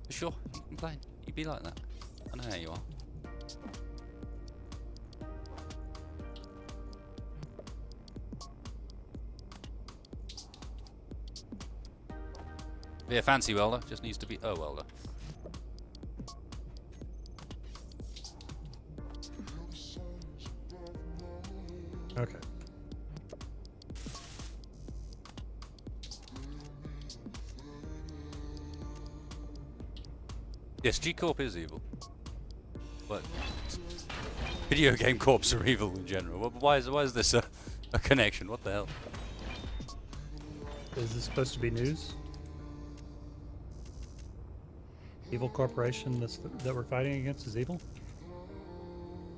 For sure, you complain. You be like that. I know how you are. Be a fancy welder, just needs to be a welder. Okay. Yes, GCORP is evil. But video game corps are evil in general. Why is this a connection? What the hell? Is this supposed to be news? Evil corporation that we're fighting against is evil?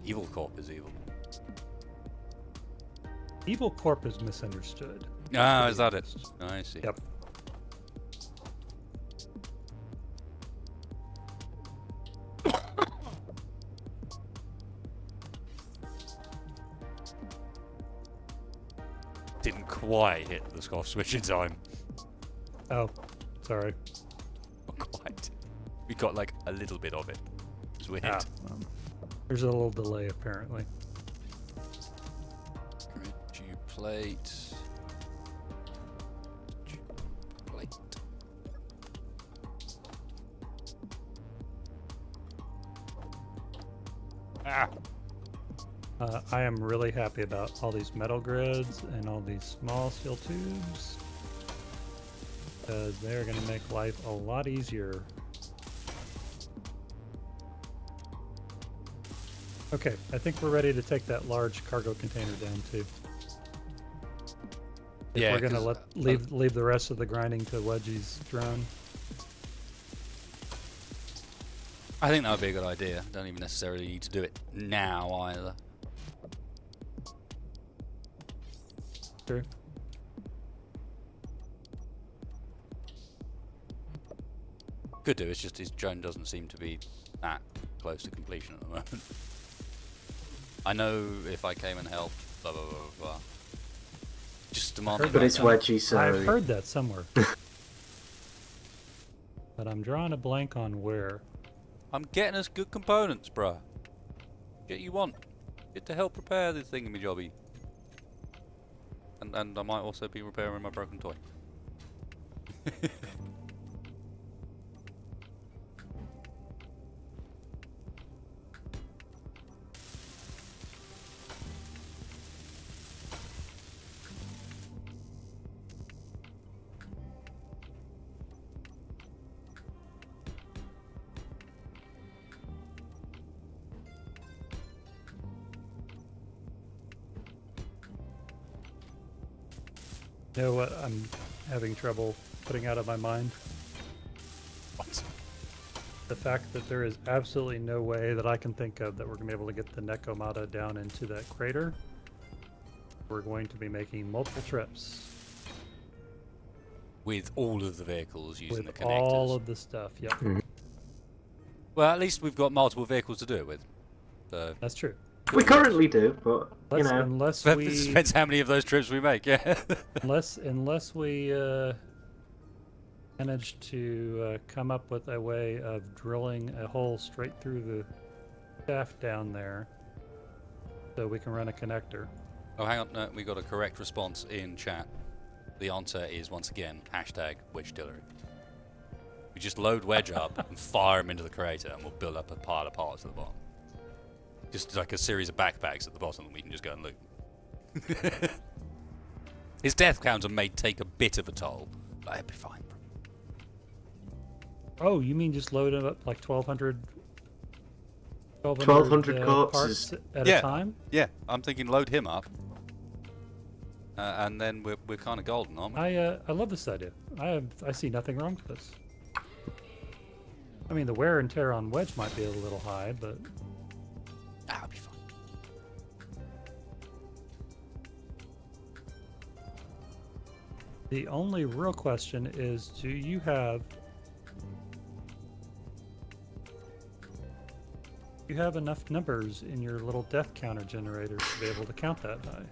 Evil corp is evil. Evil corp is misunderstood. Ah, is that it? I see. Yep. Didn't quite hit the scoff switch in time. Oh, sorry. Not quite. We got like a little bit of it. As we hit. Ah, there's a little delay apparently. Grid due plate. Due plate. Ah! I am really happy about all these metal grids and all these small steel tubes, because they're going to make life a lot easier. Okay, I think we're ready to take that large cargo container down too. If Yeah, we're going to 'cause, leave the rest of the grinding to Wedgie's drone. I think that would be a good idea. Don't even necessarily need to do it now either. Sure. Could do. It's just his drone doesn't seem to be that close to completion at the moment. I know if I came and helped, blah blah blah blah. Blah. Just demanding. But it's that. Wedgie, so I've heard that somewhere. But I'm drawing a blank on where. I'm getting us good components, bruh. Get you want. Get to help repair the thingamajobby. And I might also be repairing my broken toy. You know what I'm having trouble putting out of my mind? What? The fact that there is absolutely no way that I can think of that we're going to be able to get the Nekomata down into that crater. We're going to be making multiple trips With all of the vehicles using with the connectors. all of the stuff. Yep, Well, at least we've got multiple vehicles to do it with. So that's true. we currently do, but you Let's, know, unless that we depends how many of those trips we make. Yeah. unless we manage to come up with a way of drilling a hole straight through the shaft down there, so we can run a connector. Oh, hang on. No, we got a correct response in chat. The answer is once again #WedgeDillery. We just load Wedge up and fire him into the crater, and we'll build up a pile of parts at the bottom. Just like a series of backpacks at the bottom that we can just go and loot. His death counter may take a bit of a toll, but it'll be fine. Oh, you mean just load it up like 1,200 1,200 parts corpses. at Yeah. a time. Yeah, I'm thinking load him up. And then we're kind of golden, aren't we? I love this idea. I see nothing wrong with this. I mean, the wear and tear on Wedge might be a little high, but That'll be fine. the only real question is, do you have enough numbers in your little death counter generator to be able to count that high?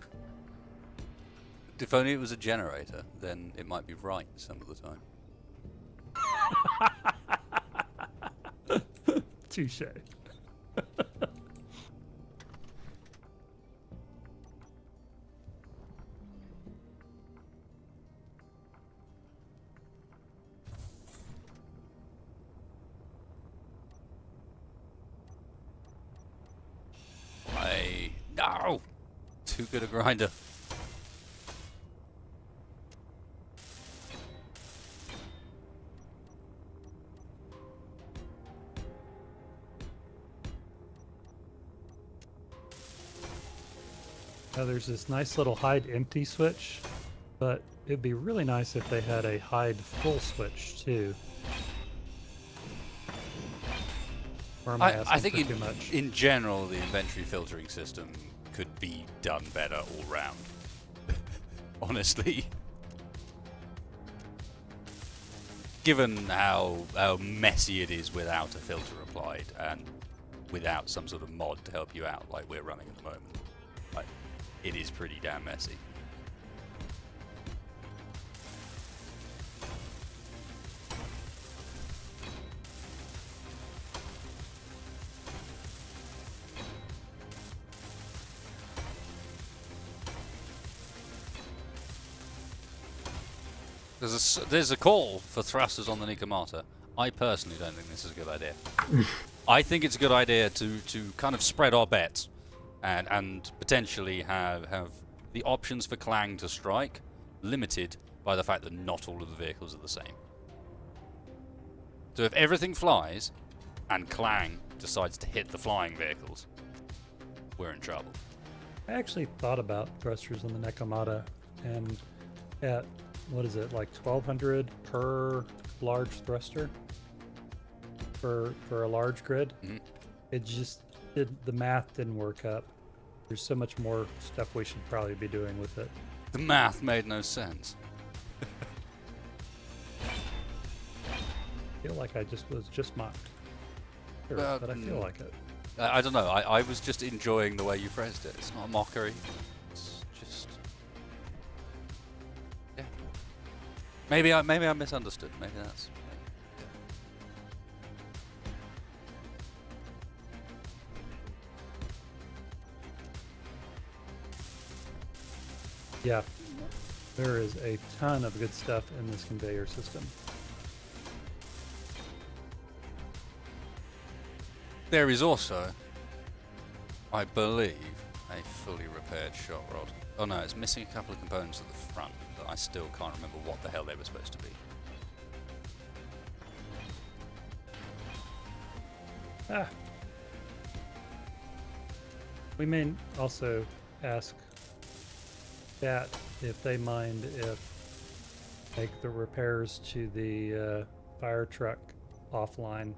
If only it was a generator, then it might be right some of the time. Touche. No! Too good a grinder. Now there's this nice little hide empty switch, but it'd be really nice if they had a hide full switch too. Or am I I asking think for too much? in general, the inventory filtering system could be done better all round. Honestly. Given how messy it is without a filter applied and without some sort of mod to help you out like we're running at the moment. Like, it is pretty damn messy. There's a call for thrusters on the Nikomata. I personally don't think this is a good idea. I think it's a good idea to kind of spread our bets and potentially have the options for Clang to strike limited by the fact that not all of the vehicles are the same. So if everything flies and Clang decides to hit the flying vehicles, we're in trouble. I actually thought about thrusters on the Nekomata, and at, what is it, like 1,200 per large thruster for a large grid? Mhm. It just the math didn't work up. There's so much more stuff we should probably be doing with it. The math made no sense. I feel like I was just mocked. Sure, Well, but I feel like it. I don't know. I was just enjoying the way you phrased it. It's not a mockery. It's just... Yeah. Maybe I misunderstood. Maybe that's... Yeah, there is a ton of good stuff in this conveyor system. There is also, I believe, a fully repaired shot rod. Oh no, it's missing a couple of components at the front, but I still can't remember what the hell they were supposed to be. Ah. We may also ask that if they mind if make the repairs to the fire truck offline,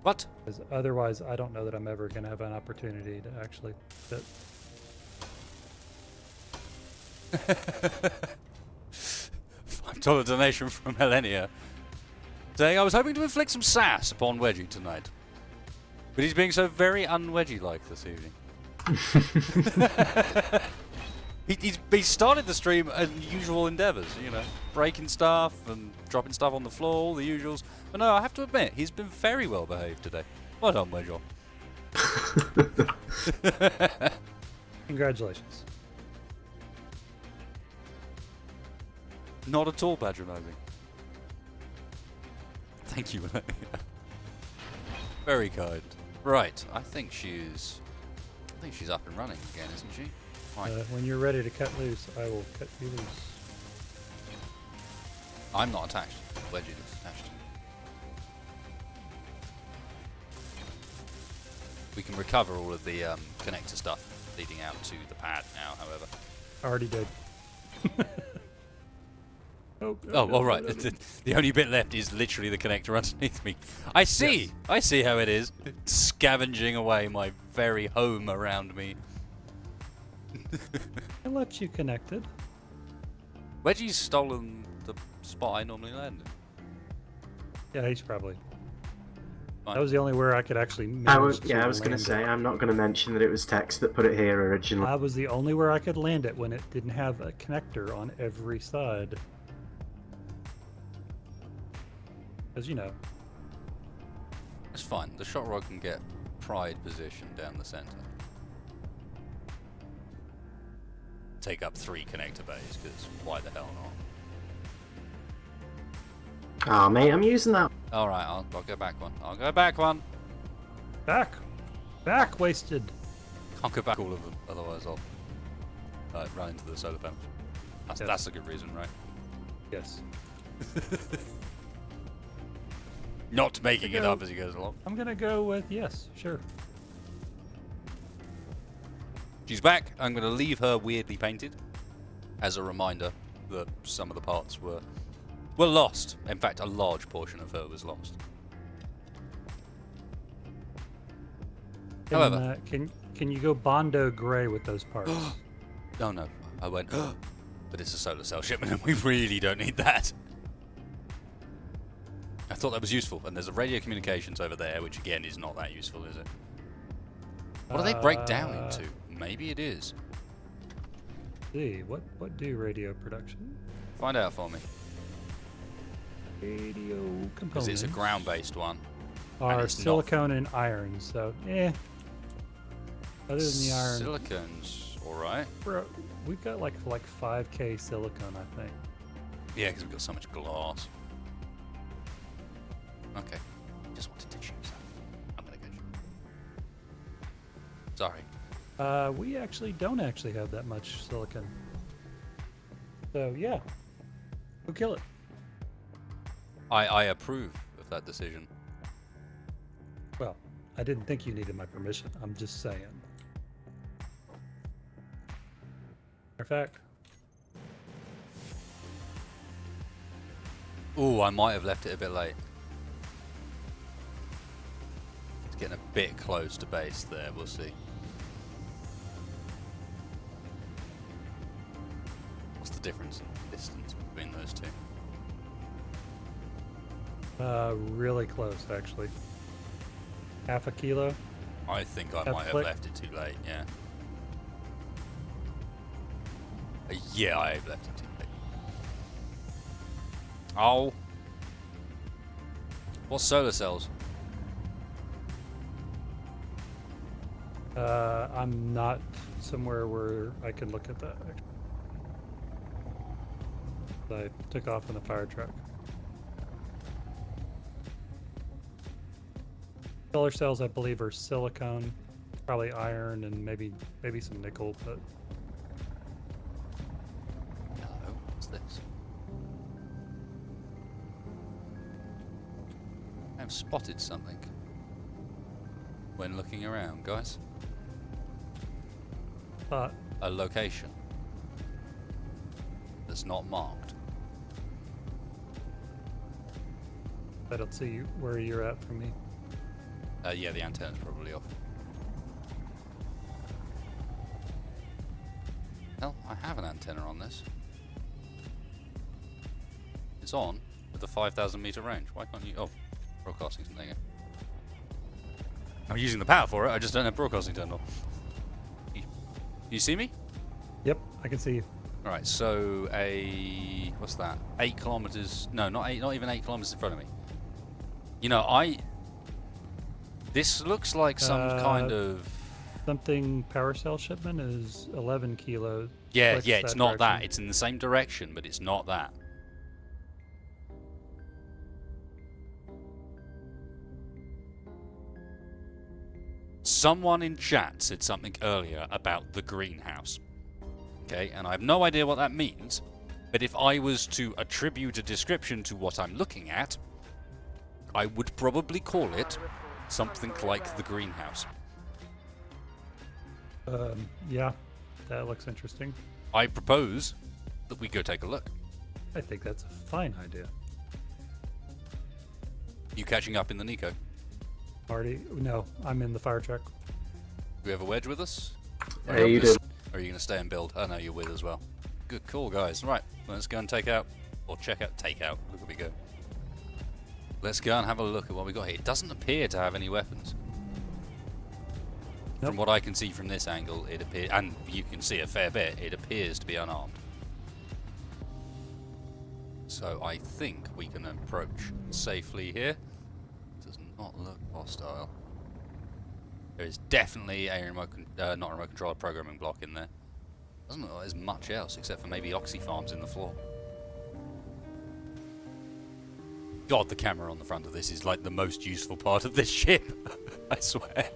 What? because otherwise I don't know that I'm ever going to have an opportunity to actually fit. $5 donation from Helenia saying, I was hoping to inflict some sass upon Wedgie tonight, but he's being so very un-Wedgie-like this evening. He started the stream as usual endeavours, you know, breaking stuff and dropping stuff on the floor, all the usuals. But no, I have to admit, he's been very well behaved today. Well done, Wedge. Congratulations. Not at all patronising. Thank you. Very kind. Right, I think she's up and running again, isn't she? Right. When you're ready to cut loose, I will cut you loose. I'm not attached. Wedgie is attached. We can recover all of the connector stuff leading out to the pad now, however. Already did. Oh, all right. The only bit left is literally the connector underneath me. I see. Yes. I see how it is. Scavenging away my very home around me. I let you connected. Wedgie's stolen the spot I normally land in. Yeah, he's probably. Fine. That was the only where I could actually. I was going to land say, it. I'm not going to mention that it was text that put it here originally. I was the only where I could land it when it didn't have a connector on every side. Because, you know. It's fine. The shot rod can get pride position down the center. Take up 3 connector bays, because why the hell not? Ah, mate, I'm using that. Alright, I'll go back one. I'll go back one. Back! Back wasted! Can't go back all of them, otherwise I'll run into the solar panels. Yes. That's a good reason, right? Yes. Not making it up as he goes along. I'm gonna go with yes, sure. She's back. I'm going to leave her weirdly painted as a reminder that some of the parts were lost. In fact, a large portion of her was lost. However, Can you go Bondo Gray with those parts? oh no, I went, but it's a solar cell shipment and we really don't need that. I thought that was useful, and there's a radio communications over there, which again is not that useful, is it? What do they break down into? Maybe it is. See, what do radio production? Find out for me. Radio Because components it's a ground-based one. are it's not- silicone and iron, so other than the iron, Silicon's alright. bro, we've got like 5K silicone, I think. Yeah, because we've got so much glass. Okay. Just wanted to choose that. I'm gonna go. Sorry. We actually don't actually have that much silicon. So yeah, go kill it. I approve of that decision. Well, I didn't think you needed my permission. I'm just saying. Matter of fact, Ooh, I might have left it a bit late. It's getting a bit close to base there, we'll see. What's the difference in distance between those two? really close actually. Half a kilo. I think I Have might have click. left it too late, yeah. Yeah, I have left it too late. Oh. What solar cells? I'm not somewhere where I can look at that. Actually. I took off in the fire truck. Solar cells, I believe, are silicone, probably iron, and maybe some nickel. But Hello, what's this? I've spotted something when looking around, guys. A location that's not marked. I don't see where you're at from me. Yeah, the antenna's probably off. Well, I have an antenna on this. It's on with a 5,000 meter range. Why can't you? Oh, broadcasting. There you go. I'm using the power for it. I just don't have broadcasting turned on. You see me? Yep, I can see you. All right. So what's that? 8 kilometers? No, not even 8 kilometers in front of me. You know, this looks like some kind of. Something power cell shipment is 11 kilos. Yeah, Clicks yeah, it's that not that. direction. It's in the same direction, but it's not that. Someone in chat said something earlier about the greenhouse. Okay, and I have no idea what that means, but if I was to attribute a description to what I'm looking at, I would probably call it something like the greenhouse. Yeah, that looks interesting. I propose that we go take a look. I think that's a fine idea. You catching up in the Nico? Marty, no, I'm in the fire truck. Do we have a wedge with us? Yeah, you do. Or are you going to stay and build? Oh no, you're with as well. Good call, guys. Right, let's go and take out, or check out, take out. Look where we go. Let's go and have a look at what we got here. It doesn't appear to have any weapons. Nope. From what I can see from this angle, it appears, and you can see a fair bit, it appears to be unarmed. So I think we can approach safely here. Does not look hostile. There is definitely a not a remote control, a programming block in there. Doesn't look like there's much else except for maybe oxy farms in the floor. God, the camera on the front of this is like the most useful part of this ship. I swear.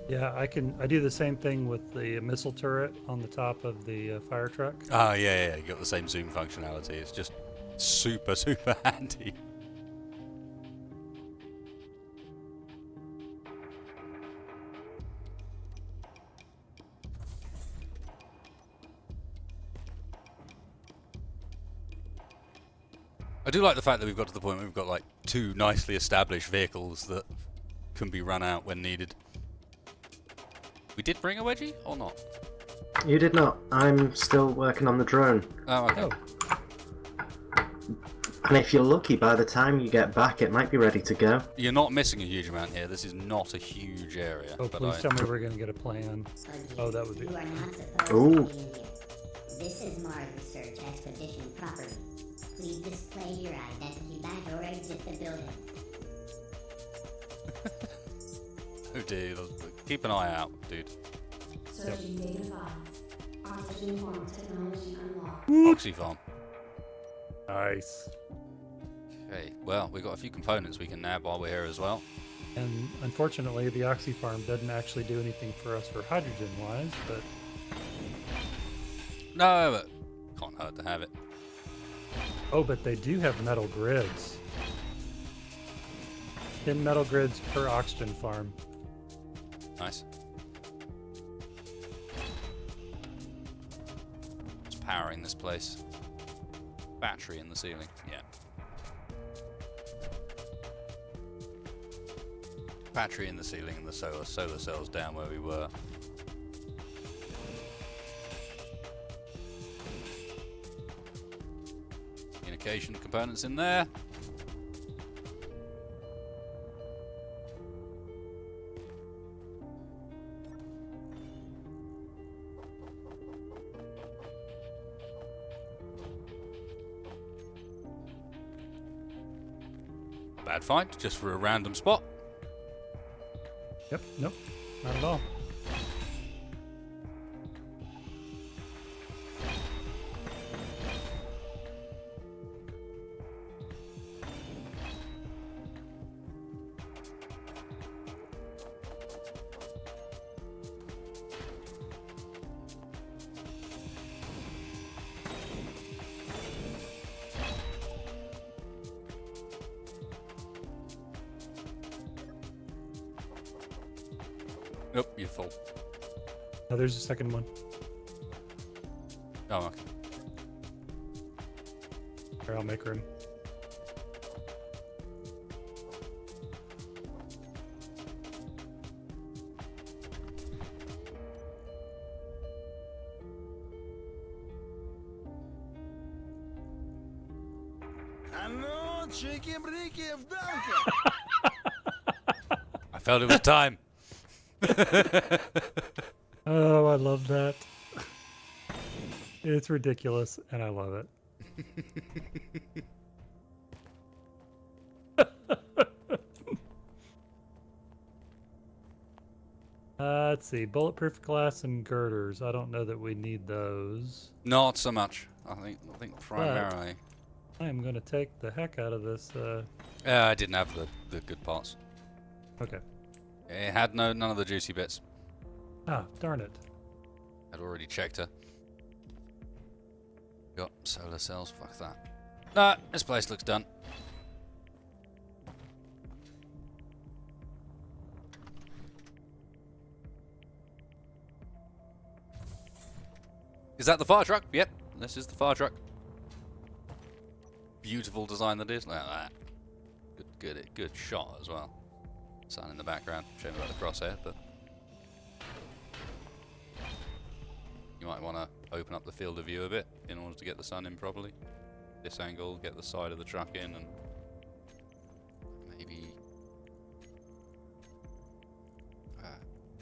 Yeah, I do the same thing with the missile turret on the top of the fire truck. Oh yeah, you got the same zoom functionality. It's just super, super handy. I do like the fact that we've got to the point where we've got like 2 nicely established vehicles that can be run out when needed. We did bring a wedgie or not? You did not. I'm still working on the drone. Oh, okay. Oh, And if you're lucky, by the time you get back, it might be ready to go. You're not missing a huge amount here. This is not a huge area. oh, but please tell me we're going to get a plan. Oh, that would be... You are not supposed Ooh. to be in here. This is Mars Research Expedition property. Please display your identity badge or exit the building. Oh dear, keep an eye out, dude. Searching data files. Oxygen form technology unlocked. Oxy farm. Nice. Okay, well, we've got a few components we can nab while we're here as well. And unfortunately, the Oxy Farm doesn't actually do anything for us for hydrogen-wise, but... No, but can't hurt to have it. Oh, but they do have metal grids. 10 metal grids per oxygen farm. Nice. It's powering this place. Battery in the ceiling, yeah. Battery in the ceiling and the solar cells down where we were. Communication components in there. Bad find, just for a random spot. Yep, nope, not at all. Nope, you're full. Oh, there's a second one. Oh, okay. Here, I'll make room. I felt it was time. Oh, I love that. It's ridiculous, and I love it. Let's see. Bulletproof glass and girders. I don't know that we need those. Not so much. I think primarily. I am going to take the heck out of this. I didn't have the good parts. Okay. It had none of the juicy bits. Ah, darn it. I'd already checked her. Got solar cells, fuck that. Nah, this place looks done. Is that the fire truck? Yep, this is the fire truck. Beautiful design that is. Look at that. Good shot as well. Sun in the background. Shame about the crosshair, but you might want to open up the field of view a bit in order to get the sun in properly. This angle, get the side of the truck in, and maybe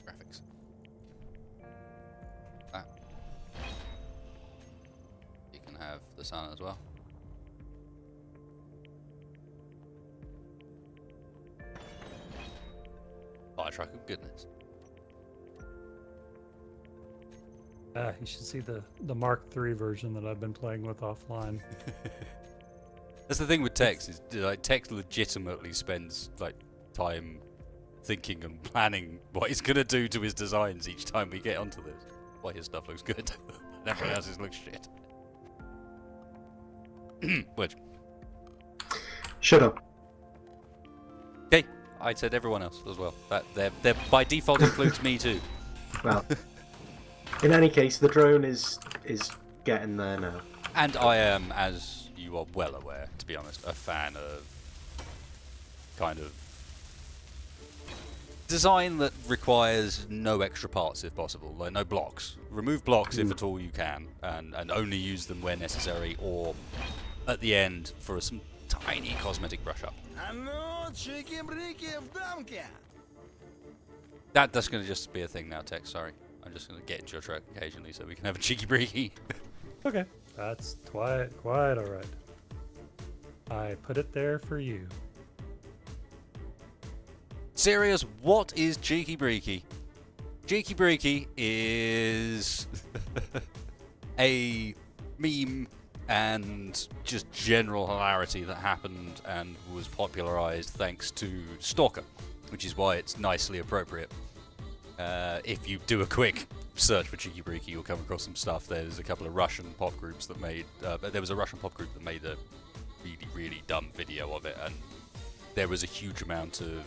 graphics. That. You can have the sun as well. Fire truck of goodness. You should see the Mark III version that I've been playing with offline. That's the thing with Tex, is like Tex legitimately spends like time thinking and planning what he's gonna do to his designs each time we get onto this. Why his stuff looks good, and everyone else's looks shit. Which? Shut up. Okay, I said everyone else as well. That they're by default includes me too. Well, in any case, the drone is getting there now. And I am, as you are well aware, to be honest, a fan of kind of design that requires no extra parts if possible, like no blocks. Remove blocks if at all you can, and only use them where necessary, or at the end for some tiny cosmetic brush up. That's going to just be a thing now, Tex, sorry. I'm just going to get into your truck occasionally so we can have a cheeky breaky. Okay, that's quite alright. I put it there for you. Serious, what is cheeky breaky? Cheeky breaky is a meme and just general hilarity that happened and was popularized thanks to Stalker, which is why it's nicely appropriate. If you do a quick search for Cheeky Breeky, you'll come across some stuff. There's a couple of Russian pop groups that made... there was a Russian pop group that made a really dumb video of it, and there was a huge amount of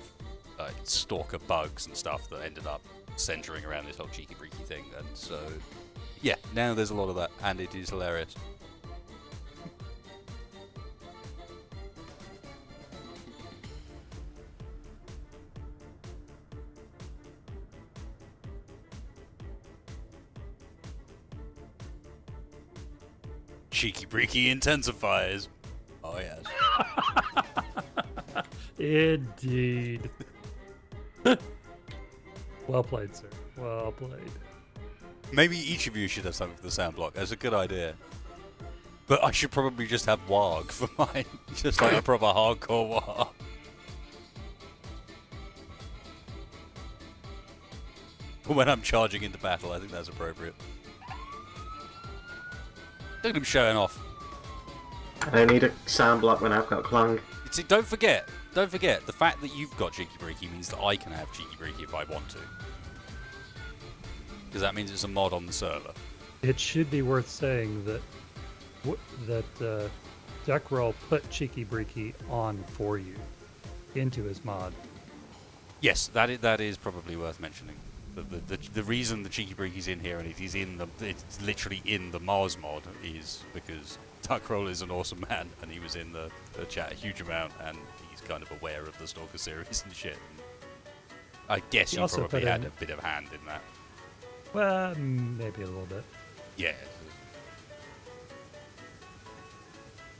Stalker bugs and stuff that ended up centering around this whole Cheeky Breeky thing, and so... yeah, now there's a lot of that, and it is hilarious. Cheeky Breeky intensifies. Oh, yes. Indeed. Well played, sir. Well played. Maybe each of you should have something for the sound block. That's a good idea. But I should probably just have WARG for mine. Just like a proper hardcore WARG. When I'm charging into battle, I think that's appropriate. Look at him showing off. I need a sound block when I've got Clang. See, don't forget, the fact that you've got Cheeky Breeky means that I can have Cheeky Breeky if I want to. Because that means it's a mod on the server. It should be worth saying that Duckroll put Cheeky Breeky on for you into his mod. Yes, that is probably worth mentioning. The reason the Cheeky Breeky's in here and it's literally in the Mars mod is because Duckroll is an awesome man and he was in the chat a huge amount and he's kind of aware of the Stalker series and shit. And I guess you probably had a bit of hand in that. Well, maybe a little bit. Yeah.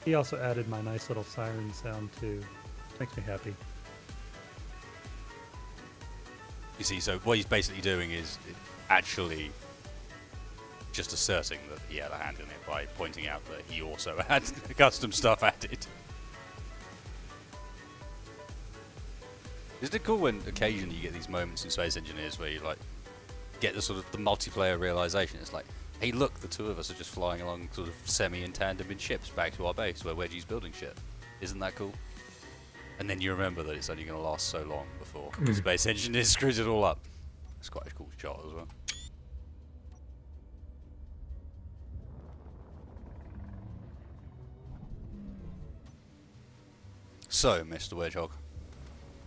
He also added my nice little siren sound too. Makes me happy. You see, so what he's basically doing is actually just asserting that he had a hand in it by pointing out that he also had custom stuff added. Isn't it cool when occasionally you get these moments in Space Engineers where you like get the sort of the multiplayer realization? It's like, hey look, the two of us are just flying along sort of semi in tandem in ships back to our base where Wedgie's building shit. Isn't that cool? And then you remember that it's only going to last so long before Space Engineers screws it all up. It's quite a cool shot as well. So, Mr. Wedgehog,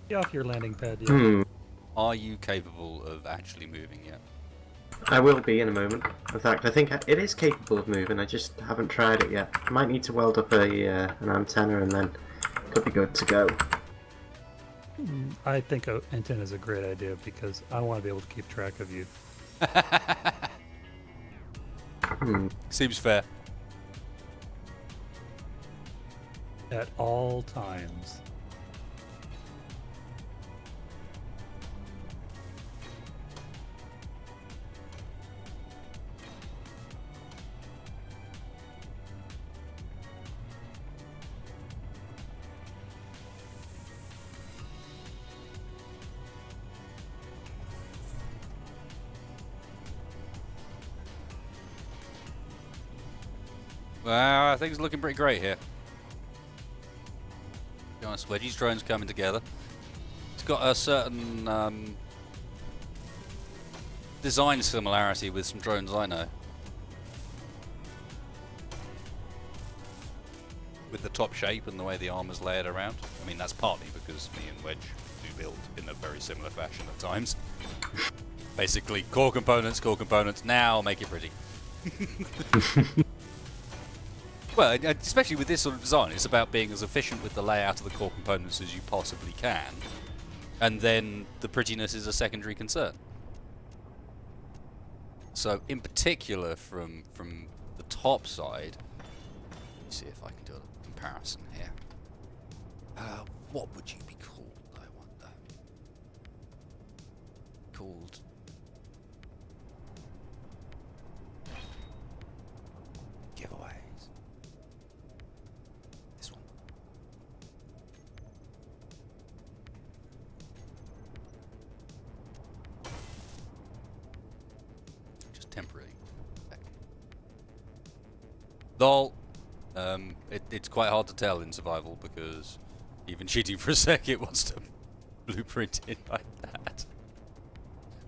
Get off your landing pad, yeah. are you capable of actually moving yet? I will be in a moment. In fact, I think it is capable of moving. I just haven't tried it yet. I might need to weld up an antenna and then could be good to go. I think an antenna is a great idea because I want to be able to keep track of you. Seems fair. At all times. Well, things are looking pretty great here. To be honest, Wedgie's drone's coming together. It's got a certain design similarity with some drones I know. With the top shape and the way the armor's layered around. I mean, that's partly because me and Wedge do build in a very similar fashion at times. Basically, core components, now make it pretty. Well, especially with this sort of design, it's about being as efficient with the layout of the core components as you possibly can. And then the prettiness is a secondary concern. So, in particular, from the top side, let's see if I can do a comparison here. What would you be called, I wonder? Called... giveaways. This one. Just temporarily. Though, it's quite hard to tell in survival because even cheating for a sec, it wants to blueprint it like that.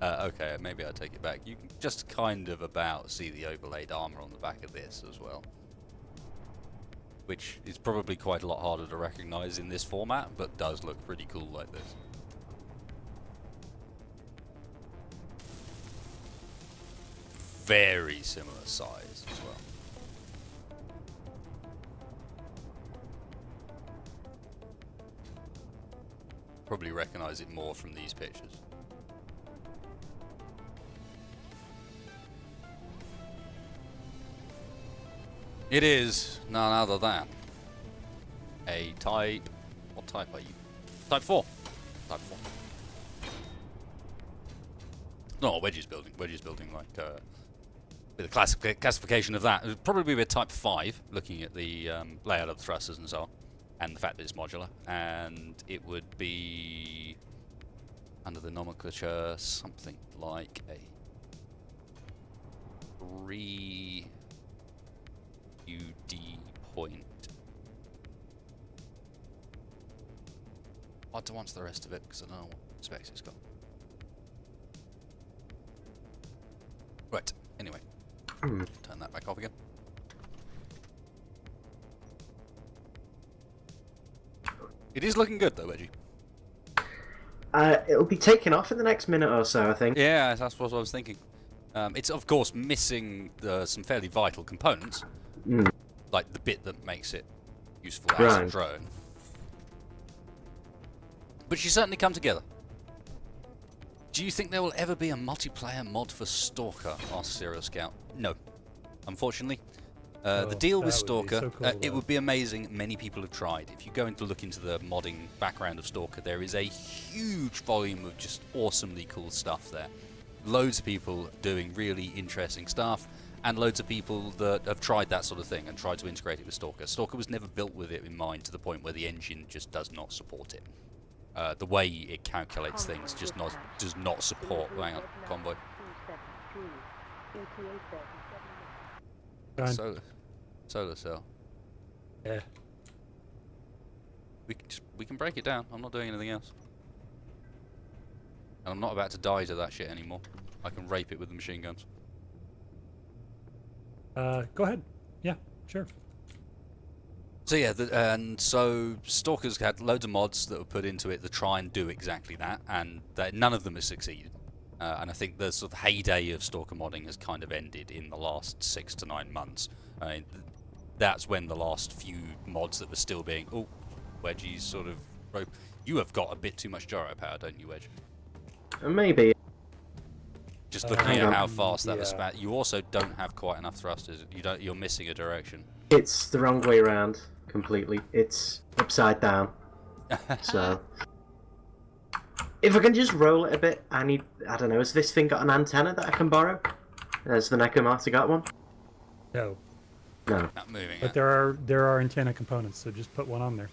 Okay, maybe I'll take it back. You can just kind of about see the overlaid armor on the back of this as well. Which is probably quite a lot harder to recognize in this format, but does look pretty cool like this. Very similar size as well. Probably recognize it more from these pictures. It is none other than a type... What type are you? Type 4. Type 4. No, what Wedgie's building. Wedgie's building like with a classification of that. It would probably be a Type 5, looking at the layout of the thrusters and so on, and the fact that it's modular. And it would be under the nomenclature something like a 3 UD point. Hard to answer the rest of it because I don't know what specs it's got. Right, anyway. Turn that back off again. It is looking good though, Wedgie. It'll be taken off in the next minute or so, I think. Yeah, that's what I was thinking. It's of course missing some fairly vital components. Like the bit that makes it useful as a drone. But she certainly come together. Do you think there will ever be a multiplayer mod for Stalker? Asked Serial Scout. No. Unfortunately. The deal with Stalker, so cool, it would be amazing. Many people have tried. If you go in to look into the modding background of Stalker, there is a huge volume of just awesomely cool stuff there. Loads of people doing really interesting stuff, and loads of people that have tried that sort of thing and tried to integrate it with Stalker. Stalker was never built with it in mind to the point where the engine just does not support it. The way it calculates things just does not support. Hang on, Convoy. Solar cell. Yeah. We can break it down. I'm not doing anything else. And I'm not about to die to that shit anymore. I can rape it with the machine guns. Go ahead. Yeah, sure. So yeah, and so Stalker's had loads of mods that were put into it to try and do exactly that, and none of them have succeeded. And I think the sort of heyday of stalker modding has kind of ended in the last 6 to 9 months. That's when the last few mods that were still being... Oh, Wedgie's sort of... You have got a bit too much gyro power, don't you, Wedge? Maybe. Just looking hang at on. how fast that was Yeah. spat. You also don't have quite enough thrusters. You're missing a direction. It's the wrong way around completely. It's upside down. So... If I can just roll it a bit, I don't know, has this thing got an antenna that I can borrow? Has the Necomata got one? No, No. Not moving but it. there are antenna components, so just put one on there.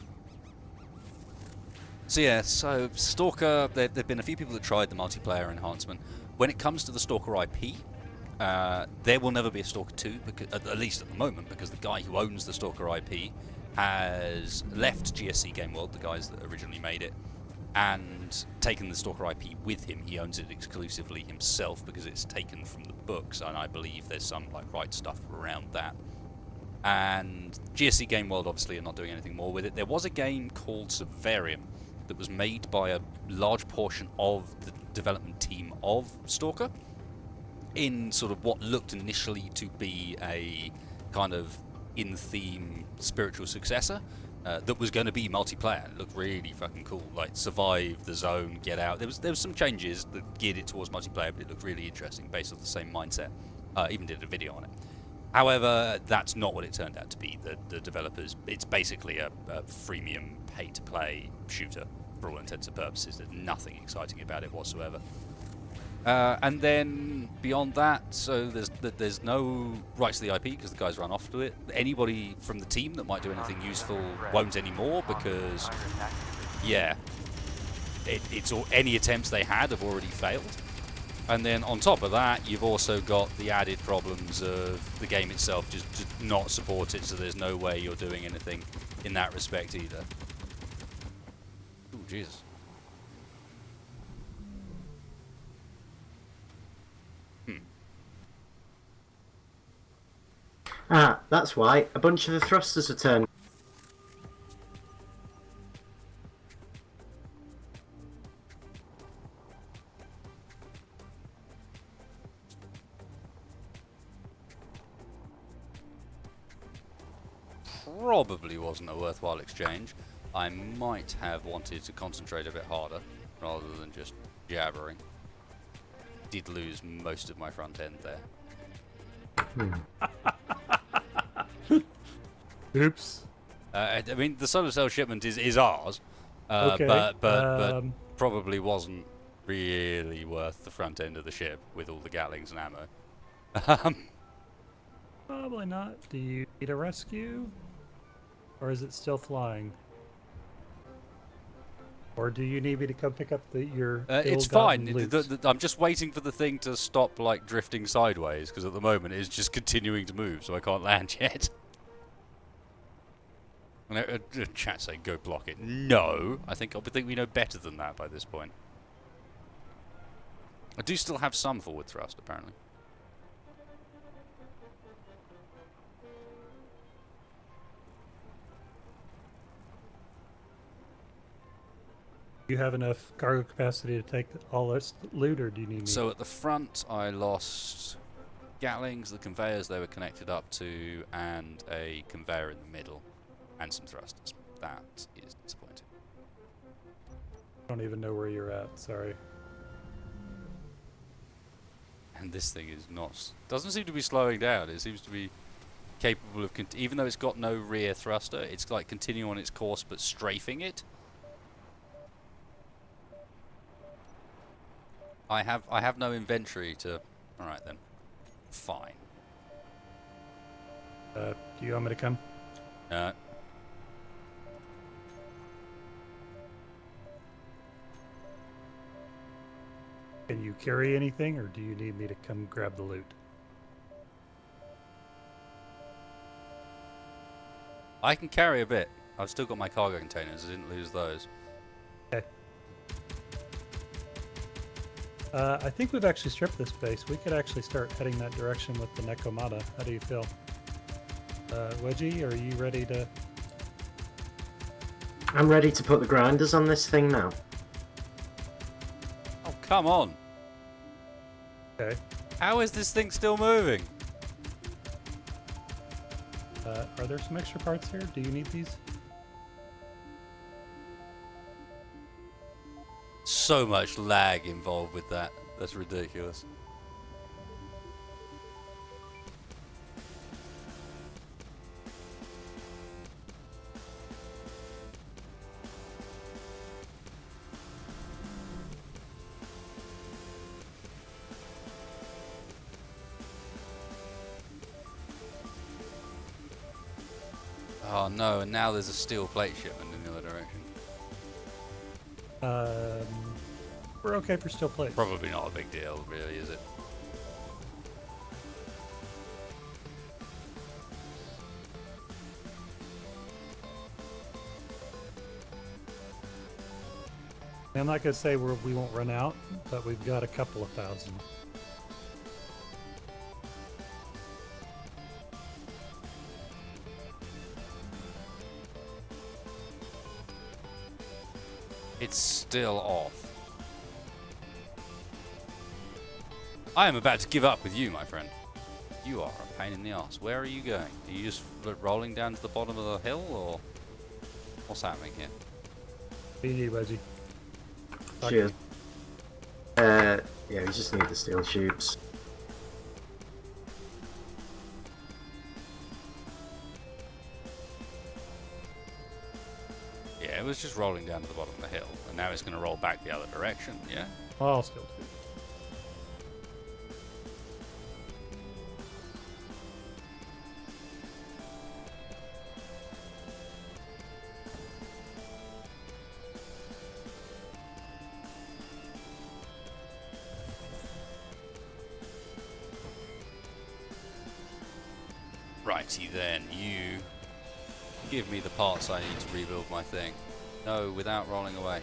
So yeah, so Stalker, there've been a few people that tried the multiplayer enhancement. When it comes to the Stalker IP, there will never be a Stalker 2, because, at least at the moment, because the guy who owns the Stalker IP has left GSC Game World, the guys that originally made it, and taken the Stalker IP with him. He owns it exclusively himself because it's taken from the books, and I believe there's some right stuff around that. And GSC Game World obviously are not doing anything more with it. There was a game called Salvaging that was made by a large portion of the development team of Stalker in sort of what looked initially to be a kind of in-theme spiritual successor. That was going to be multiplayer. It looked really fucking cool. Like survive the zone, get out. There was some changes that geared it towards multiplayer, but it looked really interesting based on the same mindset. Even did a video on it. However, that's not what it turned out to be. The developers, it's basically a freemium pay-to-play shooter for all intents and purposes. There's nothing exciting about it whatsoever. And then beyond that, so there's no rights to the IP because the guys run off to it. Anybody from the team that might do anything useful won't anymore because, yeah, it's all, any attempts they had have already failed. And then on top of that, you've also got the added problems of the game itself just not support it, so there's no way you're doing anything in that respect either. Ooh, Jesus. Ah, that's why. A bunch of the thrusters are turned. Probably wasn't a worthwhile exchange. I might have wanted to concentrate a bit harder rather than just jabbering. Did lose most of my front end there. Oops. I mean, the solar cell shipment is ours, Okay, but probably wasn't really worth the front end of the ship with all the Gatlings and ammo. Probably not. Do you need a rescue? Or is it still flying? Or do you need me to come pick up your It's ill-gotten fine. loot? I'm just waiting for the thing to stop like drifting sideways because at the moment it's just continuing to move, so I can't land yet. Chat say go block it. No, I think we know better than that by this point. I do still have some forward thrust apparently. Do you have enough cargo capacity to take all this loot, or do you need me? So at the front, I lost Gatlings, the conveyors they were connected up to, and a conveyor in the middle, and some thrusters. That is disappointing. I don't even know where you're at. Sorry. And this thing is not... doesn't seem to be slowing down. It seems to be capable of... even though it's got no rear thruster, it's like continuing on its course but strafing it. I have no inventory to... Alright then. Fine. Do you want me to come? Can you carry anything, or do you need me to come grab the loot? I can carry a bit. I've still got my cargo containers. I didn't lose those. Okay. I think we've actually stripped this base. We could actually start heading that direction with the Necomata. How do you feel? Wedgie, are you ready to... I'm ready to put the grinders on this thing now. Oh, come on. Okay. How is this thing still moving? Are there some extra parts here? Do you need these? So much lag involved with that. That's ridiculous. Oh no, and now there's a steel plate shipment in the other direction. We're okay for steel plates. Probably not a big deal, really, is it? I'm not gonna say we won't run out, but we've got a couple of thousand. It's still off. I am about to give up with you, my friend. You are a pain in the ass. Where are you going? Are you just rolling down to the bottom of the hill, or what's happening here? What do you need, Wedgie? Cheers. Yeah, we just need the steel tubes. Yeah, it was just rolling down to the bottom of the hill, and now it's going to roll back the other direction, yeah? Oh, steel tubes. Righty then, you give me the parts I need to rebuild my thing. No, without rolling away.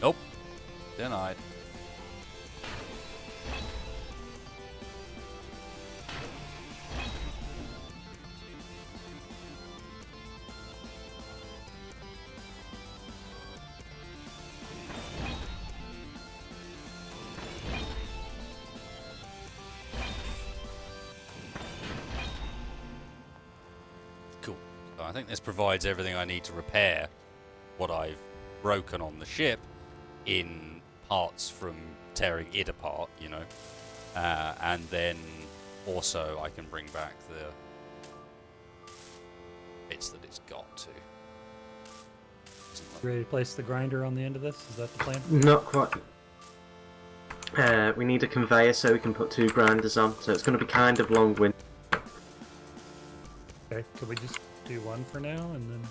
Nope. Denied. Cool. So I think this provides everything I need to repair what I've broken on the ship in parts from tearing it apart, you know. And then also I can bring back the bits that it's got to. Ready to place the grinder on the end of this? Is that the plan? Not quite. We need a conveyor so we can put 2 grinders on, so it's going to be kind of long-winded. Okay, could we just do one for now and then...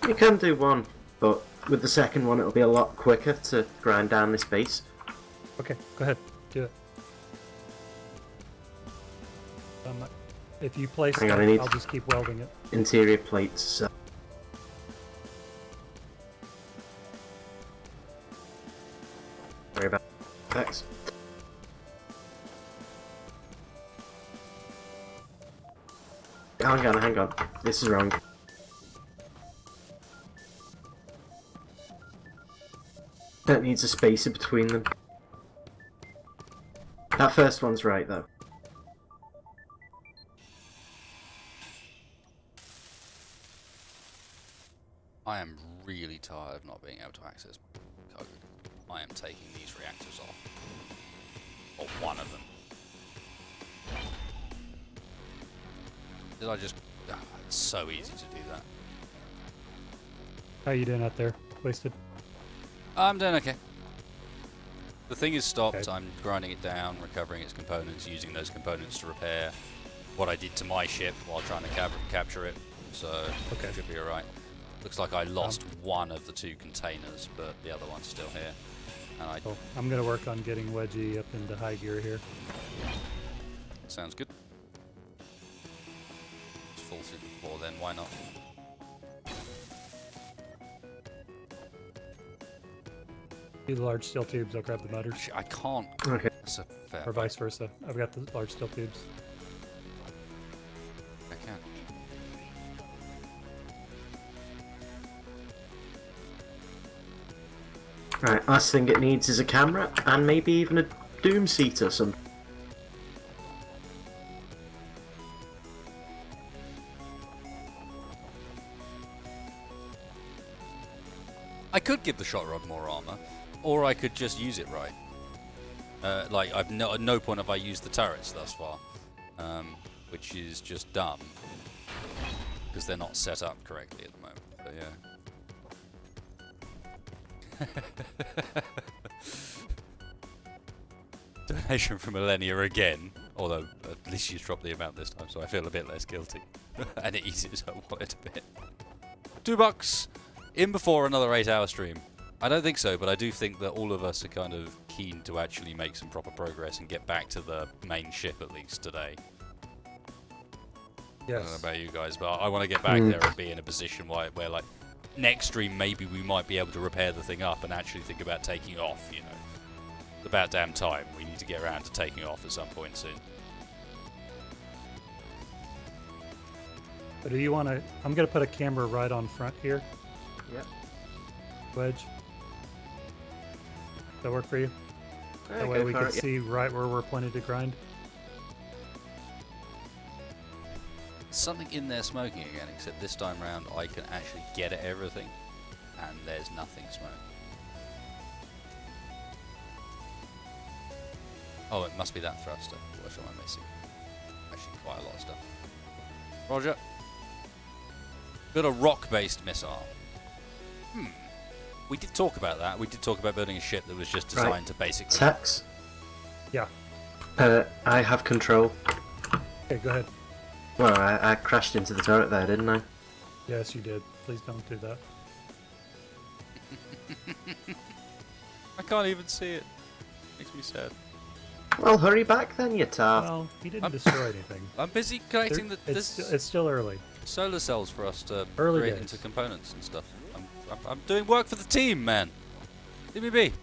You can do one, but with the second one it'll be a lot quicker to grind down this base. Okay, go ahead, do it. If you place Hang it, on, I need- I'll just keep welding it. Interior plates, so... Sorry about that. Hang on. This is wrong. That needs a spacer between them. That first one's right, though. I am really tired of not being able to access my code. I am taking these reactors off. Or one of them. Did I just... Ah, it's so easy to do that. How you doing out there? Wasted? I'm doing okay. The thing is stopped. Okay. I'm grinding it down, recovering its components, using those components to repair what I did to my ship while trying to capture it. So Okay. it should be alright. Looks like I lost one of the 2 containers, but the other one's still here. And I Oh, I'm going to work on getting Wedgie up into high gear here. sounds good. It's full through the floor then, why not? Do the large steel tubes, I'll grab the motors. I can't. Okay. That's a fair Or vice versa. I've got the large steel tubes. I can. Right, last thing it needs is a camera and maybe even a doom seat or something. I could give the shot rod more armor, or I could just use it right. Like, at no point have I used the turrets thus far, which is just dumb, because they're not set up correctly at the moment, but yeah. Donation from Millennia again, although at least she's dropped the amount this time, so I feel a bit less guilty. And it eases her wallet a bit. $2 in before another 8-hour stream. I don't think so, but I do think that all of us are kind of keen to actually make some proper progress and get back to the main ship at least today. I don't know Yes. about you guys, but I want to get back there and be in a position where like next stream maybe we might be able to repair the thing up and actually think about taking off, you know. It's about damn time. We need to get around to taking off at some point soon. But do you want to... I'm going to put a camera right on front here. Yep. Wedge. Does that work for you? Yeah, That way go we for can it, yeah. see right where we're pointed to grind. Something in there smoking again, except this time round I can actually get at everything and there's nothing smoking. Oh, it must be that thruster. What am I missing? Actually, quite a lot of stuff. Roger. Build a rock-based missile. We did talk about that. We did talk about building a ship that was just designed Right. to basically... Tex, Yeah. I have control. Okay, go ahead. Well, I crashed into the turret there, didn't I? Yes, you did. Please don't do that. I can't even see it. Makes me sad. Well, hurry back then, you tart. Well, he didn't destroy anything. I'm busy collecting It's still early. solar cells for us to Early create days. into components and stuff. I'm doing work for the team, man. Leave me be.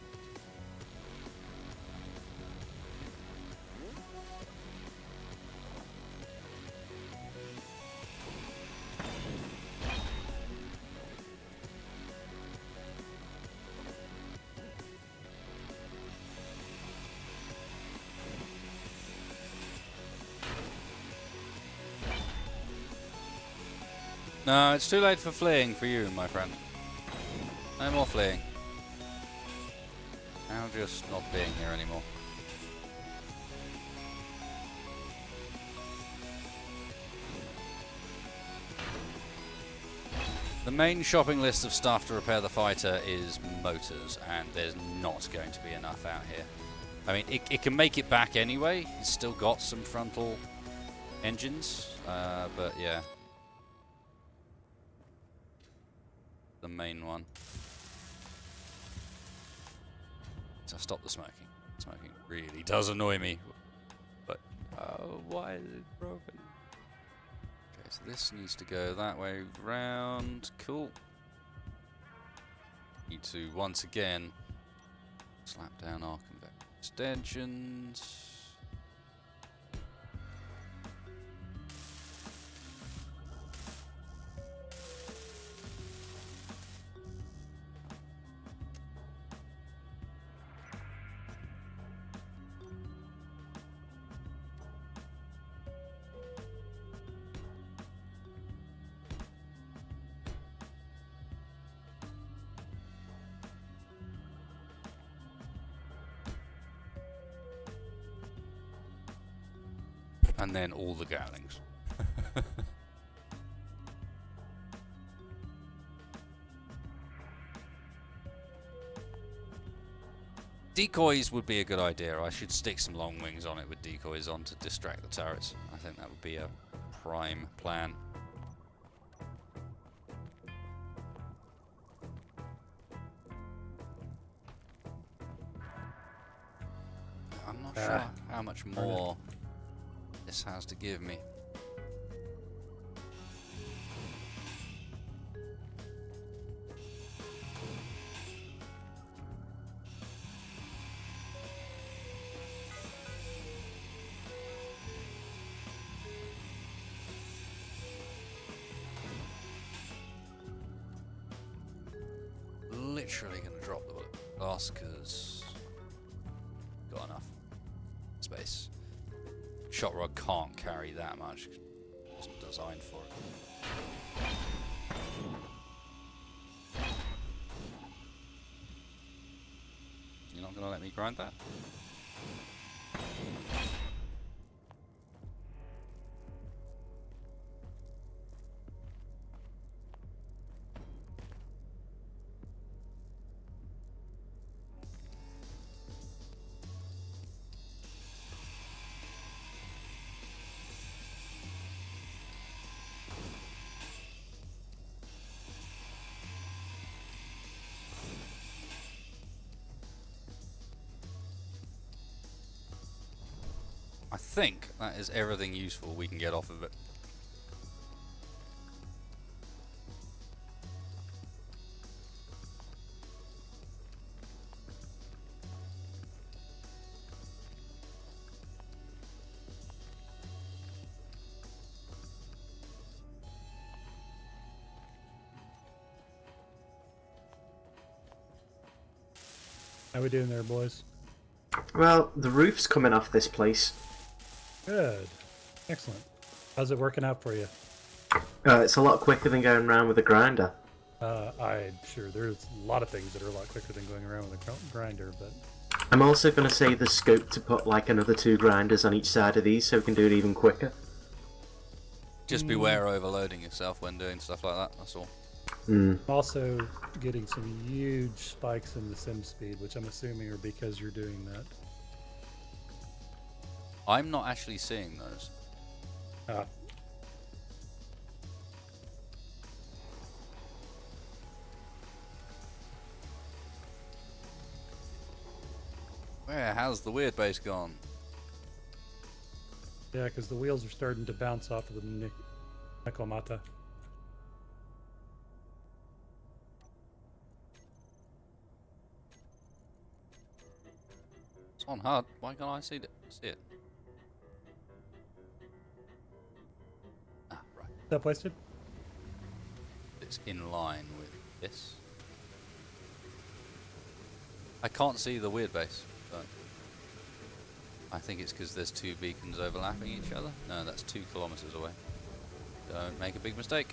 No, it's too late for fleeing for you, my friend. No more fleeing. Now just not being here anymore. The main shopping list of stuff to repair the fighter is motors, and there's not going to be enough out here. I mean, it can make it back anyway. It's still got some frontal engines, but yeah. The main one. So stop the smoking. Smoking really does annoy me. But, why is it broken? Okay, so this needs to go that way round. Cool. Need to, once again, slap down our conveyor extensions. And then all the Gathlings. Decoys would be a good idea. I should stick some long wings on it with decoys on to distract the turrets. I think that would be a prime plan. I'm not sure how much more this has to give me. literally going to drop the bullet glass because got enough space. Shot rod can't carry that much. It wasn't designed for it. You're not going to let me grind that? I think that is everything useful we can get off of it. How we doing there, boys? Well, the roof's coming off this place. Good. Excellent. How's it working out for you? It's a lot quicker than going around with a grinder. I'm sure there's a lot of things that are a lot quicker than going around with a grinder, but... I'm also going to say there's scope to put like another 2 grinders on each side of these so we can do it even quicker. Just beware overloading yourself when doing stuff like that, that's all. Also getting some huge spikes in the sim speed, which I'm assuming are because you're doing that. I'm not actually seeing those. Ah. Where has the weird base gone? Yeah, because the wheels are starting to bounce off of the Nekomata. It's on hard. Why can't I see it? Ah, right. Is that wasted? It's in line with this. I can't see the weird base, but I think it's because there's 2 beacons overlapping each other. No, that's 2 kilometers away. Don't make a big mistake.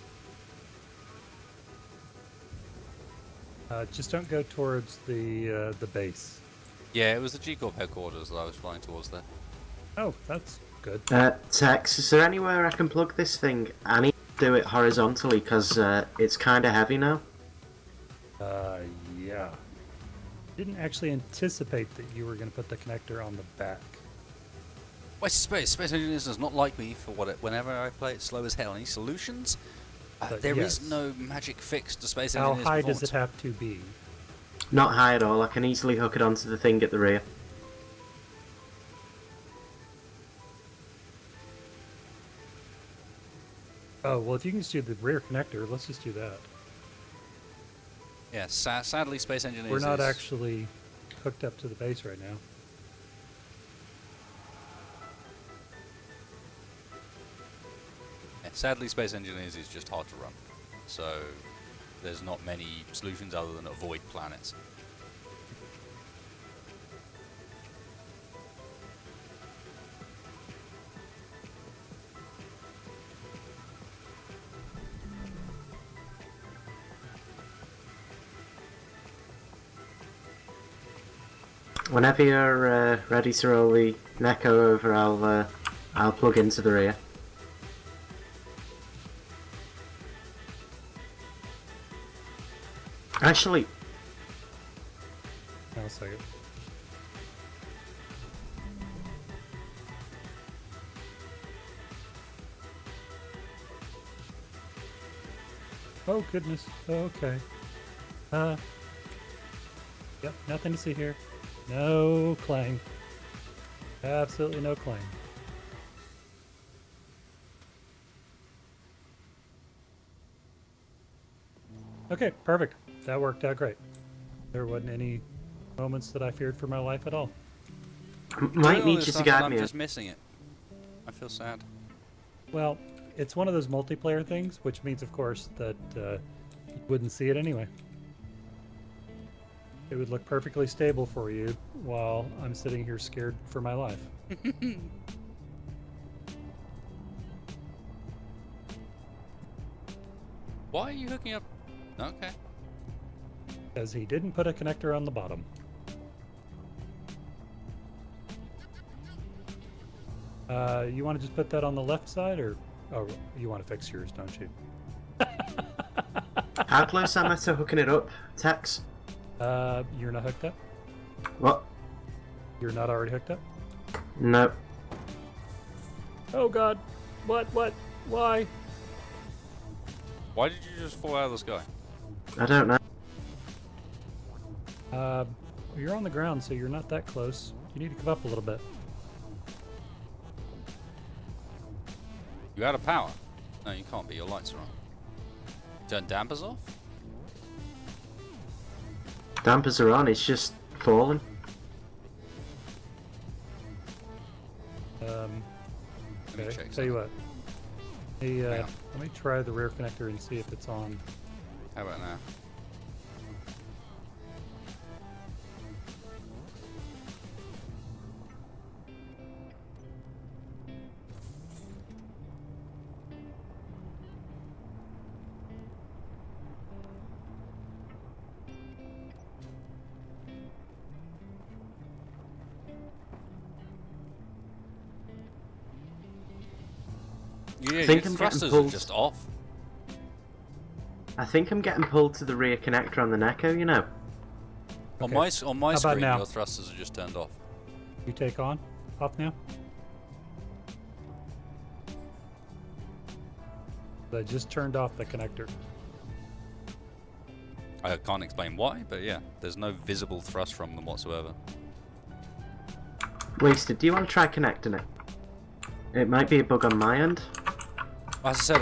Just don't go towards the base. Yeah, it was the GCORP headquarters that I was flying towards there. Oh, that's good. Tex, is there anywhere I can plug this thing? I need to do it horizontally because it's kind of heavy now. Yeah. Didn't actually anticipate that you were going to put the connector on the back. West Space. Space Engineers does not like me for whenever I play it slow as hell. Any solutions? There yes. is no magic fix to Space How Engineers high does performance. it have to be? Not high at all. I can easily hook it onto the thing at the rear. Oh, well, if you can just do the rear connector, let's just do that. Yeah, sadly Space Engineers We're not is... actually hooked up to the base right now. Yeah, sadly Space Engineers is just hard to run. So there's not many solutions other than avoid planets. Whenever you're ready to roll the Neko over, I'll plug into the rear. Actually, Hang on a second. Oh, goodness. Okay. Yep, nothing to see here. No clang. Absolutely no clang. Okay, perfect. That worked out great. There wasn't any moments that I feared for my life at all. might need you to guide I'm me. just missing it. I feel sad. Well, it's one of those multiplayer things, which means, of course, that you wouldn't see it anyway. It would look perfectly stable for you while I'm sitting here scared for my life. Why are you hooking up? Okay. Because he didn't put a connector on the bottom. You want to just put that on the left side, or oh, you want to fix yours, don't you? How close am I to hooking it up, Tex? You're not hooked up? What? You're not already hooked up? No. Oh God! What? Why? Why did you just fall out of the sky? I don't know. You're on the ground, so you're not that close. You need to come up a little bit. You out of power? No, you can't be. Your lights are on. Turn dampers off? Dampers are on, it's just falling. Let me Okay, check tell you what. Hey, Hang on. let me try the rear connector and see if it's on. How about now? Yeah, think your I'm getting thrusters are pulled. just off. I think I'm getting pulled to the rear connector on the Neko, you know. On Okay. my How about screen, now? your thrusters are just turned off. You take off now? I just turned off the connector. I can't explain why, but yeah, there's no visible thrust from them whatsoever. Wasted, do you want to try connecting it? It might be a bug on my end. As I said,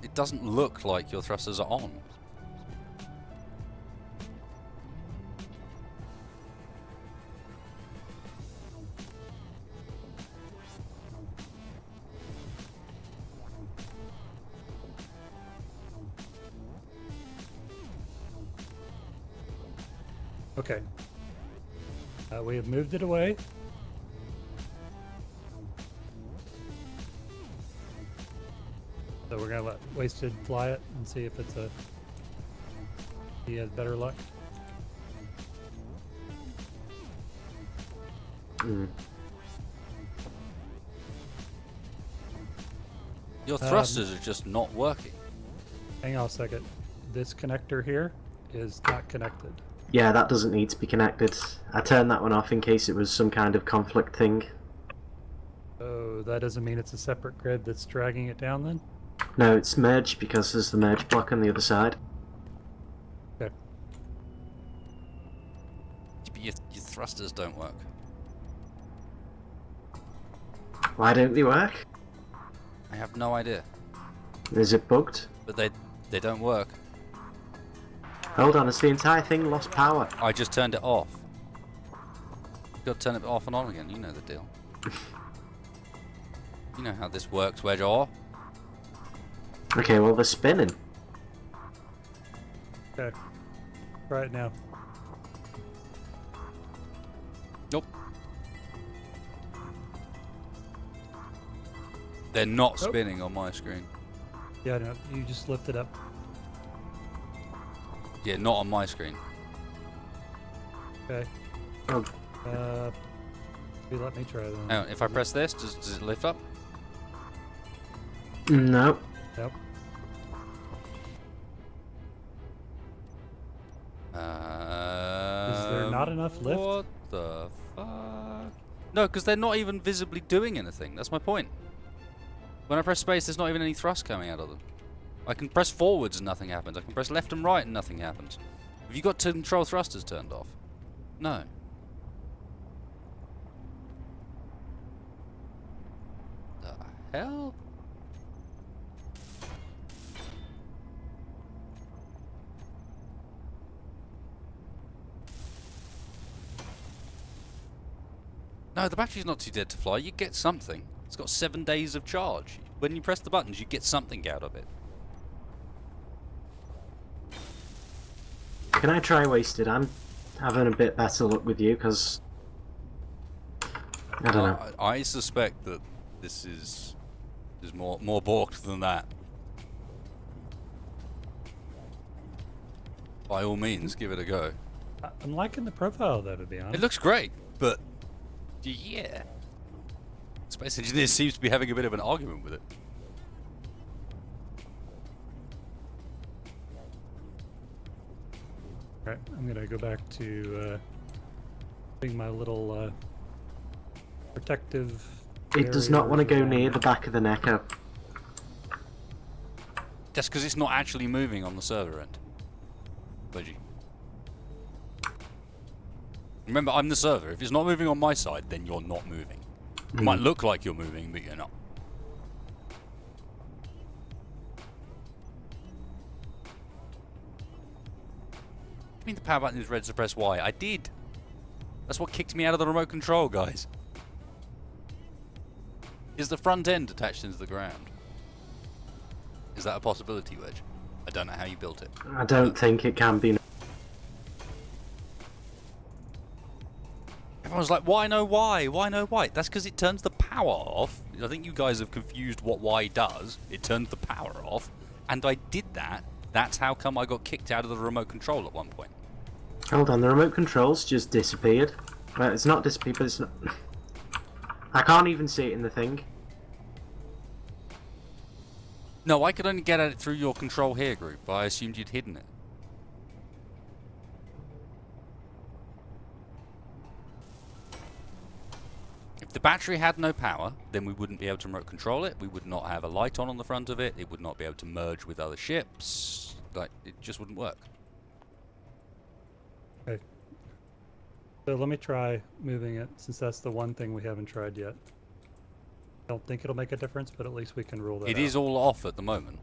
it doesn't look like your thrusters are on. Okay. We have moved it away. So we're gonna let Wasted fly it and see if it's a. He has better luck. Your thrusters are just not working. Hang on a second. This connector here is not connected. Yeah, that doesn't need to be connected. I turned that one off in case it was some kind of conflict thing. So that doesn't mean it's a separate grid that's dragging it down then? No, it's merged because there's the merge block on the other side. Okay. But your thrusters don't work. Why don't they work? I have no idea. Is it bugged? But they don't work. Hold on, has the entire thing lost power? I just turned it off. You've got to turn it off and on again, you know the deal. You know how this works, Wedge-Or. Okay, well they're spinning. Okay. Try it now. Nope. They're not Nope. spinning on my screen. Yeah, no, you just lift it up. Yeah, not on my screen. Okay. Oh, Let me try that. Hang on, if I press this, does it lift up? no. Yep. Is there not enough lift? What the fuck? No, because they're not even visibly doing anything. That's my point. When I press space, there's not even any thrust coming out of them. I can press forwards and nothing happens. I can press left and right and nothing happens. Have you got control thrusters turned off? No. The hell? No, the battery's not too dead to fly. You get something. It's got 7 days of charge. When you press the buttons, you get something out of it. Can I try Wasted? I'm having a bit better luck with you because I don't know. I suspect that this is more balked than that. By all means, give it a go. I'm liking the profile, though, to be honest. It looks great, but yeah, Space Engineers seems to be having a bit of an argument with it. Alright, I'm gonna go back to doing my little protective. It does not want to barriers go near around the back of the Neko. That's because it's not actually moving on the server end. Budgie. Remember, I'm the server. If it's not moving on my side, then you're not moving. It might look like you're moving, but you're not. I mean, the power button is red to press Y. I did. That's what kicked me out of the remote control, guys. Is the front end attached into the ground? Is that a possibility, Wedge? I don't know how you built it. I don't think it can be. Everyone's like, why no Y? Why no Y? That's because it turns the power off. I think you guys have confused what Y does. It turns the power off. And I did that. That's how come I got kicked out of the remote control at one point. Hold on, the remote controls just disappeared. Well, it's not disappeared, but it's not. I can't even see it in the thing. No, I could only get at it through your control here group. I assumed you'd hidden it. If the battery had no power, then we wouldn't be able to remote control it. We would not have a light on the front of it. It would not be able to merge with other ships. Like, it just wouldn't work. Okay. So let me try moving it, since that's the one thing we haven't tried yet. I don't think it'll make a difference, but at least we can rule that out. It is all off at the moment.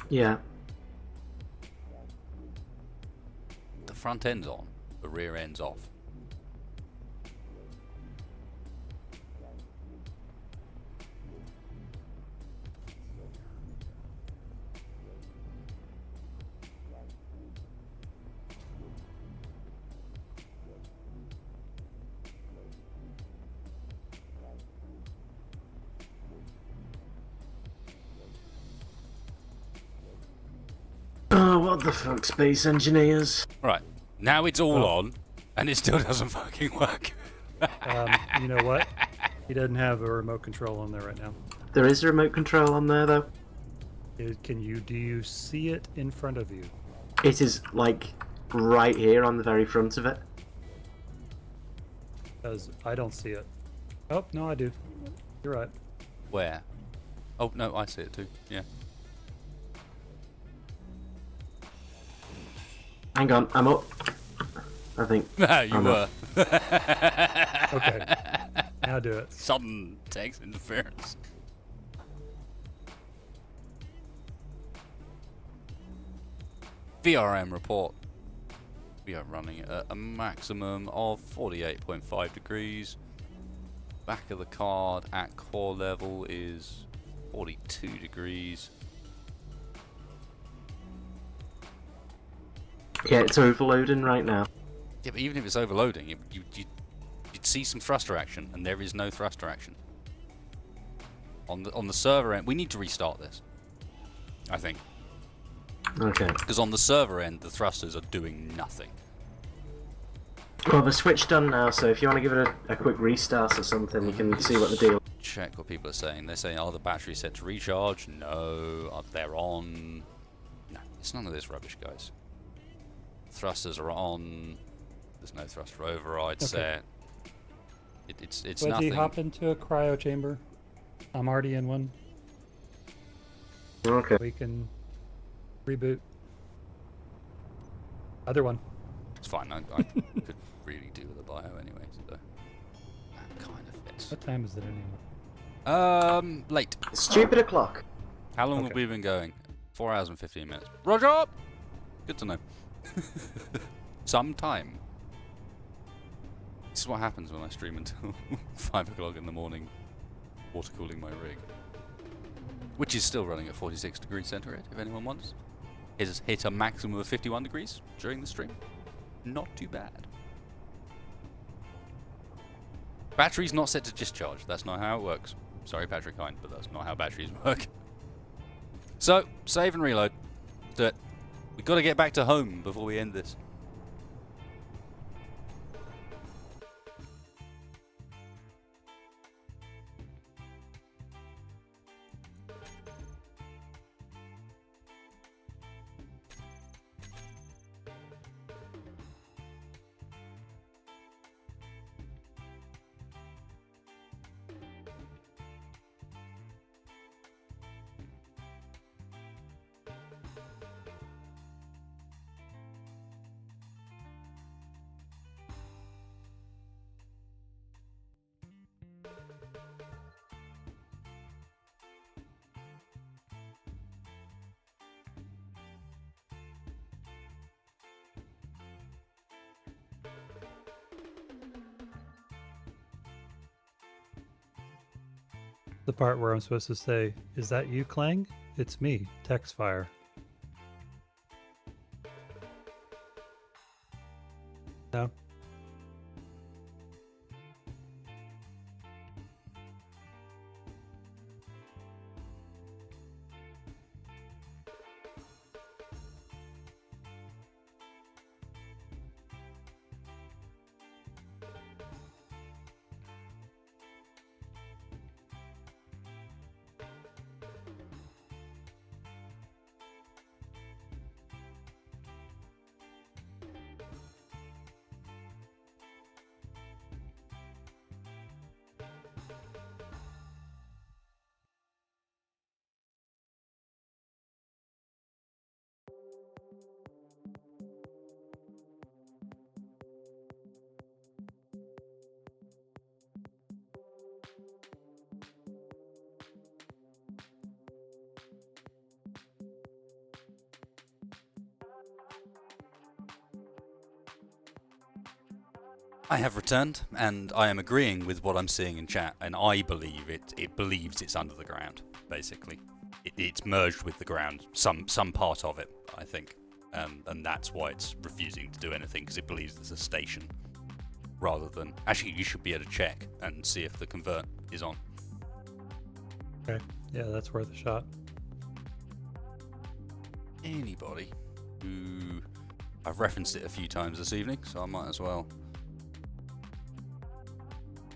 Yeah. The front end's on. The rear end's off. Oh, what the fuck, Space Engineers? Right. Now it's all on, and it still doesn't fucking work. You know what? He doesn't have a remote control on there right now. There is a remote control on there, though. Do you see it in front of you? It is, like, right here on the very front of it. Because I don't see it. Oh, no, I do. You're right. Where? Oh, no, I see it too. Yeah. Hang on, I'm up. I think. No, you I'm were. Okay. Now do it. Sudden text interference. VRM report. We are running at a maximum of 48.5 degrees. Back of the card at core level is 42 degrees. Yeah, it's overloading right now. Yeah, but even if it's overloading, you'd see some thruster action, and there is no thruster action. On the server end, we need to restart this, I think. Okay. Because on the server end, the thrusters are doing nothing. Well, the switch done now, so if you want to give it a quick restart or something, you can see what the deal is. Check what people are saying. They're saying, are the batteries set to recharge? No. They're on. No, it's none of this rubbish, guys. Thrusters are on. There's no thruster override set. It's Would nothing. you hop into a cryo chamber? I'm already in one. Okay. We can reboot. Other one. It's fine. I could really do with a bio anyway, so that kind of fits. What time is it anyway? Late. Stupid o'clock. How long have Okay. we been going? 4 hours and 15 minutes. Roger! Good to know. Some time. This is what happens when I stream until 5 o'clock in the morning, water cooling my rig. Which is still running at 46 degrees centigrade, if anyone wants. It has hit a maximum of 51 degrees during the stream. Not too bad. Battery's not set to discharge. That's not how it works. Sorry, Patrick Hind, but that's not how batteries work. So, save and reload. Do it. We've got to get back to home before we end this. The part where I'm supposed to say, "Is that you, Clang? It's me, Textfire." No. I have returned, and I am agreeing with what I'm seeing in chat, and I believe it believes it's under the ground, basically. It's merged with the ground, some part of it, I think. And that's why it's refusing to do anything, because it believes it's a station, rather than... Actually, you should be able to check and see if the convert is on. Okay. Yeah, that's worth a shot. Anybody who... I've referenced it a few times this evening, so I might as well...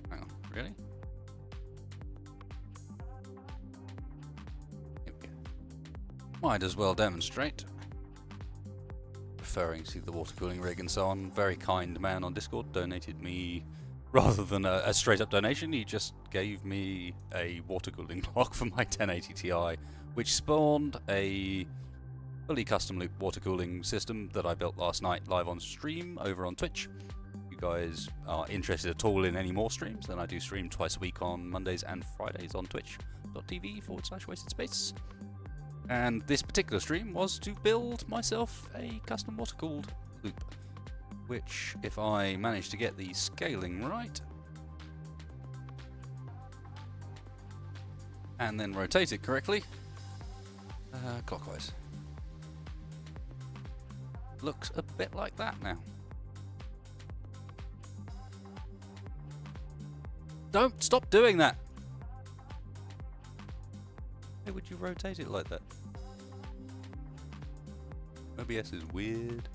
Hang on, really? Here we go. Might as well demonstrate. Referring to the water cooling rig and so on. Very kind man on Discord donated me, rather than a straight up donation, he just gave me a water cooling block for my 1080 Ti, which spawned a fully custom loop water cooling system that I built last night live on stream over on Twitch. If you guys are interested at all in any more streams, then I do stream twice a week on Mondays and Fridays on twitch.tv/wasted space. And this particular stream was to build myself a custom water cooled loop, which, if I manage to get the scaling right and then rotate it correctly, clockwise, looks a bit like that now. Don't stop doing that. Why would you rotate it like that? OBS is weird.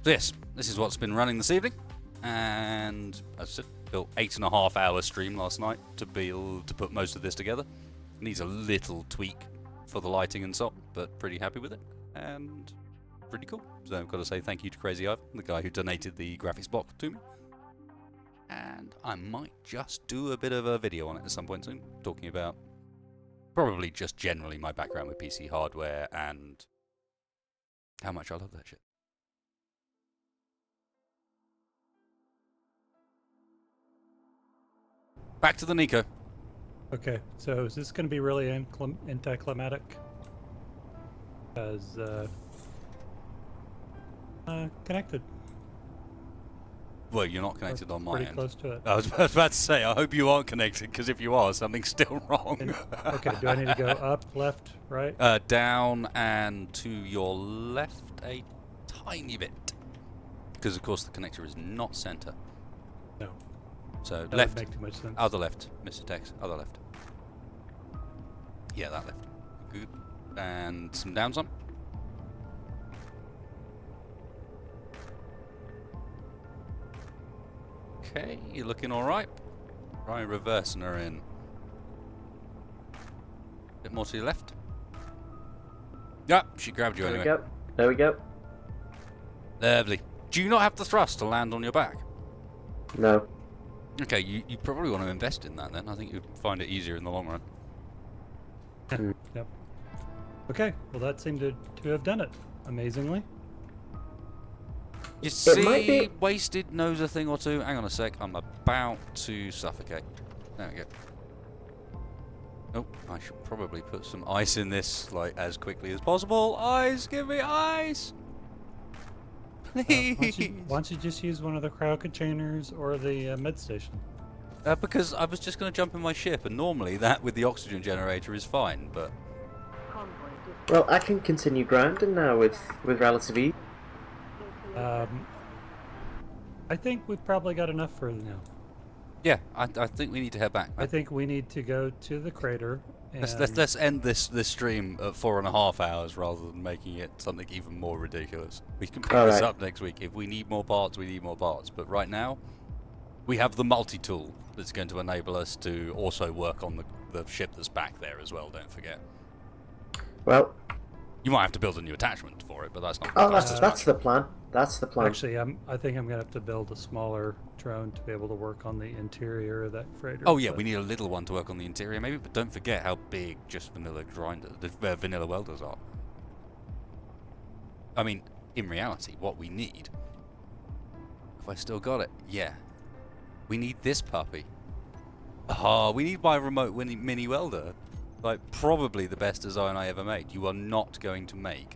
So yes, this is what's been running this evening, and as I said, built 8.5 hour stream last night to be able to put most of this together. Needs a little tweak for the lighting and so on, but pretty happy with it and pretty cool. So I've got to say thank you to Crazy Ivan, the guy who donated the graphics block to me. And I might just do a bit of a video on it at some point soon, talking about probably just generally my background with PC hardware and how much I love that shit. Back to the Nico. Okay, so is this going to be really anticlimactic? Because, connected. Well, you're not connected on my pretty end. Close to it. I was about to say, I hope you are connected, because if you are, something's still wrong. Okay, do I need to go up, left, right? Down and to your left a tiny bit. Because, of course, the connector is not center. No. So, That left. would make too much sense. Other left, Mr. Tex. Other left. Yeah, that left. Good. And some down some. Okay, you're looking alright. Try reversing her in. Bit more to your left. Yep, she grabbed you There anyway. we go. There we go. Lovely. Do you not have the thrust to land on your back? No. Okay, you probably want to invest in that then. I think you'd find it easier in the long run. Yep. Okay, well that seemed to have done it, amazingly. You might see, be- wasted knows a thing or two. Hang on a sec, I'm about to suffocate. There we go. Oh, I should probably put some ice in this, like, as quickly as possible. Ice, give me ice! Please! Why don't you just use one of the crowd containers or the med station? Because I was just going to jump in my ship, and normally that with the oxygen generator is fine, but... Convoy dispatched. Well, I can continue grounding now with relative ease. I think we've probably got enough for now. Yeah, I think we need to head back. I think we need to go to the crater. And Let's end this stream at 4.5 hours rather than making it something even more ridiculous. We can pick this Alright. up next week. If we need more parts, we need more parts. But right now, we have the multi-tool that's going to enable us to also work on the ship that's back there as well, don't forget. Well, You might have to build a new attachment for it, but that's not oh, gonna cost as that's much. the plan. That's the plan. Actually, I think I'm gonna have to build a smaller drone to be able to work on the interior of that freighter. Oh yeah, but- we need a little one to work on the interior maybe, but don't forget how big just vanilla vanilla welders are. I mean, in reality, what we need, if I still got it, yeah, we need this puppy. Ah, we need my remote mini welder. Like, probably the best design I ever made. You are not going to make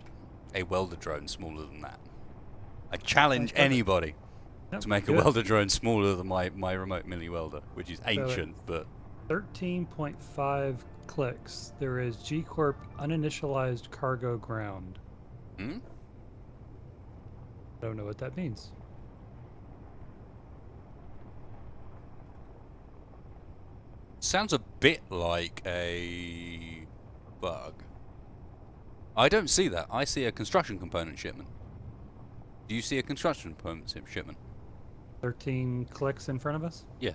a welder drone smaller than that. I challenge Okay. anybody Yep, to make a good. welder drone smaller than my remote mini welder, which is ancient, but 13.5 clicks. There is GCORP uninitialized cargo ground. hmm? Don't know what that means. Sounds a bit like a bug. I don't see that. I see a construction component shipment. Do you see a construction component shipment? 13 clicks in front of us? Yeah.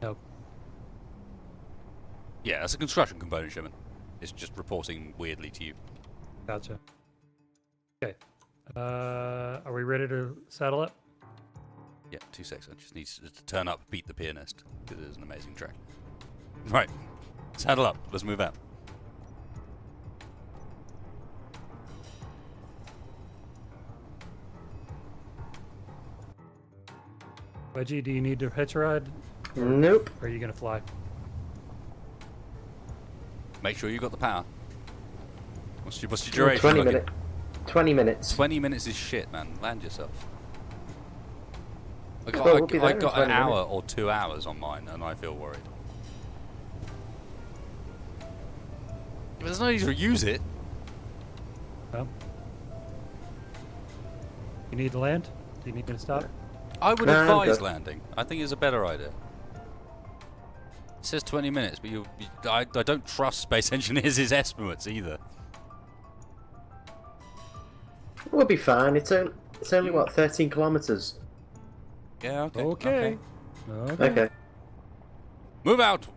Nope. Yeah, that's a construction component shipment. It's just reporting weirdly to you. Gotcha. Okay. Are we ready to saddle up? Yeah, 2 seconds. I just need to turn up Beat the Pianist, because it is an amazing track. Right. Saddle up. Let's move out. Wedgie, do you need to hitch a ride? Nope. Or are you going to fly? Make sure you got the power. What's your Well, duration? 20 looking? minutes. 20 minutes. 20 minutes is shit, man. Land yourself. I got, Well, we'll be there I in got an 20 hour minutes. or 2 hours on mine, and I feel worried. But there's no need to use it. No? You need to land? Do you need me to stop? I would No, I'm advise good. landing. I think it's a better idea. It says 20 minutes, but I don't trust space engineers' estimates either. We'll be fine. It's only what, 13 kilometers. Yeah, okay. Okay. Okay. Move out!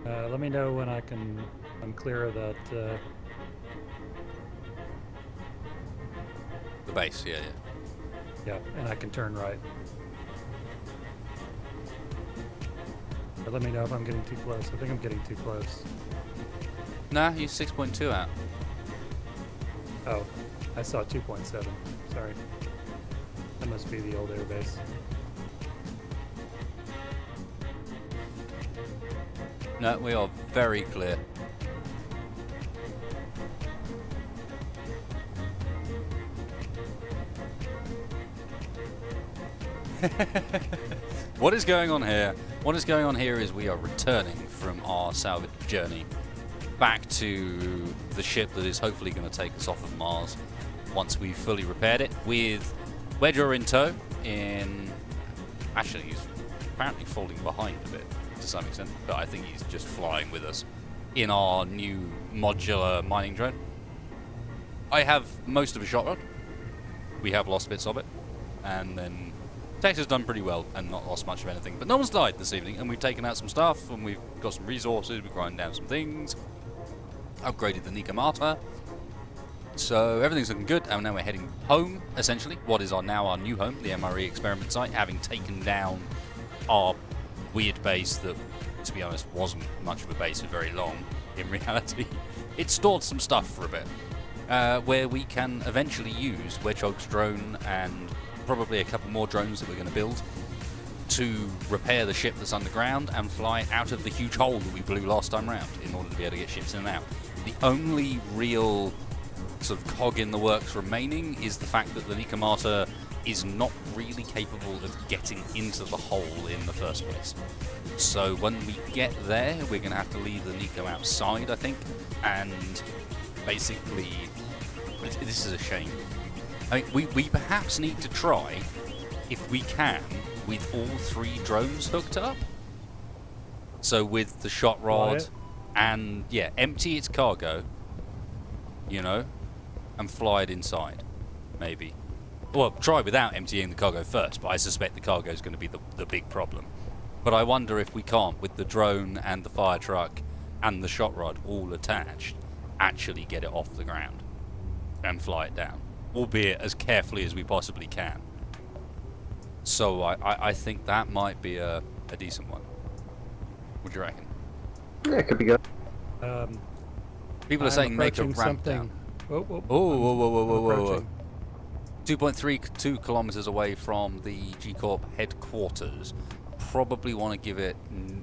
Let me know when I'm clear of that. The base, yeah. Yeah, and I can turn right. But let me know if I'm getting too close. I think I'm getting too close. Nah, you're 6.2 out. Oh, I saw 2.7. Sorry. That must be the old airbase. No, we are very clear. What is going on here? What is going on here is we are returning from our salvage journey. back to the ship that is hopefully going to take us off of Mars once we've fully repaired it, with Wedger in tow. Actually, he's apparently falling behind a bit to some extent, but I think he's just flying with us in our new modular mining drone. I have most of a shot rod. We have lost bits of it, and then Tex has done pretty well and not lost much of anything. But no one's died this evening, and we've taken out some stuff, and we've got some resources, we've ground down some things, upgraded the Nikomata. So everything's looking good, and now we're heading home, essentially. What is now our new home, the MRE experiment site, having taken down our weird base that, to be honest, wasn't much of a base for very long. In reality, it stored some stuff for a bit, where we can eventually use Wedgehogg's drone and probably a couple more drones that we're going to build to repair the ship that's underground and fly out of the huge hole that we blew last time round in order to be able to get ships in and out. The only real sort of cog in the works remaining is the fact that the Nikomata is not really capable of getting into the hole in the first place. So when we get there, we're going to have to leave the Nico outside, I think, and basically, this is a shame. I mean, we perhaps need to try, if we can, with all 3 drones hooked up. So with the shot rod and, yeah, empty its cargo, you know, and fly it inside, maybe. Well, try without emptying the cargo first, but I suspect the cargo is going to be the big problem. But I wonder if we can't, with the drone and the fire truck and the shot rod all attached, actually get it off the ground and fly it down, albeit as carefully as we possibly can. So I think that might be a decent one. What do you reckon? Yeah, it could be good. People are saying make a ramp down. Whoa, whoa, Whoa. 2.32 kilometers away from the GCORP headquarters. Probably want to give it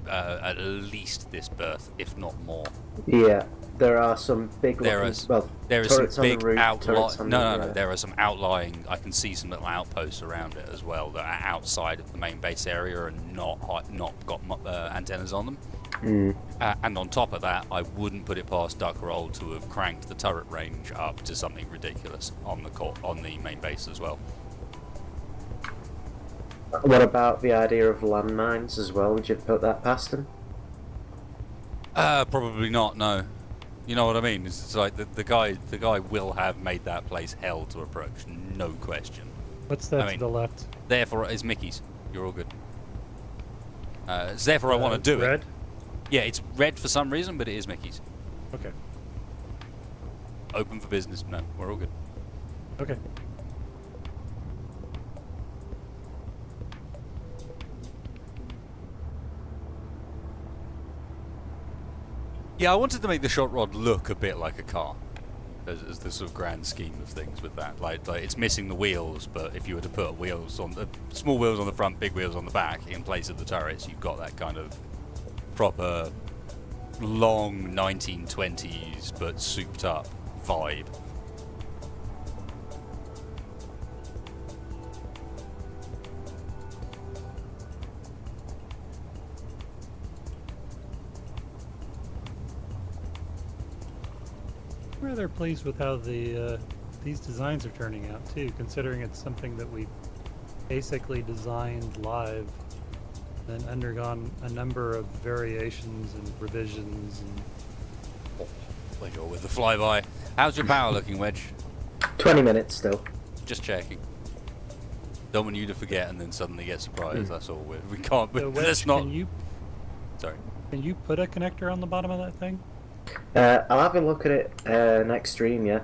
at least this berth, if not more. Yeah, there are some big There is some big outlying. No. There are some outlying. I can see some little outposts around it as well that are outside of the main base area and not got antennas on them. And on top of that, I wouldn't put it past Duckroll to have cranked the turret range up to something ridiculous on the main base as well. What about the idea of landmines as well? Would you put that past them? Probably not. No. You know what I mean? It's like the guy will have made that place hell to approach, no question. What's that to the left? Therefore, it's Mickey's. You're all good. Therefore, I want to do red? it. Yeah, it's red for some reason, but it is Mickey's. Okay. Open for business. No, we're all good. Okay. Yeah, I wanted to make the shot rod look a bit like a car, as the sort of grand scheme of things with that. Like it's missing the wheels, but if you were to put wheels on the small wheels on the front, big wheels on the back in place of the turrets, you've got that kind of proper long 1920s but souped up vibe. I'm rather pleased with how these designs are turning out too, considering it's something that we basically designed live and undergone a number of variations and revisions. And Well, you're with the flyby. How's your power looking, Wedge? 20 minutes still. Just checking. Don't want you to forget and then suddenly get surprised. That's all. We can't. So Wedge, Let's not. Sorry. Can you put a connector on the bottom of that thing? I'll have a look at it next stream, yeah.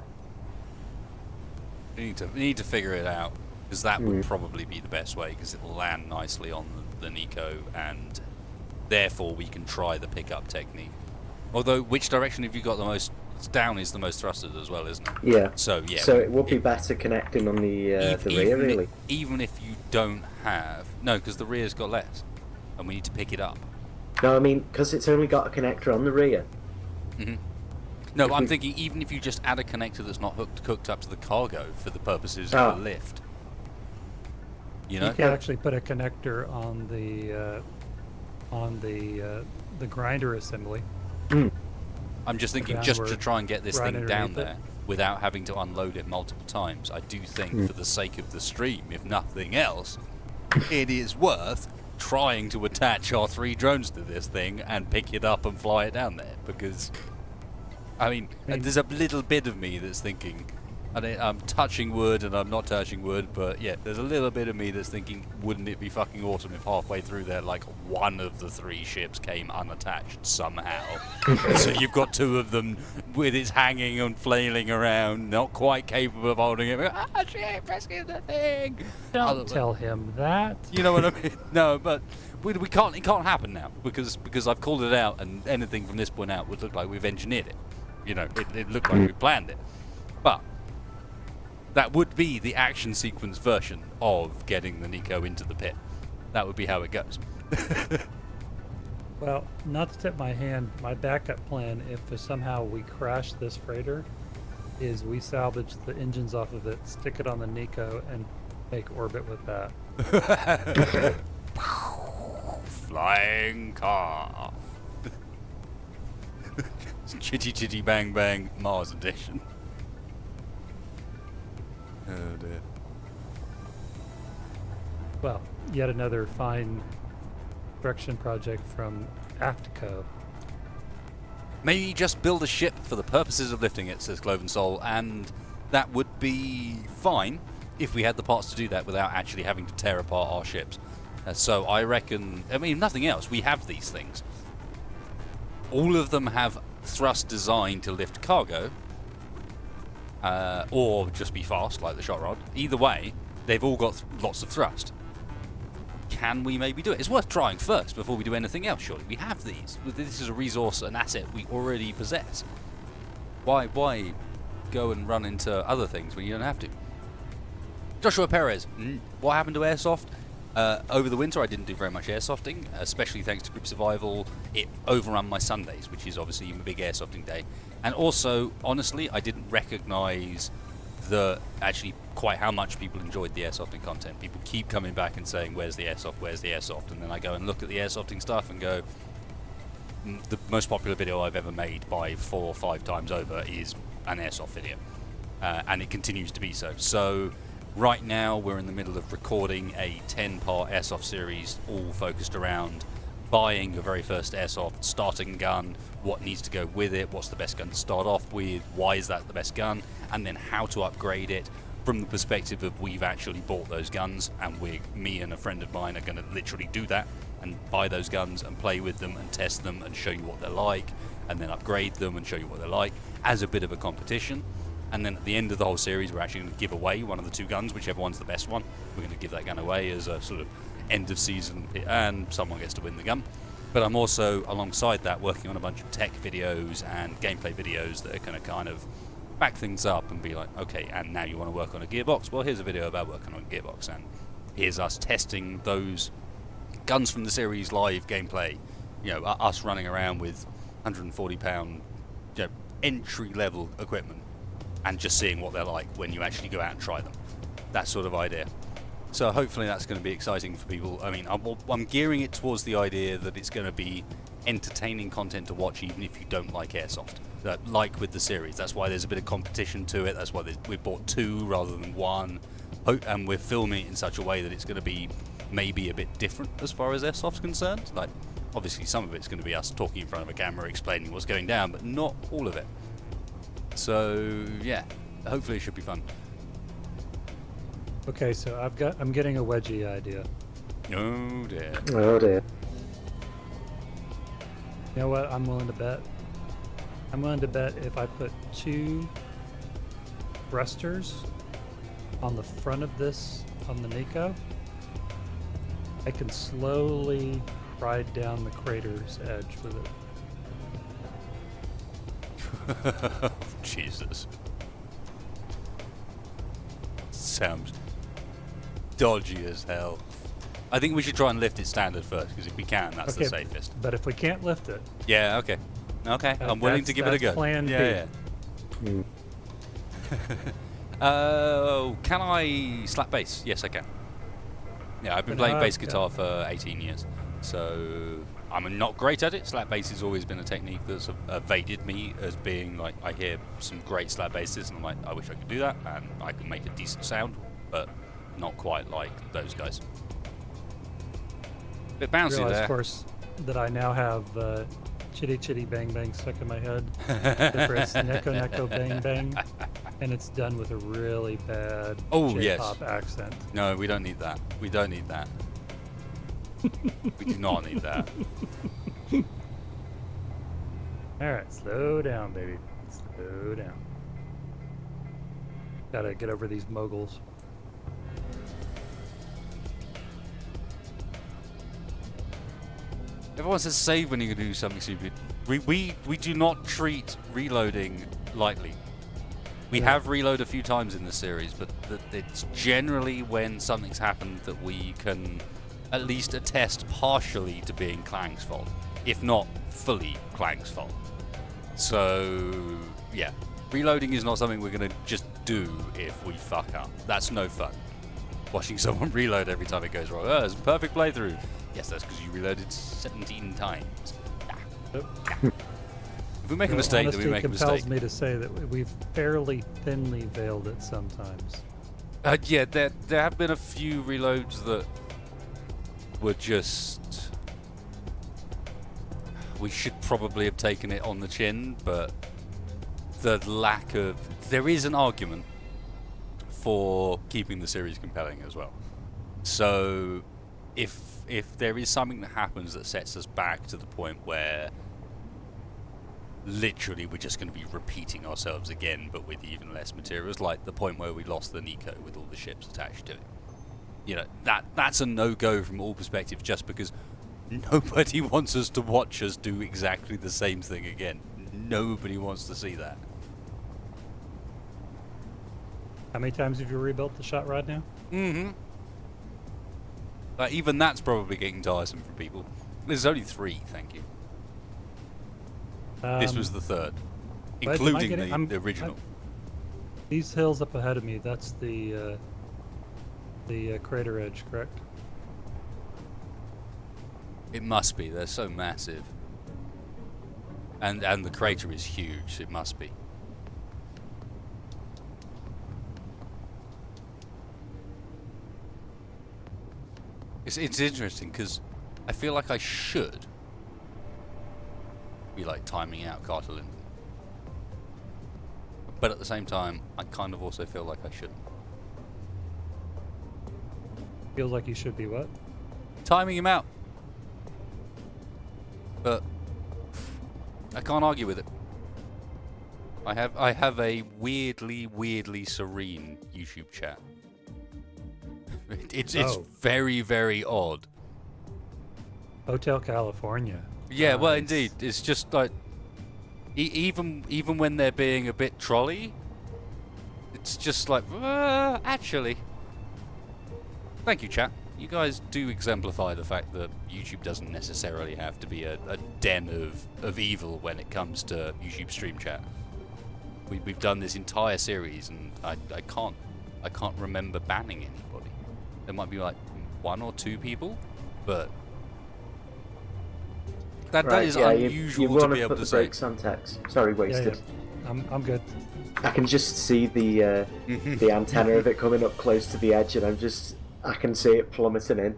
We need to figure it out, because that would probably be the best way, because it'll land nicely on the Nico, and therefore we can try the pickup technique. Although, which direction have you got the most? Down is the most thrusted as well, isn't it? Yeah. So yeah. So it would be better connecting on the rear, really. Even if you don't have because the rear's got less, and we need to pick it up. No, I mean because it's only got a connector on the rear. No, but I'm thinking even if you just add a connector that's not hooked up to the cargo for the purposes of the lift. You know? You can actually put a connector on the grinder assembly. I'm just thinking, Downward, just to try and get this right thing down underneath it. there without having to unload it multiple times, I do think for the sake of the stream, if nothing else, it is worth trying to attach our 3 drones to this thing and pick it up and fly it down there. Because, I mean, there's a little bit of me that's thinking, and I'm touching wood and I'm not touching wood, but yeah, there's a little bit of me that's thinking, wouldn't it be fucking awesome if halfway through there, like, one of the 3 ships came unattached somehow? So you've got 2 of them with its hanging and flailing around, not quite capable of holding it. Ah, shit, rescue the thing! Don't tell him that. You know what I mean? No, but we can't. It can't happen now because I've called it out, and anything from this point out would look like we've engineered it. You know, it looked like we planned it, but that would be the action sequence version of getting the Nico into the pit. That would be how it goes. Well, not to tip my hand, my backup plan, if somehow we crash this freighter, is we salvage the engines off of it, stick it on the Nico, and make orbit with that. Flying car. Chitty chitty bang bang Mars edition. Oh dear. Well, yet another fine correction project from AFTCO. Maybe just build a ship for the purposes of lifting it, says Cloven Soul, and that would be fine if we had the parts to do that without actually having to tear apart our ships. So I reckon, I mean, nothing else, we have these things. All of them have thrust designed to lift cargo, or just be fast, like the shot rod. Either way, they've all got lots of thrust. Can we maybe do it? It's worth trying first before we do anything else, surely. We have these. This is a resource, an asset we already possess. Why go and run into other things when you don't have to? Joshua Perez, what happened to Airsoft? Over the winter I didn't do very much airsofting, especially thanks to Group Survival. It overrun my Sundays, which is obviously a big airsofting day. And also, honestly, I didn't recognise actually quite how much people enjoyed the airsofting content. People keep coming back and saying, where's the airsoft, where's the airsoft? And then I go and look at the airsofting stuff and go, the most popular video I've ever made by 4 or 5 times over is an airsoft video. And it continues to be so. So right now we're in the middle of recording a 10-part airsoft series, all focused around buying your very first airsoft, starting gun, what needs to go with it, what's the best gun to start off with, why is that the best gun, and then how to upgrade it from the perspective of we've actually bought those guns, and me and a friend of mine are going to literally do that and buy those guns and play with them and test them and show you what they're like, and then upgrade them and show you what they're like as a bit of a competition. And then at the end of the whole series we're actually going to give away one of the 2 guns, whichever one's the best one. We're going to give that gun away as a sort of end of season, and someone gets to win the gun. But I'm also, alongside that, working on a bunch of tech videos and gameplay videos that are going to kind of back things up and be like, okay, and now you want to work on a gearbox? Well, here's a video about working on a gearbox, and here's us testing those guns from the series live gameplay. You know, us running around with 140-pound entry-level equipment and just seeing what they're like when you actually go out and try them. That sort of idea. So hopefully that's going to be exciting for people. I mean, I'm gearing it towards the idea that it's going to be entertaining content to watch even if you don't like airsoft. Like with the series. That's why there's a bit of competition to it. That's why we bought 2 rather than 1. And we're filming it in such a way that it's going to be maybe a bit different as far as airsoft's concerned. Like, obviously some of it's going to be us talking in front of a camera explaining what's going down, but not all of it. So yeah, hopefully it should be fun. Okay, so I'm getting a wedgie idea. Oh dear. Oh dear. You know what I'm willing to bet? I'm willing to bet if I put 2 thrusters on the front of this, on the Nico, I can slowly ride down the crater's edge with it. Jesus. Sounds dodgy as hell. I think we should try and lift it standard first, because if we can, that's the safest. But if we can't lift it... Yeah, okay. Okay, I'm willing to give it a go. Plan B. Yeah. Can I slap bass? Yes, I can. Yeah, I've been playing bass guitar for 18 years. So, I'm not great at it. Slap bass has always been a technique that's evaded me as being like, I hear some great slap basses and I'm like, I wish I could do that, and I can make a decent sound, but not quite like those guys. Bit bouncy Realize, there. of course, that I now have Chitty Chitty Bang Bang stuck in my head. The phrase Neko Neko Bang Bang. And it's done with a really bad J-pop accent. No, we don't need that. We don't need that. We do not need that. Alright, slow down, baby. Slow down. Gotta get over these moguls. Everyone says save when you do something stupid. We do not treat reloading lightly. We have reload a few times in the series, but it's generally when something's happened that we can at least attest partially to being Clang's fault, if not fully Clang's fault. So, yeah, reloading is not something we're going to just do if we fuck up. That's no fun. Watching someone reload every time it goes wrong. Oh, it's a perfect playthrough. Yes, that's because you reloaded 17 times. If we make a mistake, then we make a mistake. Honesty compels me to say that we've fairly thinly veiled it sometimes. Yeah, there have been a few reloads that were just... We should probably have taken it on the chin, but the lack of... There is an argument for keeping the series compelling as well. So, if there is something that happens that sets us back to the point where literally we're just going to be repeating ourselves again, but with even less materials, like the point where we lost the Nico with all the ships attached to it. You know, that's a no-go from all perspectives, just because nobody wants us to watch us do exactly the same thing again. Nobody wants to see that. How many times have you rebuilt the shot rod now? Mm-hmm. Even that's probably getting tiresome for people. There's only 3, thank you. This was the 3rd, including the original. These hills up ahead of me, that's the crater edge, correct? It must be. They're so massive. And the crater is huge. It must be. It's interesting because I feel like I should be like timing out Carter Linden, but at the same time, I kind of also feel like I shouldn't. Feels like you should be what? Timing him out, but I can't argue with it. I have a weirdly serene YouTube chat. It's very, very odd. Hotel California. Yeah, well, indeed. It's just like even when they're being a bit trolly, it's just like actually. Thank you, chat. You guys do exemplify the fact that YouTube doesn't necessarily have to be a den of evil when it comes to YouTube stream chat. We've done this entire series, and I can't remember banning anybody. There might be like 1 or 2 people, but that is unusual to be able to say. Brakes on text. Sorry, wasted. Yeah. I'm good. I can just see the the antenna of it coming up close to the edge, and I can see it plummeting in.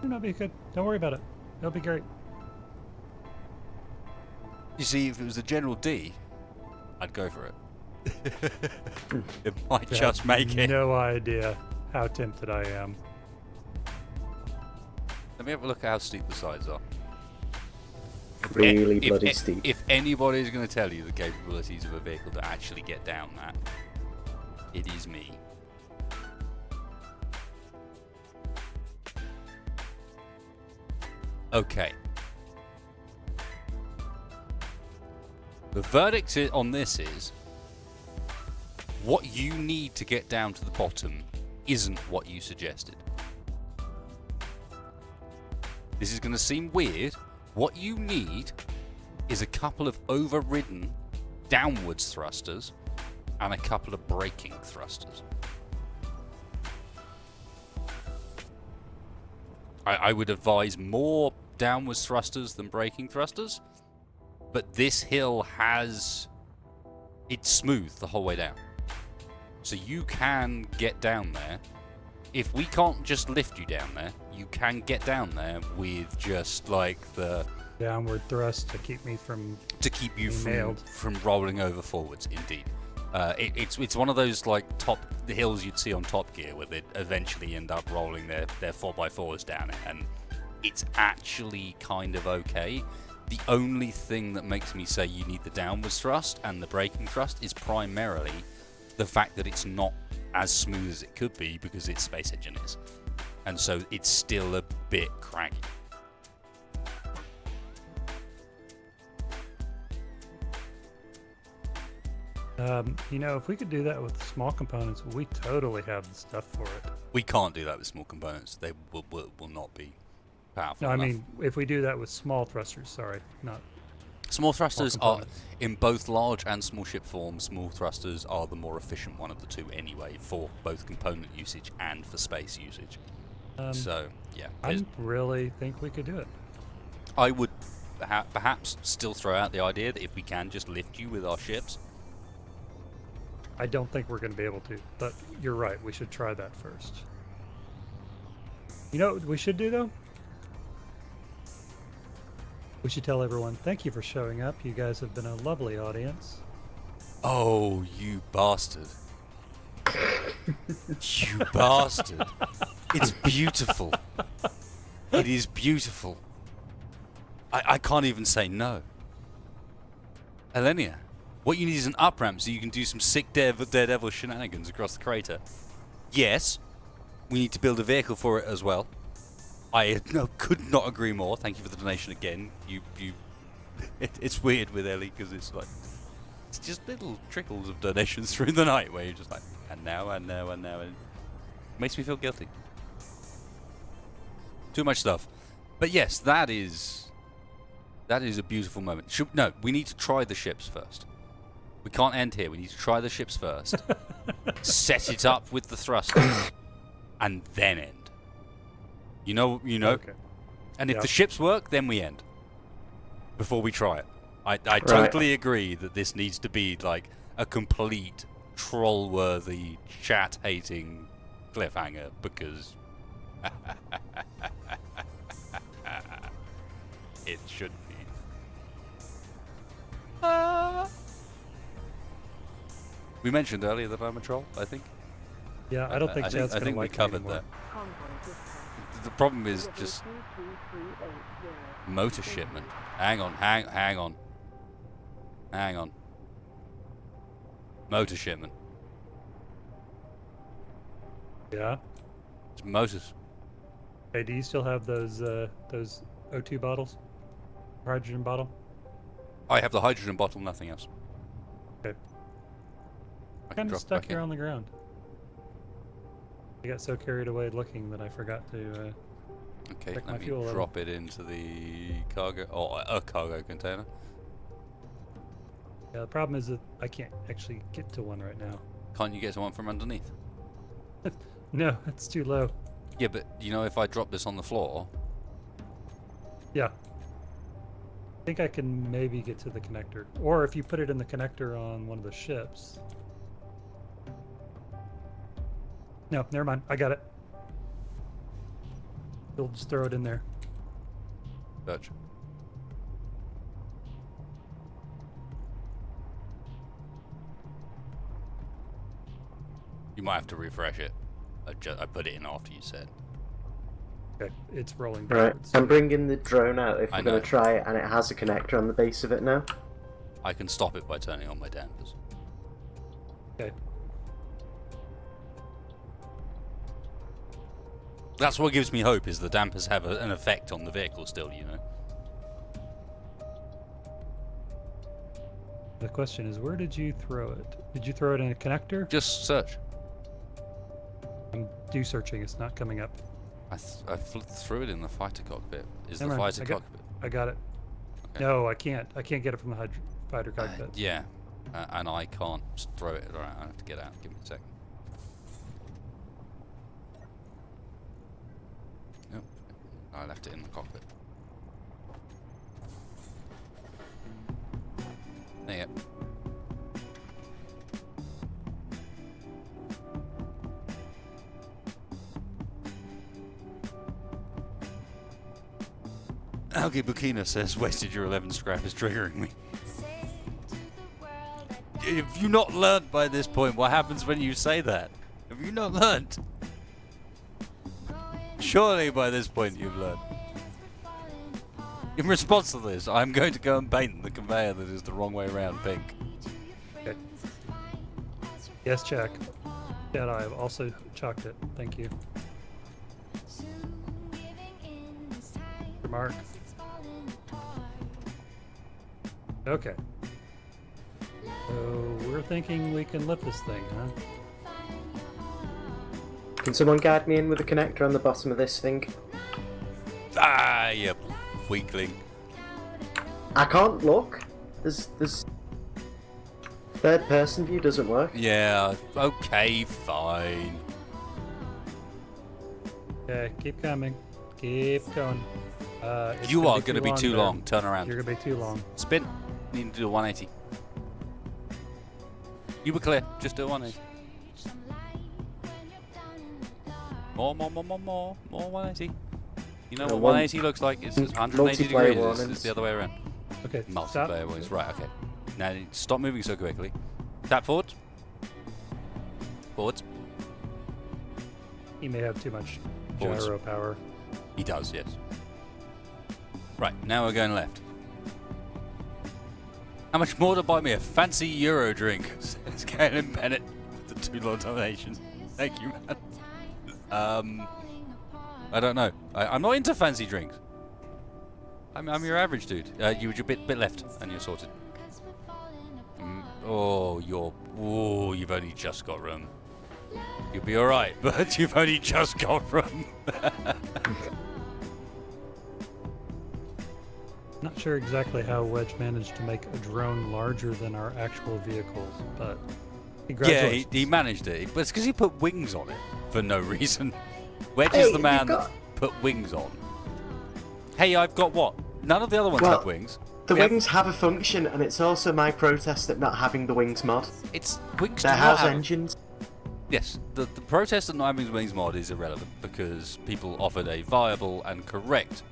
It'll be good. Don't worry about it. It'll be great. You see, if it was the General D, I'd go for it. It might just make it. No idea how tempted I am. Let me have a look at how steep the sides are. Really bloody steep. If anybody's going to tell you the capabilities of a vehicle to actually get down that, it is me. Okay. The verdict on this is, what you need to get down to the bottom isn't what you suggested. This is going to seem weird. What you need is a couple of overridden downwards thrusters and a couple of braking thrusters. I would advise more downwards thrusters than braking thrusters, but this hill has... It's smooth the whole way down. So you can get down there. If we can't just lift you down there, you can get down there with just like the... Downward thrust to keep me from... To keep you being nailed. from rolling over forwards, indeed. It's one of those like the hills you'd see on Top Gear where they eventually end up rolling their 4x4s down it, and it's actually kind of okay. The only thing that makes me say you need the downwards thrust and the braking thrust is primarily the fact that it's not as smooth as it could be because it's Space Engineers, and so it's still a bit craggy. You know, if we could do that with small components, we totally have the stuff for it. We can't do that with small components. They will not be powerful No, I enough. mean, if we do that with small thrusters, sorry, not... Small thrusters are, components. in both large and small ship form, small thrusters are the more efficient one of the two anyway, for both component usage and for space usage. So, yeah. I really think we could do it. I would perhaps still throw out the idea that if we can just lift you with our ships. I don't think we're going to be able to, but you're right. We should try that first. You know what we should do, though? We should tell everyone, thank you for showing up. You guys have been a lovely audience. Oh, you bastard. You bastard. It's beautiful. It is beautiful. I can't even say no. Elenia, what you need is an up ramp so you can do some sick daredevil shenanigans across the crater. Yes, we need to build a vehicle for it as well. I could not agree more. Thank you for the donation again. It's weird with Ellie because it's like it's just little trickles of donations through the night where you're just like, and now, and it makes me feel guilty. Too much stuff. But yes, that is a beautiful moment. No, we need to try the ships first. We can't end here. We need to try the ships first. Set it up with the thrusters, and then end. You know. Okay. And if Yeah. the ships work, then we end. Before we try it. I totally agree that this needs to be like a complete troll-worthy, chat-hating cliffhanger because it should be. We mentioned earlier that I'm a troll, I think. Yeah, I don't think I Chad's going to think we like me covered anymore. that. Convoy dispatched. The problem is just 22380. motor shipment. Hang on. Motor shipment. Yeah. It's motors. Hey, do you still have those O2 bottles? Hydrogen bottle? I have the hydrogen bottle, nothing else. Okay. I can Kind of drop stuck back here in. on the ground. I got so carried away looking that I forgot to. Okay, check my let me fuel level. drop it into the cargo, or a cargo container. Yeah, the problem is that I can't actually get to one right now. Can't you get to one from underneath? No, it's too low. Yeah, but you know, if I drop this on the floor, Yeah. I think I can maybe get to the connector. Or if you put it in the connector on one of the ships. No, never mind. I got it. You'll just throw it in there. Dutch. You might have to refresh it. I put it in after you said. Okay, it's rolling Right, backwards. I'm bringing the drone out if I we're going know. to try it, and it has a connector on the base of it now. I can stop it by turning on my dampers. Okay. That's what gives me hope, is the dampers have an effect on the vehicle still, you know? The question is, where did you throw it? Did you throw it in a connector? Just search. I'm do searching. It's not coming up. I threw it in the fighter cockpit. Is the Never mind, fighter I got- cockpit? I got it. Okay. No, I can't. I can't get it from the fighter cockpit. Yeah. And I can't throw it around. I have to get out. Give me a second. Nope. I left it in the cockpit. There you go. Algae Bukina says, wasted your 11 scrap is triggering me. Have you not learned by this point what happens when you say that? Have you not learned? Surely by this point you've learned. In response to this, I'm going to go and paint the conveyor that is the wrong way around pink. Okay. Yes, check. Jedi, I've also chalked it. Thank you. Mark. Okay. So we're thinking we can lift this thing, huh? Can someone guide me in with a connector on the bottom of this thing? Ah, you weakling. I can't look. There's third person view doesn't work. Yeah, okay, fine. Okay, keep coming. Keep going. It's You gonna are going to be too there. long. Turn around. You're going to be too long. Spin. You need to do a 180. You were clear. Just do a 180. More 180. You know what 180 looks like? It's 180 multiplayer degrees. warnings. It's the other way around. Okay, stop. Multiplayer warnings. Right, okay. Now, stop moving so quickly. Tap forward. Forwards. He may have too much Forwards. gyro power. He does, yes. Right, now we're going left. How much more to buy me a fancy Euro drink? Says Galen Bennett with the 2 Lord donations. Thank you, man. I don't know. I'm not into fancy drinks. I'm your average dude. You're a bit left, and you're sorted. You've only just got room. You'll be alright, but you've only just got room. Not sure exactly how Wedge managed to make a drone larger than our actual vehicles, but Yeah, congratulations. he managed it. But it's because he put wings on it for no reason. Wedge Hey, is the man you've got- that put wings on. Hey, I've got what? None of the other ones Well, have wings. The We have- wings have a function, and it's also my protest at not having the wings mod. It's wings. They're do not house have- engines. Yes, the protest of not having wings mod is irrelevant because people offered a viable and correct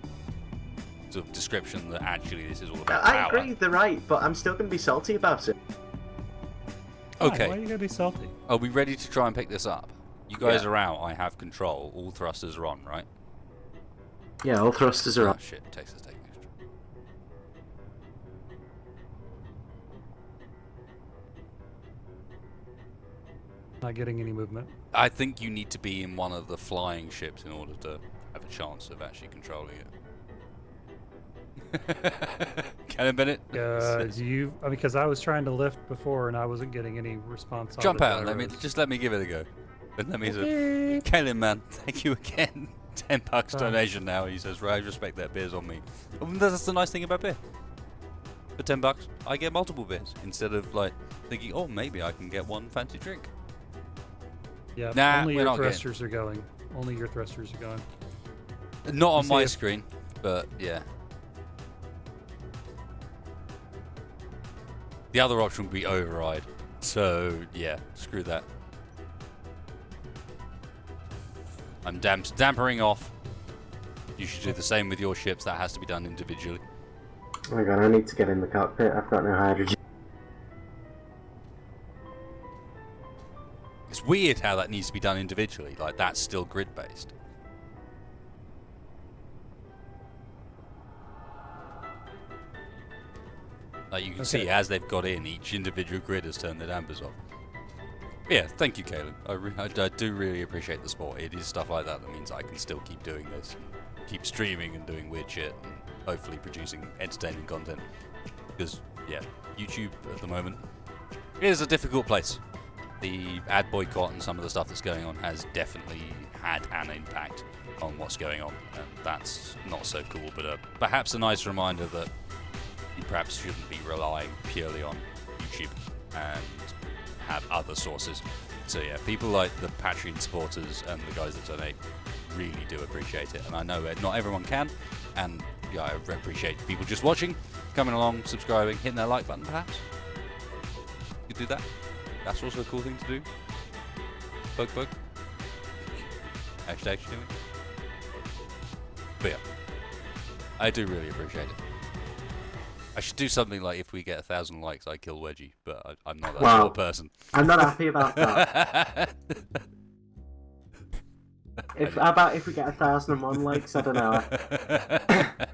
sort of description that actually this is all about I power. agree, they're right, but I'm still going to be salty about it. Okay. Why are you going to be salty? Are we ready to try and pick this up? You guys Yeah. are out. I have control. All thrusters are on, right? Yeah, all thrusters are Oh up. shit, Texas taking extra. Not getting any movement. I think you need to be in one of the flying ships in order to have a chance of actually controlling it. Cannon Bennett? Because I was trying to lift before and I wasn't getting any response. on Jump the out. gyros. Let me give it a go. And let me Okay. Kaylin, man, thank you again. $10 Thanks. donation now. He says, right, I respect that beer's on me. That's the nice thing about beer. For $10, I get multiple beers instead of like thinking, oh, maybe I can get one fancy drink. Yeah, Nah, only we're your not getting- thrusters are going. Only your thrusters are going. Not on see my if- screen, but yeah. The other option would be override. So yeah, screw that. I'm dampering off. You should do the same with your ships. That has to be done individually. Oh my god, I need to get in the cockpit. I've got no hydrogen. It's weird how that needs to be done individually. Like that's still grid based. Like you can see, Okay. as they've got in, each individual grid has turned their dampers off. But yeah, thank you, Caleb. I do really appreciate the support. It is stuff like that that means I can still keep doing this, keep streaming and doing weird shit, and hopefully producing entertaining content. Because yeah, YouTube at the moment is a difficult place. The ad boycott and some of the stuff that's going on has definitely had an impact on what's going on, and that's not so cool. But perhaps a nice reminder that you perhaps shouldn't be relying purely on YouTube and have other sources. So yeah, people like the Patreon supporters and the guys that donate really do appreciate it, and I know that not everyone can, and yeah, I appreciate people just watching, coming along, subscribing, hitting that like button perhaps. You could do that. That's also a cool thing to do. Poke. Hashtag shilling. But yeah, I do really appreciate it. I should do something like if we get 1,000 likes, I kill Wedgie, but I'm not that sort of person. I'm not happy about that. How about if we get 1,001 likes? I don't know.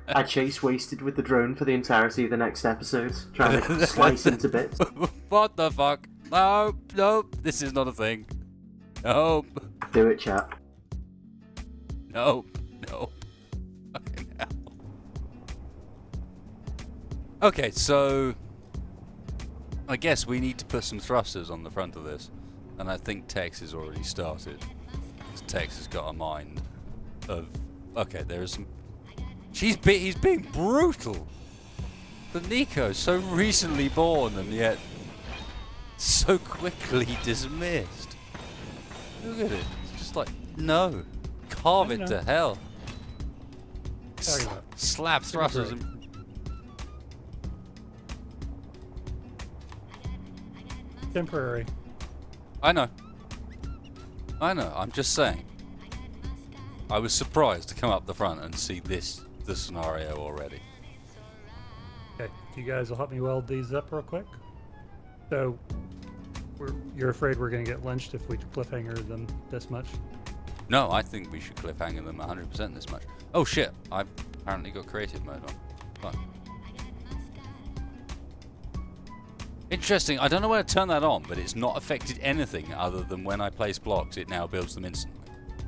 I chase Wasted with the drone for the entirety of the next episode, trying to slice into bits. What the fuck? No, this is not a thing. No. Do it, chat. No. Fucking hell. Okay, so I guess we need to put some thrusters on the front of this, and I think Tex has already started. Tex has got a mind of, okay, there's some. He's being brutal. The Nico's so recently born and yet so quickly dismissed. Look at it. It's just like, no, carve it to hell. Slap thrusters and. Temporary. I know. I'm just saying. I was surprised to come up the front and see the scenario already. Okay, you guys will help me weld these up real quick. So, you're afraid we're going to get lynched if we cliffhanger them this much? No, I think we should cliffhanger them 100% this much. Oh shit, I've apparently got creative mode on. Fine. Interesting, I don't know where to turn that on, but it's not affected anything other than when I place blocks, it now builds them instantly.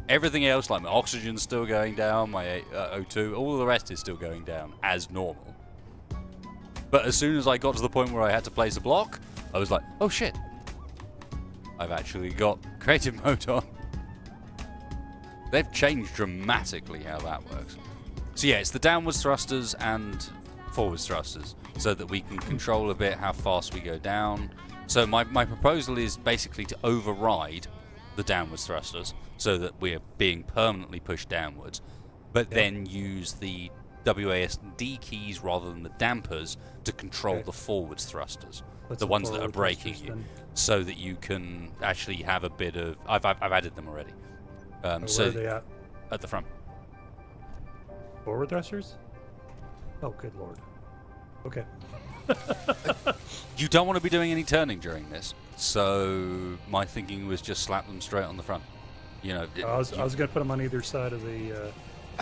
Everything else, like my oxygen's still going down, my O2, all of the rest is still going down as normal. But as soon as I got to the point where I had to place a block, I was like, oh shit, I've actually got creative mode on. They've changed dramatically how that works. So yeah, it's the downwards thrusters and forwards thrusters, so that we can control a bit how fast we go down. So my proposal is basically to override the downwards thrusters, so that we're being permanently pushed downwards, but then use the WASD keys rather than the dampers to control the forwards thrusters, the ones that are braking you, so that you can actually have a bit of. I've added them already. So where are they at the front. Forward thrusters? Oh, good lord. Okay. You don't want to be doing any turning during this, so my thinking was just slap them straight on the front. You know, I was going to put them on either side of the.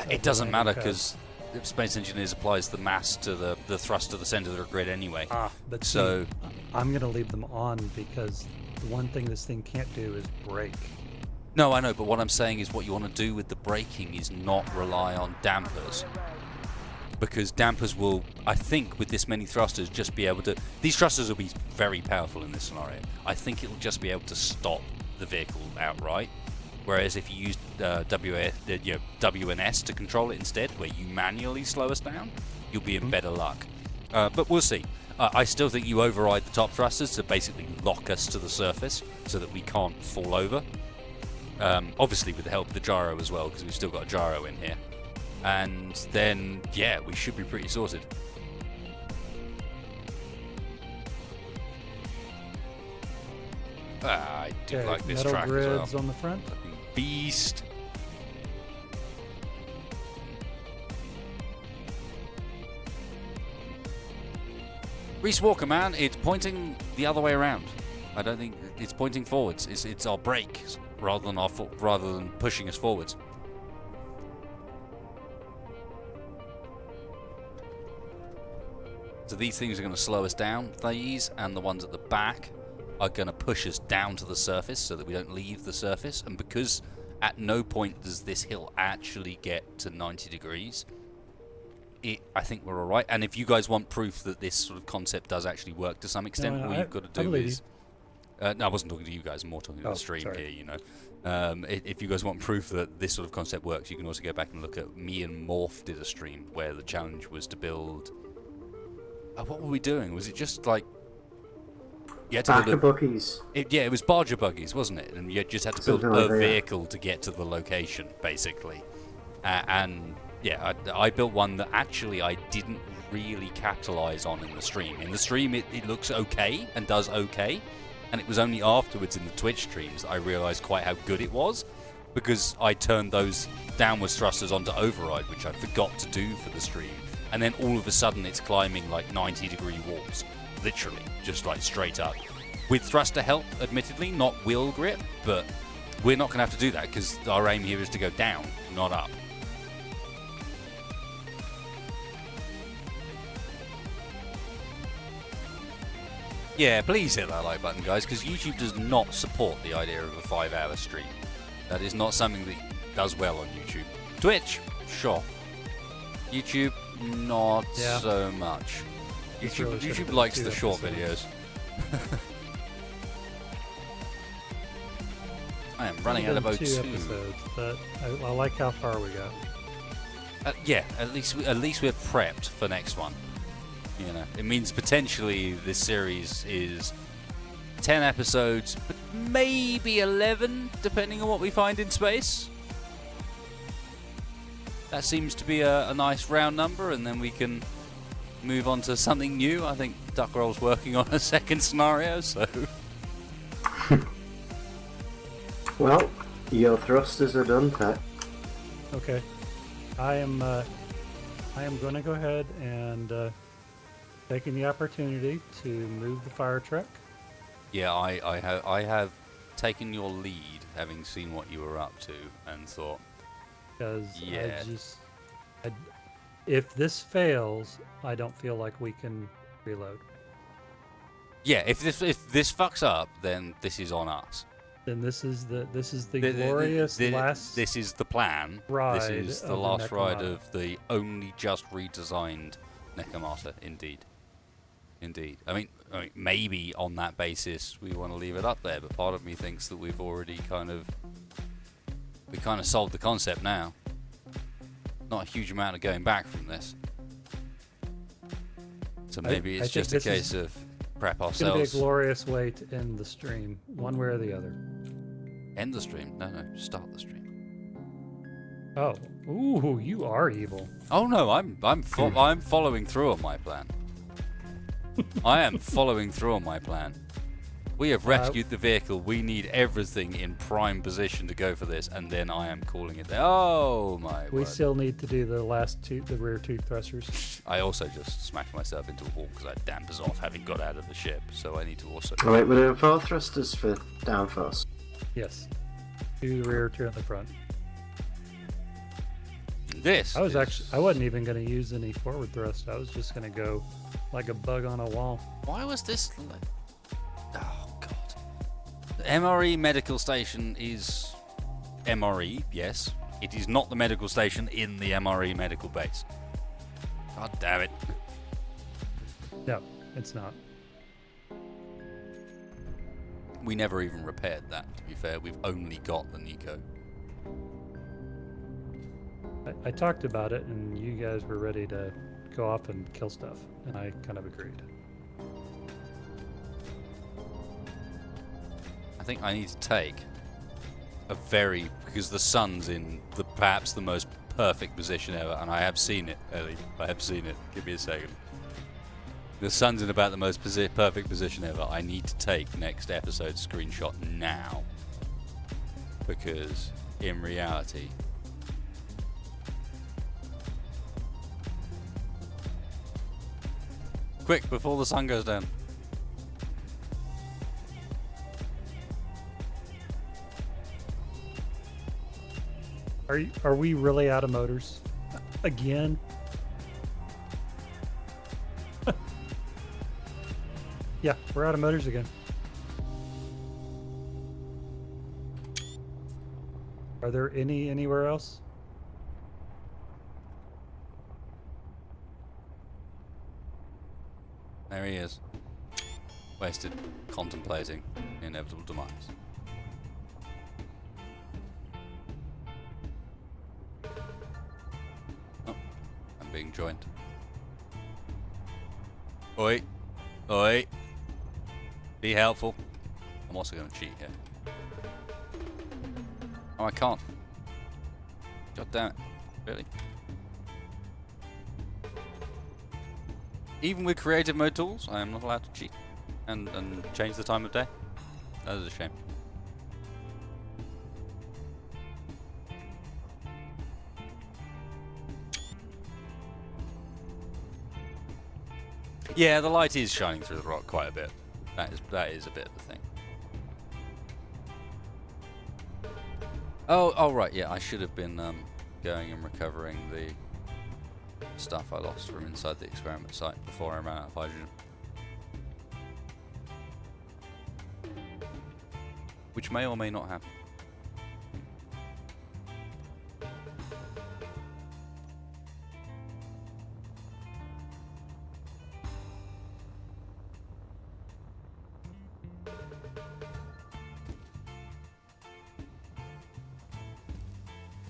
It doesn't matter because Space Engineers applies the mass to the thrust of the center of the grid anyway. But so see, I'm going to leave them on because the one thing this thing can't do is brake. No, I know, but what I'm saying is what you want to do with the braking is not rely on dampers. Because dampers will, I think, with this many thrusters, just be able to. These thrusters will be very powerful in this scenario. I think it'll just be able to stop the vehicle outright. Whereas if you use WNS to control it instead, where you manually slow us down, you'll be in better luck. But we'll see. I still think you override the top thrusters to basically lock us to the surface so that we can't fall over. Obviously with the help of the gyro as well, because we've still got a gyro in here. And then, yeah, we should be pretty sorted. I do like this metal track grids as well. On the front. Fucking beast. Reese Walker, man, it's pointing the other way around. I don't think it's pointing forwards. It's our brakes rather than pushing us forwards. So these things are going to slow us down. These and the ones at the back are going to push us down to the surface so that we don't leave the surface. And because at no point does this hill actually get to 90 degrees, I think we're all right. And if you guys want proof that this sort of concept does actually work to some extent, all you've got to do is... no, I wasn't talking to you guys. I'm more talking to the stream here, you know. If you guys want proof that this sort of concept works, you can also go back and look at me and Morph did a stream where the challenge was to build... what were we doing? Was it just like... You had to Barger buggies. It was barger buggies, wasn't it? And you just had to build a vehicle to get to the location, basically. And yeah, I built one that actually I didn't really capitalise on in the stream. In the stream, it looks okay and does okay, and it was only afterwards in the Twitch streams that I realised quite how good it was, because I turned those downwards thrusters onto override, which I forgot to do for the stream, and then all of a sudden it's climbing like 90-degree walls, literally, just like straight up. With thruster help, admittedly, not wheel grip, but we're not going to have to do that because our aim here is to go down, not up. Yeah, please hit that like button, guys, because YouTube does not support the idea of a 5-hour stream. That is not something that does well on YouTube. Twitch, sure. YouTube, not so much. YouTube likes the short videos. I am running out of O2. 2 episodes, but I like how far we got. Yeah, at least we're prepped for next one. You know, it means potentially this series is 10 episodes, but maybe 11, depending on what we find in space. That seems to be a nice round number, and then we can move on to something new. I think Duckroll's working on a second scenario, so... Well, your thrusters are done, Pat. Okay. I am going to go ahead and taking the opportunity to move the fire truck. Yeah, I have taken your lead, having seen what you were up to, and thought, Because yeah. if this fails, I don't feel like we can reload. Yeah, if this fucks up, then this is on us. Then this is the glorious last. This is the plan. Ride This is the of the last ride Nekomata. of the only just redesigned Nekomata. Indeed. I mean, maybe on that basis we want to leave it up there, but part of me thinks that we've already kind of sold the concept now. Not a huge amount of going back from this. So maybe it's I just a think this case of prep It's going to be a ourselves. glorious way to end the stream, one way or the other. End the stream? No, start the stream. Oh, ooh, you are evil. Oh no, I'm following through on my plan. I am following through on my plan. We have rescued the vehicle. We need everything in prime position to go for this, and then I am calling it there. Oh my We word. still need to do the rear two thrusters. I also just smacked myself into a wall because I had dampers off having got out of the ship, so I need to also... Oh, wait, we're doing 4 thrusters for downforce. Yes. 2 the rear, 2 in the front. This I is- wasn't even going to use any forward thrust. I was just going to go like a bug on a wall. Why was this... Oh, God. The MRE medical station is... MRE, yes. It is not the medical station in the MRE medical base. God damn it. No, it's not. We never even repaired that, to be fair. We've only got the Nico. I talked about it, and you guys were ready to go off and kill stuff, and I kind of agreed. I think I need to take because the sun's in perhaps the most perfect position ever, and I have seen it, Ellie. I have seen it. Give me a second. The sun's in about the most perfect position ever. I need to take next episode's screenshot now, because in reality, quick before the sun goes down. Are we really out of motors? Again? Yeah, we're out of motors again. Are there anywhere else? There he is. Wasted, contemplating the inevitable demise. Oh, I'm being joined. Oi. Oi. Be helpful. I'm also going to cheat here. Oh, I can't. God damn it. Really? Even with creative mode tools, I am not allowed to cheat and change the time of day. That is a shame. Yeah, the light is shining through the rock quite a bit. That is a bit of a thing. Oh right, yeah, I should have been going and recovering the stuff I lost from inside the experiment site before I ran out of hydrogen. Which may or may not happen.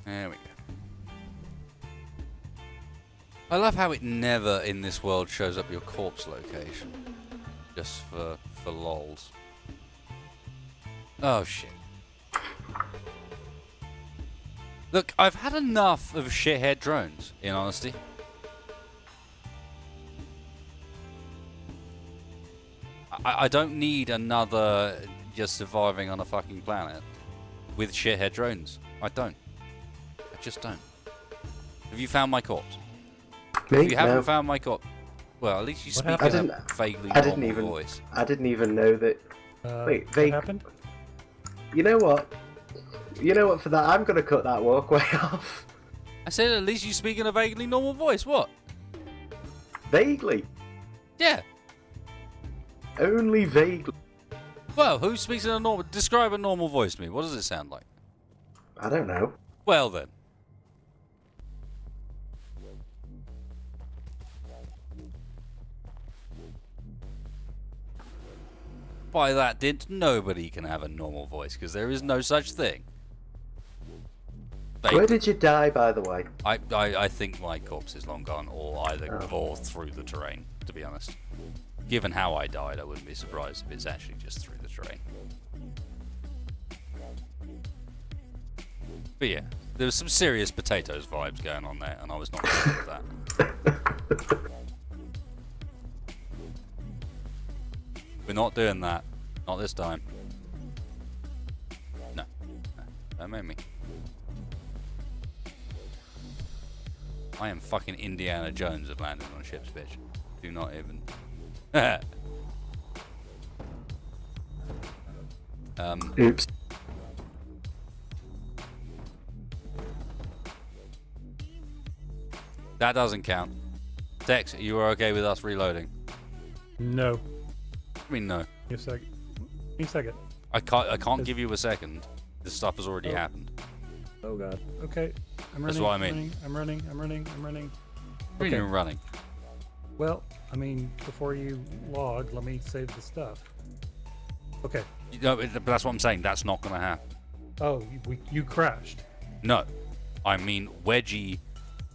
There we go. I love how it never in this world shows up your corpse location. Just for lols. Oh shit. Look, I've had enough of shithead drones, in honesty. I don't need another just surviving on a fucking planet with shithead drones. I don't. I just don't. Have you found my corpse? Me? If you haven't No. found my corpse, well, at least you speak happened? in a vaguely I didn't normal even. voice. I didn't even know that. Wait, What they. happened? You know what? You know what? For that, I'm gonna cut that walkway off. I said at least you speak in a vaguely normal voice. What? Vaguely. Yeah. Only vaguely. Well, who speaks in a normal... Describe a normal voice to me. What does it sound like? I don't know. Well, then. By that dint, nobody can have a normal voice, because there is no such thing. Where did you die, by the way? I think my corpse is long gone, or either or through the terrain, to be honest. Given how I died, I wouldn't be surprised if it's actually just through the terrain. But yeah, there was some serious potatoes vibes going on there, and I was not happy with that. We're not doing that. Not this time. No. Don't make me. I am fucking Indiana Jones of landing on ships, bitch. Do not even... Oops. That doesn't count. Dex, you are okay with us reloading? No. I mean, no. Give me a second. Give me a second. I can't give you a second. This stuff has already happened. Oh god. Okay. I'm running. That's what I mean. I'm running. What do you mean Okay. you're running? Well, I mean, before you log, let me save the stuff. Okay. But that's what I'm saying. That's not going to happen. Oh, you crashed. No. I mean, Wedgie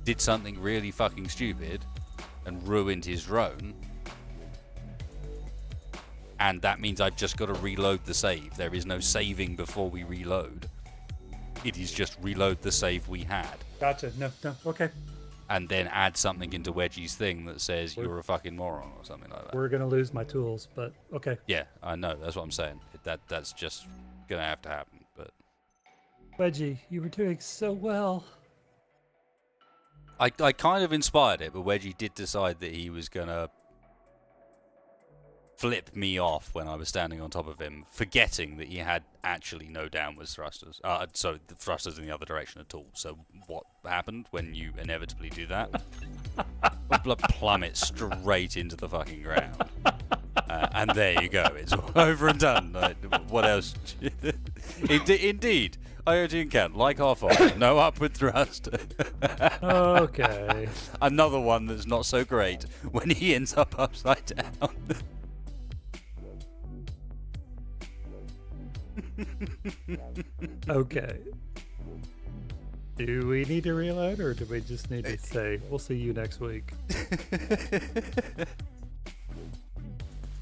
did something really fucking stupid and ruined his drone. And that means I've just got to reload the save. There is no saving before we reload. It is just reload the save we had. Gotcha. No. Okay. And then add something into Wedgie's thing that says you're a fucking moron or something like that. We're gonna lose my tools, but okay. Yeah, I know. That's what I'm saying. That's just gonna have to happen. But Wedgie, you were doing so well. I kind of inspired it, but Wedgie did decide that he was gonna flip me off when I was standing on top of him, forgetting that he had actually no downwards thrusters. So the thrusters in the other direction at all. So what happened when you inevitably do that? Plummet straight into the fucking ground. And there you go. It's all over and done. What else? Indeed. IoT encounter, like R5, no upward thrust. Okay. Another one that's not so great when he ends up upside down. Okay. Do we need to reload, or do we just need to say, we'll see you next week?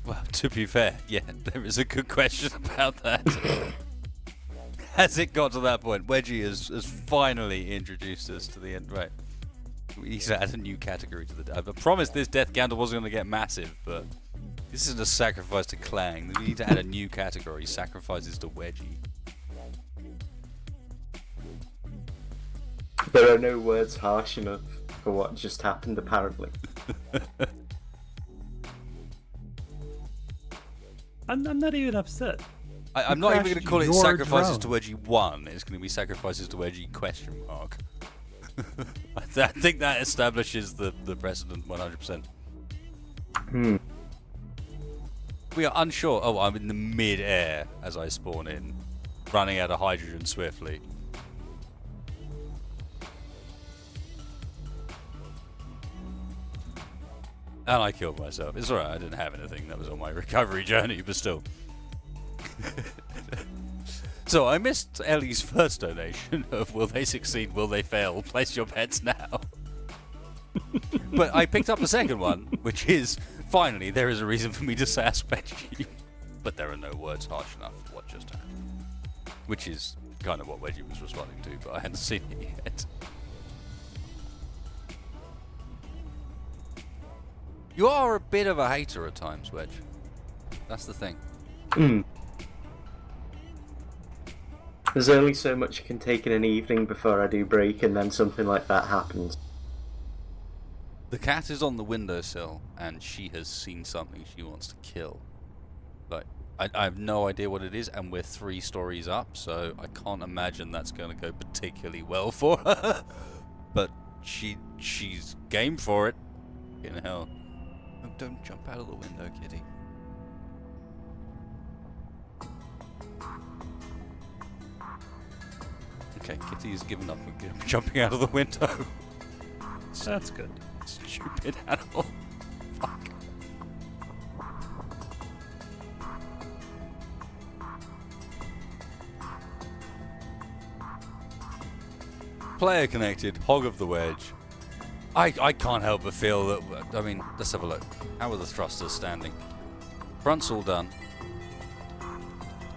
Well, to be fair, yeah, there is a good question about that. Has it got to that point? Wedgie has finally introduced us to the end. Right. We need to add a new category to the... I promised this death counter wasn't going to get massive, but this isn't a sacrifice to Clang. We need to add a new category, sacrifices to Wedgie. There are no words harsh enough for what just happened, apparently. I'm not even upset. I'm not even going to call it your sacrifices drone. to Wedgie 1. It's going to be sacrifices to Wedgie question mark. I think that establishes the precedent 100%. We are unsure. Oh, I'm in the mid-air as I spawn in, running out of hydrogen swiftly. And I killed myself. It's alright, I didn't have anything. That was on my recovery journey, but still. So I missed Ellie's first donation of will they succeed, will they fail, place your bets now. But I picked up the second one, which is, finally, there is a reason for me to sass Wedgie. But there are no words harsh enough for what just happened. Which is kind of what Wedgie was responding to, but I hadn't seen it yet. You are a bit of a hater at times, Wedge. That's the thing. There's only so much you can take in an evening before I do break, and then something like that happens. The cat is on the windowsill, and she has seen something she wants to kill. Like, I have no idea what it is, and we're 3 stories up, so I can't imagine that's going to go particularly well for her. But she's game for it. In hell. Oh, don't jump out of the window, kitty. Okay, Kitty's given up and jumping out of the window. That's good. Stupid animal. Fuck. Player connected, hog of the wedge. I can't help but feel that, I mean, let's have a look. How are the thrusters standing? Front's all done.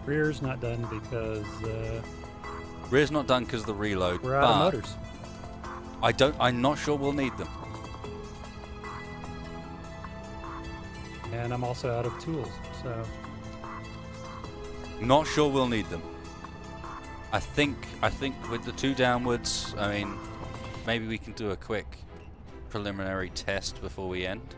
Rear's not done because Rear's not done because of the reload. we're out of motors. I'm not sure we'll need them. And I'm also out of tools, so Not sure we'll need them. I think with the 2 downwards, I mean, maybe we can do a quick preliminary test before we end,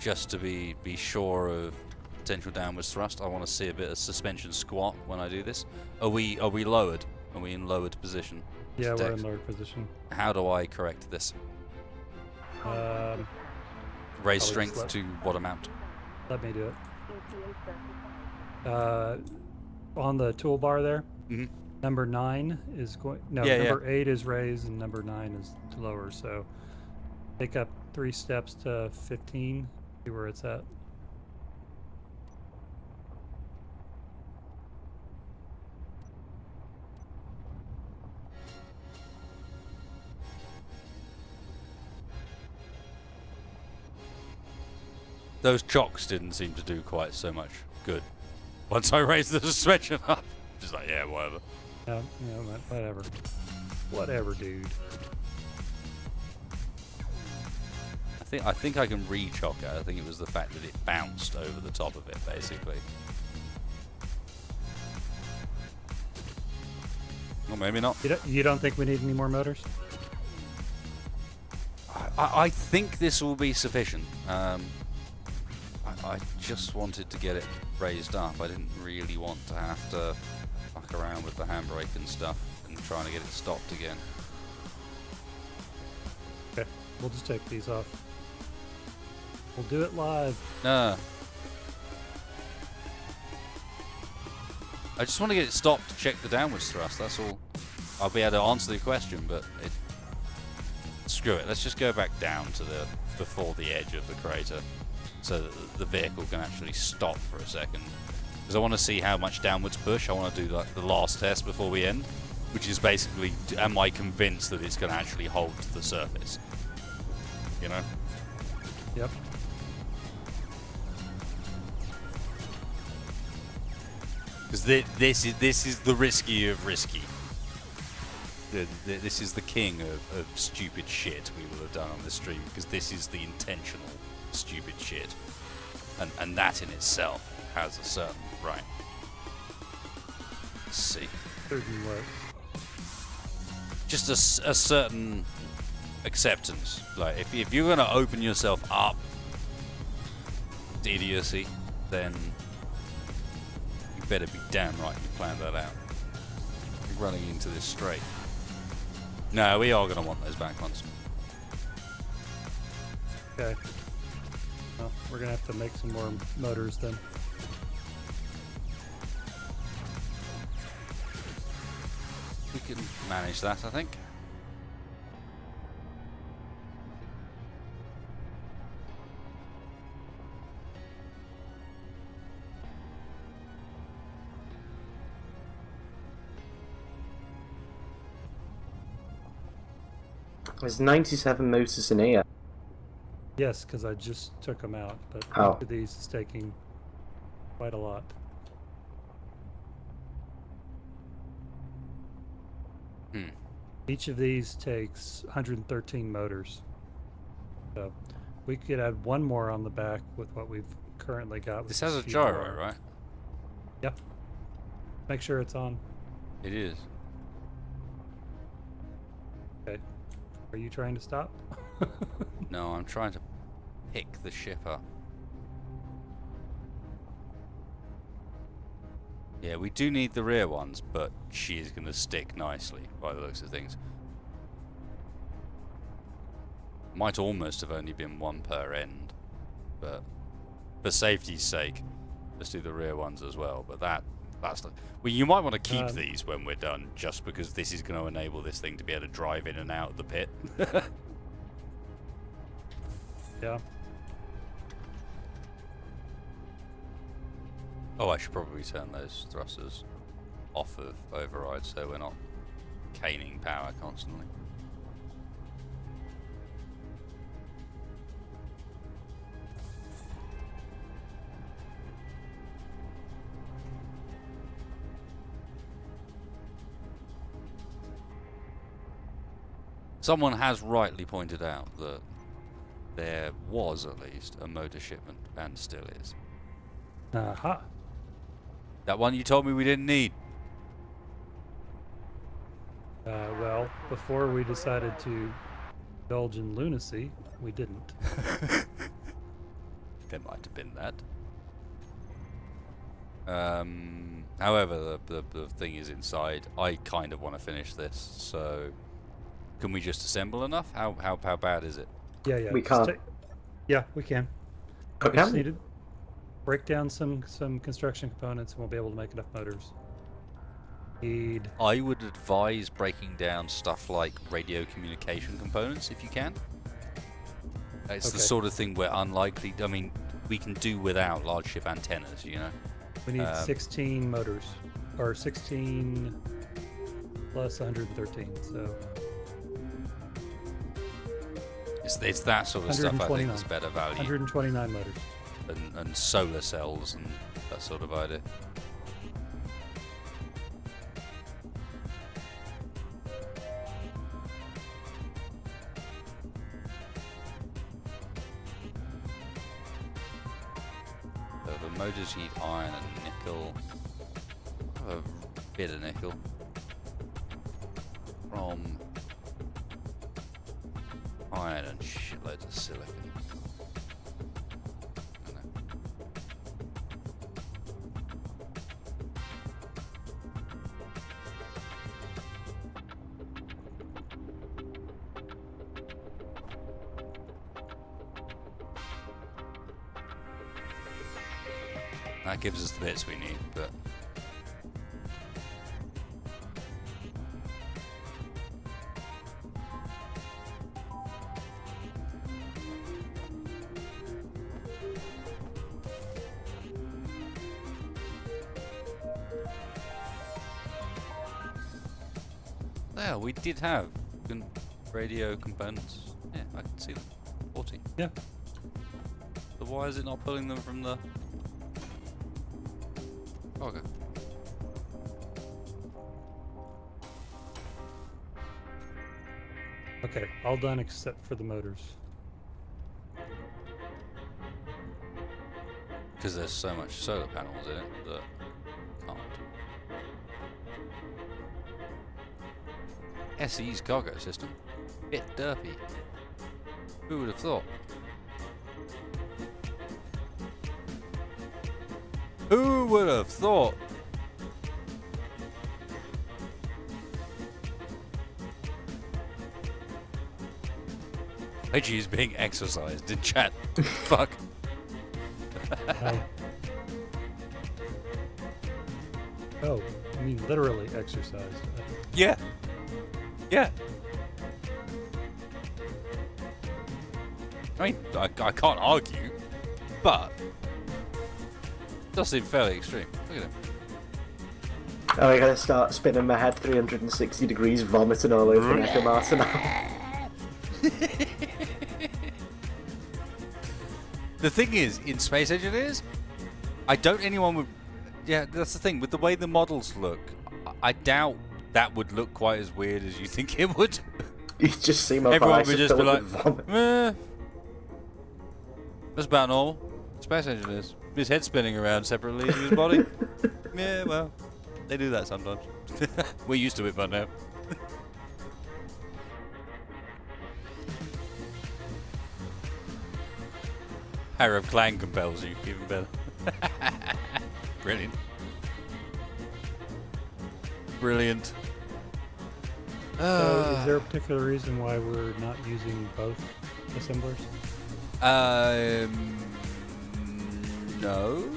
just to be sure of potential downwards thrust. I want to see a bit of suspension squat when I do this. Are we lowered? Are we in lowered position? yeah, we're Detect. in lowered position. How do I correct this? Raise Probably strength slow. to what amount? Let me do it. ETA certified. On the toolbar there, Mm-hmm. number 9 is going. No, Yeah, number 8 is raised, and number 9 is lower. So take up 3 steps to 15. See where it's at. Those chocks didn't seem to do quite so much good. Once I raised the suspension up, just like, yeah, whatever. Yeah, whatever. Whatever, dude. I think I can re-chock it. I think it was the fact that it bounced over the top of it, basically. Or maybe not. You don't think we need any more motors? I think this will be sufficient. I just wanted to get it raised up. I didn't really want to have to fuck around with the handbrake and stuff and trying to get it stopped again. Okay, we'll just take these off. We'll do it live. No. I just want to get it stopped to check the downwards thrust, that's all. I'll be able to answer the question, but screw it. Let's just go back down to before the edge of the crater, so that the vehicle can actually stop for a second. Because I want to see how much downwards push. I want to do the last test before we end, which is basically, am I convinced that it's going to actually hold to the surface? You know? Yep. Because this is the risky of risky. This is the king of stupid shit we will have done on this stream, because this is the intentional stupid shit. And that in itself has a certain right. Let's see. Certain what? Just a certain acceptance. Like, if you're going to open yourself up to idiocy, then you better be damn right you plan that out. You're running into this straight. No, we are going to want those back ones. Okay. Well, we're gonna have to make some more motors then. We can manage that, I think. There's 97 motors in here. Yes, because I just took them out, but Oh. each of these is taking quite a lot. Each of these takes 113 motors. So we could add one more on the back with what we've currently got. This which has a is gyro, G4. right? Yep. Make sure it's on. It is. Okay. Are you trying to stop? No, I'm trying to pick the ship up. Yeah, we do need the rear ones, but she is going to stick nicely by the looks of things. Might almost have only been one per end, but for safety's sake, let's do the rear ones as well. But that's the, well, you might want to keep these when we're done, just because this is going to enable this thing to be able to drive in and out of the pit. Yeah. Oh, I should probably turn those thrusters off of override so we're not caning power constantly. Someone has rightly pointed out that there was at least a motor shipment, and still is. Aha. That one you told me we didn't need. Well, before we decided to indulge in lunacy, we didn't. There might have been that. However, the thing is inside. I kind of want to finish this, so can we just assemble enough? How bad is it? Yeah. We just can't. yeah, we can. Oh, We just can we? need to break down some construction components and we'll be able to make enough motors. Need I would advise breaking down stuff like radio communication components if you can. It's the Okay. sort of thing we're unlikely. I mean, we can do without large ship antennas, you know. we need 16 motors, or 16 plus 113. So It's that sort of stuff I think 129. is better value, 129 motors. and solar cells and that sort of idea. So the motors need iron and nickel. A bit of nickel from iron and shitloads of silicon. That gives us the bits we need, but yeah, we did have radio components. Yeah, I can see them. 40. Yeah. So why is it not pulling them from the cargo? Okay, all done except for the motors. Because there's so much solar panels in it that can't. SE's cargo system. Bit derpy. Who would have thought? Who would have thought? Reggie is being exercised in chat. Fuck. Oh, I mean literally exercised. Yeah. Yeah. I mean, I can't argue, but it does seem fairly extreme. Look at him. Oh, I gotta start spinning my head 360 degrees, vomiting all over Necromata now. The thing is, in Space Engineers, I doubt anyone would... Yeah, that's the thing. With the way the models look, I doubt that would look quite as weird as you think it would. You just see my Everyone eyes would just be filled like, with vomit. That's about normal. Space Engineers. His head spinning around separately to his body. Yeah, well, they do that sometimes. We're used to it by now. Arab clan compels you, even better. Brilliant. Brilliant. So is there a particular reason why we're not using both assemblers? No.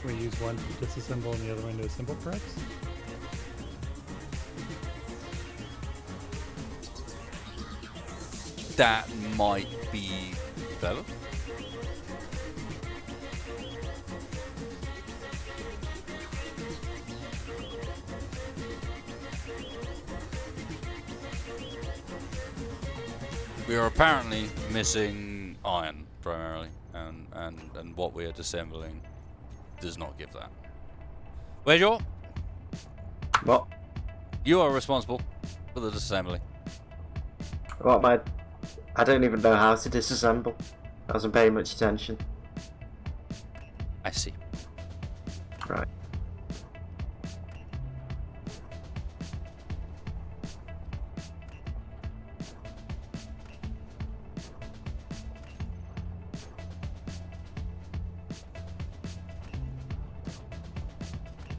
We use one to disassemble and the other one to assemble, perhaps? That might be better. We are apparently missing iron primarily, and what we are disassembling does not give that. Where's your? What? You are responsible for the disassembly. What am I? I don't even know how to disassemble. I wasn't paying much attention. I see. Right.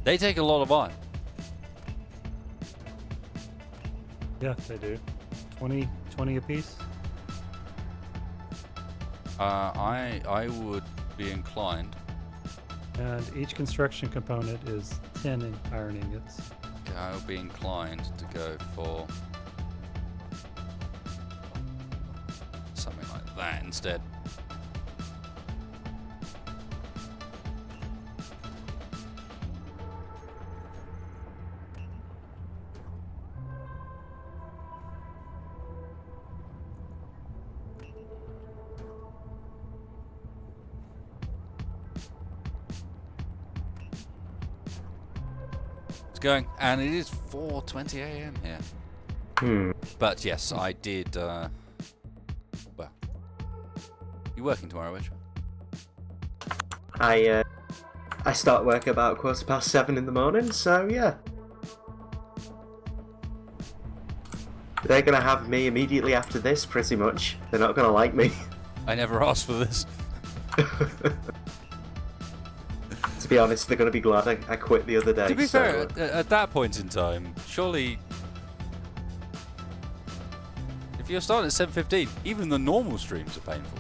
They take a lot of iron. Yeah, they do. 20 apiece? I would be inclined. And each construction component is 10 iron ingots. I would be inclined to go for something like that instead. Going, and it is 4:20 a.m. here. But yes, I did. Well, you working tomorrow, Rich? I start work about 7:15 in the morning, so yeah. They're gonna have me immediately after this, pretty much. They're not gonna like me. I never asked for this. To be honest, they're gonna be glad I quit the other day. To be so, fair, at that point in time, surely, if you're starting at 7:15, even the normal streams are painful.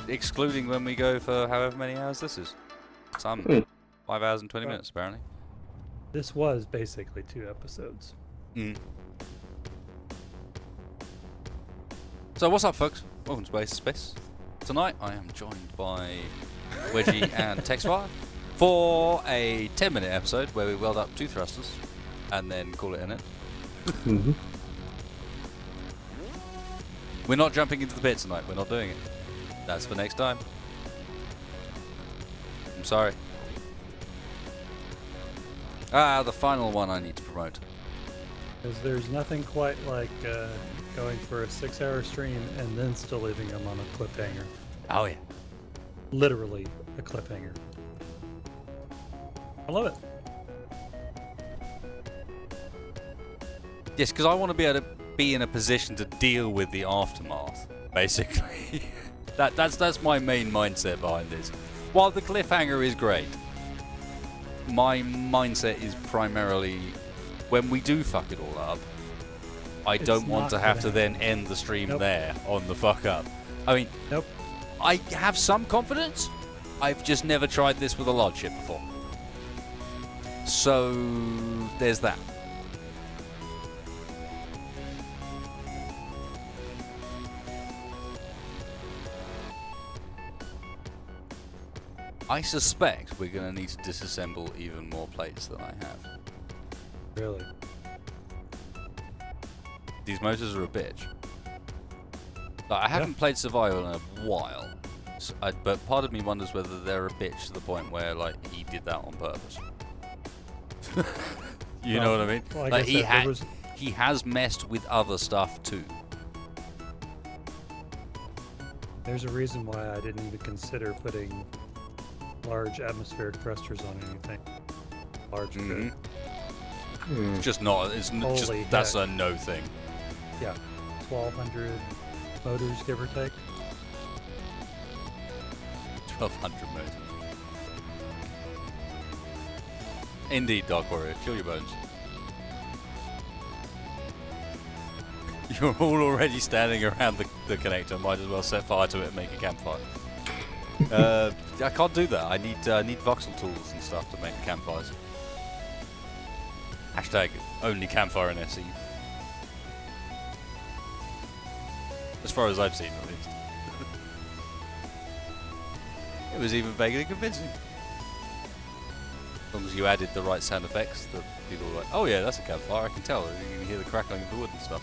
Excluding when we go for however many hours this is. Some 5 hours and 20 minutes, apparently. This was basically 2 episodes. So what's up, folks? Welcome to Space. Tonight I am joined by Wedgie and Textfire for a 10-minute episode where we weld up 2 thrusters and then call it in it. We're not jumping into the pit tonight. We're not doing it. That's for next time. I'm sorry. Ah, the final one I need to promote. Because there's nothing quite like going for a 6-hour stream and then still leaving them on a cliffhanger. Oh yeah. Literally a cliffhanger. I love it. Yes, because I want to be able to be in a position to deal with the aftermath, basically. That's my main mindset behind this. While the cliffhanger is great, my mindset is primarily when we do fuck it all up, I don't want to have to then end the stream there on the fuck up. I mean, I have some confidence. I've just never tried this with a large ship before. So, there's that. I suspect we're going to need to disassemble even more plates than I have. Really? These motors are a bitch. Like, I haven't played Survival in a while, but part of me wonders whether they're a bitch to the point where, like, he did that on purpose. You know what I mean? Well, like he has messed with other stuff too. There's a reason why I didn't even consider putting large atmospheric thrusters on anything. Large good. It's just not. It's just Holy that's heck. a no thing. Yeah, 1,200 motors, give or take. 1,200 motors. Indeed, Dark Warrior. Kill your bones. You're all already standing around the connector. Might as well set fire to it and make a campfire. I can't do that. I need voxel tools and stuff to make the campfires. Hashtag only campfire in SE. As far as I've seen, at least. It was even vaguely convincing. As long as you added the right sound effects, the people were like, "Oh yeah, that's a campfire. I can tell. You can hear the crackling of the wood and stuff."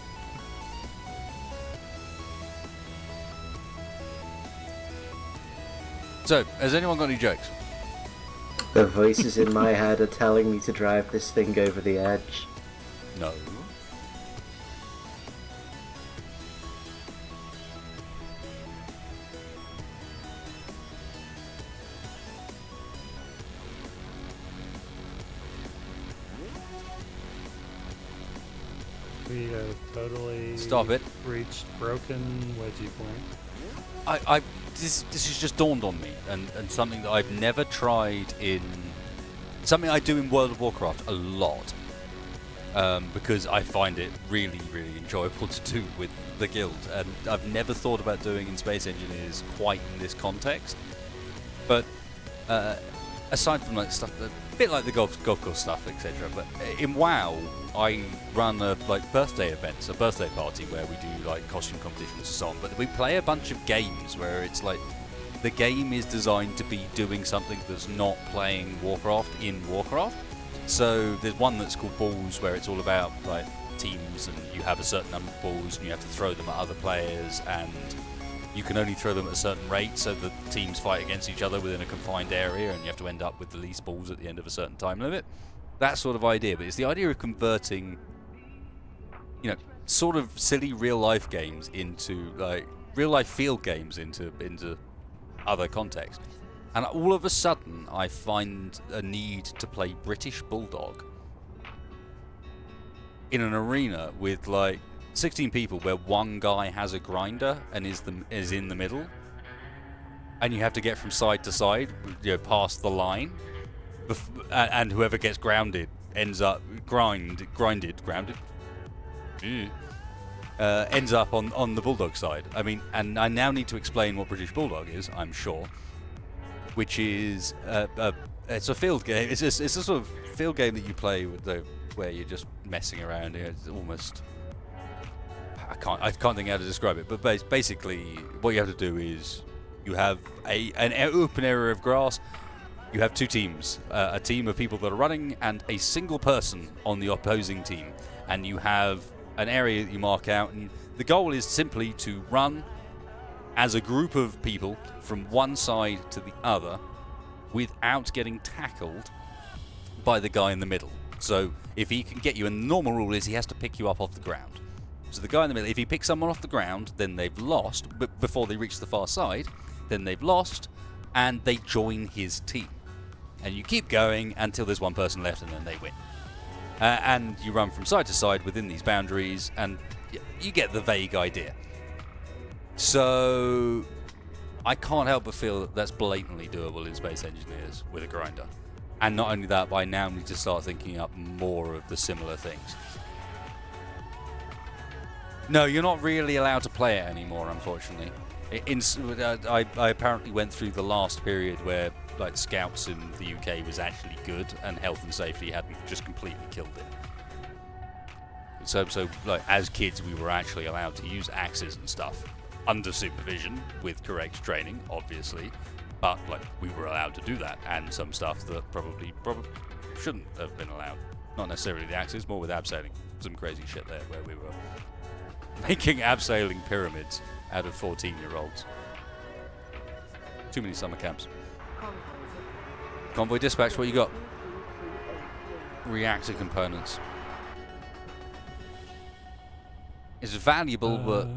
So, has anyone got any jokes? The voices in my head are telling me to drive this thing over the edge. No. We have totally Stop it. reached broken wedgie point. This has just dawned on me, and something that I've never tried in... Something I do in World of Warcraft a lot, because I find it really, really enjoyable to do with the guild, and I've never thought about doing in Space Engineers quite in this context. But aside from like stuff, a bit like the golf course stuff, etc. But in WoW, I run a birthday events, a birthday party where we do like costume competitions and so on. But we play a bunch of games where it's like the game is designed to be doing something that's not playing Warcraft in Warcraft. So there's one that's called Balls, where it's all about like teams, and you have a certain number of balls, and you have to throw them at other players, and you can only throw them at a certain rate, so the teams fight against each other within a confined area, and you have to end up with the least balls at the end of a certain time limit. That sort of idea, but it's the idea of converting, sort of silly real-life games into, like, real-life field games into other context. And all of a sudden, I find a need to play British Bulldog in an arena with, like, 16 people where one guy has a grinder and is in the middle, and you have to get from side to side, past the line, and whoever gets grounded ends up grounded, ends up on the Bulldog side. I mean, and I now need to explain what British Bulldog is, I'm sure, which is it's a field game. It's a sort of field game that you play with where you're just messing around. It's almost, I can't think how to describe it, but basically what you have to do is you have an open area of grass. You have two teams, a team of people that are running and a single person on the opposing team, and you have an area that you mark out, and the goal is simply to run as a group of people from one side to the other without getting tackled by the guy in the middle. So if he can get you, and the normal rule is he has to pick you up off the ground. So the guy in the middle, if he picks someone off the ground, then they've lost, but before they reach the far side, then they've lost, and they join his team. And you keep going until there's one person left, and then they win. And you run from side to side within these boundaries, and you get the vague idea. So I can't help but feel that that's blatantly doable in Space Engineers with a grinder. And not only that, but I now need to start thinking up more of the similar things. No, you're not really allowed to play it anymore, unfortunately. I apparently went through the last period where like scouts in the UK was actually good, and health and safety hadn't just completely killed it. So like as kids, we were actually allowed to use axes and stuff under supervision with correct training, obviously. But like we were allowed to do that, and some stuff that probably shouldn't have been allowed. Not necessarily the axes, more with abseiling. Some crazy shit there where we were making abseiling pyramids out of 14-year-olds. Too many summer camps. Convoy dispatch, what you got? Reactor components. It's valuable, but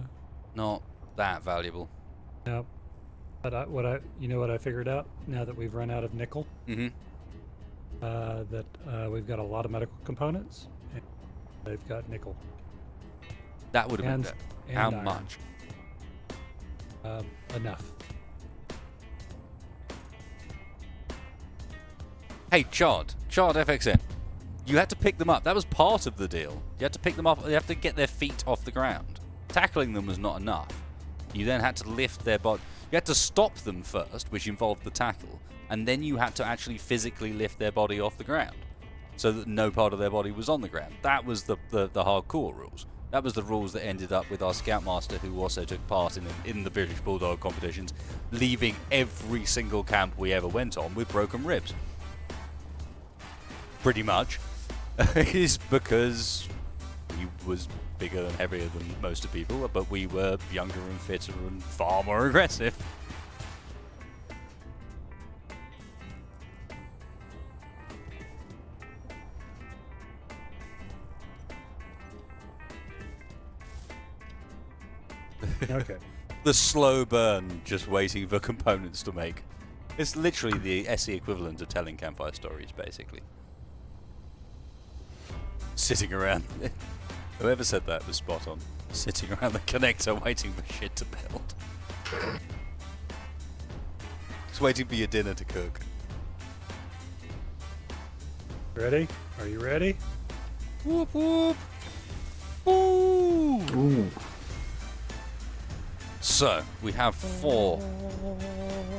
not that valuable. No. But you know what I figured out now that we've run out of nickel? Mm-hmm. That we've got a lot of medical components, and they've got nickel. That would have been good. How iron. much? Enough. Hey, Chard FXN. You had to pick them up. That was part of the deal. You had to pick them up. You have to get their feet off the ground. Tackling them was not enough. You then had to lift their body. You had to stop them first, which involved the tackle, and then you had to actually physically lift their body off the ground, so that no part of their body was on the ground. That was the hardcore rules. That was the rules that ended up with our Scoutmaster, who also took part in the British Bulldog competitions, leaving every single camp we ever went on with broken ribs. Pretty much. Is because he was bigger and heavier than most of people, but we were younger and fitter and far more aggressive. Okay. The slow burn, just waiting for components to make. It's literally the SE equivalent of telling campfire stories, basically. Sitting around. Whoever said that was spot on. Sitting around the connector waiting for shit to build. Just waiting for your dinner to cook. Ready? Are you ready? Whoop whoop! Ooh! Ooh. So, we have 4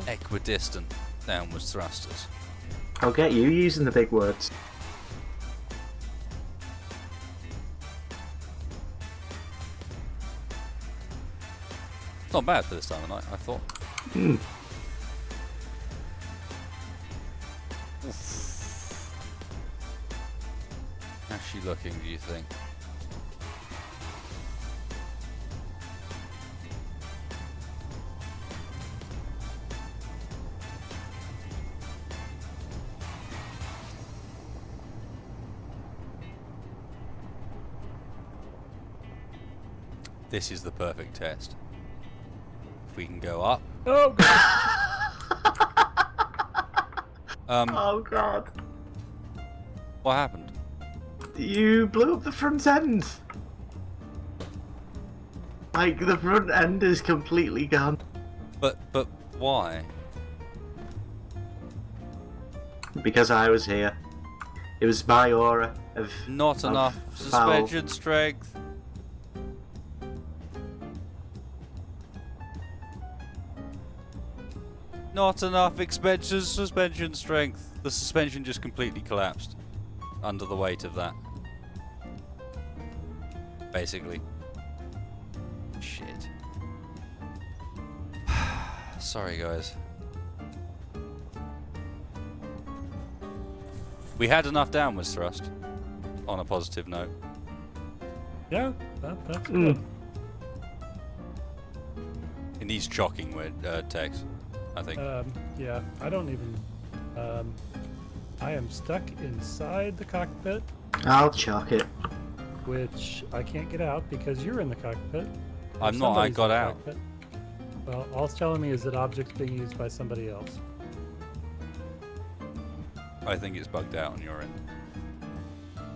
equidistant downwards thrusters. I'll get you using the big words. It's not bad for this time of night, I thought. Oof. How's she looking, do you think? This is the perfect test. If we can go up. Oh God! Oh god. What happened? You blew up the front end. Like, the front end is completely gone. But why? Because I was here. It was my aura of... Not of enough foul. suspension strength. Not enough suspension strength. The suspension just completely collapsed under the weight of that. Basically. Shit. Sorry, guys. We had enough downwards thrust, on a positive note. Yeah, that's good. It needs chocking with text, I think. Yeah, I don't even. I am stuck inside the cockpit, I'll chalk it. which I can't get out because you're in the cockpit. or I'm not, I somebody's in got the out. cockpit. Well, all it's telling me is that object's being used by somebody else. I think it's bugged out on your end.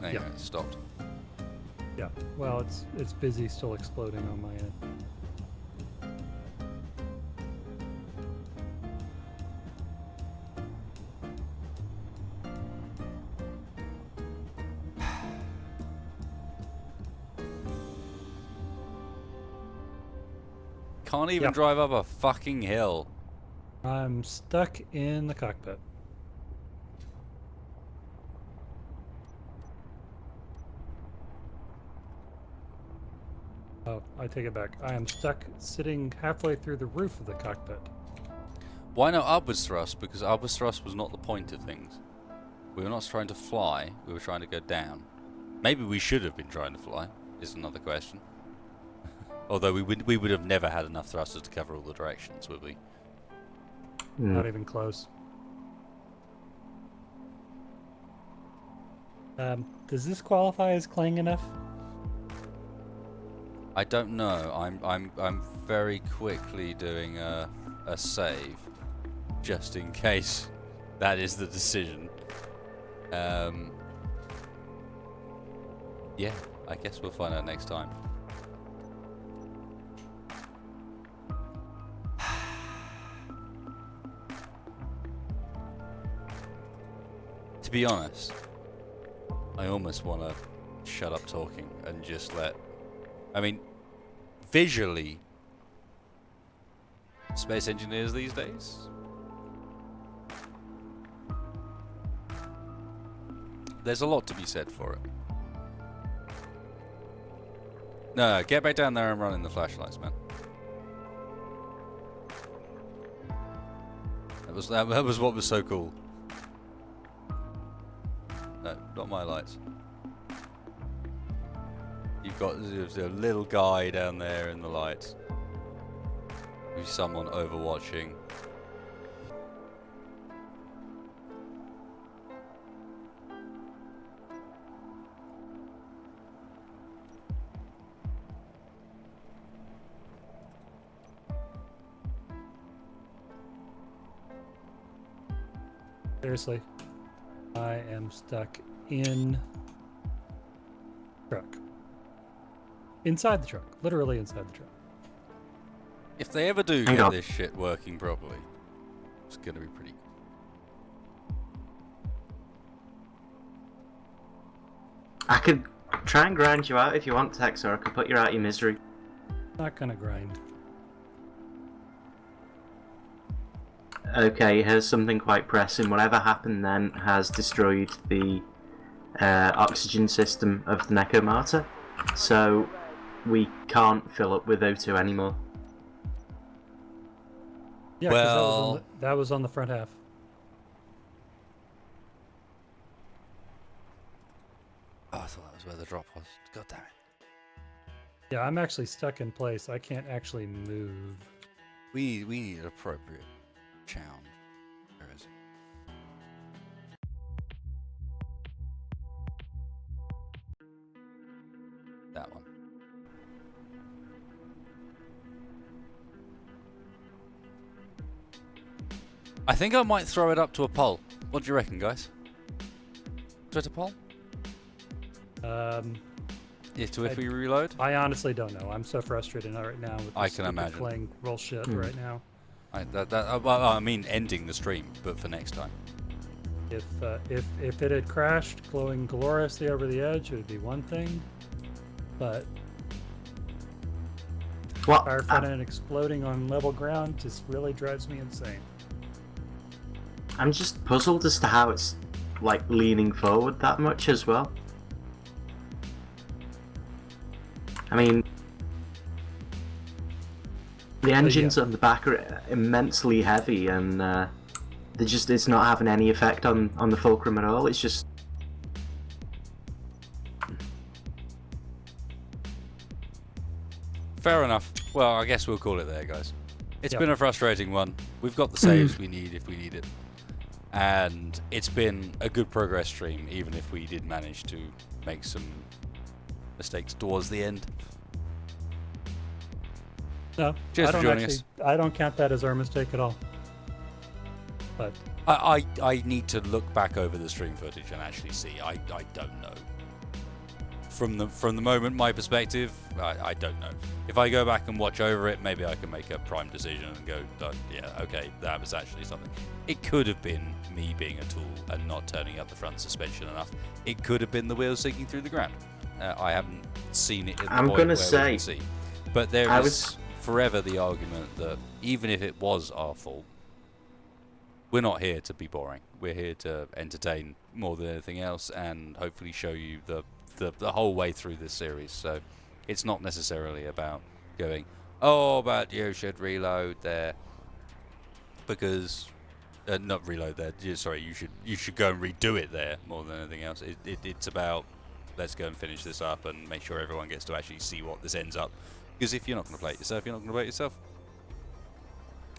There you Yeah. go, it stopped. Yeah, well, it's busy still exploding on my end. Can't even Yep. drive up a fucking hill. I'm stuck in the cockpit. Oh, I take it back. I am stuck sitting halfway through the roof of the cockpit. Why not upwards thrust? Because upwards thrust was not the point of things. We were not trying to fly, we were trying to go down. Maybe we should have been trying to fly, is another question. Although we would have never had enough thrusters to cover all the directions, would we? Not even close. Does this qualify as clang enough? I don't know. I'm very quickly doing a save, just in case that is the decision. Yeah, I guess we'll find out next time. To be honest, I almost want to shut up talking and just let... I mean, visually, space engineers these days, there's a lot to be said for it. No, get back down there and run in the flashlights, man. That was what was so cool. No, not my lights. You've got a little guy down there in the lights. With someone overwatching. Seriously, I am stuck in truck. Inside the truck, literally inside the truck. If they ever do Hang get on. this shit working properly, it's gonna be pretty. I could try and grind you out if you want, Tex, or I could put you out of your misery. Not gonna grind. Okay, here's something quite pressing. Whatever happened then has destroyed the oxygen system of the Necomata, so we can't fill up with O2 anymore. Yeah, 'cause Well- that was on the front half. Oh, I thought that was where the drop was. God damn it. Yeah, I'm actually stuck in place. I can't actually move. We need an appropriate sound. Where is it? That one. I think I might throw it up to a poll. What do you reckon, guys? Twitter poll? If we reload? I honestly don't know. I'm so frustrated right now with I this can stupid imagine. playing roll shit right now. Well, I mean ending the stream, but for next time. If it had crashed glowing gloriously over the edge, it would be one thing. But What? fire front end exploding on level ground just really drives me insane. I'm just puzzled as to how it's like leaning forward that much as well. I mean, the engines on the back are immensely heavy, and it's not having any effect on the fulcrum at all. It's just Fair enough. Well, I guess we'll call it there, guys. It's Yep. been a frustrating one. We've got the saves we need if we need it. And it's been a good progress stream, even if we did manage to make some mistakes towards the end. No, Cheers I for don't joining actually. us. I don't count that as our mistake at all. But I need to look back over the stream footage and actually see. I don't know. From the moment, my perspective, I don't know. If I go back and watch over it, maybe I can make a prime decision and go, yeah, okay, that was actually something. It could have been me being a tool and not turning up the front suspension enough. It could have been the wheels sinking through the ground. I haven't seen it in the I'm point gonna where say, we can see. But there I is was- forever the argument that even if it was our fault, we're not here to be boring. We're here to entertain more than anything else, and hopefully show you the whole way through this series. So it's not necessarily about going, oh, but you should reload there, because not reload there. Sorry, you should go and redo it there more than anything else. It's about, let's go and finish this up and make sure everyone gets to actually see what this ends up. Because if you're not going to play it yourself, you're not going to play it yourself.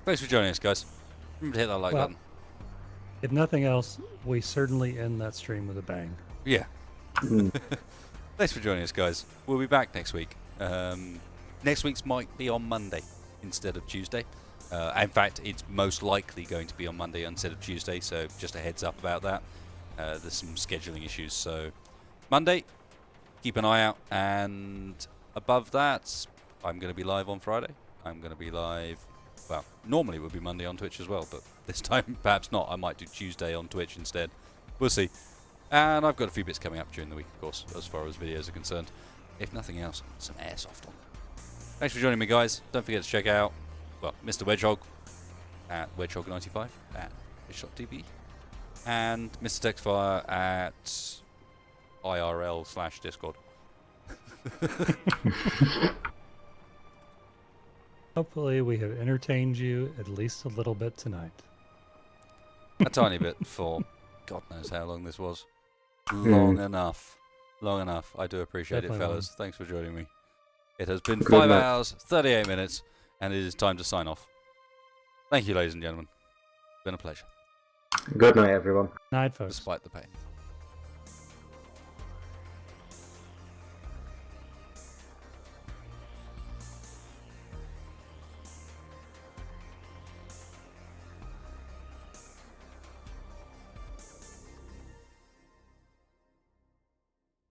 Thanks for joining us, guys. Remember to hit that like button. if nothing else, we certainly end that stream with a bang. Yeah. Thanks for joining us, guys. We'll be back next week. Next week's might be on Monday instead of Tuesday. In fact, it's most likely going to be on Monday instead of Tuesday, so just a heads up about that. There's some scheduling issues, so Monday, keep an eye out. And above that, I'm going to be live on Friday. I'm going to be live, well, normally it would be Monday on Twitch as well, but this time perhaps not. I might do Tuesday on Twitch instead. We'll see. And I've got a few bits coming up during the week, of course, as far as videos are concerned. If nothing else, some airsoft on. Thanks for joining me, guys. Don't forget to check out, well, Mr. Wedgehog at Wedgehog95 at Fishshot.tv and Mr. Textfire at IRL/Discord. Hopefully, we have entertained you at least a little bit tonight. A tiny bit for God knows how long this was. Long enough. Long enough. I do appreciate Definitely it, fellas. Thanks for joining me. It has been Good 5 night. hours, 38 minutes, and it is time to sign off. Thank you, ladies and gentlemen. It's been a pleasure, Good night, everyone. Night, folks. despite the pain.